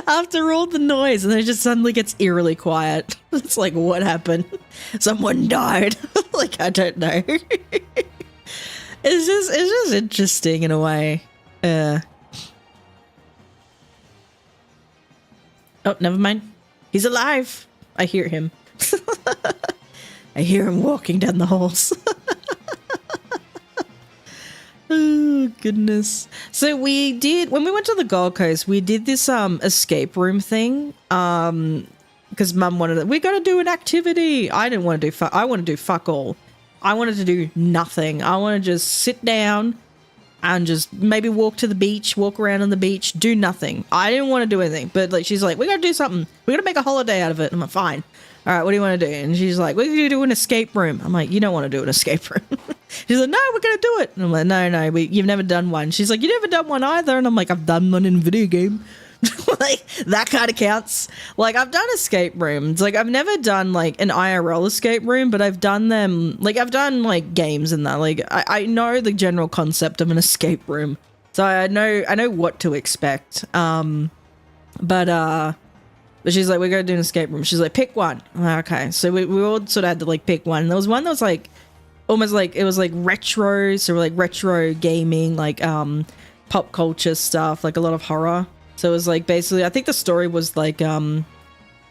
after all the noise, and then it just suddenly gets eerily quiet. It's like, what happened? Someone died. Like, I don't know. It's just interesting in a way. Oh, never mind. He's alive. I hear him. I hear him walking down the halls. Oh, goodness. So we did, when we went to the Gold Coast, we did this escape room thing. Because mum wanted, we got to do an activity. I didn't want to do I want to do fuck all. I wanted to do nothing. I want to just sit down and just maybe walk to the beach, walk around on the beach, do nothing. I didn't want to do anything. But like, she's like, we got to do something. We got to make a holiday out of it. I'm like, fine. All right, what do you want to do? And she's like, we're going to do an escape room. I'm like, you don't want to do an escape room. She's like, no, we're going to do it. And I'm like, no, you've never done one. She's like, you never done one either. And I'm like, I've done one in a video game. Like, that kind of counts. Like, I've done escape rooms. Like, I've never done, like, an IRL escape room, but I've done them, like, I've done, like, games and that. Like, I know the general concept of an escape room. So I know what to expect. But she's like, we're going to do an escape room. She's like, pick one. I'm like, okay. So we all sort of had to, like, pick one. And there was one that was, like, almost like, it was, like, retro. So, like, retro gaming, like, pop culture stuff, like, a lot of horror. So it was like basically, I think the story was like, there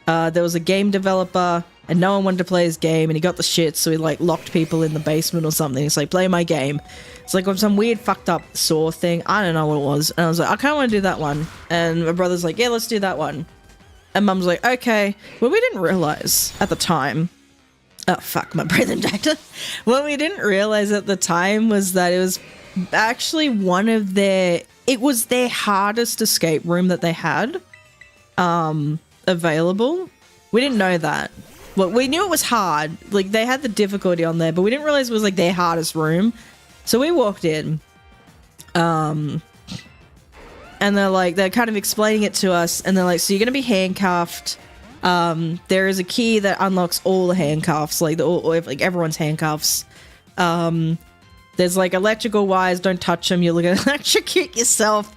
was a game developer and no one wanted to play his game and he got the shit. So he like locked people in the basement or something. He's like, play my game. It's like some weird fucked up Saw thing. I don't know what it was. And I was like, I kind of want to do that one. And my brother's like, yeah, let's do that one. And Mum's like, okay. Well, we didn't realize at the time. Oh, fuck, my breathing doctor. What we didn't realize at the time was that it was actually it was their hardest escape room that they had available. We didn't know that. Well, we knew it was hard. Like, they had the difficulty on there, but we didn't realize it was, like, their hardest room. So we walked in. And they're kind of explaining it to us, and they're like, so you're going to be handcuffed. There is a key that unlocks all the handcuffs, like everyone's handcuffs. There's like electrical wires, don't touch them, you're going to electrocute yourself.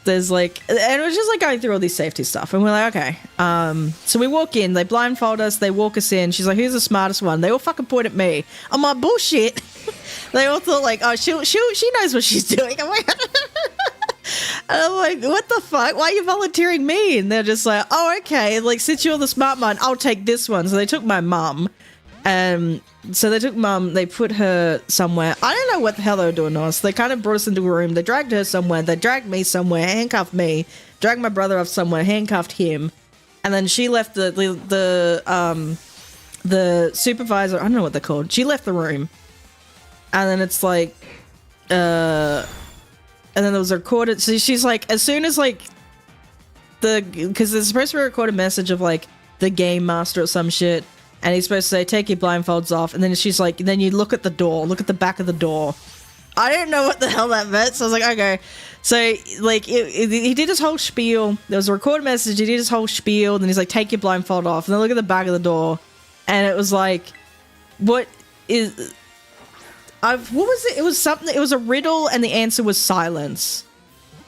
There's like, and it was just like going through all this safety stuff, and we're like, okay. So we walk in, they blindfold us, they walk us in. She's like, who's the smartest one? They all fucking point at me. I'm like, bullshit. They all thought like, oh, she knows what she's doing. I'm like, and I'm like, what the fuck? Why are you volunteering me? And they're just like, oh, okay. Like, since you're the smart one, I'll take this one. So they took my mum. So they took Mum, they put her somewhere. I don't know what the hell they were doing to us. They kind of brought us into a room. They dragged her somewhere. They dragged me somewhere, handcuffed me, dragged my brother off somewhere, handcuffed him. And then she left the supervisor, I don't know what they're called. She left the room. And then it's like, and then there was a recorded, so she's like, as soon as like because there's supposed to be a recorded message of like the game master or some shit. And he's supposed to say, take your blindfolds off. And then she's like, then you look at the door. Look at the back of the door. I didn't know what the hell that meant. So I was like, okay. So, like, he did his whole spiel. There was a recorded message. He did his whole spiel. Then he's like, take your blindfold off. And then look at the back of the door. And it was like, what was it? It was something. It was a riddle. And the answer was silence.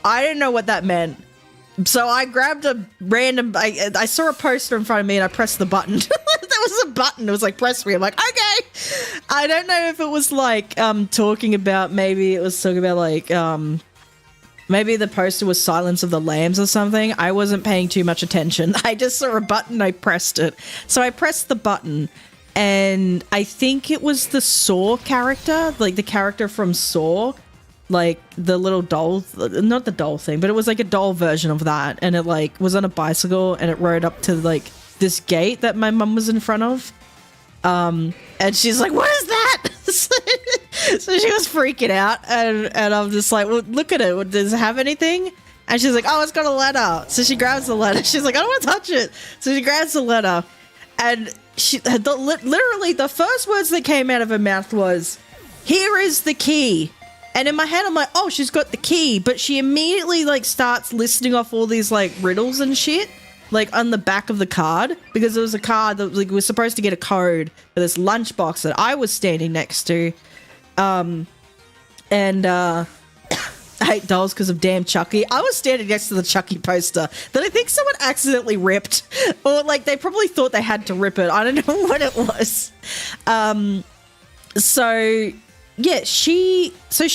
I didn't know what that meant. So I grabbed a random, I saw a poster in front of me and I pressed the button. There was a button. It was like, press me. I'm like, okay. I don't know if it was like talking about, maybe it was talking about like, maybe the poster was Silence of the Lambs or something. I wasn't paying too much attention. I just saw a button. I pressed it. So I pressed the button and I think it was the Saw character, like the character from Saw. Like the little doll, not the doll thing, but it was like a doll version of that. And it like was on a bicycle and it rode up to like this gate that my mum was in front of. And she's like, what is that? So she was freaking out. And I'm just like, well, look at it. Does it have anything? And she's like, oh, it's got a letter. So she grabs the letter. She's like, I don't want to touch it. So she grabs the letter. And literally the first words that came out of her mouth was, here is the key. And in my head, I'm like, oh, she's got the key. But she immediately, like, starts listing off all these, like, riddles and shit, like, on the back of the card. Because there was a card that, like, was supposed to get a code for this lunchbox that I was standing next to. I hate dolls because of damn Chucky. I was standing next to the Chucky poster that I think someone accidentally ripped. Or, like, they probably thought they had to rip it. I don't know what it was. So... yeah, she had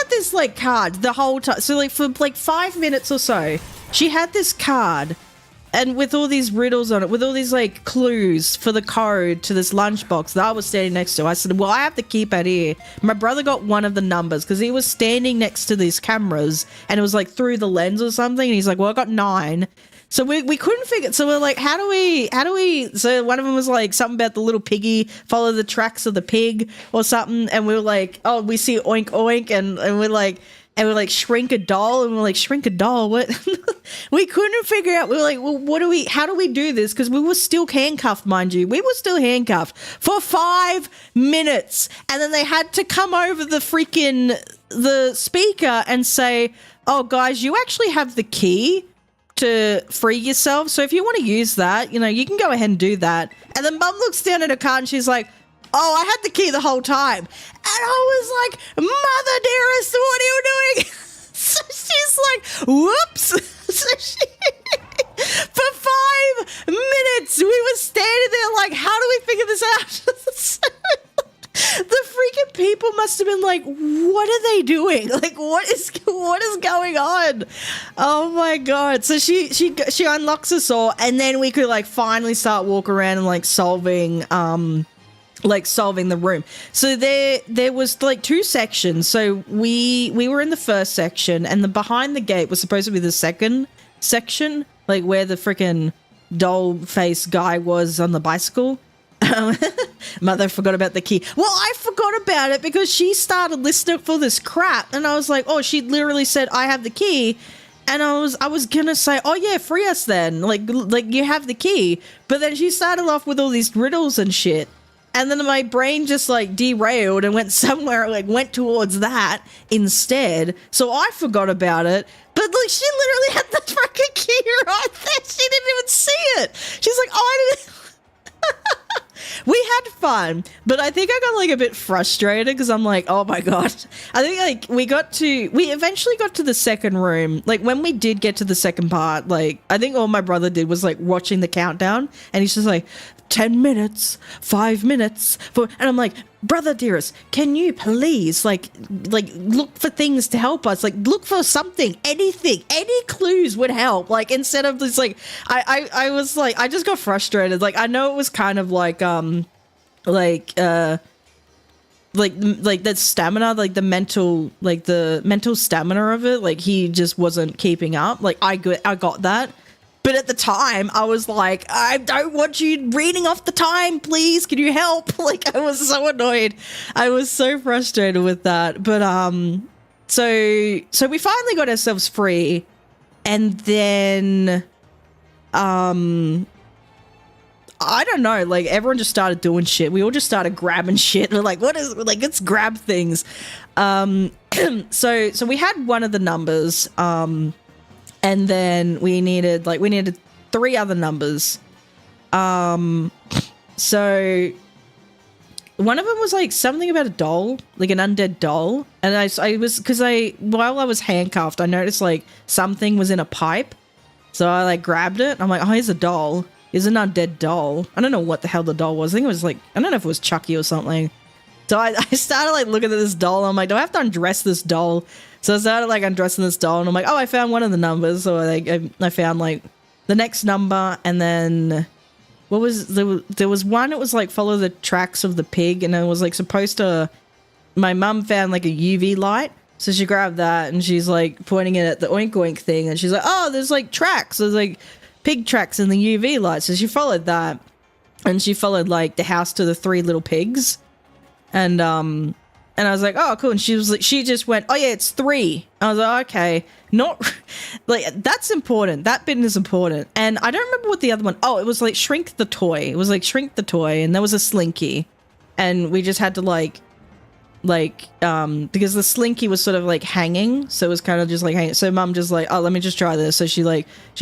this like card the whole time. So like for like 5 minutes or so, she had this card and with all these riddles on it, with all these like clues for the code to this lunchbox that I was standing next to. I said, well, I have the keypad here. My brother got one of the numbers because he was standing next to these cameras and it was like through the lens or something. And he's like, well, I got 9. So we couldn't figure, so we're like, how do we, so one of them was like something about the little piggy, follow the tracks of the pig or something. And we were like, oh, we see oink oink and we're like shrink a doll and we're like, shrink a doll, what? We couldn't figure out, we were like, well, how do we do this? Because we were still handcuffed, mind you. We were still handcuffed for 5 minutes. And then they had to come over the speaker and say, oh guys, you actually have the key to free yourself. So if you want to use that, you know, you can go ahead and do that. And then Mum looks down at her card and she's like, oh, I had the key the whole time. And I was like, Mother dearest, what are you doing? So she's like, whoops. So for 5 minutes, we were standing there like, how do we figure this out? The freaking people must have been like, what are they doing? Like, what is going on? Oh my god. So she unlocks us all and then we could like finally start walking around and like solving like solving the room. So there was like 2 sections. So we were in the first section, and the behind the gate was supposed to be the second section, like where the freaking doll face guy was on the bicycle. Mother forgot about the key. Well, I forgot about it because she started listening for this crap, and I was like, oh, she literally said, I have the key. And I was gonna say, oh yeah, free us then, like you have the key. But then she started off with all these riddles and shit, and then my brain just like derailed and went somewhere, like went towards that instead. So I forgot about it. But like, she literally had the fucking key right there. She didn't even see it. She's like, oh, I didn't. We had fun, but I think I got like a bit frustrated because I'm like, oh my god. I think like we eventually got to the second room. Like when we did get to the second part, like I think all my brother did was like watching the countdown, and he's just like 10 minutes, 5 minutes, and I'm like, brother dearest, can you please like look for things to help us, like look for something, anything, any clues would help, like instead of this, like I was like, I just got frustrated. Like I know it was kind of like that stamina, like the mental stamina of it, like he just wasn't keeping up. Like I got that. But at the time, I was like, I don't want you reading off the time, please. Can you help? Like, I was so annoyed. I was so frustrated with that. But, so we finally got ourselves free. And then, I don't know, like, everyone just started doing shit. We all just started grabbing shit. We're like, let's grab things. So we had one of the numbers, and then we needed 3 other numbers. So one of them was like something about a doll, like an undead doll. And while I was handcuffed, I noticed like something was in a pipe. So I like grabbed it. I'm like, oh, here's a doll. Here's an undead doll. I don't know what the hell the doll was. I think it was like, I don't know if it was Chucky or something. So I started like looking at this doll. I'm like, do I have to undress this doll? So I started like undressing this doll, and I'm like, oh, I found one of the numbers. So I found like the next number, and then what was there was one. It was like follow the tracks of the pig, and it was like supposed to. My mum found like a UV light, so she grabbed that and she's like pointing it at the oink oink thing, and she's like, oh, there's like tracks. There's like pig tracks in the UV light. So she followed that, and she followed like the house to the 3 little pigs, and I was like, oh, cool. And she was like, she just went, oh yeah, it's 3. I was like, okay, not like that's important. That bit is important. And I don't remember what the other one. Oh, it was like shrink the toy. It was like shrink the toy, and there was a slinky, and we just had to because the slinky was sort of like hanging, so it was kind of just like hanging. So mum just like, oh, let me just try this. So she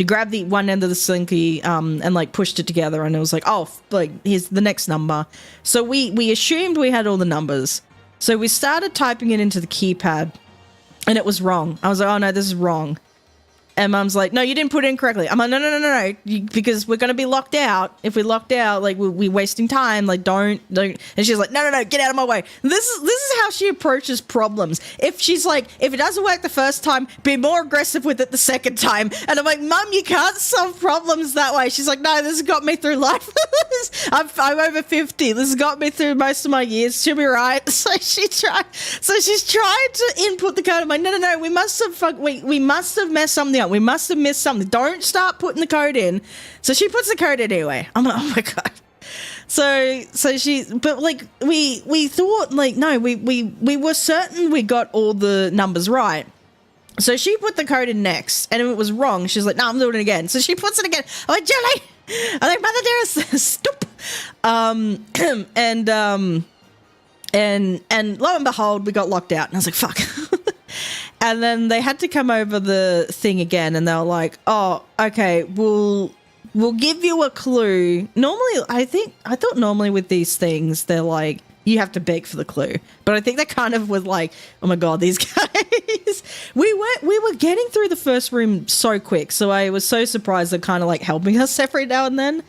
grabbed the one end of the slinky and like pushed it together, and it was like, oh, like here's the next number. So we assumed we had all the numbers. So we started typing it into the keypad, and it was wrong. I was like, oh no, this is wrong. And mum's like, no, you didn't put it in correctly. I'm like, no, because we're going to be locked out. If we're locked out, like we're wasting time. Like don't. And she's like, no, get out of my way. This is how she approaches problems. If it doesn't work the first time, be more aggressive with it the second time. And I'm like, mum, you can't solve problems that way. She's like, no, this has got me through life. I'm over 50. This has got me through most of my years. She'll be right. So she's trying to input the code. I'm like, no, we must have messed something up. We must have missed something. Don't start putting the code in. So she puts the code in anyway. I'm like, oh my god. So but like we thought like, no, we were certain we got all the numbers right. So she put the code in next, and it was wrong. She's like, no, I'm doing it again. So she puts it again. I'm like, Jelly. I'm like, mother dearest, stop. And lo and behold, we got locked out, and I was like, fuck. And then they had to come over the thing again, and they were like, oh, okay, we'll give you a clue. Normally, I thought normally with these things, they're like, you have to beg for the clue. But I think they kind of was like, oh my god, these guys. We were getting through the first room so quick, so I was so surprised they're kind of like helping us every now and then.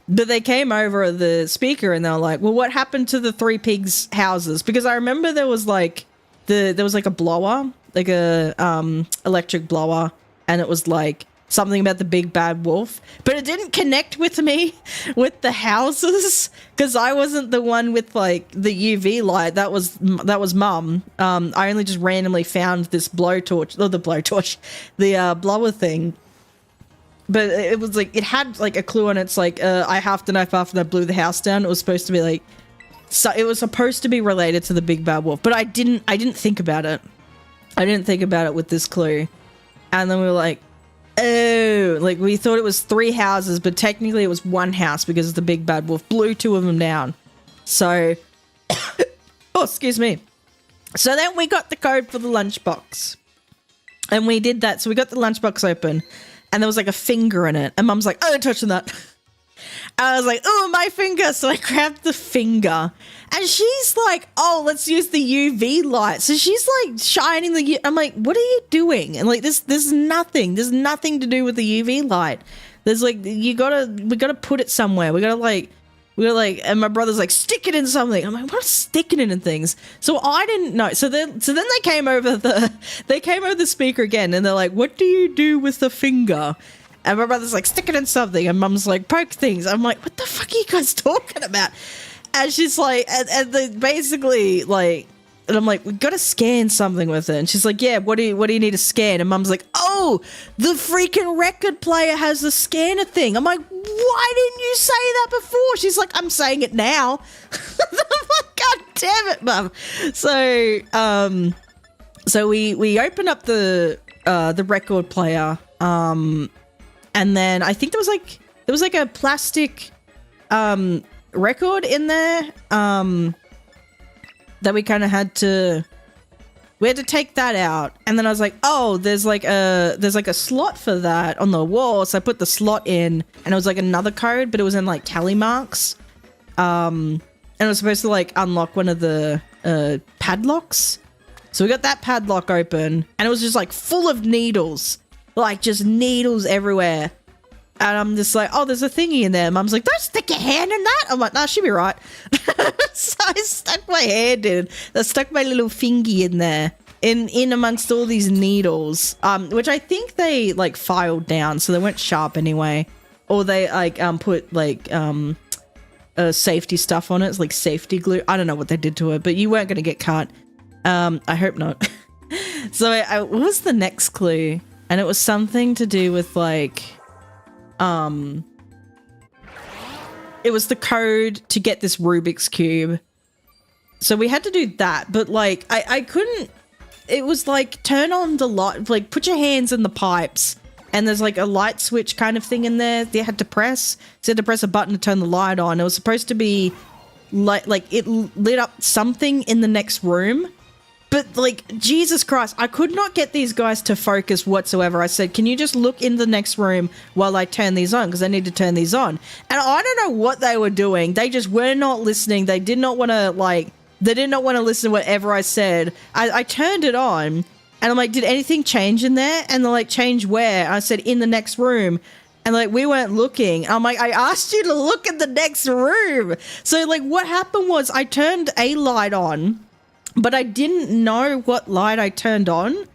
But they came over the speaker, and they were like, well, what happened to the 3 pigs' houses? Because I remember there was like a blower, like a electric blower, and it was like something about the big bad wolf, but it didn't connect with me with the houses because I wasn't the one with like the UV light. That was mum. I only just randomly found this the blower thing. But it was like, it had like a clue on it's like, I half the knife after I blew the house down. It was supposed to be like, so it was supposed to be related to the big bad wolf, but I didn't think about it. I didn't think about it with this clue. And then we were like, oh, like we thought it was 3 houses, but technically it was 1 house because the big bad wolf blew 2 of them down. So, oh, excuse me. So then we got the code for the lunchbox. And we did that. So we got the lunchbox open and there was like a finger in it. And mum's like, oh, don't touch that. I was like, oh, my finger. So I grabbed the finger and she's like, oh, let's use the UV light. So she's like shining the, I'm like, what are you doing? And like, there's nothing to do with the UV light. There's like, we gotta put it somewhere. We gotta like, and my brother's like, stick it in something. I'm like, what's sticking it in things? So I didn't know. So then they came over the speaker again and they're like, what do you do with the finger? And my brother's like, stick it in something. And mum's like, poke things. I'm like, what the fuck are you guys talking about? And she's like, and they basically like, and I'm like, we got to scan something with it. And she's like, yeah, what do you need to scan? And mum's like, oh, the freaking record player has the scanner thing. I'm like, why didn't you say that before? She's like, I'm saying it now. I'm like, God damn it, mum. So we open up the record player. And then I think there was like a plastic record in there that we kind of had to take that out. And then I was like, oh, there's like a slot for that on the wall. So I put the slot in and it was like another code, but it was in like tally marks. And it was supposed to like unlock one of the padlocks. So we got that padlock open and it was just like full of needles. Like, just needles everywhere. And I'm just like, oh, there's a thingy in there. Mum's like, don't stick your hand in that. I'm like, nah, she'll be right. So I stuck my hand in. I stuck my little fingy in there. In amongst all these needles. Which I think they, like, filed down. So they weren't sharp anyway. Or they, like, put, like, safety stuff on it. It's like safety glue. I don't know what they did to it. But you weren't going to get cut. I hope not. So what was the next clue? And it was something to do with like, it was the code to get this Rubik's Cube. So we had to do that, but like, I couldn't, it was like, turn on the light, like put your hands in the pipes and there's like a light switch kind of thing in there you had to press. So you had to press a button to turn the light on. It was supposed to be like it lit up something in the next room. But, like, Jesus Christ, I could not get these guys to focus whatsoever. I said, can you just look in the next room while I turn these on? Because I need to turn these on. And I don't know what they were doing. They just were not listening. They did not want to, like, they did not want to listen to whatever I said. I turned it on, and I'm like, did anything change in there? And they're like, change where? And I said, in the next room. And, like, we weren't looking. I'm like, I asked you to look in the next room. So, like, what happened was I turned a light on, but I didn't know what light I turned on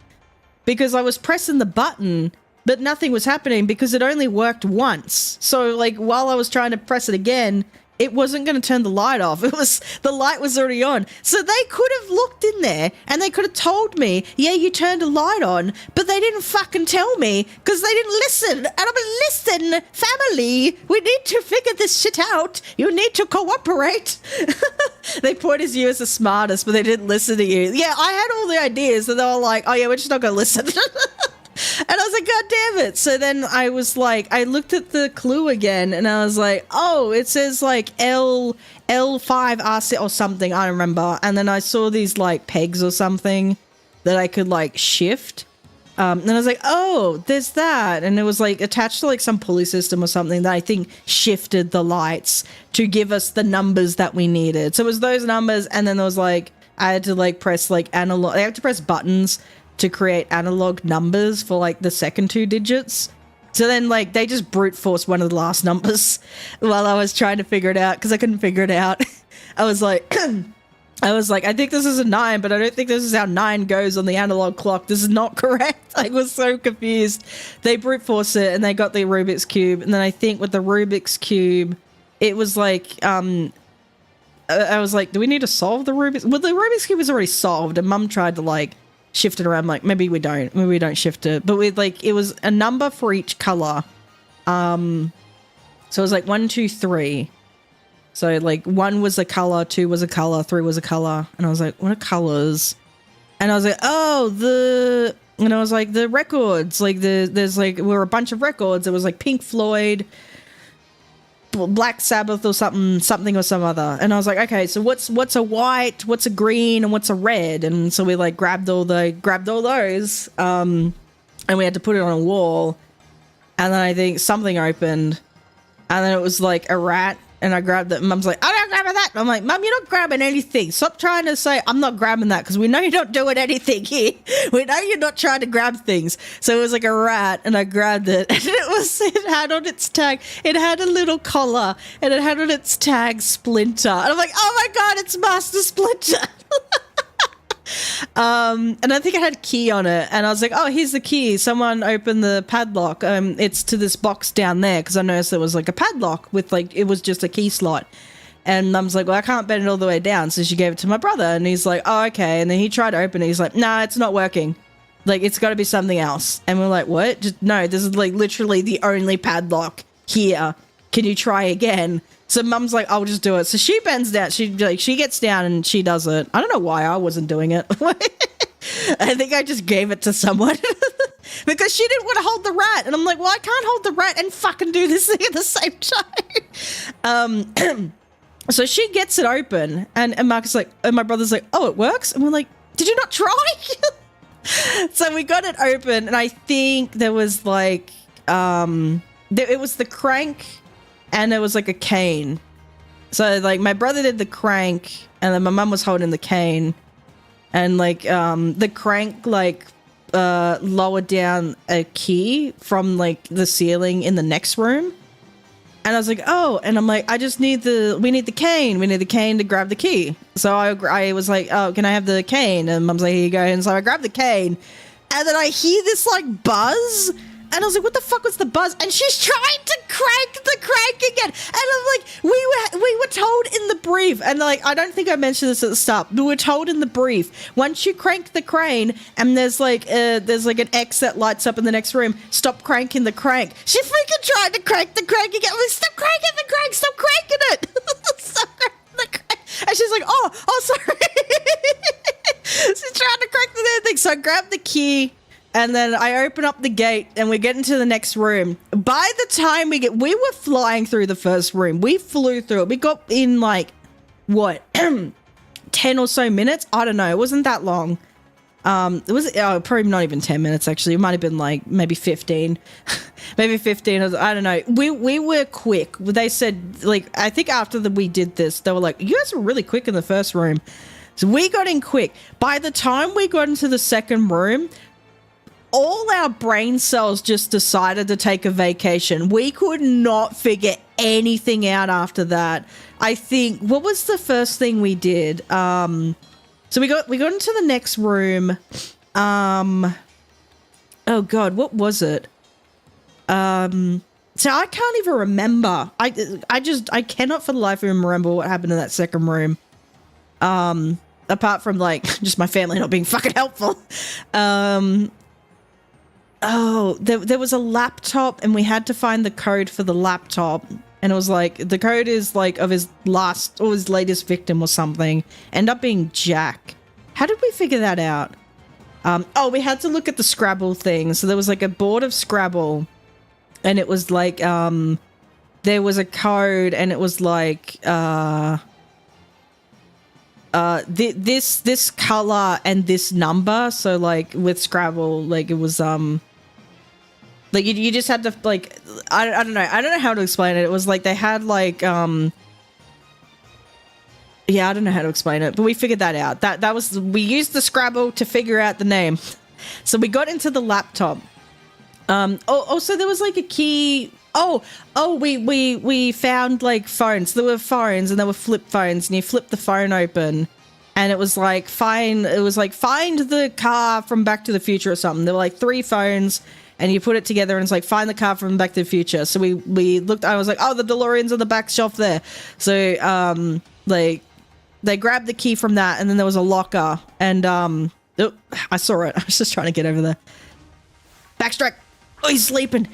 because I was pressing the button, but nothing was happening because it only worked once. So, like, while I was trying to press it again, it wasn't going to turn the light off. The light was already on. So they could have looked in there and they could have told me, yeah, you turned a light on, but they didn't fucking tell me because they didn't listen. And I'm like, listen, family, we need to figure this shit out. You need to cooperate. They pointed you as the smartest, but they didn't listen to you. Yeah, I had all the ideas and they were like, oh yeah, we're just not going to listen. And I was like, God damn it. So then I was like, I looked at the clue again and I was like, oh, it says like L5RC or something. I don't remember. And then I saw these like pegs or something that I could like shift. And I was like, oh, there's that. And it was like attached to like some pulley system or something that I think shifted the lights to give us the numbers that we needed. So it was those numbers. And then there was like, I had to like press like analog, I had to press buttons to create analog numbers for like the second 2 digits. So then like they just brute forced one of the last numbers while I was trying to figure it out because I couldn't figure it out. I was like, I was like, I think this is a 9, but I don't think this is how 9 goes on the analog clock. This is not correct. I was so confused. They brute force it and they got the Rubik's Cube. And then I think with the Rubik's Cube, it was like, I was like, do we need to solve the Rubik's? Well, the Rubik's Cube was already solved and Mum tried to like shift it around. Like, maybe we don't shift it. But with like, it was a number for each color. So it was like 1, 2, 3. So, like, 1 was a color, 2 was a color, 3 was a color. And I was like, what are colors? And I was like, the records. Like, there's, like, were a bunch of records. It was, like, Pink Floyd, Black Sabbath or something or some other. And I was like, okay, so what's a white, what's a green, and what's a red? And so we, like, grabbed all those. And we had to put it on a wall. And then I think something opened. And then it was, like, a rat. And I grabbed it, and Mum's like, I'm not grabbing that. And I'm like, Mum, you're not grabbing anything. Stop trying to say, I'm not grabbing that, because we know you're not doing anything here. We know you're not trying to grab things. So it was like a rat, and I grabbed it. And it had on its tag, it had a little collar, and it had on its tag Splinter. And I'm like, oh my God, it's Master Splinter. And I think it had a key on it, and I was like, oh, here's the key. Someone opened the padlock. It's to this box down there, because I noticed there was like a padlock with like, it was just a key slot. And Mum's like, well, I can't bend it all the way down. So she gave it to my brother, and he's like, oh, okay. And then he tried to open it. He's like, nah, it's not working. Like, it's got to be something else. And we're like, what? Just, no, this is like literally the only padlock here. Can you try again? So Mum's like, I'll just do it. So she bends down. She gets down and she does it. I don't know why I wasn't doing it. I think I just gave it to someone because she didn't want to hold the rat. And I'm like, well, I can't hold the rat and fucking do this thing at the same time. So she gets it open, and Marcus like, and my brother's like, oh, it works. And we're like, did you not try? So we got it open, and I think there was like, it was the crank. And there was like a cane. So like my brother did the crank, and then my mum was holding the cane. And like the crank like lowered down a key from like the ceiling in the next room. And I was like, oh, and I'm like, we need the cane. We need the cane to grab the key. So I was like, oh, can I have the cane? And Mum's like, here you go. And so I grabbed the cane, and then I hear this like buzz. And I was like, what the fuck was the buzz? And she's trying to crank the crank again. And I'm like, we were told in the brief, and like, I don't think I mentioned this at the start, but we were told in the brief, once you crank the crane and there's like an X that lights up in the next room, stop cranking the crank. She freaking tried to crank the crank again. I'm like, stop cranking the crank, stop cranking it. Stop cranking the crank. And she's like, oh, sorry. She's trying to crank the damn thing. So I grabbed the key. And then I open up the gate, and we get into the next room. By the time we were flying through the first room. We flew through it. We got in like, what, 10 or so minutes? I don't know. It wasn't that long. It was probably not even 10 minutes, actually. It might have been like maybe 15. Maybe 15. I don't know. We were quick. They said, like, I think after we did this, they were like, you guys were really quick in the first room. So we got in quick. By the time we got into the second room, all our brain cells just decided to take a vacation. We could not figure anything out after that. I think, what was the first thing we did? So we got into the next room. Oh God, what was it? So I can't even remember. I cannot for the life of me remember what happened in that second room. Apart from like just my family not being fucking helpful. Oh, there was a laptop, and we had to find the code for the laptop. And it was like, the code is like of his last or his latest victim or something. End up being Jack. How did we figure that out? We had to look at the Scrabble thing. So there was like a board of Scrabble, and it was like, there was a code, and it was like, this color and this number. So like with Scrabble, like it was, like you just had to like, I don't know how to explain it. It was like they had like, yeah, I don't know how to explain it, but we figured that out. That was, we used the Scrabble to figure out the name. So we got into the laptop. Also there was like a key. We found like phones. There were phones, and there were flip phones, and you flip the phone open, and it was like find the car from Back to the Future or something. There were like 3 phones, and you put it together, and it's like find the car from Back to the Future. So we looked. I was like, oh, the DeLorean's on the back shelf there. So like they grabbed the key from that, and then there was a locker, and oh, I saw it. I was just trying to get over there. Backstrike. Oh, he's sleeping.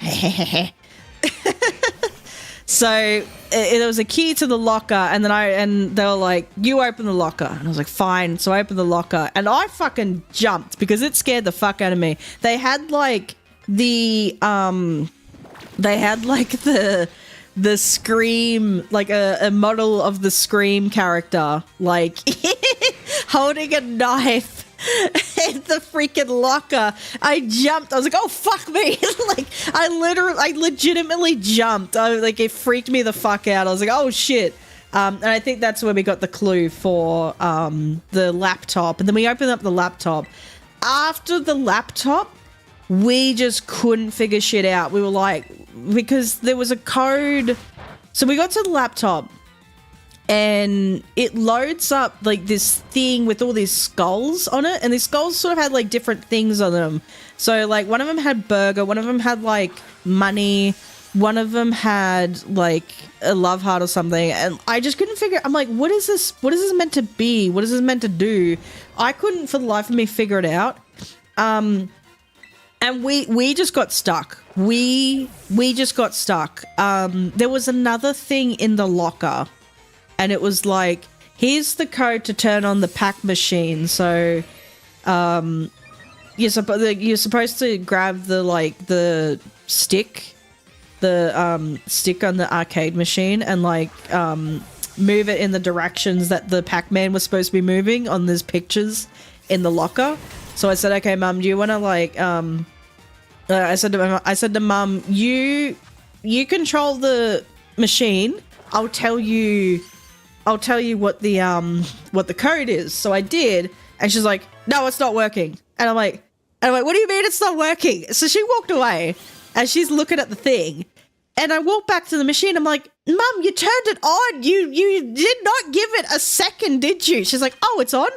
So there was a key to the locker, and then they were like, you open the locker. And I was like, fine. So I opened the locker, and I fucking jumped because it scared the fuck out of me. They had like the Scream, like a model of the Scream character, like holding a knife in the freaking locker. I jumped. I was like, oh, fuck me. Like, I legitimately jumped. It freaked me the fuck out. I was like, oh, shit. And I think that's where we got the clue for the laptop. And then we opened up the laptop. After the laptop, we just couldn't figure shit out. We were like, because there was a code. So we got to the laptop, and it loads up like this thing with all these skulls on it, and these skulls sort of had like different things on them. So like one of them had burger, one of them had like money, one of them had like a love heart or something, and I just couldn't figure. I'm like, what is this meant to be? What is this meant to do? I couldn't for the life of me figure it out. And we just got stuck. We just got stuck. There was another thing in the locker, and it was like, here's the code to turn on the pack machine. So, you're supposed to grab the stick, stick on the arcade machine, and move it in the directions that the Pac-Man was supposed to be moving on these pictures in the locker. So I said, okay, Mum, do you want to I said to Mum, you control the machine. I'll tell you what the code is. So I did, and she's like, no, it's not working. And I'm like, what do you mean it's not working? So she walked away, and she's looking at the thing, and I walked back to the machine. I'm like, Mum, you turned it on. You did not give it a second, did you? She's like, oh, it's on.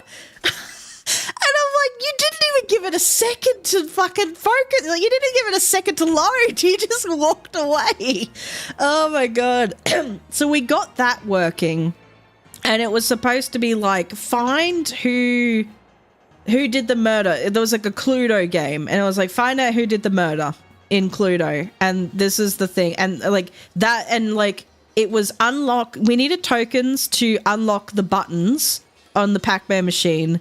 And I'm like, you didn't even give it a second to fucking focus. Like, you didn't give it a second to load. You just walked away. Oh my God. So we got that working, and it was supposed to be like, find who did the murder. There was like a Cluedo game, and it was like, find out who did the murder in Cluedo. And this is the thing. And like that, and like it was unlock. We needed tokens to unlock the buttons on the Pac-Man machine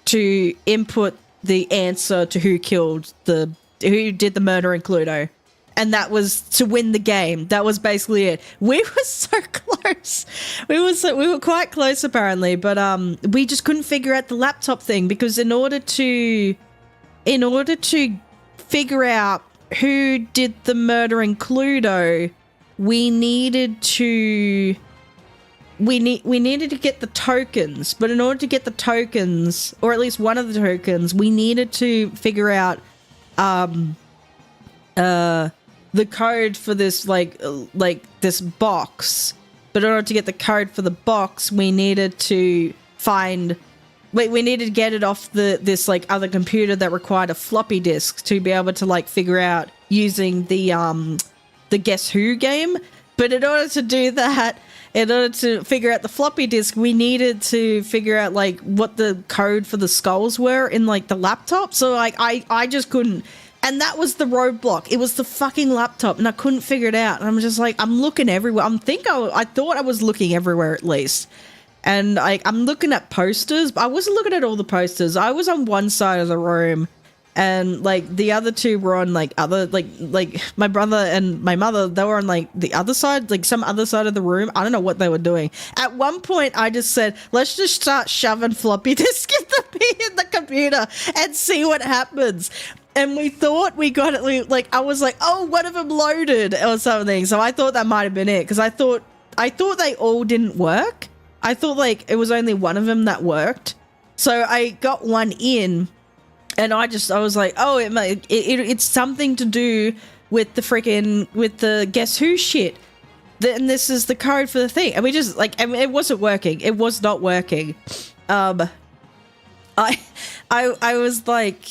to input the answer to who did the murder in Cluedo. And that was to win the game. That was basically it. We were so close. We were quite close apparently, but we just couldn't figure out the laptop thing, because in order to figure out who did the murder in Cluedo, we needed to get the tokens, but in order to get the tokens, or at least one of the tokens, we needed to figure out the code for this like this box. But in order to get the code for the box, we needed to get it off this like other computer that required a floppy disk to be able to like figure out using the Guess Who game. But in order to do that, in order to figure out the floppy disk, we needed to figure out like what the code for the skulls were in like the laptop. So like I just couldn't, and that was the roadblock. It was the fucking laptop, and I couldn't figure it out. And I'm just like, I'm looking everywhere. I thought I was looking everywhere at least. And I'm looking at posters, but I wasn't looking at all the posters. I was on one side of the room, and like the other two were on like other like my brother and my mother, they were on like the other side, like some other side of the room. I don't know what they were doing. At one point I just said, let's just start shoving floppy disk in the computer and see what happens. And we thought we got it. Like I was like, oh, one of them loaded or something. So I thought that might have been it, because I thought they all didn't work. I thought like it was only one of them that worked. So I got one in, and I was like, oh, it's something to do with the Guess Who shit. And this is the code for the thing. And we just like, I mean, it wasn't working. It was not working. I was like,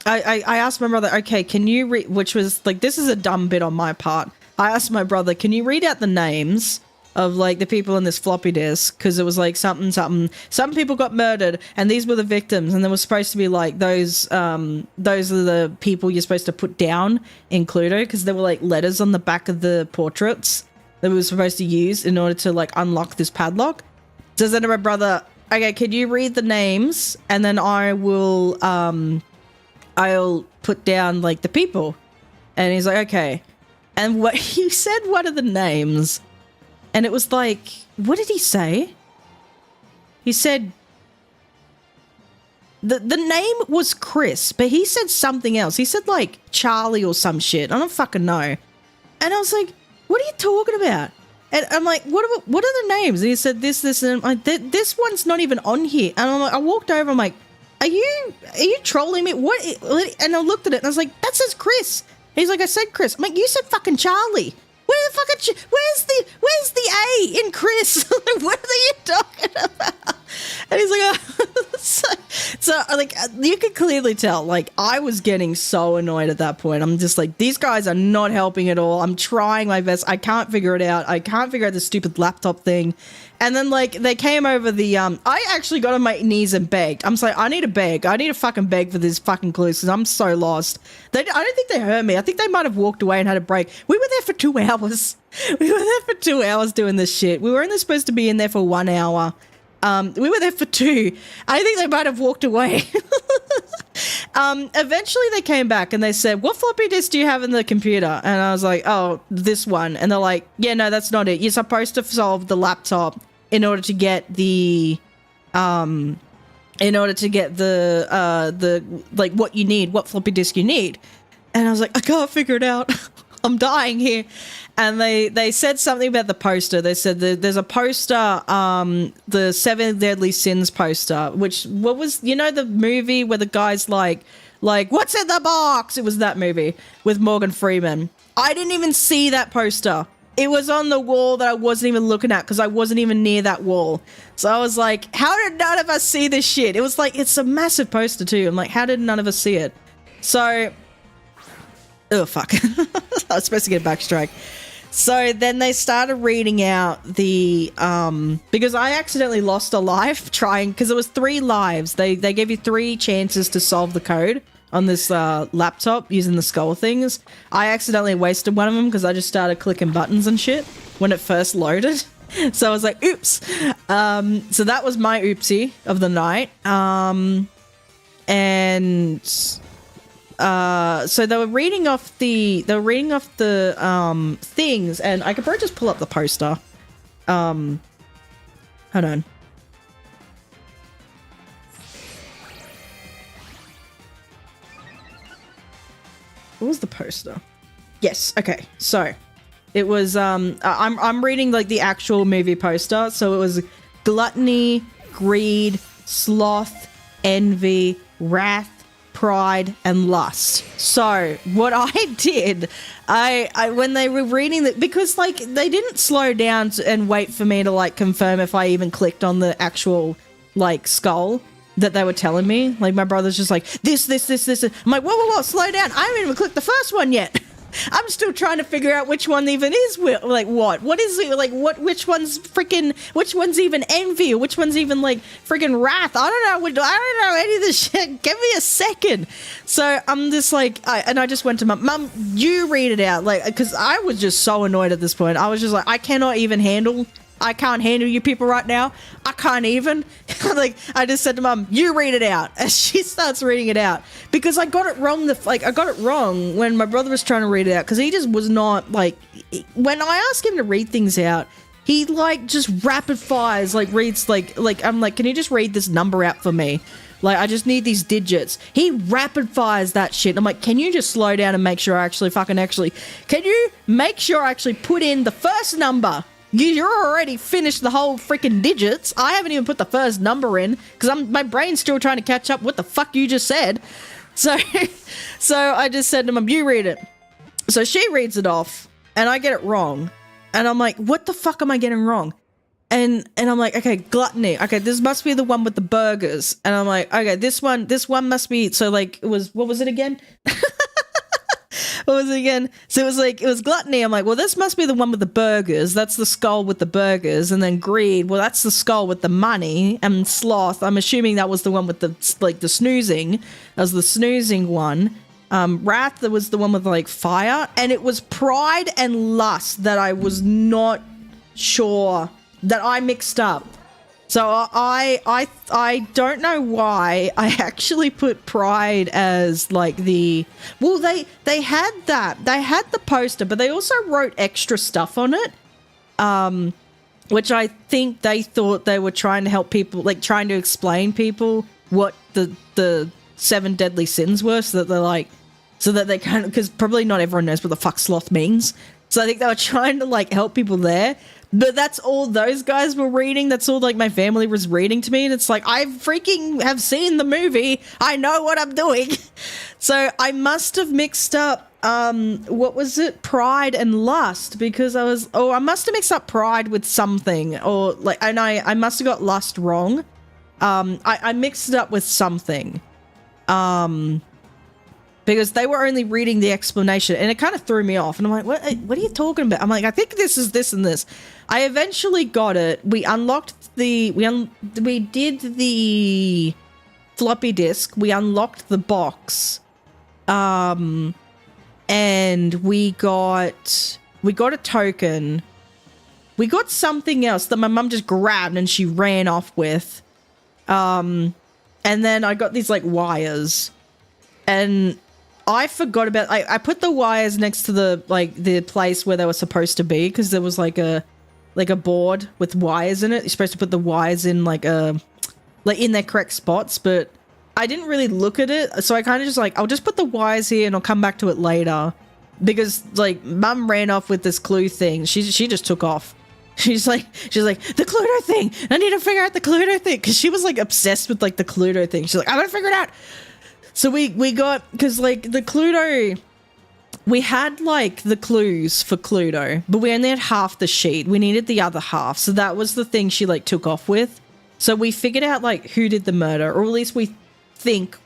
I asked my brother, okay, can you read, which was like, this is a dumb bit on my part. I asked my brother, can you read out the names of like the people in this floppy disk? Because it was like something, some people got murdered and these were the victims, and there was supposed to be like those are the people you're supposed to put down in Cluedo, because there were like letters on the back of the portraits that we were supposed to use in order to like unlock this padlock. So I said to my brother, okay, could you read the names and then I will I'll put down like the people. And he's like, okay. And what he said, one of the names, and it was like, what did he say? He said the name was Chris, but he said something else. He said like Charlie or some shit. I don't fucking know. And I was like, what are you talking about? And I'm like, what are the names? And he said this, and I'm like, this one's not even on here. And I'm like, I walked over, I'm like, are you trolling me? What? And I looked at it and I was like, that says Chris. And he's like, I said Chris. I'm like, you said fucking Charlie. Where the fucking where's the A in Chris? What are you talking about? And he's like, oh. so like you could clearly tell, like I was getting so annoyed at that point. I'm just like, these guys are not helping at all. I'm trying my best. I can't figure it out. I can't figure out the stupid laptop thing. And then like they came over the I actually got on my knees and begged. I'm like, I need to beg. I need to fucking beg for this fucking clues because I'm so lost. I don't think they heard me. I think they might have walked away and had a break. We were there for 2 hours. We were there for 2 hours doing this shit. We were only supposed to be in there for 1 hour. We were there for 2. I think they might have walked away. Eventually they came back and they said, what floppy disk do you have in the computer? And I was like, oh, this one. And they're like, yeah, no, that's not it. You're supposed to solve the laptop in order to get the like what you need, what floppy disk you need. And I was like, I can't figure it out. I'm dying here. And they said something about the poster. They said there's a poster, the 7 Deadly Sins poster, which, what was, you know, the movie where the guy's like, what's in the box? It was that movie with Morgan Freeman. I didn't even see that poster. It was on the wall that I wasn't even looking at because I wasn't even near that wall. So I was like, how did none of us see this shit? It was like, it's a massive poster too. I'm like, how did none of us see it? So, oh, fuck. I was supposed to get a backstrike. So then they started reading out the, because I accidentally lost a life trying, because it was 3 lives. They gave you 3 chances to solve the code on this laptop using the skull things. I accidentally wasted one of them because I just started clicking buttons and shit when it first loaded. So I was like, oops. So that was my oopsie of the night. And so they were reading off the things, and I could probably just pull up the poster. Hold on. What was the poster? Yes, okay. So it was I'm reading like the actual movie poster. So it was gluttony, greed, sloth, envy, wrath, pride, and lust. So what I did, I when they were reading that, because like they didn't slow down and wait for me to like confirm if I even clicked on the actual like skull that they were telling me. Like my brother's just like, this. I'm like, whoa, slow down. I haven't even clicked the first one yet. I'm still trying to figure out which one even is like what is it, like which one's even envy, or which one's even like freaking wrath. I don't know any of this shit. Give me a second. So I'm just like, I just went to mum, you read it out, like, because I was just so annoyed at this point. I was just like, I can't handle you people right now. I can't even. Like, I just said to mum, you read it out. As she starts reading it out. Because I got it wrong. I got it wrong when my brother was trying to read it out. Because he just was not, like, when I ask him to read things out, he, like, just rapid fires, like, reads, like, I'm like, can you just read this number out for me? Like, I just need these digits. He rapid fires that shit. I'm like, can you just slow down and make sure I can you make sure I actually put in the first number? You're already finished the whole freaking digits. I haven't even put the first number in because my brain's still trying to catch up what the fuck you just said. So I just said to mum, you read it. So she reads it off and I get it wrong. And I'm like, what the fuck am I getting wrong? And I'm like, okay, gluttony. Okay, this must be the one with the burgers. And I'm like, okay, this one must be. So like, it was, what was it again? What was it again? So it was gluttony. I'm like, well, this must be the one with the burgers. That's the skull with the burgers. And then greed. Well, that's the skull with the money. And sloth. I'm assuming that was the one with the, like, the snoozing. That was the snoozing one. Wrath, that was the one with, like, fire. And it was pride and lust that I was not sure that I mixed up. So I don't know why I actually put pride as like the, well, they had that. They had the poster, but they also wrote extra stuff on it. Which I think they thought they were trying to help people, like trying to explain people what the 7 deadly sins were, so that they're like, so that they kind of, because probably not everyone knows what the fuck sloth means. So I think they were trying to like help people there. But that's all those guys were reading. That's all like my family was reading to me. And it's like, I freaking have seen the movie. I know what I'm doing. So I must have mixed up, what was it? Pride and lust, because I must have mixed up pride with something, or like, and I must have got lust wrong. I mixed it up with something. Because they were only reading the explanation, and it kind of threw me off. And I'm like, what are you talking about? I'm like, I think this is this and this. I eventually got it. We unlocked the, we did the floppy disk. We unlocked the box. And we got a token. We got something else that my mum just grabbed and she ran off with. And then I got these like wires, and I forgot about, I put the wires next to the place where they were supposed to be, because there was like a board with wires in it. You're supposed to put the wires in like in their correct spots, but I didn't really look at it. So I kind of just like, I'll just put the wires here and I'll come back to it later, because like mum ran off with this clue thing. She just took off. She's like, the Cluedo thing. I need to figure out the Cluedo thing. Cause she was like obsessed with like the Cluedo thing. She's like, I'm gonna figure it out. So we got, because like the Cluedo, we had like the clues for Cluedo, but we only had half the sheet. We needed the other half. So that was the thing she like took off with. So we figured out like who did the murder, or at least we think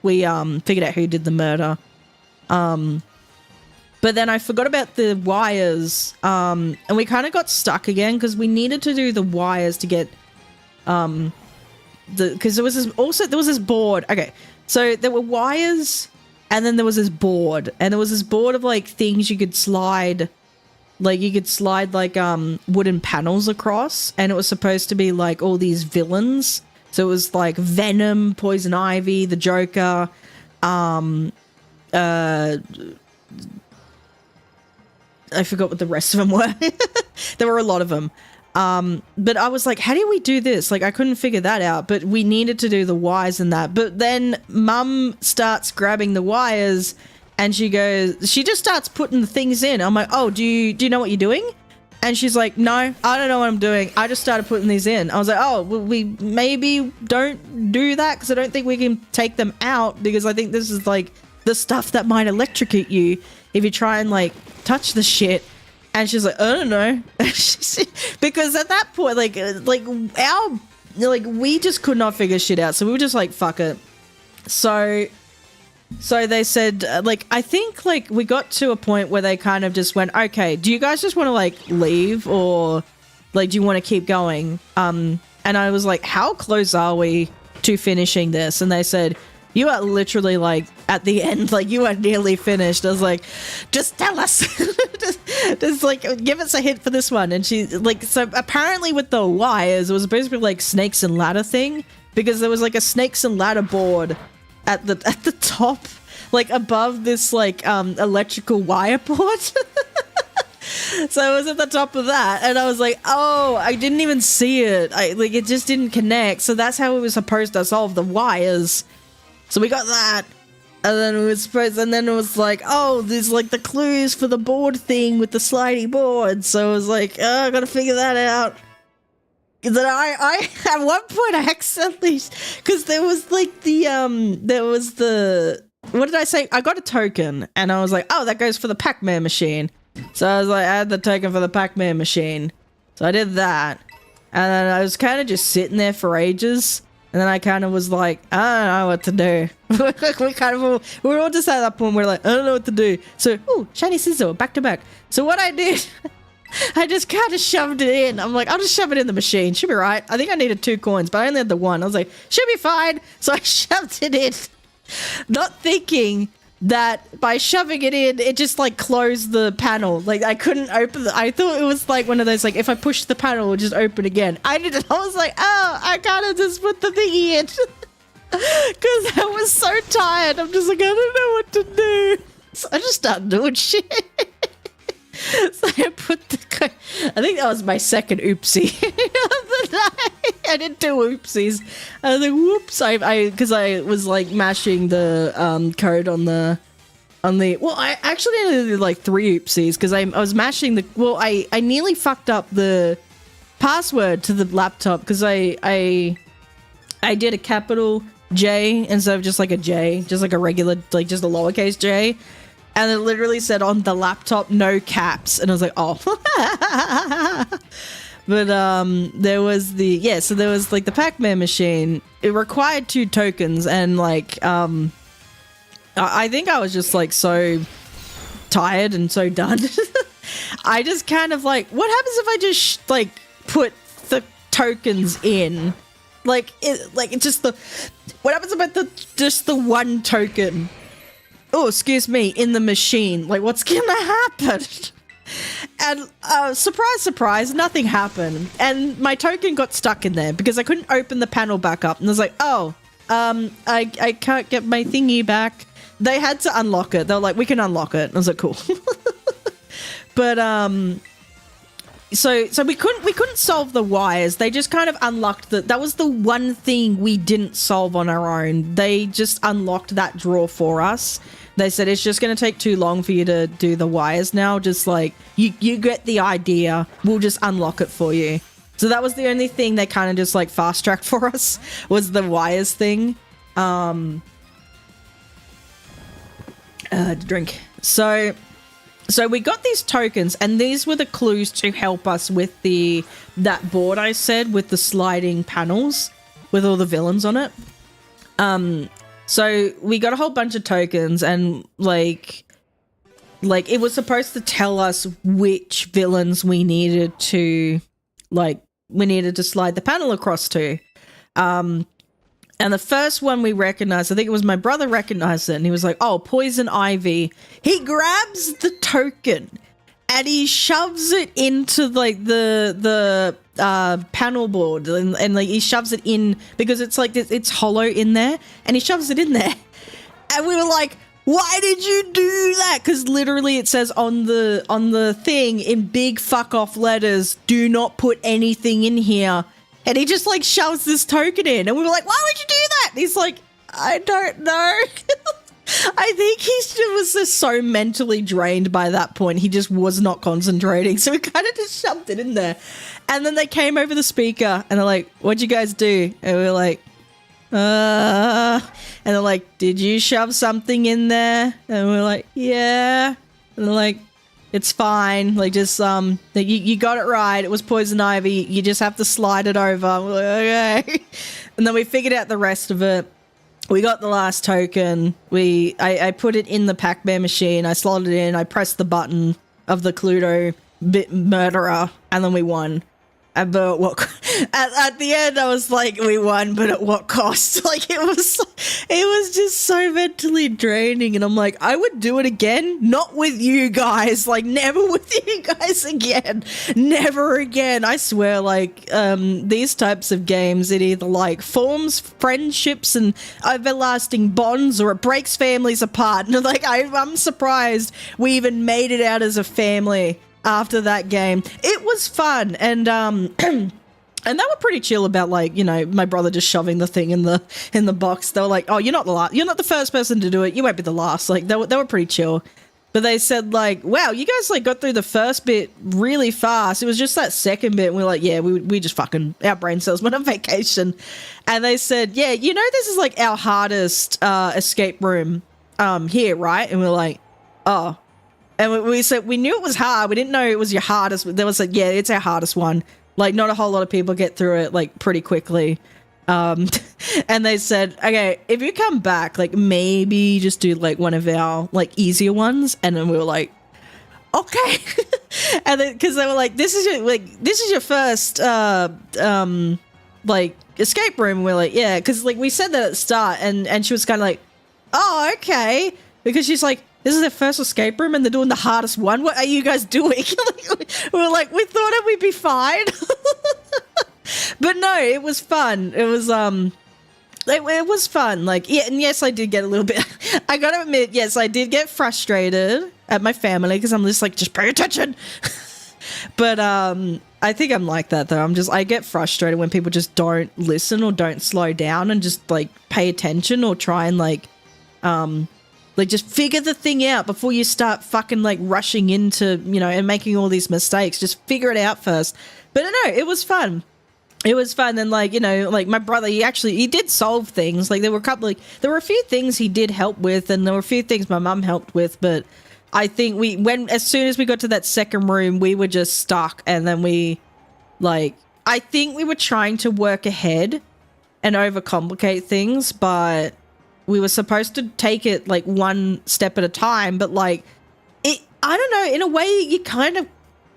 we figured out who did the murder. But then I forgot about the wires, and we kind of got stuck again because we needed to do the wires to get because there was this board. Okay. So there were wires, and then there was this board, and there was this board of like things you could slide, like wooden panels across, and it was supposed to be like all these villains. So it was like Venom, Poison Ivy, the Joker, I forgot what the rest of them were. There were a lot of them. But I was like, how do we do this? Like, I couldn't figure that out, but we needed to do the wires and that. But then mum starts grabbing the wires, and she just starts putting the things in. I'm like, oh, do you know what you're doing? And she's like, no, I don't know what I'm doing. I just started putting these in. I was like, oh, well, we maybe don't do that, because I don't think we can take them out, because I think this is like the stuff that might electrocute you if you try and like touch the shit. And she's like, I don't know. Because at that point, we just could not figure shit out. So we were just like, fuck it. So they said, I think like we got to a point where they kind of just went, okay, do you guys just want to like leave, or like, do you want to keep going? And I was like, how close are we to finishing this? And they said, you are literally like at the end, like you are nearly finished. I was like, just tell us, just like give us a hint for this one. And she like, so apparently with the wires, it was supposed to be like snakes and ladder thing, because there was like a snakes and ladder board at the top, like above this like electrical wire board. So I was at the top of that, and I was like, oh, I didn't even see it. It just didn't connect. So that's how we were supposed to solve the wires. So we got that, and then it was like, oh, there's like the clues for the board thing with the slidey board. So I was like, oh, I gotta figure that out. And then I at one point I accidentally, because there was what did I say? I got a token, and I was like, oh, that goes for the Pac-Man machine. So I was like, I had the token for the Pac-Man machine. So I did that. And then I was kind of just sitting there for ages. And then I kind of was like, I don't know what to do. we were all just at that point where we're like, I don't know what to do. So, ooh, shiny scissor, back to back. So what I did, I just kind of shoved it in. I'm like, I'll just shove it in the machine. Should be right. I think I needed 2 coins, but I only had the 1. I was like, should be fine. So I shoved it in, not thinking that by shoving it in, it just like closed the panel. Like I couldn't open I thought it was like one of those, like if I push the panel, it'll just open again. I was like, oh, I gotta just put the thingy in. Because I was so tired. I'm just like, I don't know what to do. So I just started doing shit. So I put the I think that was my second oopsie of the night. I did 2 oopsies. I was like, whoops. Because I was like mashing the code on the well, I actually did like 3 oopsies because I was mashing the I nearly fucked up the password to the laptop because I did a capital J instead of just like a J, just like a regular, like just a lowercase J. And it literally said on the laptop, no caps. And I was like, oh. But there was so there was like the Pac-Man machine. It required 2 tokens. And like, I think I was just like so tired and so done. I just kind of like, what happens if I just like put the tokens in? Like, it's just what happens about just the 1 token? Oh, excuse me, in the machine. Like, what's gonna happen? And surprise, surprise, nothing happened. And my token got stuck in there because I couldn't open the panel back up. And I was like, oh, I can't get my thingy back. They had to unlock it. They were like, we can unlock it. And I was like, cool. But so we couldn't solve the wires. They just kind of unlocked that was the one thing we didn't solve on our own. They just unlocked that drawer for us. They said it's just going to take too long for you to do the wires now. Just like you get the idea. We'll just unlock it for you. So that was the only thing they kind of just like fast tracked for us was the wires thing. Drink. So we got these tokens, and these were the clues to help us with that board I said with the sliding panels with all the villains on it. So we got a whole bunch of tokens, and like it was supposed to tell us which villains we needed to slide the panel across to. And the first one we recognized, I think it was my brother recognized it, and he was like, oh, Poison Ivy. He grabs the token and he shoves it into like the panel board, and like he shoves it in because it's like it's hollow in there, and he shoves it in there. And we were like, why did you do that? Because literally it says on the thing in big fuck off letters, do not put anything in here. And he just like shoves this token in, and we were like, why would you do that? And he's like, I don't know. I think he was just so mentally drained by that point. He just was not concentrating. So we kind of just shoved it in there. And then they came over the speaker and they're like, what'd you guys do? And we were like, and they're like, did you shove something in there? And we were like, yeah. And they're like, it's fine. Like, just, you got it right. It was Poison Ivy. You just have to slide it over. We're like, okay. And then we figured out the rest of it. We got the last token. I put it in the Pac-Man machine. I slotted it in. I pressed the button of the Cluedo murderer, and then we won. But at the end, I was like, we won, but at what cost? Like, it was just so mentally draining. And I'm like, I would do it again, not with you guys. Like, never with you guys again. Never again. I swear, like, these types of games, it either like forms friendships and everlasting bonds, or it breaks families apart. And like, I'm surprised we even made it out as a family after that game. It was fun, and and they were pretty chill about, like, you know, my brother just shoving the thing in the box. They were like, oh, you're not the first person to do it, you won't be the last. Like, they were pretty chill. But they said, like, wow, you guys like got through the first bit really fast. It was just that second bit, and we're like, yeah, we just fucking, our brain cells went on vacation. And they said, yeah, you know, this is like our hardest escape room here, right? And we're like, oh. And we said, we knew it was hard. We didn't know it was your hardest. They was like, yeah, it's our hardest one. Like, not a whole lot of people get through it, like, pretty quickly. And they said, okay, if you come back, like, maybe just do, like, one of our, like, easier ones. And then we were like, okay. And then, because they were like, this is your first, like, escape room. And we're like, yeah, because, like, we said that at the start, and she was kind of like, oh, okay. Because she's like, this is their first escape room and they're doing the hardest one. What are you guys doing? We were like, we thought it would be fine. But no, it was fun. It was, it was fun. Like, yeah, and yes, I did get a little bit, I gotta admit, yes, I did get frustrated at my family because I'm just like, just pay attention. But, I think I'm like that though. I get frustrated when people just don't listen or don't slow down and just like pay attention or try and like just figure the thing out before you start fucking like rushing into, you know, and making all these mistakes. Just figure it out first. But no, it was fun. It was fun. And like, you know, like my brother, he did solve things. Like there were a few things he did help with, and there were a few things my mum helped with. But I think as soon as we got to that second room, we were just stuck. And then I think we were trying to work ahead and overcomplicate things, but we were supposed to take it like one step at a time, but like I don't know, in a way you kind of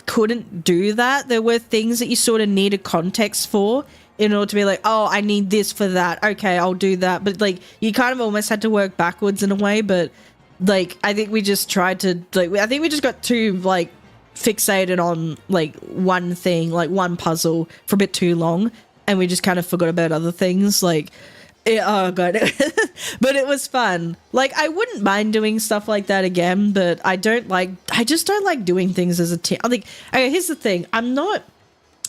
couldn't do that. There were things that you sort of needed context for in order to be like, oh, I need this for that. Okay, I'll do that. But like you kind of almost had to work backwards in a way, but like I think we just tried to I think we just got too like fixated on like one thing, like one puzzle for a bit too long, and we just kind of forgot about other things. Like oh god. But it was fun. Like I wouldn't mind doing stuff like that again, but I just don't like doing things as a team. I think, okay, here's the thing.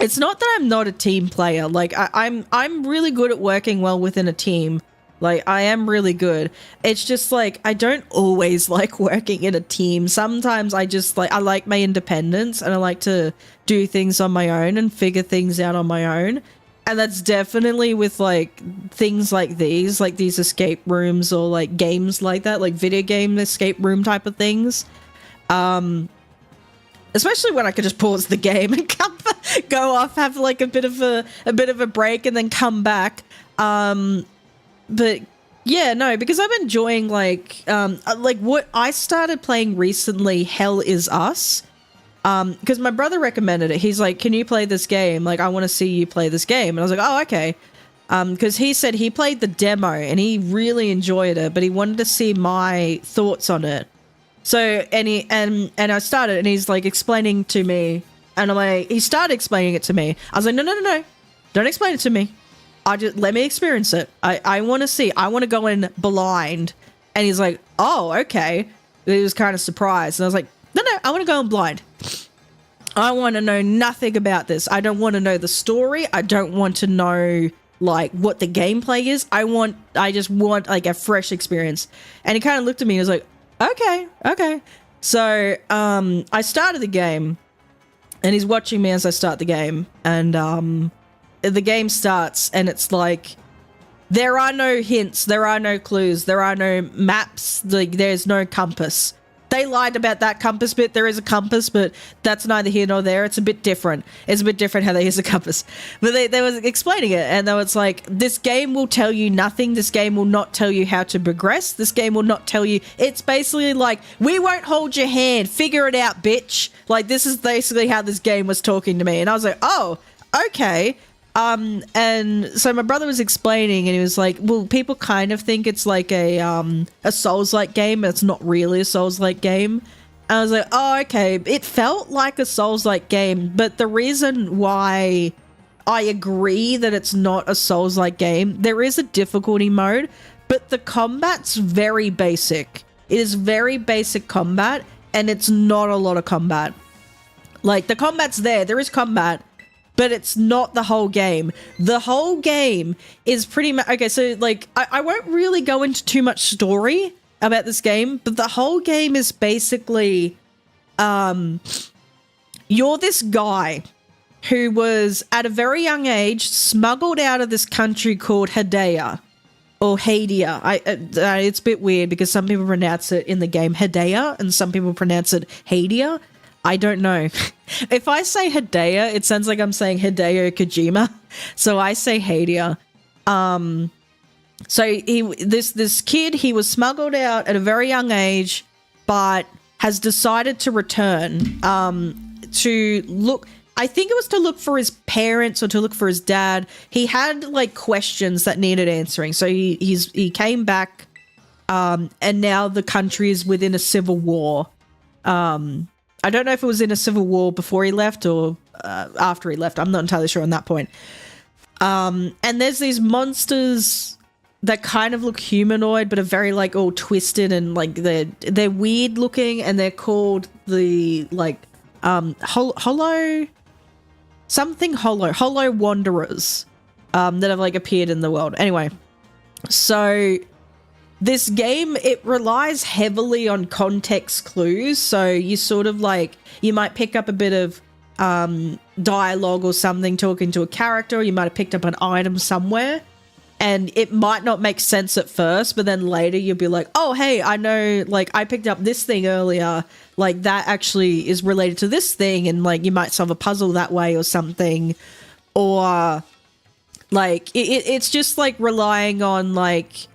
It's not that I'm not a team player. Like I'm really good at working well within a team. Like I am really good. It's just like I don't always like working in a team. Sometimes I just I like my independence, and I like to do things on my own and figure things out on my own. And that's definitely with like things like these escape rooms or like games like that, like video game escape room type of things. Especially when I could just pause the game and go off, have like a bit of a break, and then come back. But yeah, no, because I'm enjoying like what I started playing recently, Hell Is Us. Because my brother recommended it. He's like, can you play this game? Like, I want to see you play this game. And I was like, oh, okay. Because he said he played the demo and he really enjoyed it, but he wanted to see my thoughts on it. So, and I started, and he's like explaining to me, and I'm like, he started explaining it to me. I was like, no, don't explain it to me. Let me experience it. I want to see. I want to go in blind. And he's like, oh, okay. He was kind of surprised. And I was like, no, I want to go in blind. I want to know nothing about this. I don't want to know the story. I don't want to know like what the gameplay is. I just want like a fresh experience. And he kind of looked at me and was like, okay. So I started the game, and he's watching me as I start the game, and the game starts, and it's like there are no hints, there are no clues, there are no maps, like there's no compass. They lied about that compass bit. There is a compass, but that's neither here nor there. It's a bit different. It's a bit different how they use a compass. But they was explaining it, and they was like, this game will tell you nothing. This game will not tell you how to progress. This game will not tell you. It's basically like, we won't hold your hand. Figure it out, bitch. Like, this is basically how this game was talking to me. And I was like, oh, okay. And so my brother was explaining, and he was like, well, people kind of think it's like a Souls-like game, but it's not really a Souls-like game. And I was like, oh, okay. It felt like a Souls-like game, but the reason why I agree that it's not a Souls-like game, there is a difficulty mode, but the combat's very basic. It is very basic combat, and it's not a lot of combat. Like, the combat's there is combat, but it's not the whole game. The whole game is pretty much... Okay, so, like, I won't really go into too much story about this game, but the whole game is basically... you're this guy who was, at a very young age, smuggled out of this country called Hedea. Or Hadia. It's a bit weird because some people pronounce it in the game Hedea, and some people pronounce it Hadia. I don't know. If I say Hideo, it sounds like I'm saying Hideo Kojima. So I say Hideo. So this kid, he was smuggled out at a very young age, but has decided to return to look. I think it was to look for his parents or to look for his dad. He had like questions that needed answering. So he came back, and now the country is within a civil war. I don't know if it was in a civil war before he left or after he left. I'm not entirely sure on that point. And there's these monsters that kind of look humanoid, but are very like all twisted and like they're weird looking, and they're called the like hollow wanderers that have like appeared in the world. Anyway, so this game, it relies heavily on context clues. So you sort of like, you might pick up a bit of dialogue or something talking to a character, or you might have picked up an item somewhere, and it might not make sense at first, but then later you'll be like, oh, hey, I know, like, I picked up this thing earlier, like, that actually is related to this thing, and, like, you might solve a puzzle that way or something, or, like, it's just, like, relying on, like,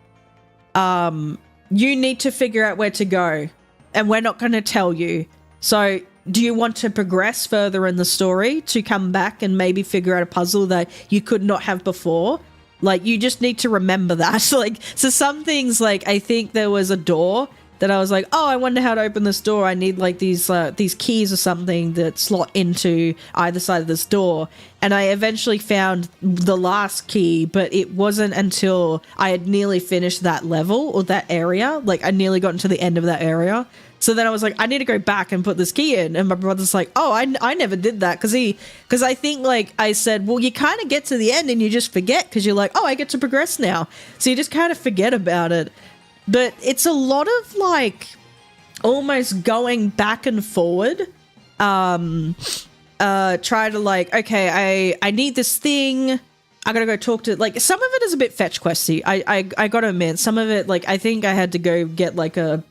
you need to figure out where to go, and we're not going to tell you. So do you want to progress further in the story to come back and maybe figure out a puzzle that you could not have before? Like, you just need to remember that. Like, so some things, like, I think there was a door that I was like, oh, I wonder how to open this door. I need, like, these keys or something that slot into either side of this door. And I eventually found the last key, but it wasn't until I had nearly finished that level or that area. Like, I nearly gotten to the end of that area. So then I was like, I need to go back and put this key in. And my brother's like, oh, I never did that. Because I think, like, I said, well, you kind of get to the end and you just forget because you're like, oh, I get to progress now. So you just kind of forget about it. But it's a lot of, like, almost going back and forward. Try to, like, okay, I need this thing. I gotta go talk to, like, some of it is a bit fetch questy. I gotta admit, some of it, like, I think I had to go get, like, a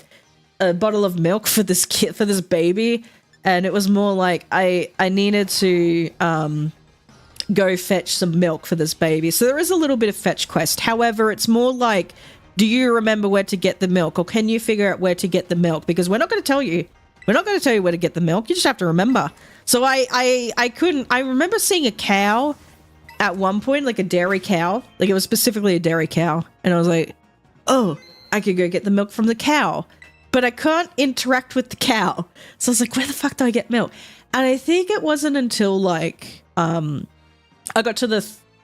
bottle of milk for this kid, for this baby, and it was more like I needed to go fetch some milk for this baby. So there is a little bit of fetch quest. However, it's more like, do you remember where to get the milk, or can you figure out where to get the milk? Because we're not going to tell you. We're not going to tell you where to get the milk. You just have to remember. So I couldn't. I remember seeing a cow at one point, like a dairy cow. Like, it was specifically a dairy cow, and I was like, oh, I could go get the milk from the cow. But I can't interact with the cow. So I was like, where the fuck do I get milk? And I think it wasn't until, like, I got to the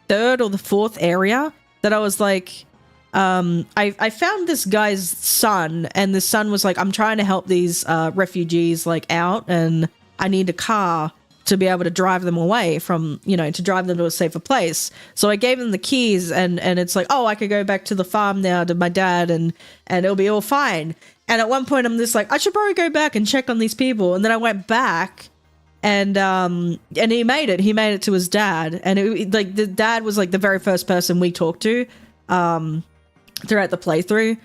third or the fourth area that I was like, I found this guy's son, and the son was like, I'm trying to help these refugees, like, out, and I need a car to be able to drive them away from, you know, to drive them to a safer place. So I gave them the keys, and it's like, oh, I could go back to the farm now to my dad, and it'll be all fine. And at one point I'm just like, I should probably go back and check on these people. And then I went back, and he made it to his dad. And it, like, the dad was like the very first person we talked to throughout the playthrough.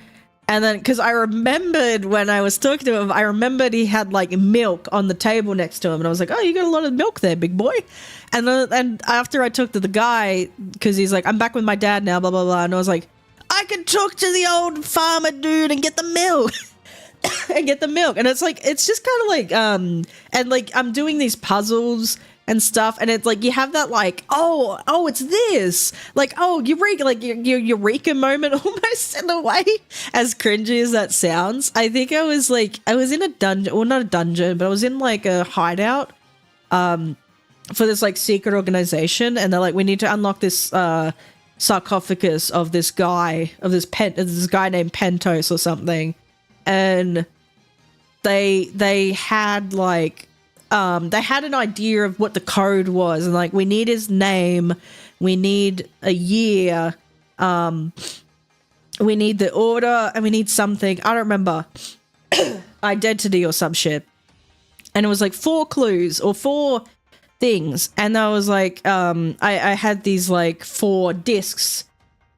And then, because I remembered when I was talking to him, I remembered he had, like, milk on the table next to him. And I was like, oh, you got a lot of milk there, big boy. And after I talked to the guy, because he's like, I'm back with my dad now, blah, blah, blah. And I was like, I can talk to the old farmer dude and get the milk. And it's like, it's just kind of like, and, like, I'm doing these puzzles and stuff, and it's like, you have that, like, oh, it's this, like, oh, Eureka, like, your Eureka moment almost, in a way, as cringy as that sounds. I think I was in a dungeon, well, not a dungeon, but I was in, like, a hideout, for this, like, secret organization, and they're like, we need to unlock this, sarcophagus of this guy, this guy named Pentos or something, and they had, like, they had an idea of what the code was, and, like, we need his name, we need a year, we need the order, and we need something, I don't remember, identity or some shit, and it was like 4 clues or 4 things, and I was like, I had these, like, 4 discs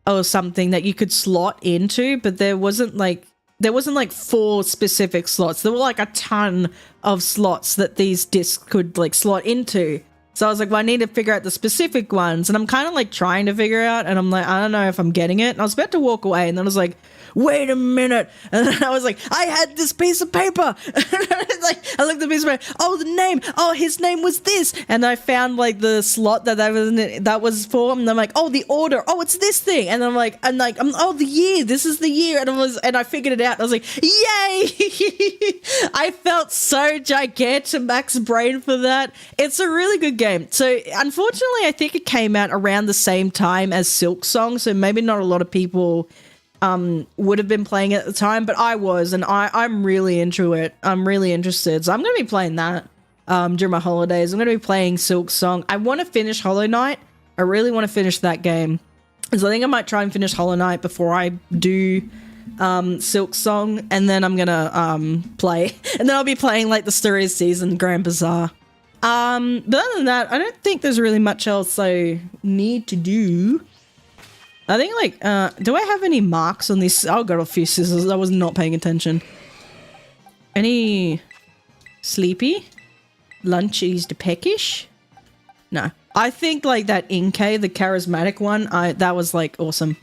or something that you could slot into, but there wasn't, like, there wasn't like 4 specific slots. There were like a ton of slots that these discs could like slot into. So I was like, well, I need to figure out the specific ones. And I'm kind of like trying to figure out, and I'm like, I don't know if I'm getting it. And I was about to walk away, and then I was like, wait a minute. And then I was like, I had this piece of paper. I looked at the piece of paper. Oh, the name. Oh, his name was this. And I found like the slot that was for. And I'm like, oh, the order. Oh, it's this thing. And I'm like, oh, the year. This is the year. And I figured it out. I was like, yay. I felt so Gigantamax brain for that. It's a really good game. So unfortunately, I think it came out around the same time as Silk Song. So maybe not a lot of people would have been playing it at the time, but I was, and I'm really into it. I'm really interested. So I'm going to be playing that during my holidays. I'm going to be playing Silk Song. I want to finish Hollow Knight. I really want to finish that game. So I think I might try and finish Hollow Knight before I do Silk Song, and then I'm going to play. And then I'll be playing like the Story Season Grand Bazaar. But other than that, I don't think there's really much else I need to do. I think, like, do I have any marks on this? Oh, got a few scissors. I was not paying attention. Any sleepy? Lunchies to peckish? No. I think, like, that Inkay, the charismatic one, that was, like, awesome.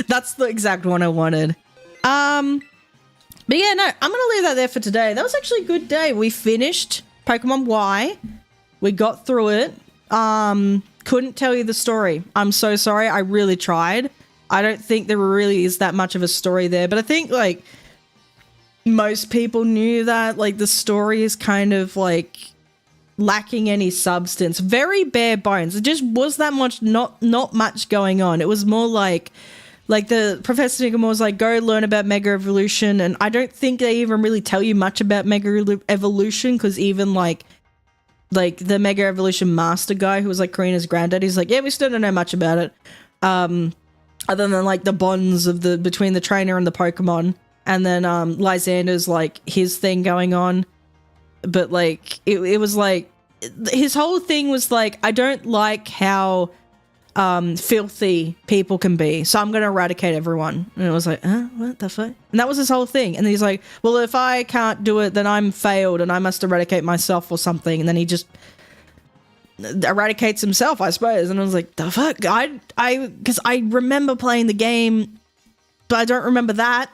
That's the exact one I wanted. But yeah, no, I'm gonna leave that there for today. That was actually a good day. We finished Pokemon Y. We got through it. Couldn't tell you the story. I'm so sorry. I really tried. I don't think there really is that much of a story there, but I think like most people knew that like the story is kind of like lacking any substance, very bare bones. It just was that much, not much going on. It was more like the Professor Nigama was like, go learn about Mega Evolution, and I don't think they even really tell you much about Mega Evolution, because even like the Mega Evolution master guy who was like Karina's granddad, he's like, yeah, we still don't know much about it. Other than like the bonds of between the trainer and the Pokemon. And then Lysander's like his thing going on. But like it was like his whole thing was like, I don't like how filthy people can be, so I'm gonna eradicate everyone. And it was like, what the fuck? And that was his whole thing. And he's like, well, if I can't do it, then I'm failed and I must eradicate myself or something. And then he just eradicates himself, I suppose. And I was like, the fuck? Because I remember playing the game, but I don't remember that.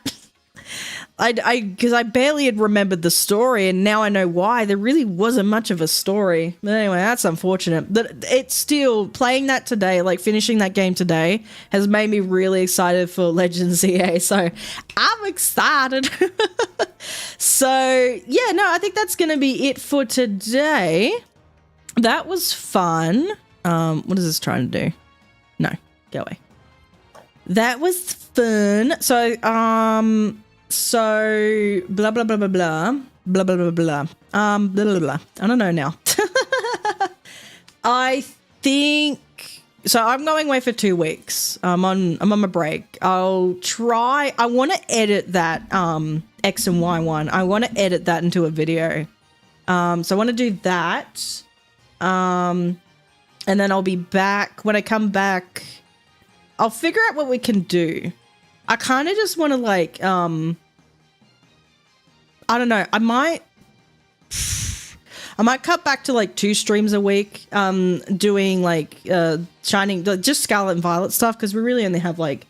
Because I barely had remembered the story, and now I know why. There really wasn't much of a story. But anyway, that's unfortunate. But it's still, playing that today, like finishing that game today, has made me really excited for Legends ZA. So I'm excited. So yeah, no, I think that's going to be it for today. That was fun. What is this trying to do? No, go away. That was fun. So, blah, blah, blah, blah, blah, blah, blah, blah, blah, blah, blah, blah. I don't know now. I think, so I'm going away for 2 weeks. I'm on my break. I'll try, I want to edit that, X and Y one. I want to edit that into a video. So I want to do that. And then I'll be back. When I come back, I'll figure out what we can do. I kind of just want to like, I don't know. I might cut back to like 2 streams a week, doing like, Shining, just Scarlet and Violet stuff. Cause we really only have like,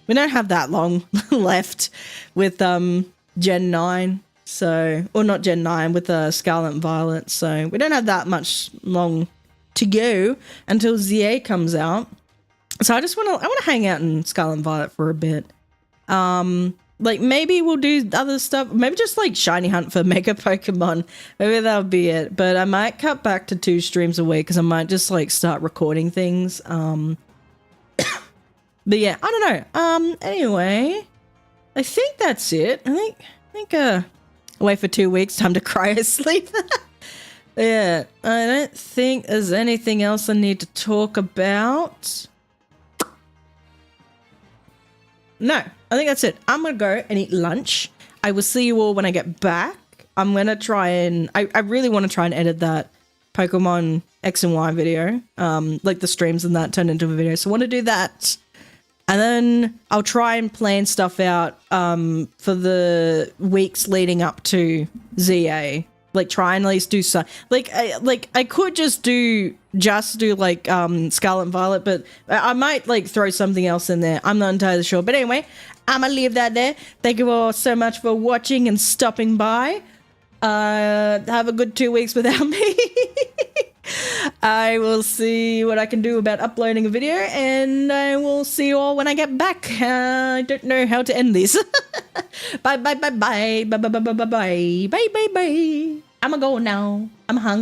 we don't have that long left with, Gen 9. So, or not Gen 9 with, Scarlet and Violet. So we don't have that much long to go until ZA comes out. So I want to hang out in Scarlet and Violet for a bit. Like maybe we'll do other stuff, maybe just like shiny hunt for mega Pokemon, maybe that'll be it. But I might cut back to 2 streams a week, because I might just like start recording things. But yeah, I don't know. Anyway, I think that's it. I think away for 2 weeks, time to cryo sleep. Yeah, I don't think there's anything else I need to talk about. No, I think that's it. I'm going to go and eat lunch. I will see you all when I get back. I'm going to try and... I really want to try and edit that Pokemon X and Y video. Like the streams and that turned into a video. So I want to do that. And then I'll try and plan stuff out for the weeks leading up to ZA. Like try and at least do some I could just do like Scarlet and Violet, but I might like throw something else in there. I'm not entirely sure. But anyway, I'm gonna leave that there. Thank you all so much for watching and stopping by. Have a good 2 weeks without me. I will see what I can do about uploading a video, and I will see you all when I get back. I don't know how to end this. Bye bye bye bye bye bye bye bye bye bye bye bye. I'ma go now. I'm hungry.